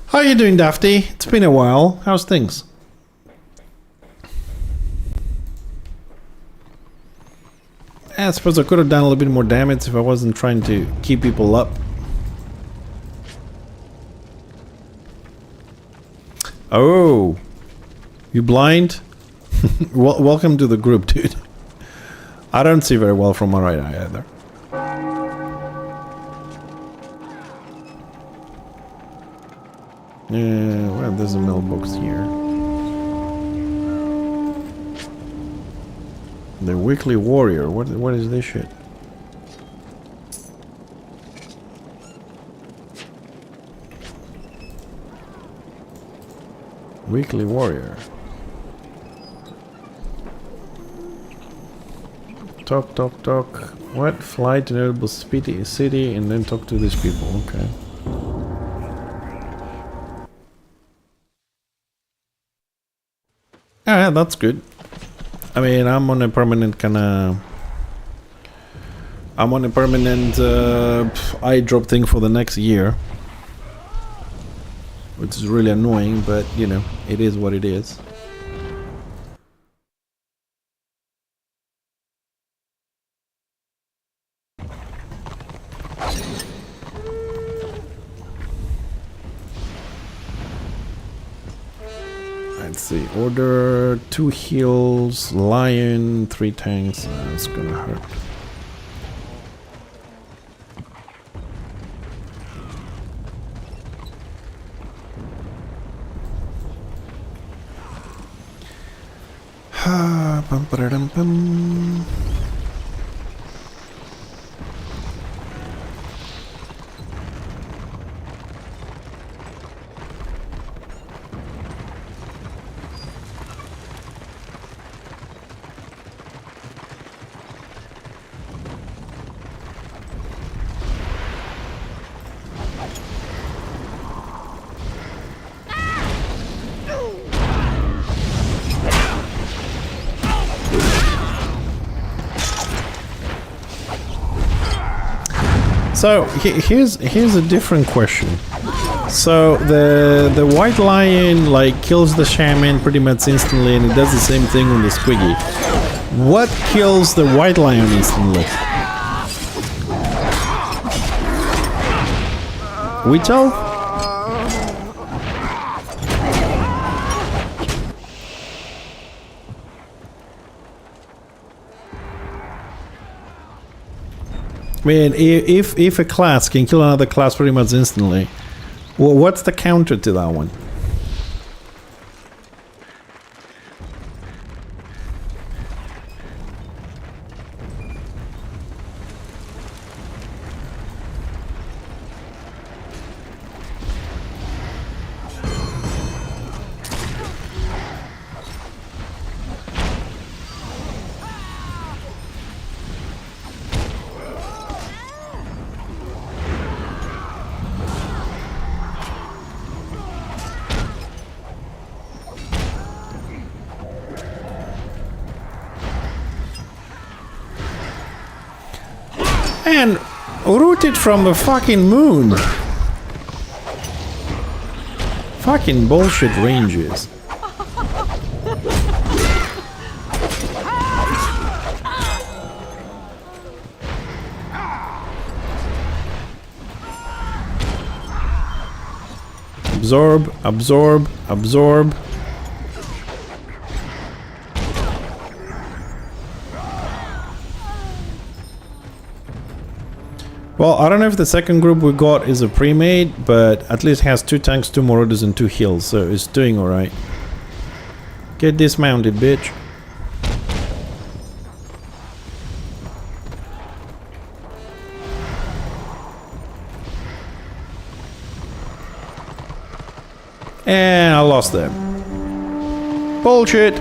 How you doing, Dafty? It's been a while. How's things? I suppose I could have done a little bit more damage if I wasn't trying to keep people up. Oh, you blind? Welcome to the group, dude. I don't see very well from my right eye either. Well, there's a mailbox here. The Weekly Warrior. What is this shit? Weekly Warrior. Talk. What? Fly to notable city and then talk to these people. Okay. Yeah, that's good. I mean, I'm on a permanent eye drop thing for the next year, which is really annoying, but you know, it is what it is. Let's see, order 2 heals, lion, 3 tanks. That's gonna hurt. Bum, ba-da-dum, bum. So here's a different question. So the white lion like kills the shaman pretty much instantly, and it does the same thing on the squiggy. What kills the white lion instantly? Witch elf? I mean, if a class can kill another class pretty much instantly, well, what's the counter to that one? Man, rooted from the fucking moon. Fucking bullshit ranges. Absorb, absorb, absorb. Well, I don't know if the second group we got is a pre-made, but at least has 2 tanks, 2 marauders, and 2 heals, so it's doing alright. Get dismounted, bitch. And I lost them. Bullshit!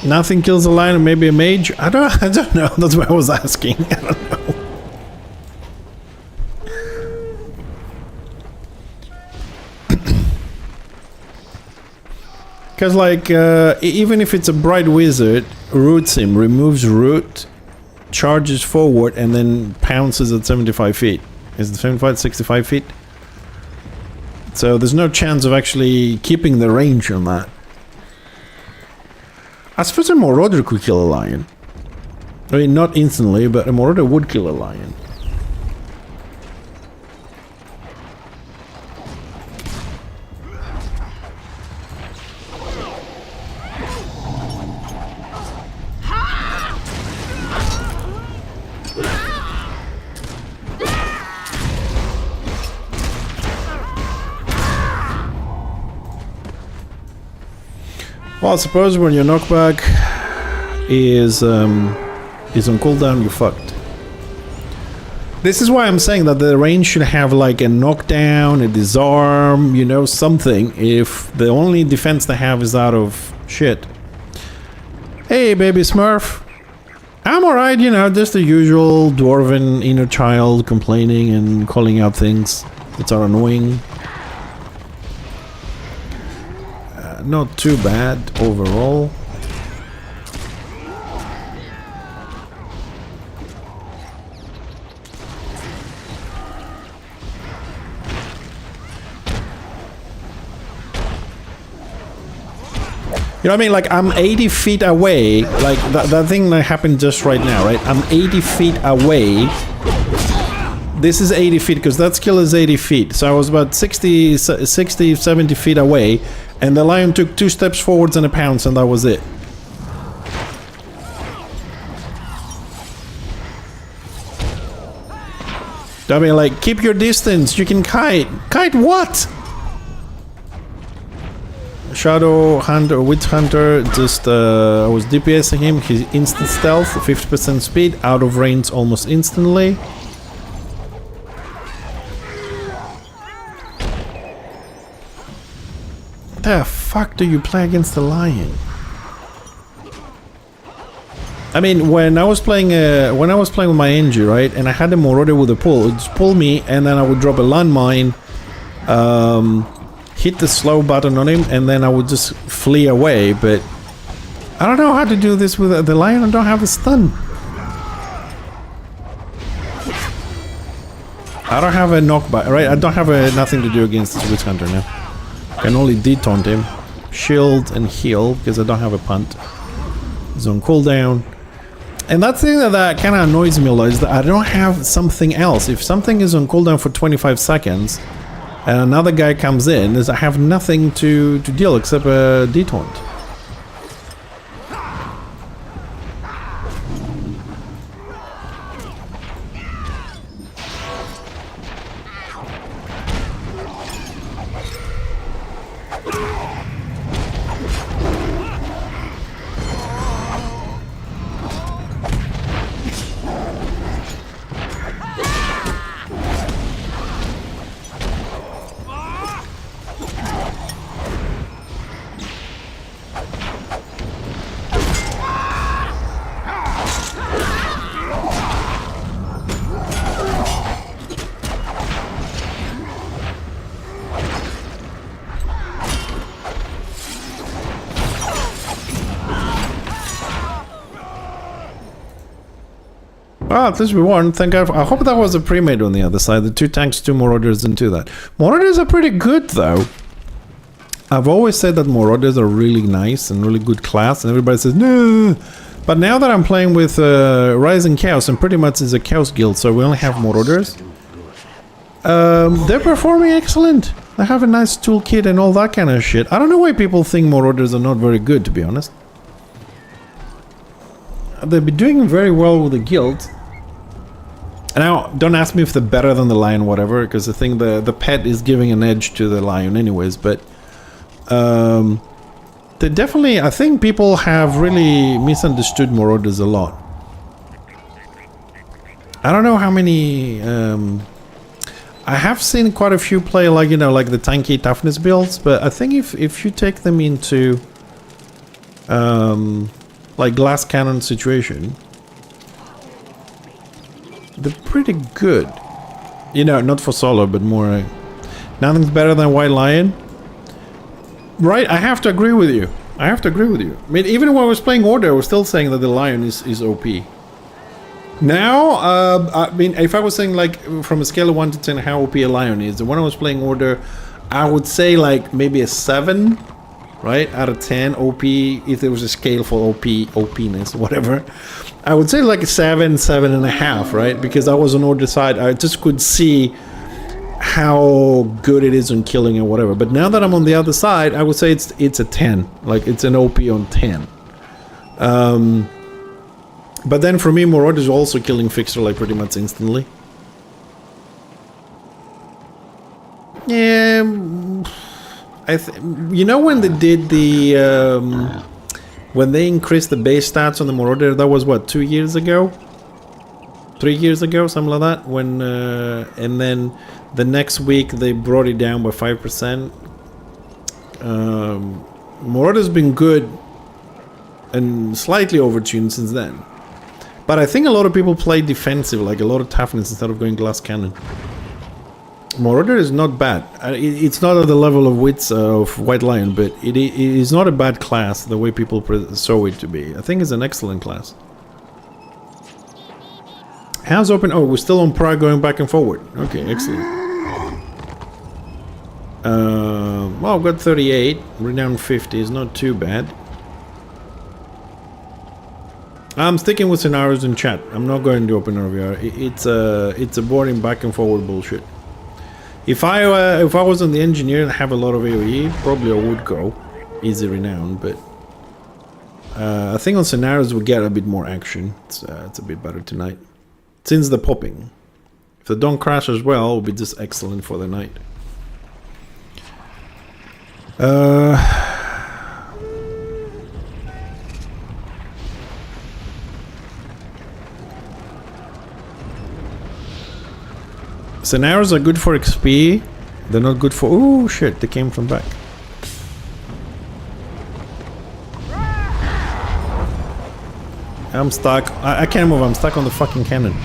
Nothing kills a lion, or maybe a mage. I don't know. That's what I was asking. I don't know. Because like, even if it's a bright wizard, roots him, removes root, charges forward, and then pounces at 75 feet. Is it 75, 65 feet? So there's no chance of actually keeping the range on that. I suppose a Marauder could kill a lion. I mean, not instantly, but a Marauder would kill a lion. Well, I suppose when your knockback is on cooldown, you're fucked. This is why I'm saying that the range should have like a knockdown, a disarm, you know, something, if the only defense they have is out of shit. Hey, baby Smurf. I'm alright, you know, just the usual dwarven inner child complaining and calling out things that are annoying. Not too bad overall. You know what I mean? Like, I'm 80 feet away. Like, that thing that happened just right now, right? I'm 80 feet away. This is 80 feet, because that skill is 80 feet. So I was about 60, 70 feet away. And the lion took 2 steps forwards and a pounce, and that was it. I mean, like, keep your distance. You can kite. Kite what? Shadow Hunter, Witch Hunter, just, I was DPSing him. He's instant stealth, 50% speed, out of range almost instantly. The fuck do you play against the lion? I mean, when I was playing with my NG, right, and I had a Marauder with a pull, it would just pull me, and then I would drop a landmine, hit the slow button on him, and then I would just flee away. But I don't know how to do this with the lion. I don't have a stun. I don't have a knockback, right? I don't have nothing to do against this Witch Hunter now. I can only detaunt him, shield and heal, because I don't have a punt. He's on cooldown. And that's the thing that kind of annoys me a lot, is that I don't have something else. If something is on cooldown for 25 seconds, and another guy comes in, I have nothing to deal except a detaunt. Ah, at least we won. Thank God. I hope that was a pre-made on the other side. The 2 tanks, 2 Marauders, and 2 that. Marauders are pretty good, though. I've always said that Marauders are really nice and really good class, and everybody says, no. But now that I'm playing with Rising Chaos, and pretty much it's a Chaos guild, so we only have Marauders. They're performing excellent. They have a nice toolkit and all that kind of shit. I don't know why people think Marauders are not very good, to be honest. They've been doing very well with the guild. And now, don't ask me if they're better than the lion, whatever, because I think the pet is giving an edge to the lion anyways, but they definitely, I think people have really misunderstood Marauders a lot. I don't know how many, I have seen quite a few play like, you know, like the tanky toughness builds, but I think if you take them into like glass cannon situation, they're pretty good. You know, not for solo, but more... nothing's better than White Lion. Right, I have to agree with you. I have to agree with you. I mean, even when I was playing Order, I was still saying that the Lion is OP. Now, I mean, if I was saying like from a scale of 1 to 10 how OP a Lion is, when I was playing Order, I would say like maybe a 7, right, out of 10 OP, if there was a scale for OPness, whatever. I would say like a 7, 7.5, right, because I was on Order side, I just could see how good it is on killing and whatever. But now that I'm on the other side, I would say it's a 10, like it's an OP on 10. But then for me, Marauder is also killing Fixer like pretty much instantly. Yeah, you know when they did the when they increased the base stats on the Marauder, that was what, 2 years ago, 3 years ago, something like that. When and then the next week they brought it down by 5%. Marauder's been good and slightly overtuned since then. But I think a lot of people play defensive, like a lot of toughness instead of going glass cannon. Marauder is not bad. It's not at the level of wits of White Lion, but it is not a bad class the way people saw it to be. I think it's an excellent class. Hands open. Oh, we're still on Prague going back and forward. Okay, excellent. Well, I've got 38. Renown 50 is not too bad. I'm sticking with scenarios in chat. I'm not going to open RVR. It's a boring back and forward bullshit. If I wasn't the engineer and have a lot of AoE, probably I would go easy renown. But I think on scenarios we get a bit more action. It's a bit better tonight since the popping. If they don't crash as well, it'll be just excellent for the night. Scenarios are good for XP. They're not good for... Oh shit, they came from back. I'm stuck. I can't move. I'm stuck on the fucking cannon.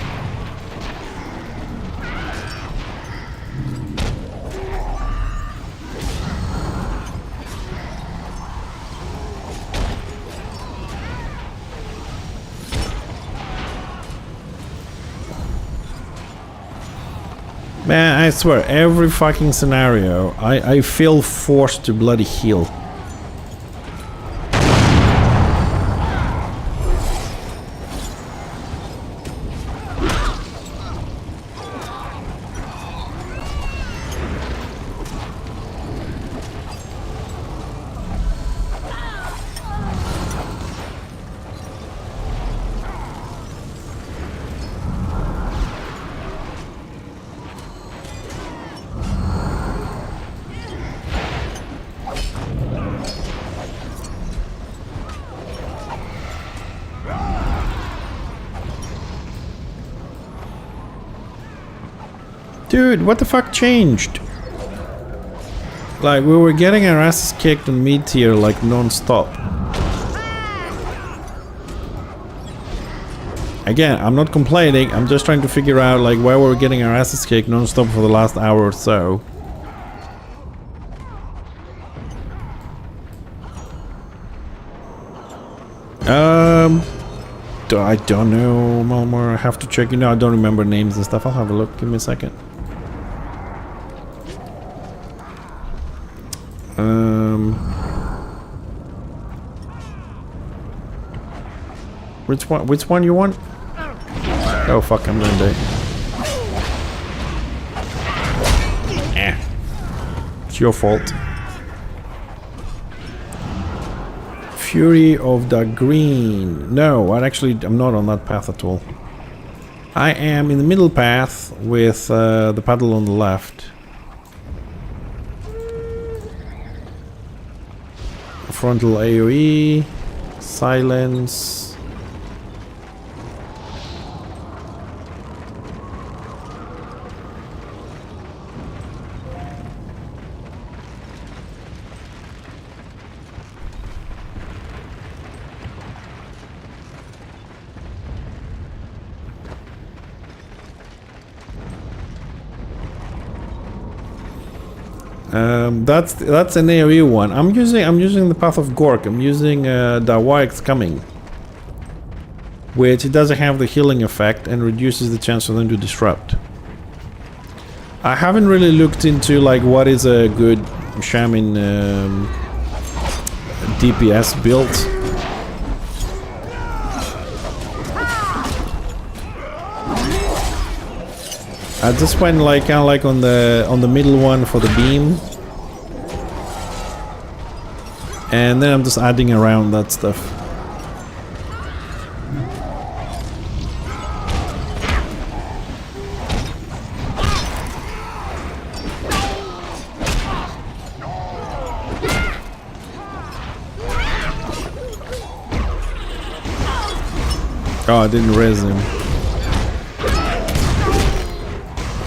Man, I swear, every fucking scenario, I feel forced to bloody heal. Dude, what the fuck changed? Like, we were getting our asses kicked on mid-tier, like, non-stop. Again, I'm not complaining, I'm just trying to figure out, like, why we're getting our asses kicked non-stop for the last hour or so. I don't know, Malmor. I have to check. You know, I don't remember names and stuff. I'll have a look. Give me a second. Which one you want? Oh fuck, I'm gonna die. It's your fault. Fury of the Green. No, I'm not on that path at all. I am in the middle path with the paddle on the left. Frontal AoE, silence. That's an AoE one. I'm using the Path of Gork. I'm using the Wix coming, which it doesn't have the healing effect and reduces the chance for them to disrupt. I haven't really looked into like what is a good shaman DPS build. I just went like kind of like on the middle one for the beam, and then I'm just adding around that stuff. Oh, I didn't raise him.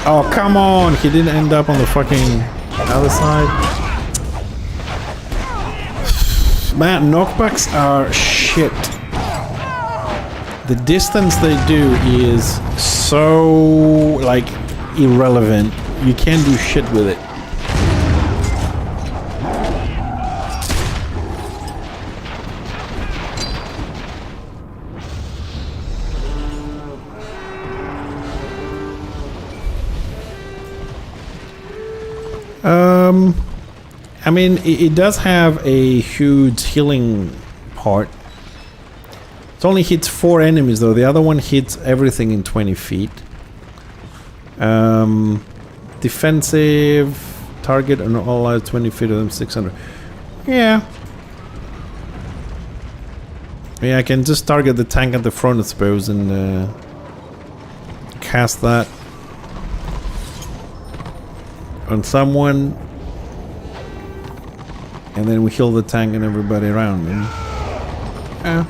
Oh, come on! He didn't end up on the fucking other side. Man, knockbacks are shit. The distance they do is so, like, irrelevant. You can't do shit with it. I mean, it does have a huge healing part. It only hits 4 enemies though. The other one hits everything in 20 feet. Defensive target on all out 20 feet of them 600. Yeah. Yeah, I can just target the tank at the front, I suppose, and cast that on someone. And then we heal the tank and everybody around them. Yeah.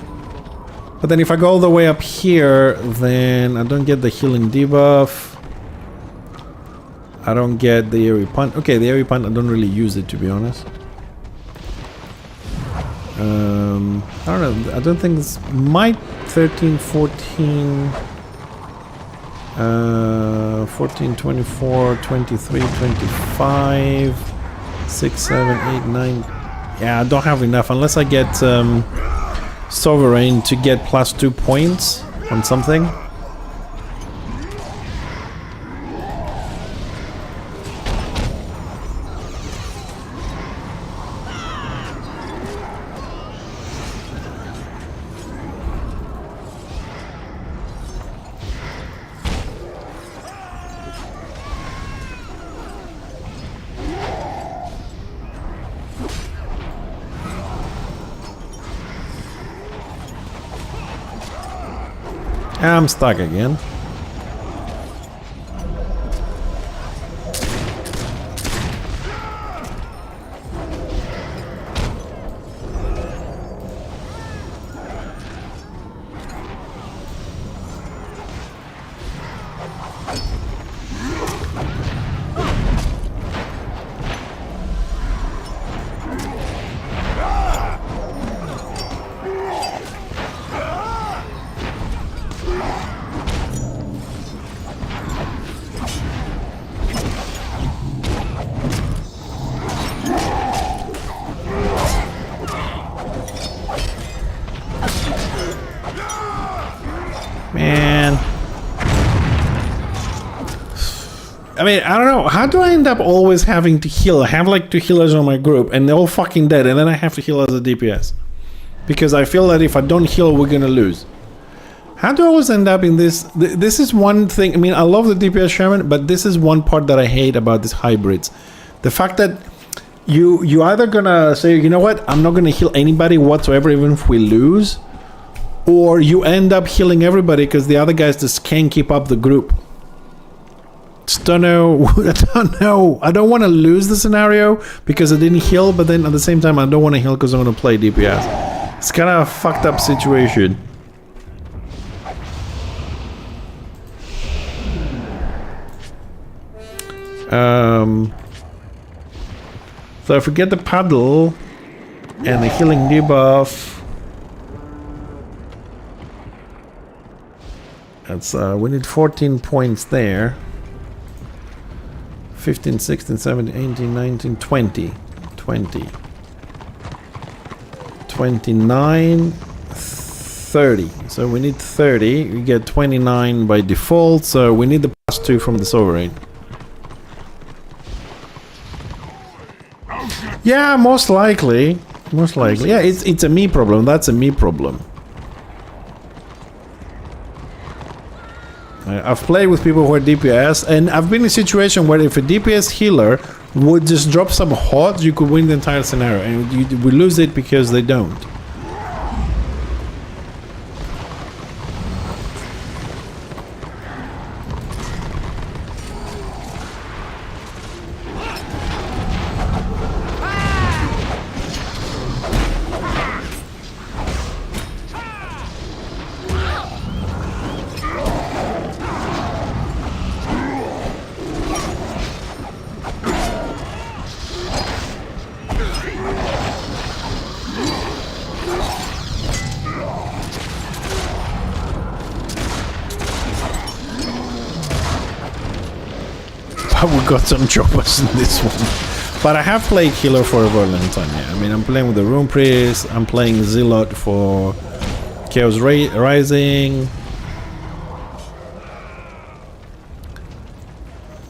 But then if I go all the way up here, then I don't get the healing debuff. I don't get the AoE punch. Okay, the AoE punch, I don't really use it, to be honest. I don't know. I don't think it's... Might 13, 14... 14, 24, 23, 25... 6, 7, 8, 9. Yeah, I don't have enough unless I get Sovereign to get +2 points on something. I'm stuck again. Man. I mean, I don't know. How do I end up always having to heal? I have like 2 healers on my group and they're all fucking dead, and then I have to heal as a DPS. Because I feel that if I don't heal, we're gonna lose. How do I always end up in this? This is one thing. I mean, I love the DPS shaman, but this is one part that I hate about these hybrids. The fact that you either gonna say, you know what, I'm not gonna heal anybody whatsoever even if we lose, or you end up healing everybody because the other guys just can't keep up the group. Just don't know. I don't know. I don't want to lose the scenario because I didn't heal, but then at the same time I don't want to heal because I want to play DPS. It's kind of a fucked up situation. So if we get the paddle and the healing debuff, that's we need 14 points there. 15, 16, 17, 18, 19, 20. 20. 29, 30. So we need 30. We get 29 by default, so we need the +2 from the sovereign. Yeah, most likely. Most likely. Yeah, it's a me problem. That's a me problem. I've played with people who are DPS, and I've been in a situation where if a DPS healer would just drop some HOTS, you could win the entire scenario, and we lose it because they don't. We got some choppers in this one. But I have played healer for a very long time, yeah. I mean, I'm playing with the Rune Priest, I'm playing Zealot for Chaos Rising.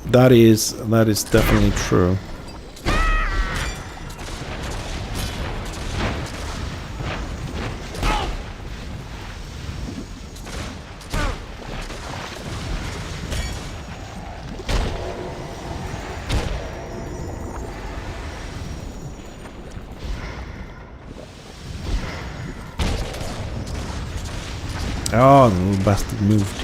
That is definitely true. Oh, the little bastard moved.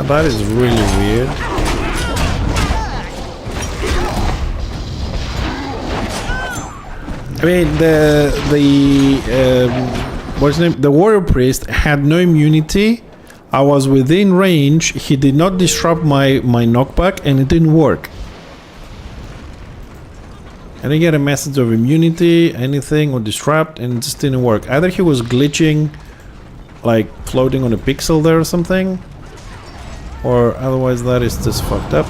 That is really weird. I mean, what's his name? The Warrior Priest had no immunity. I was within range. He did not disrupt my knockback, and it didn't work. I didn't get a message of immunity, anything, or disrupt, and it just didn't work. Either he was glitching, like floating on a pixel there or something, or otherwise that is just fucked up.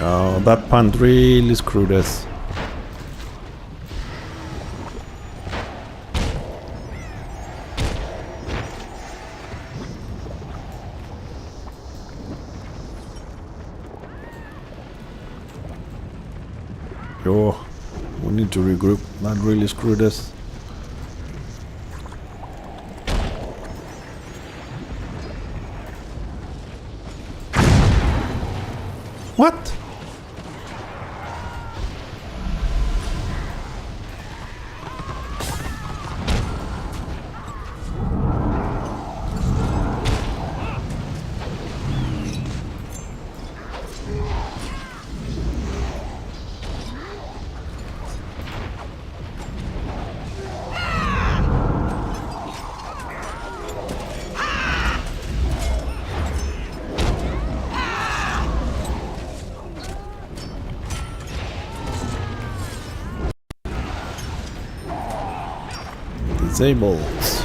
Oh, that punt really screwed us. Oh, We need to regroup, not really screw this. What? Disables.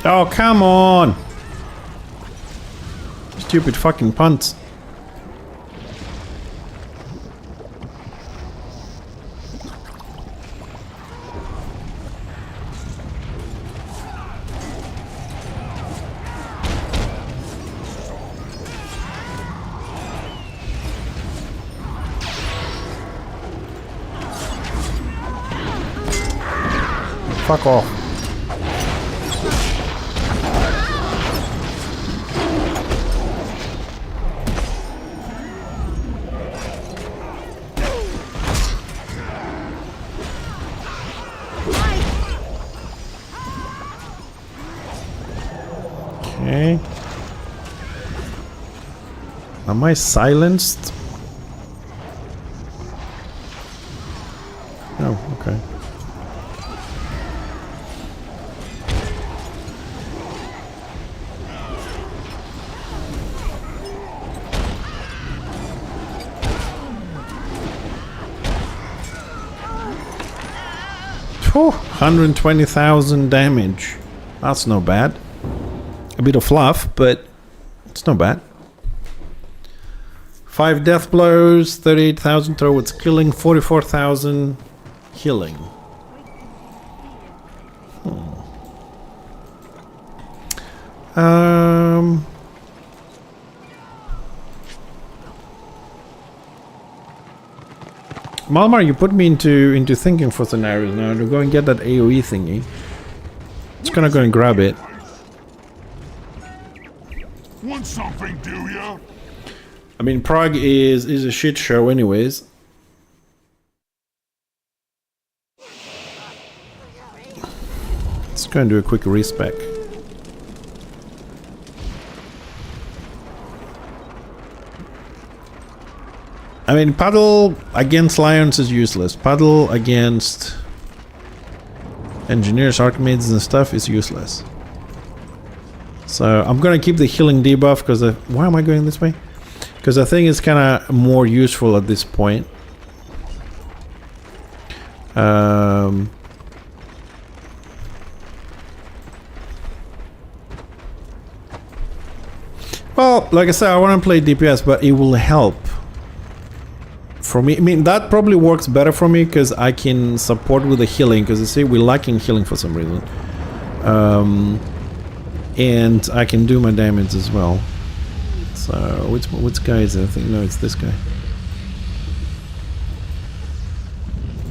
Oh, come on! Stupid fucking punts. Fuck off. Okay. Am I silenced? Oh, okay. Whew, 120,000 damage. That's not bad. A bit of fluff, but it's not bad. 5 death blows, 38,000 towards killing, 44,000 healing. Malmar, you put me into thinking for scenarios now to go and get that AoE thingy. Just gonna go and grab it. Want something, do ya? I mean, Prague is a shit show anyways. Let's go and do a quick respec. I mean, paddle against lions is useless. Paddle against engineers, archimeds and stuff is useless. So I'm gonna keep the healing debuff because why am I going this way? Because I think it's kind of more useful at this point. Well, like I said, I want to play DPS, but it will help for me. I mean, that probably works better for me because I can support with the healing. Because you see, we're lacking healing for some reason, and I can do my damage as well. So, which guy is it? I think no, it's this guy.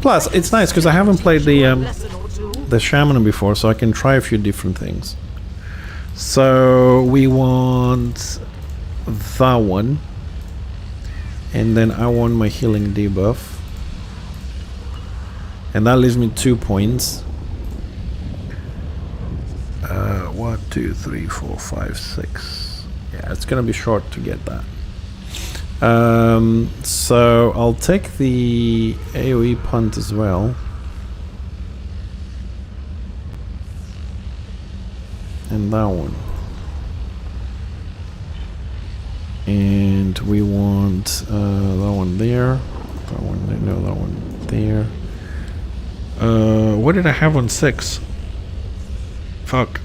Plus, it's nice because I haven't played the shaman before, so I can try a few different things. So we want that one, and then I want my healing debuff, and that leaves me 2 points. 1, 2, 3, 4, 5, 6. Yeah, it's gonna be short to get that. So I'll take the AoE punt as well. And that one. And we want that one there. That one there, no, that one there. What did I have on 6? Fuck.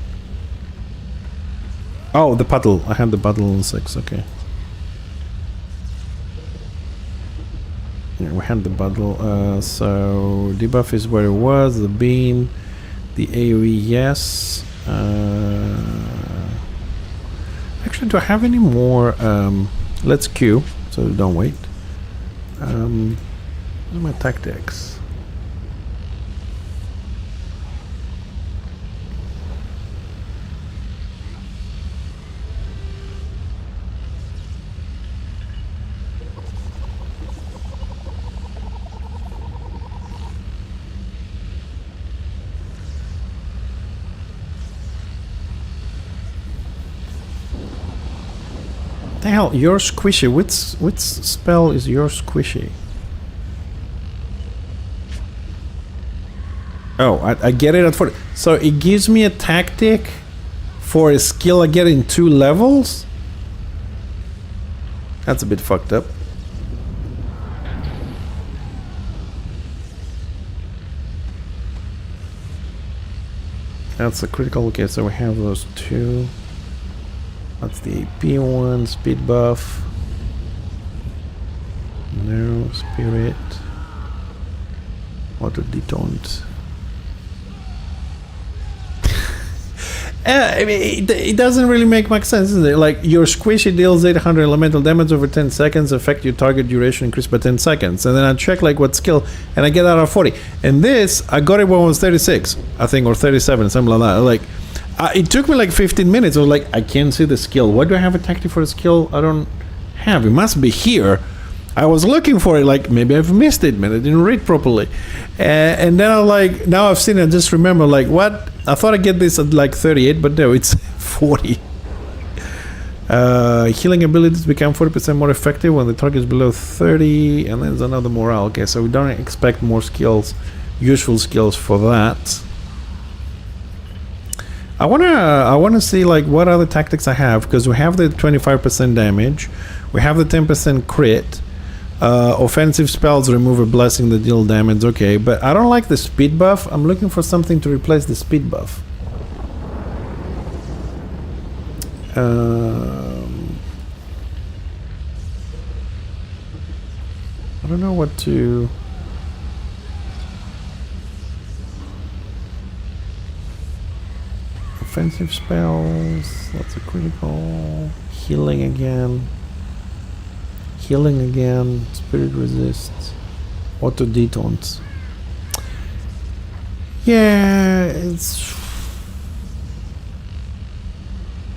Oh, the puddle. I had the puddle on 6, okay. Yeah, we had the bundle, so debuff is where it was, the beam, the AoE, yes. Actually, do I have any more? Let's queue, so don't wait. What are my tactics? The hell, you're squishy. Which spell is your squishy? Oh, I get it at 40. So it gives me a tactic for a skill I get in 2 levels? That's a bit fucked up. That's a critical. Okay, so we have those 2. That's the AP one, speed buff. No, spirit. Auto detaunt. I mean, it doesn't really make much sense, is it? Like, your squishy deals 800 elemental damage over 10 seconds, affect your target duration increased by 10 seconds. And then I check, like, what skill, and I get that out of 40. And this, I got it when it was 36, I think, or 37, something like that. Like, it took me like 15 minutes. I was like, I can't see the skill. Why do I have a tactic for a skill I don't have? It must be here. I was looking for it, like, maybe I've missed it, man. I didn't read properly. And then I was like, now I've seen it, I just remember, like, what? I thought I'd get this at like 38, but no, it's 40. Healing abilities become 40% more effective when the target is below 30, and there's another morale. Okay, so we don't expect more skills, useful skills for that. I wanna see like what other tactics I have, because we have the 25% damage, we have the 10% crit, offensive spells remove a blessing that deal damage. Okay, but I don't like the speed buff. I'm looking for something to replace the speed buff. I don't know what to. Offensive spells, that's a critical. Healing again. Healing again. Spirit resist. Auto detaunt. Yeah, it's.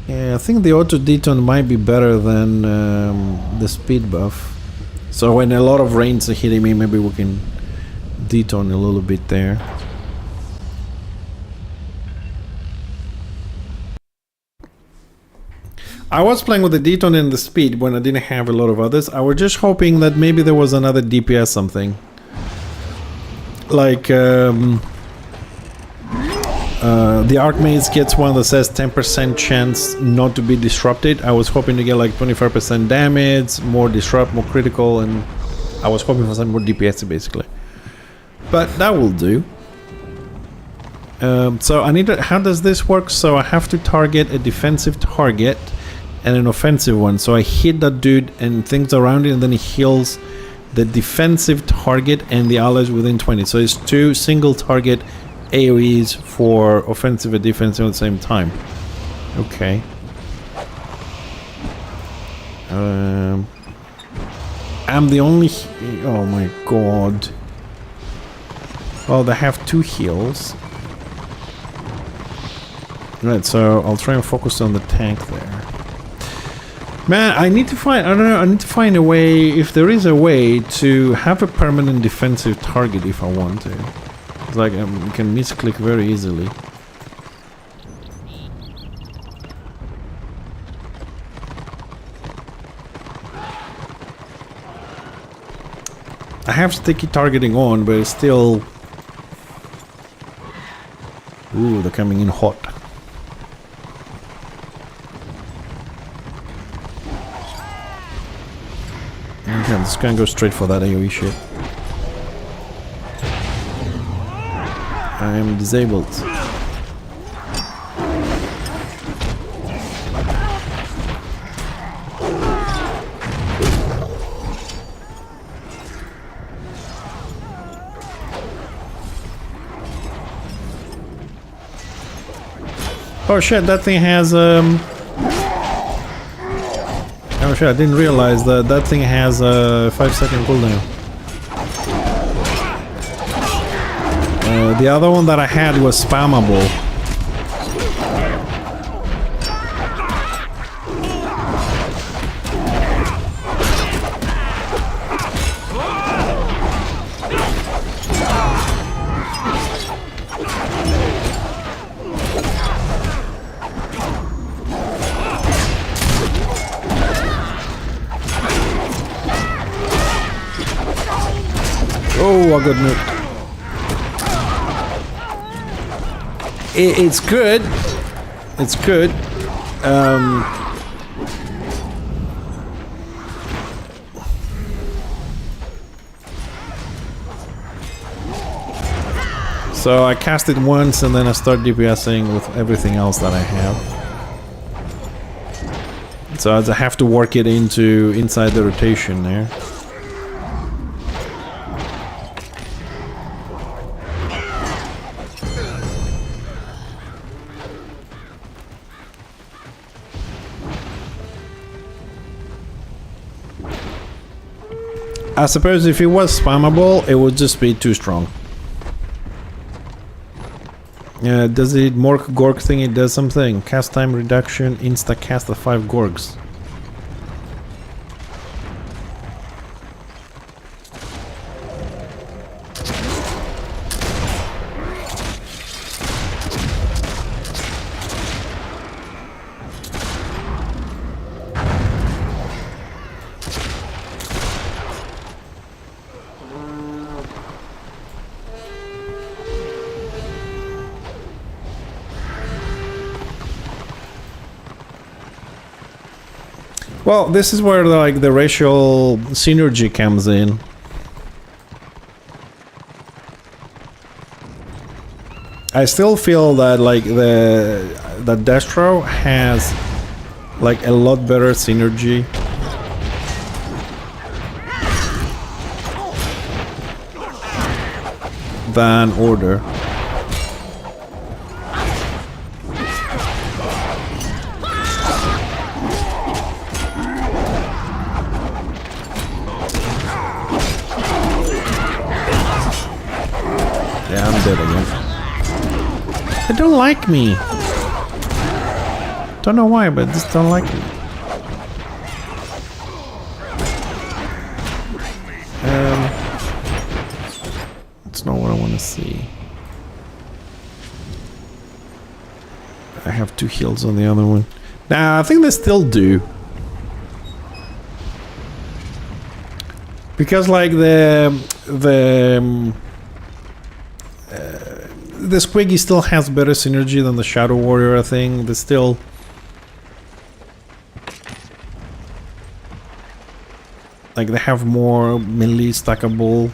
Yeah, I think the auto detaunt might be better than the speed buff. So when a lot of rains are hitting me, maybe we can detaunt a little bit there. I was playing with the detaunt and the speed when I didn't have a lot of others. I was just hoping that maybe there was another DPS something. Like, the Archmage gets one that says 10% chance not to be disrupted. I was hoping to get like 25% damage, more disrupt, more critical, and I was hoping for some more DPS basically. But that will do. So I need to, how does this work? So I have to target a defensive target, and an offensive one. So I hit that dude and things around it, and then he heals the defensive target and the allies within 20. So it's 2 single target AoEs for offensive and defensive at the same time. Okay. I'm the only... Oh my god. Well, they have 2 heals. Right, so I'll try and focus on the tank there. Man, I need to find... I don't know, I need to find a way... If there is a way to have a permanent defensive target if I want to. It's like you can misclick very easily. I have sticky targeting on, but it's still... Ooh, they're coming in hot. Okay, I'm just gonna go straight for that AoE shit. I am disabled. Oh shit, that thing has oh shit, I didn't realize that that thing has a 5-second cooldown. The other one that I had was spammable. Oh, I got nuked. It's good. It's good. So I cast it once and then I start DPSing with everything else that I have. So I have to work it inside the rotation there. I suppose if it was spammable, it would just be too strong. Does it Mork Gorg thing? It does something. Cast time reduction, insta cast of 5 Gorgs. Well, this is where the racial synergy comes in. I still feel that that Destro has like a lot better synergy than Order. They don't like me. Don't know why, but just don't like me. That's not what I want to see. I have 2 heals on the other one. Nah, I think they still do. Because like the Squiggy still has better synergy than the Shadow Warrior, I think. They still... Like, they have more melee stackable.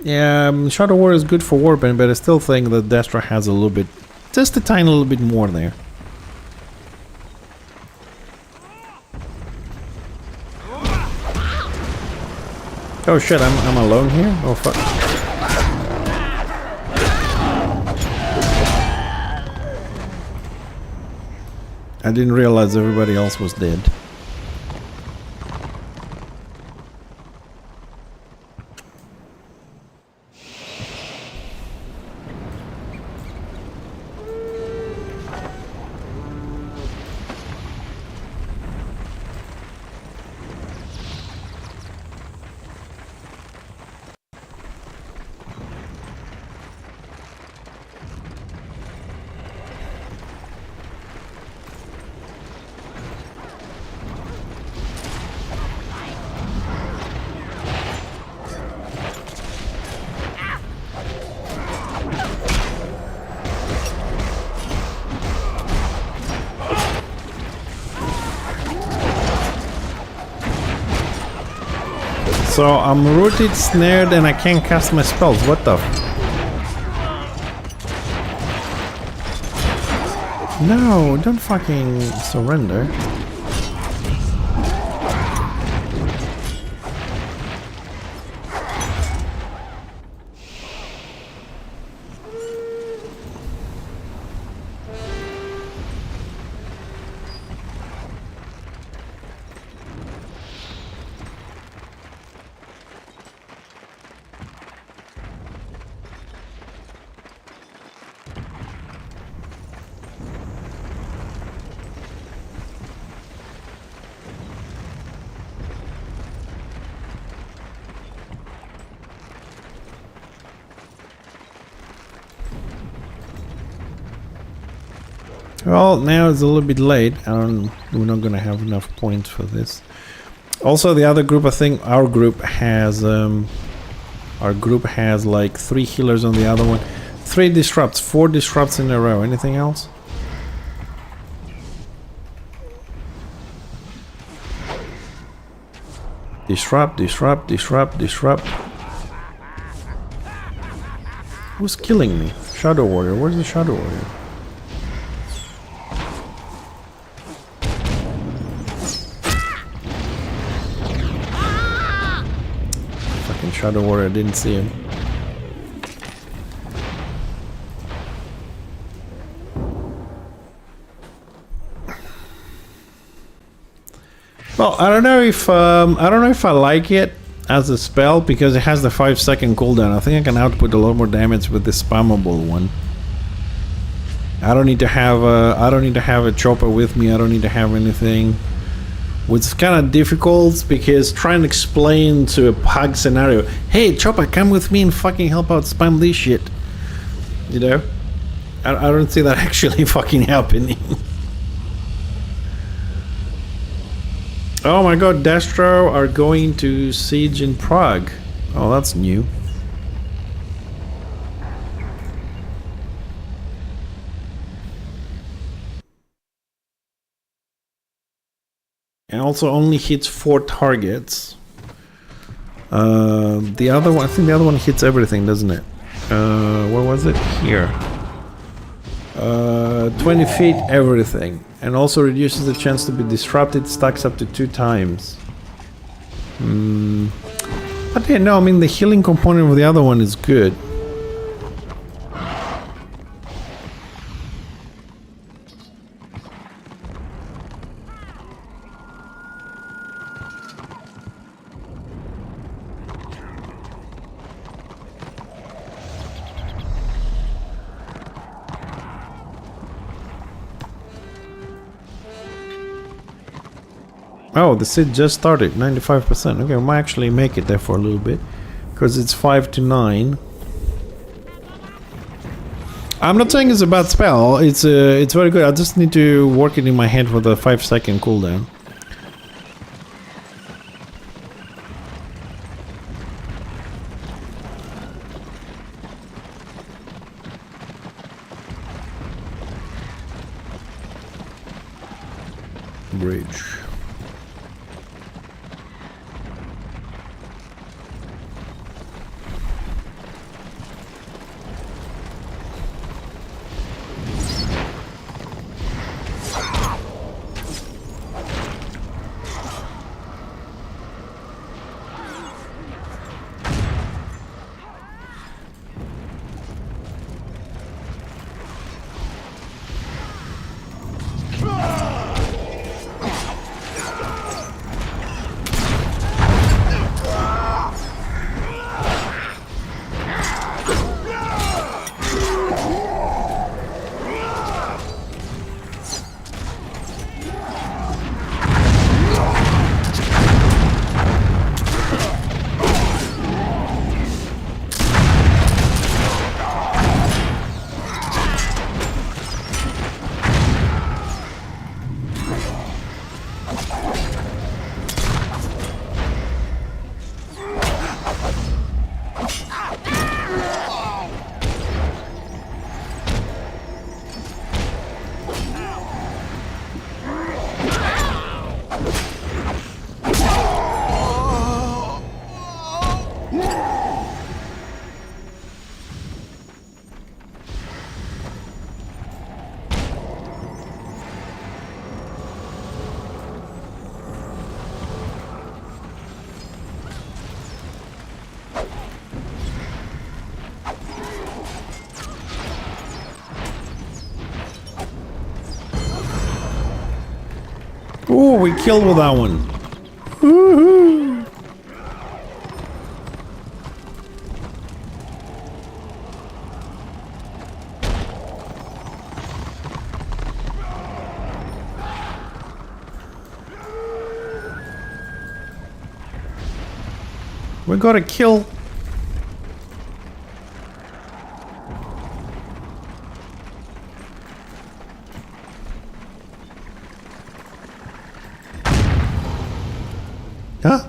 Yeah, Shadow Warrior is good for Warband, but I still think that Destra has a little bit... Just a tiny little bit more there. Oh shit, I'm alone here? Oh fuck. I didn't realize everybody else was dead. So I'm rooted, snared, and I can't cast my spells. What the? No, don't fucking surrender. Well, now it's a little bit late. We're not gonna have enough points for this. Also, the other group, I think our group has like 3 healers on the other one. 3 disrupts, 4 disrupts in a row. Anything else? Disrupt, disrupt, disrupt, disrupt. Who's killing me? Shadow Warrior. Where's the Shadow Warrior? Fucking Shadow Warrior, didn't see him. Well, I don't know if I like it as a spell because it has the 5-second cooldown. I think I can output a lot more damage with the spammable one. I don't need to have a chopper with me. I don't need to have anything. Which is kind of difficult because trying to explain to a pug scenario, hey chopper, come with me and fucking help out spam this shit. You know, I don't see that actually fucking happening. Oh my god, Destro are going to siege in Prague. Oh, that's new. And also only hits 4 targets. The other one, I think the other one hits everything, doesn't it? Where was it? Here. 20 feet, everything. And also reduces the chance to be disrupted, stacks up to 2 times. But yeah, no, I mean the healing component of the other one is good. Oh, the siege just started, 95%. Okay, we might actually make it there for a little bit. Because it's 5 to 9. I'm not saying it's a bad spell, it's very good. I just need to work it in my head for the 5-second cooldown. Bridge. Oh, we killed with that one. Woohoo! We got a kill. Huh?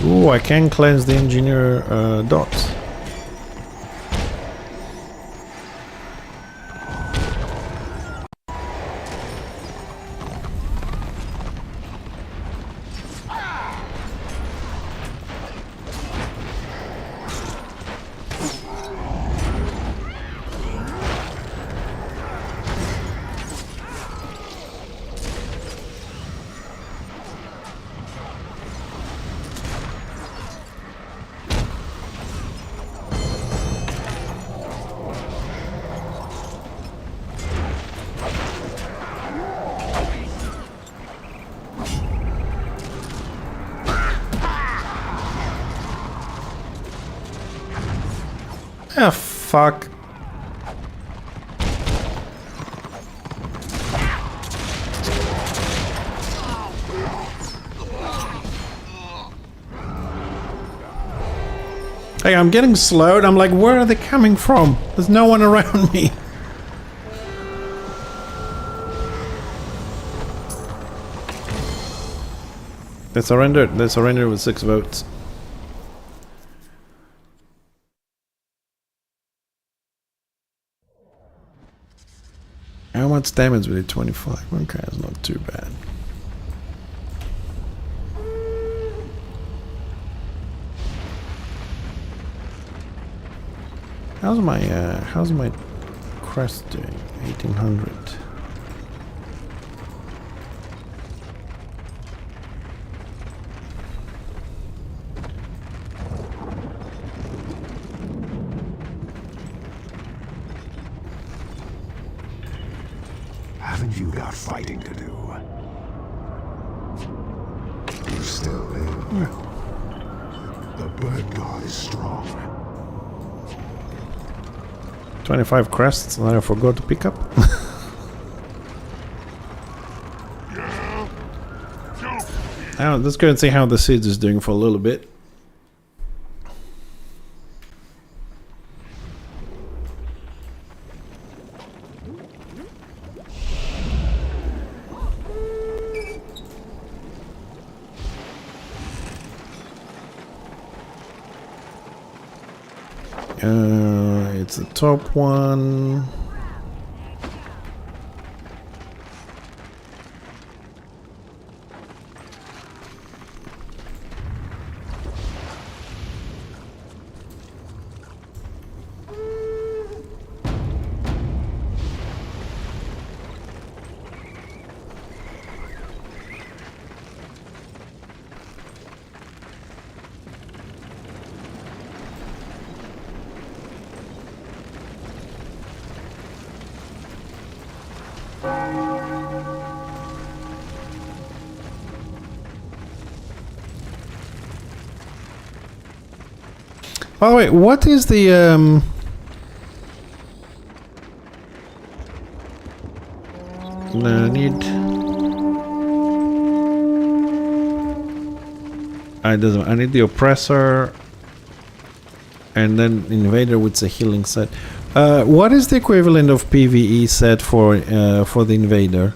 Ooh, I can cleanse the engineer dots. Ah, fuck. Hey, I'm getting slowed. I'm like, where are they coming from? There's no one around me. They surrendered. They surrendered with 6 votes. How much damage with it? 25. Okay, it's not too bad. How's my crest doing? 1800. Haven't you got fighting to do? You still live. The bird god is strong. 25 crests that I forgot to pick up. Now, let's go and see how the seeds is doing for a little bit. It's the top one. By the way, what is the no, I need. I need the oppressor, and then invader with the healing set. What is the equivalent of PvE set for the invader?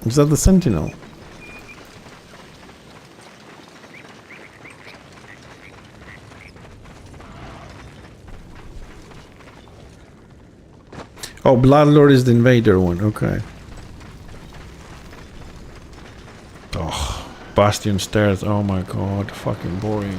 Is that the sentinel? Oh, Bloodlord is the invader one. Okay. Oh. Bastion stairs. Oh my god, fucking boring.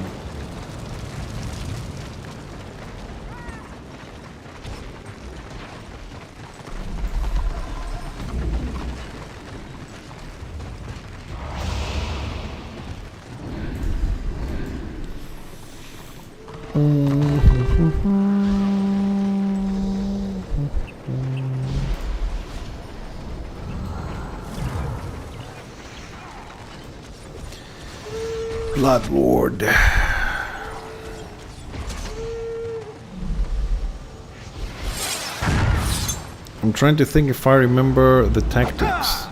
Bloodlord. I'm trying to think if I remember the tactics.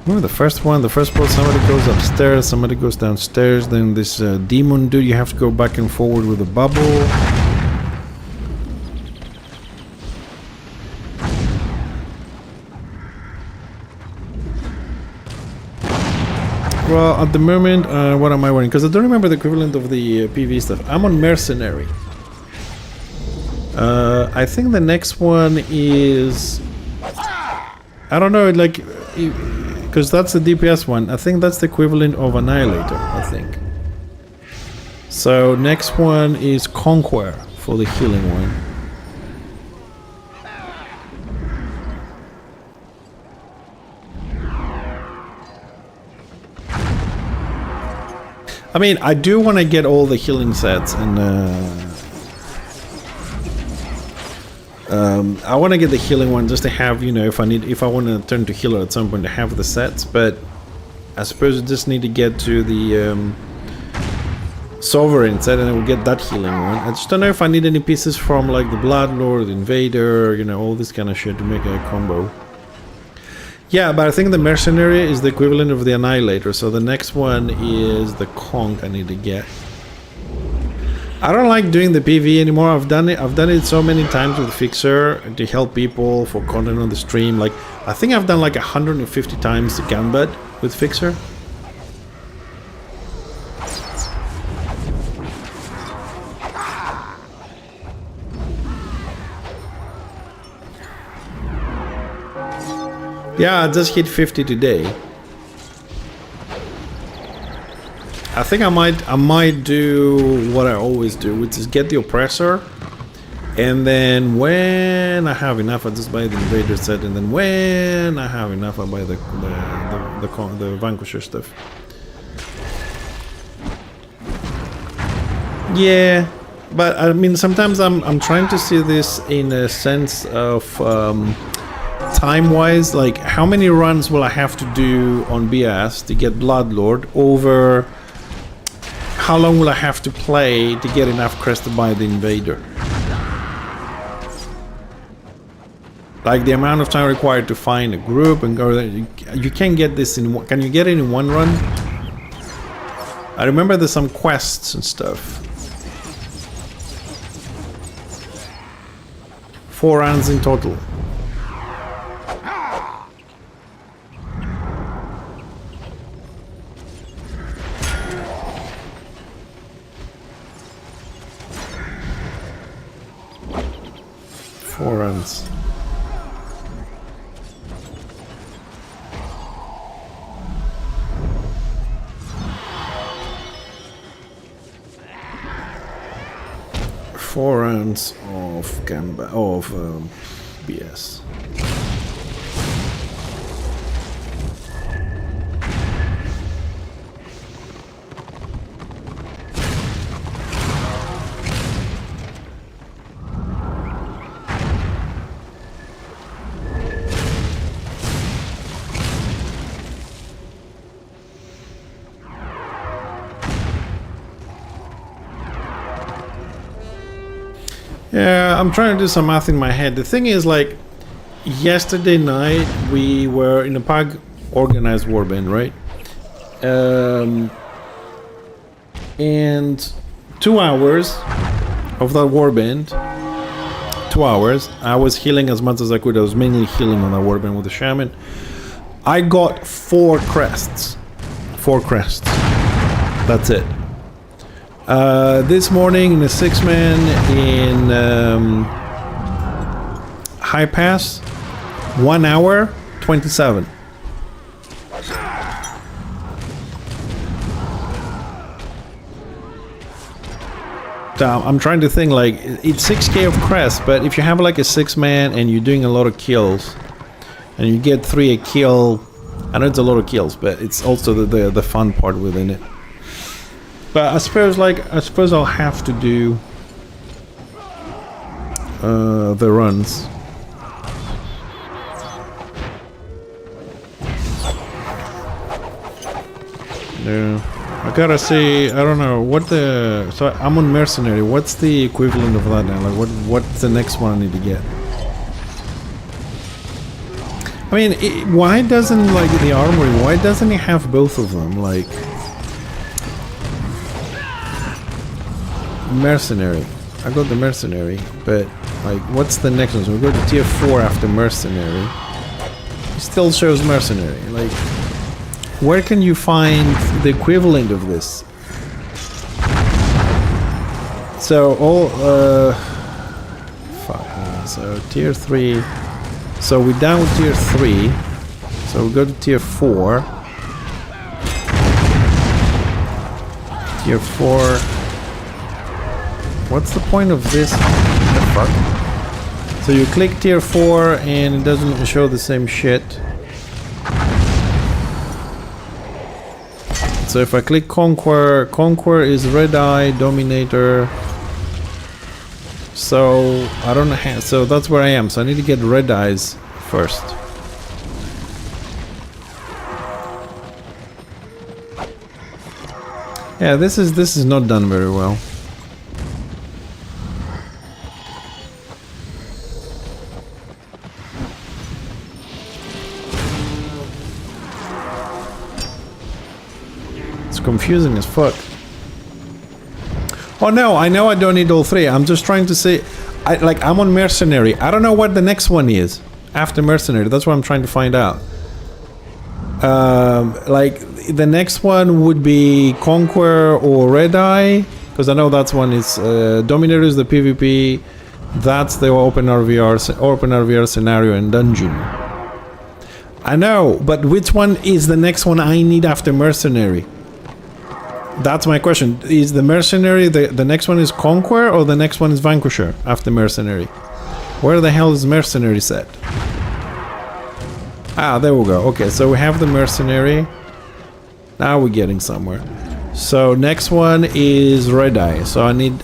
Remember the first one? The first part, somebody goes upstairs, somebody goes downstairs, then this demon dude, you have to go back and forward with a bubble. Well, at the moment, what am I wearing? Because I don't remember the equivalent of the PV stuff. I'm on Mercenary. I think the next one is... I don't know, like... Because that's the DPS one. I think that's the equivalent of Annihilator, I think. So, next one is Conquer for the healing one. I mean, I do want to get all the healing sets, and I want to get the healing one just to have, you know, if I want to turn to healer at some point, to have the sets. But I suppose I just need to get to the Sovereign set, and then we'll get that healing one. I just don't know if I need any pieces from like the Bloodlord, the Invader, you know, all this kind of shit to make a combo. Yeah, but I think the Mercenary is the equivalent of the Annihilator, so the next one is the Conk I need to get. I don't like doing the PV anymore. I've done it so many times with Fixer to help people for content on the stream. Like, I think I've done like 150 times the Gambit with Fixer. Yeah, I just hit 50 today. I think I might do what I always do, which is get the Oppressor, and then when I have enough, I just buy the Invader set, and then when I have enough, I buy the Vanquisher stuff. Yeah, but I mean, sometimes I'm trying to see this in a sense of time-wise, like how many runs will I have to do on BS to get Bloodlord, over how long will I have to play to get enough crest to buy the Invader? Like the amount of time required to find a group and go there. You can't get this in one. Can you get it in one run? I remember there's some quests and stuff. 4 runs in total. Runs. Four rounds of Gamba of BS. Yeah, I'm trying to do some math in my head. The thing is, like, yesterday night we were in a PUG organized warband, right? And 2 hours of that warband, 2 hours, I was healing as much as I could. I was mainly healing on that warband with the shaman. I got 4 crests. 4 crests. That's it. This morning in a 6-man in High Pass, 1 hour, 27. I'm trying to think, like, it's 6k of crest, but if you have like a 6-man and you're doing a lot of kills, and you get 3 a kill, I know it's a lot of kills, but it's also the fun part within it. But I suppose I'll have to do the runs. No, I gotta see. I don't know what the. So I'm on mercenary. What's the equivalent of that now? Like, what's the next one I need to get? I mean, why doesn't, like, the armory? Why doesn't it have both of them? Like, mercenary. I got the mercenary, but like, what's the next one? So we go to tier 4 after mercenary. It still shows mercenary. Like, where can you find the equivalent of this? So all fuck. So tier 3. So we're down with tier 3. So we go to tier 4. Tier 4. What's the point of this? What the fuck? So you click tier 4 and it doesn't show the same shit. So if I click Conquer, Conquer is Red Eye, Dominator. So I don't have, so that's where I am. So I need to get Red Eyes first. Yeah, this is not done very well. Confusing as fuck. Oh no, I know I don't need all 3. I'm just trying to say, I'm on mercenary. I don't know what the next one is after mercenary. That's what I'm trying to find out. Like, the next one would be Conquer or Red Eye, because I know that's one is Dominator is the PvP. That's the open RVR scenario and dungeon. I know, but which one is the next one I need after mercenary? That's my question. Is the mercenary the next one is Conquer or the next one is Vanquisher after mercenary? Where the hell is mercenary set? Ah, there we go. Okay, so we have the mercenary. Now we're getting somewhere. So next one is Red Eye. So I need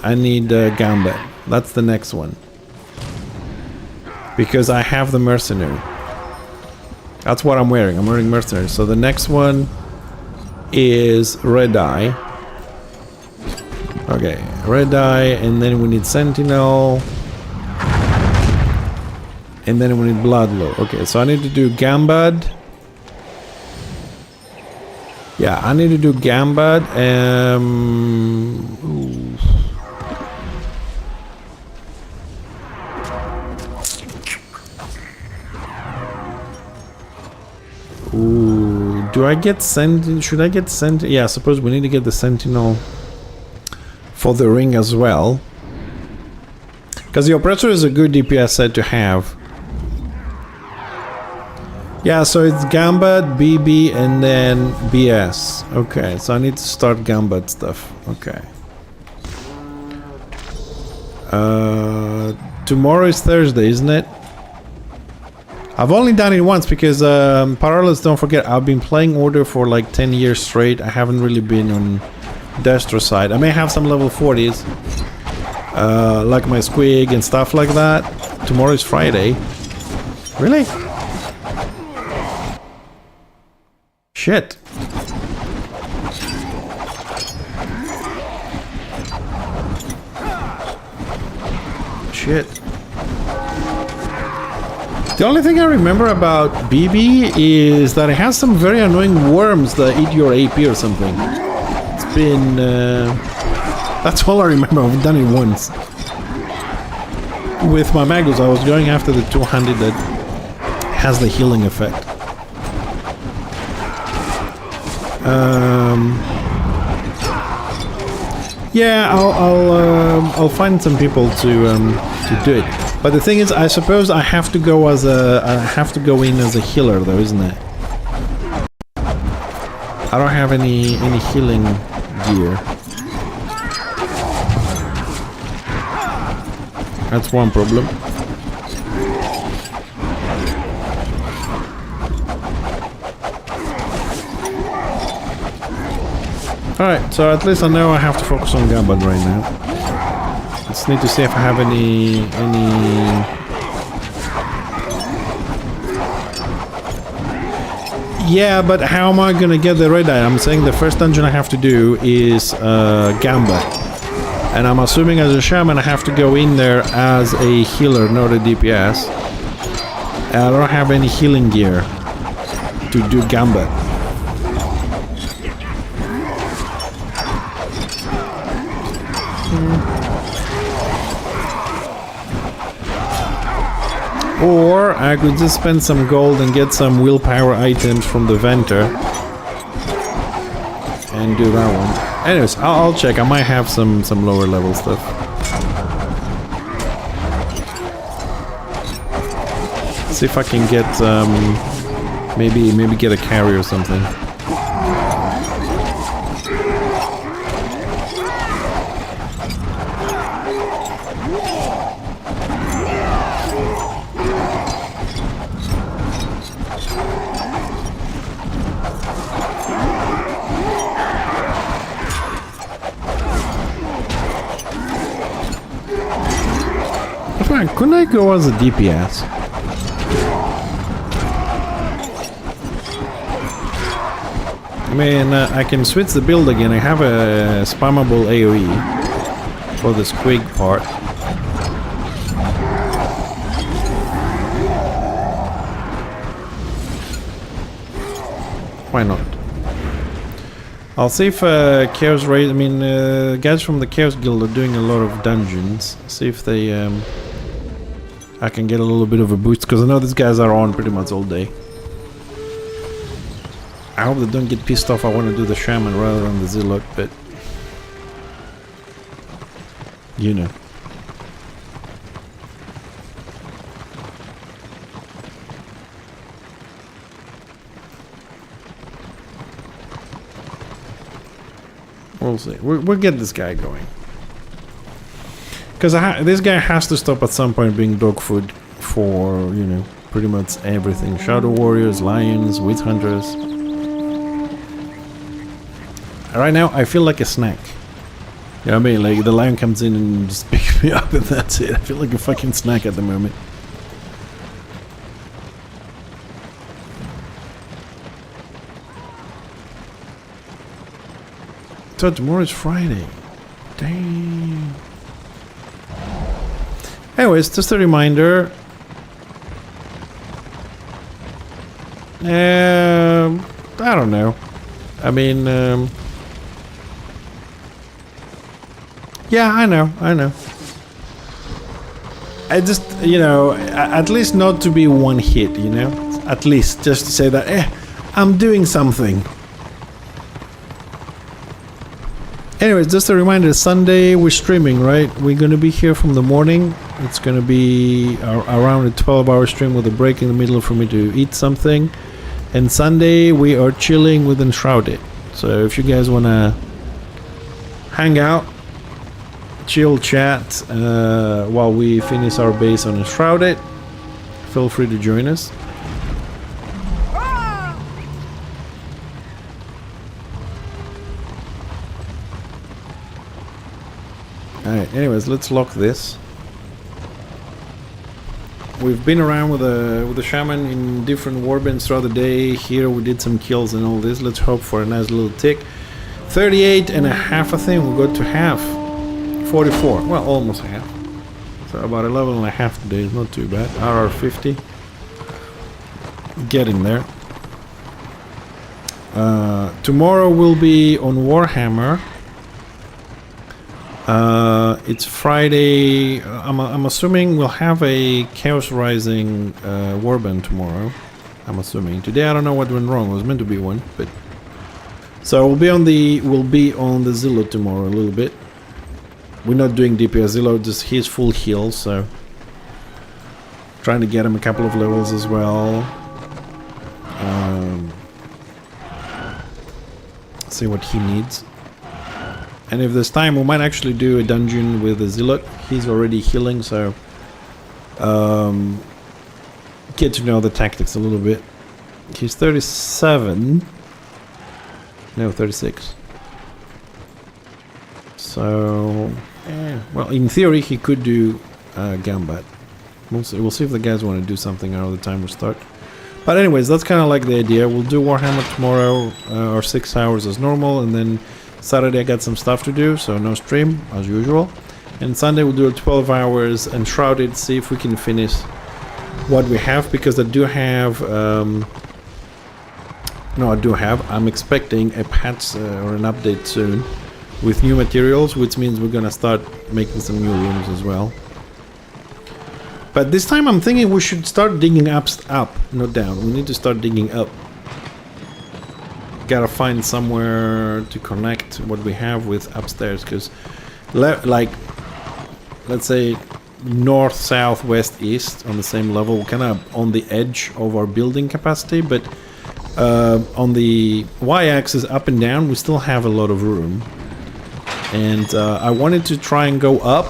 Gambit. That's the next one. Because I have the mercenary. That's what I'm wearing. I'm wearing mercenary. So the next one is Red Eye. Okay, Red Eye, and then we need Sentinel. And then we need Bloodlaw. Okay, so I need to do Gambad. Yeah, I need to do Gambad. Ooh, do I get Sentinel? Should I get Sentinel? Yeah, I suppose we need to get the Sentinel for the ring as well. Because the Oppressor is a good DPS set to have. Yeah, so it's Gambad, BB, and then BS. Okay, so I need to start Gambad stuff. Okay. Tomorrow is Thursday, isn't it? I've only done it once because Parallels, don't forget, I've been playing Order for like 10 years straight. I haven't really been on Destro side. I may have some level 40s, like my Squig and stuff like that. Tomorrow is Friday. Really? Shit. Shit. The only thing I remember about BB is that it has some very annoying worms that eat your AP or something. It's been... that's all I remember. I've done it once. With my Magus, I was going after the 200 that has the healing effect. Yeah, I'll find some people to do it. But the thing is, I suppose I have to go as in as a healer, though, isn't it? I don't have any healing gear. That's one problem. Alright, so at least I know I have to focus on Gambad right now. Just need to see if I have any... Yeah, but how am I gonna get the red eye? I'm saying the first dungeon I have to do is Gambad. And I'm assuming as a shaman I have to go in there as a healer, not a DPS. And I don't have any healing gear to do Gambad. Or I could just spend some gold and get some willpower items from the Venter and do that one. Anyways, I'll check. I might have some lower level stuff. See if I can get maybe get a carry or something. Couldn't I go as a DPS? I mean, I can switch the build again. I have a spammable AoE for the squig part. Why not? I'll see if Chaos Raid... I mean, guys from the Chaos Guild are doing a lot of dungeons. See if they... I can get a little bit of a boost, because I know these guys are on pretty much all day. I hope they don't get pissed off I want to do the Shaman rather than the Zealot, but... you know. We'll see. We'll get this guy going. Because this guy has to stop at some point being dog food for, you know, pretty much everything. Shadow Warriors, Lions, Witch Hunters. Right now, I feel like a snack. You know what I mean? Like, the lion comes in and just picks me up and that's it. I feel like a fucking snack at the moment. So tomorrow is Friday. Dang. Anyways, just a reminder. I don't know. I mean, yeah, I know. I just, you know, at least not to be one hit, you know? At least just to say that, I'm doing something. Anyways, just a reminder, Sunday we're streaming, right? We're going to be here from the morning. It's going to be around a 12-hour stream with a break in the middle for me to eat something. And Sunday we are chilling with Enshrouded. So if you guys want to hang out, chill, chat while we finish our base on Enshrouded, feel free to join us. Alright, anyways, let's lock this. We've been around with the shaman in different warbands throughout the day. Here we did some kills and all this. Let's hope for a nice little tick. 38 and a half, I think. We got to half. 44. Well, almost half. So about 11 and a half today is not too bad. RR 50. Getting there. Tomorrow we'll be on Warhammer. It's Friday. I'm assuming we'll have a Chaos Rising warband tomorrow. I'm assuming. Today I don't know what went wrong. It was meant to be one, but so we'll be on the Zealot tomorrow a little bit. We're not doing DPS Zealot, just his full heal, so trying to get him a couple of levels as well. See what he needs. And if there's time, we might actually do a dungeon with a zealot. He's already healing, so get to know the tactics a little bit. He's 37. No, 36. So, well, in theory, he could do Gambat. We'll see if the guys want to do something out of the timer start. But anyways, that's kind of like the idea. We'll do Warhammer tomorrow, or 6 hours as normal, and then Saturday I got some stuff to do, so no stream, as usual. And Sunday we'll do 12 hours Enshrouded, see if we can finish what we have, because I do have... I'm expecting a patch or an update soon with new materials, which means we're gonna start making some new rooms as well. But this time I'm thinking we should start digging up, not down. We need to start digging up. Gotta find somewhere to connect what we have with upstairs, because like, let's say north, south, west, east on the same level, kind of on the edge of our building capacity, but on the y-axis up and down we still have a lot of room. And I wanted to try and go up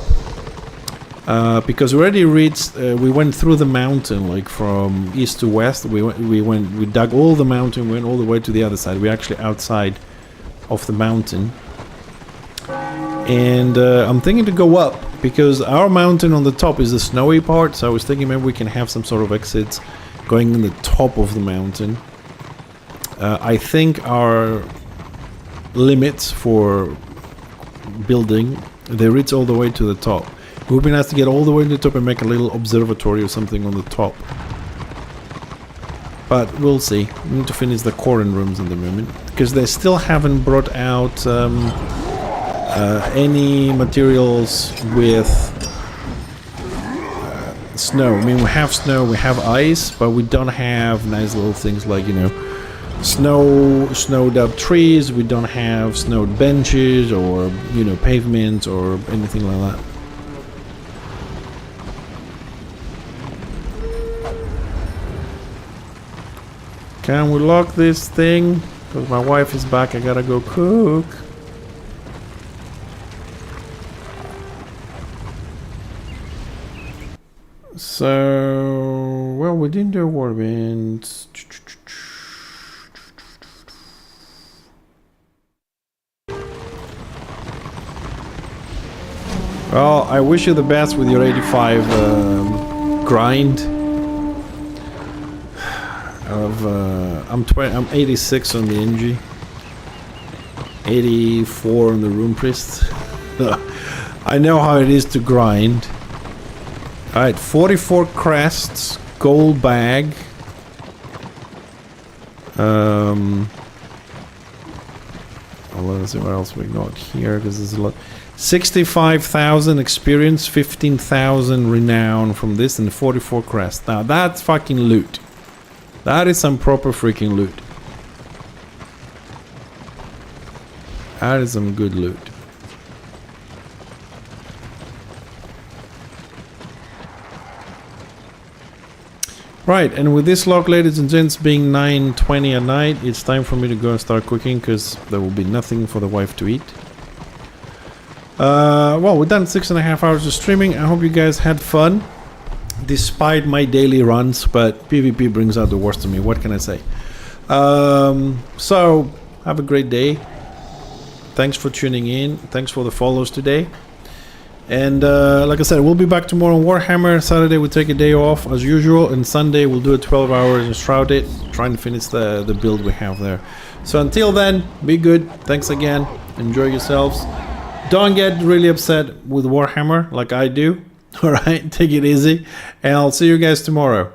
because we already reached, we went through the mountain, like from east to west. We dug all the mountain, went all the way to the other side. We're actually outside of the mountain. And I'm thinking to go up, because our mountain on the top is the snowy part, so I was thinking maybe we can have some sort of exits going in the top of the mountain. I think our limits for building, they reach all the way to the top. It would be nice to get all the way to the top and make a little observatory or something on the top. But we'll see. We need to finish the Corin rooms in the moment, because they still haven't brought out any materials with snow. I mean, we have snow, we have ice, but we don't have nice little things like, you know, snowed up trees. We don't have snowed benches or, you know, pavements or anything like that. Can we lock this thing? Because my wife is back, I gotta go cook. So, well, we didn't do a Warwind. Well, I wish you the best with your 85 grind. I'm 86 on the NG, 84 on the Rune Priest. I know how it is to grind. Alright, 44 crests, gold bag. Well, let's see what else we got here, because there's a lot. 65,000 experience, 15,000 renown from this, and 44 crests. Now that's fucking loot. That is some proper freaking loot. That is some good loot. Right, and with this lock, ladies and gents, being 9:20 at night, it's time for me to go and start cooking, because there will be nothing for the wife to eat. Well, we've done 6.5 hours of streaming. I hope you guys had fun, despite my daily runs, but PvP brings out the worst of me. What can I say? So, have a great day. Thanks for tuning in. Thanks for the follows today. And like I said, we'll be back tomorrow on Warhammer. Saturday we'll take a day off as usual, and Sunday we'll do a 12 hours Enshrouded, trying to finish the build we have there. So until then, be good. Thanks again. Enjoy yourselves. Don't get really upset with Warhammer like I do. Alright, take it easy, and I'll see you guys tomorrow.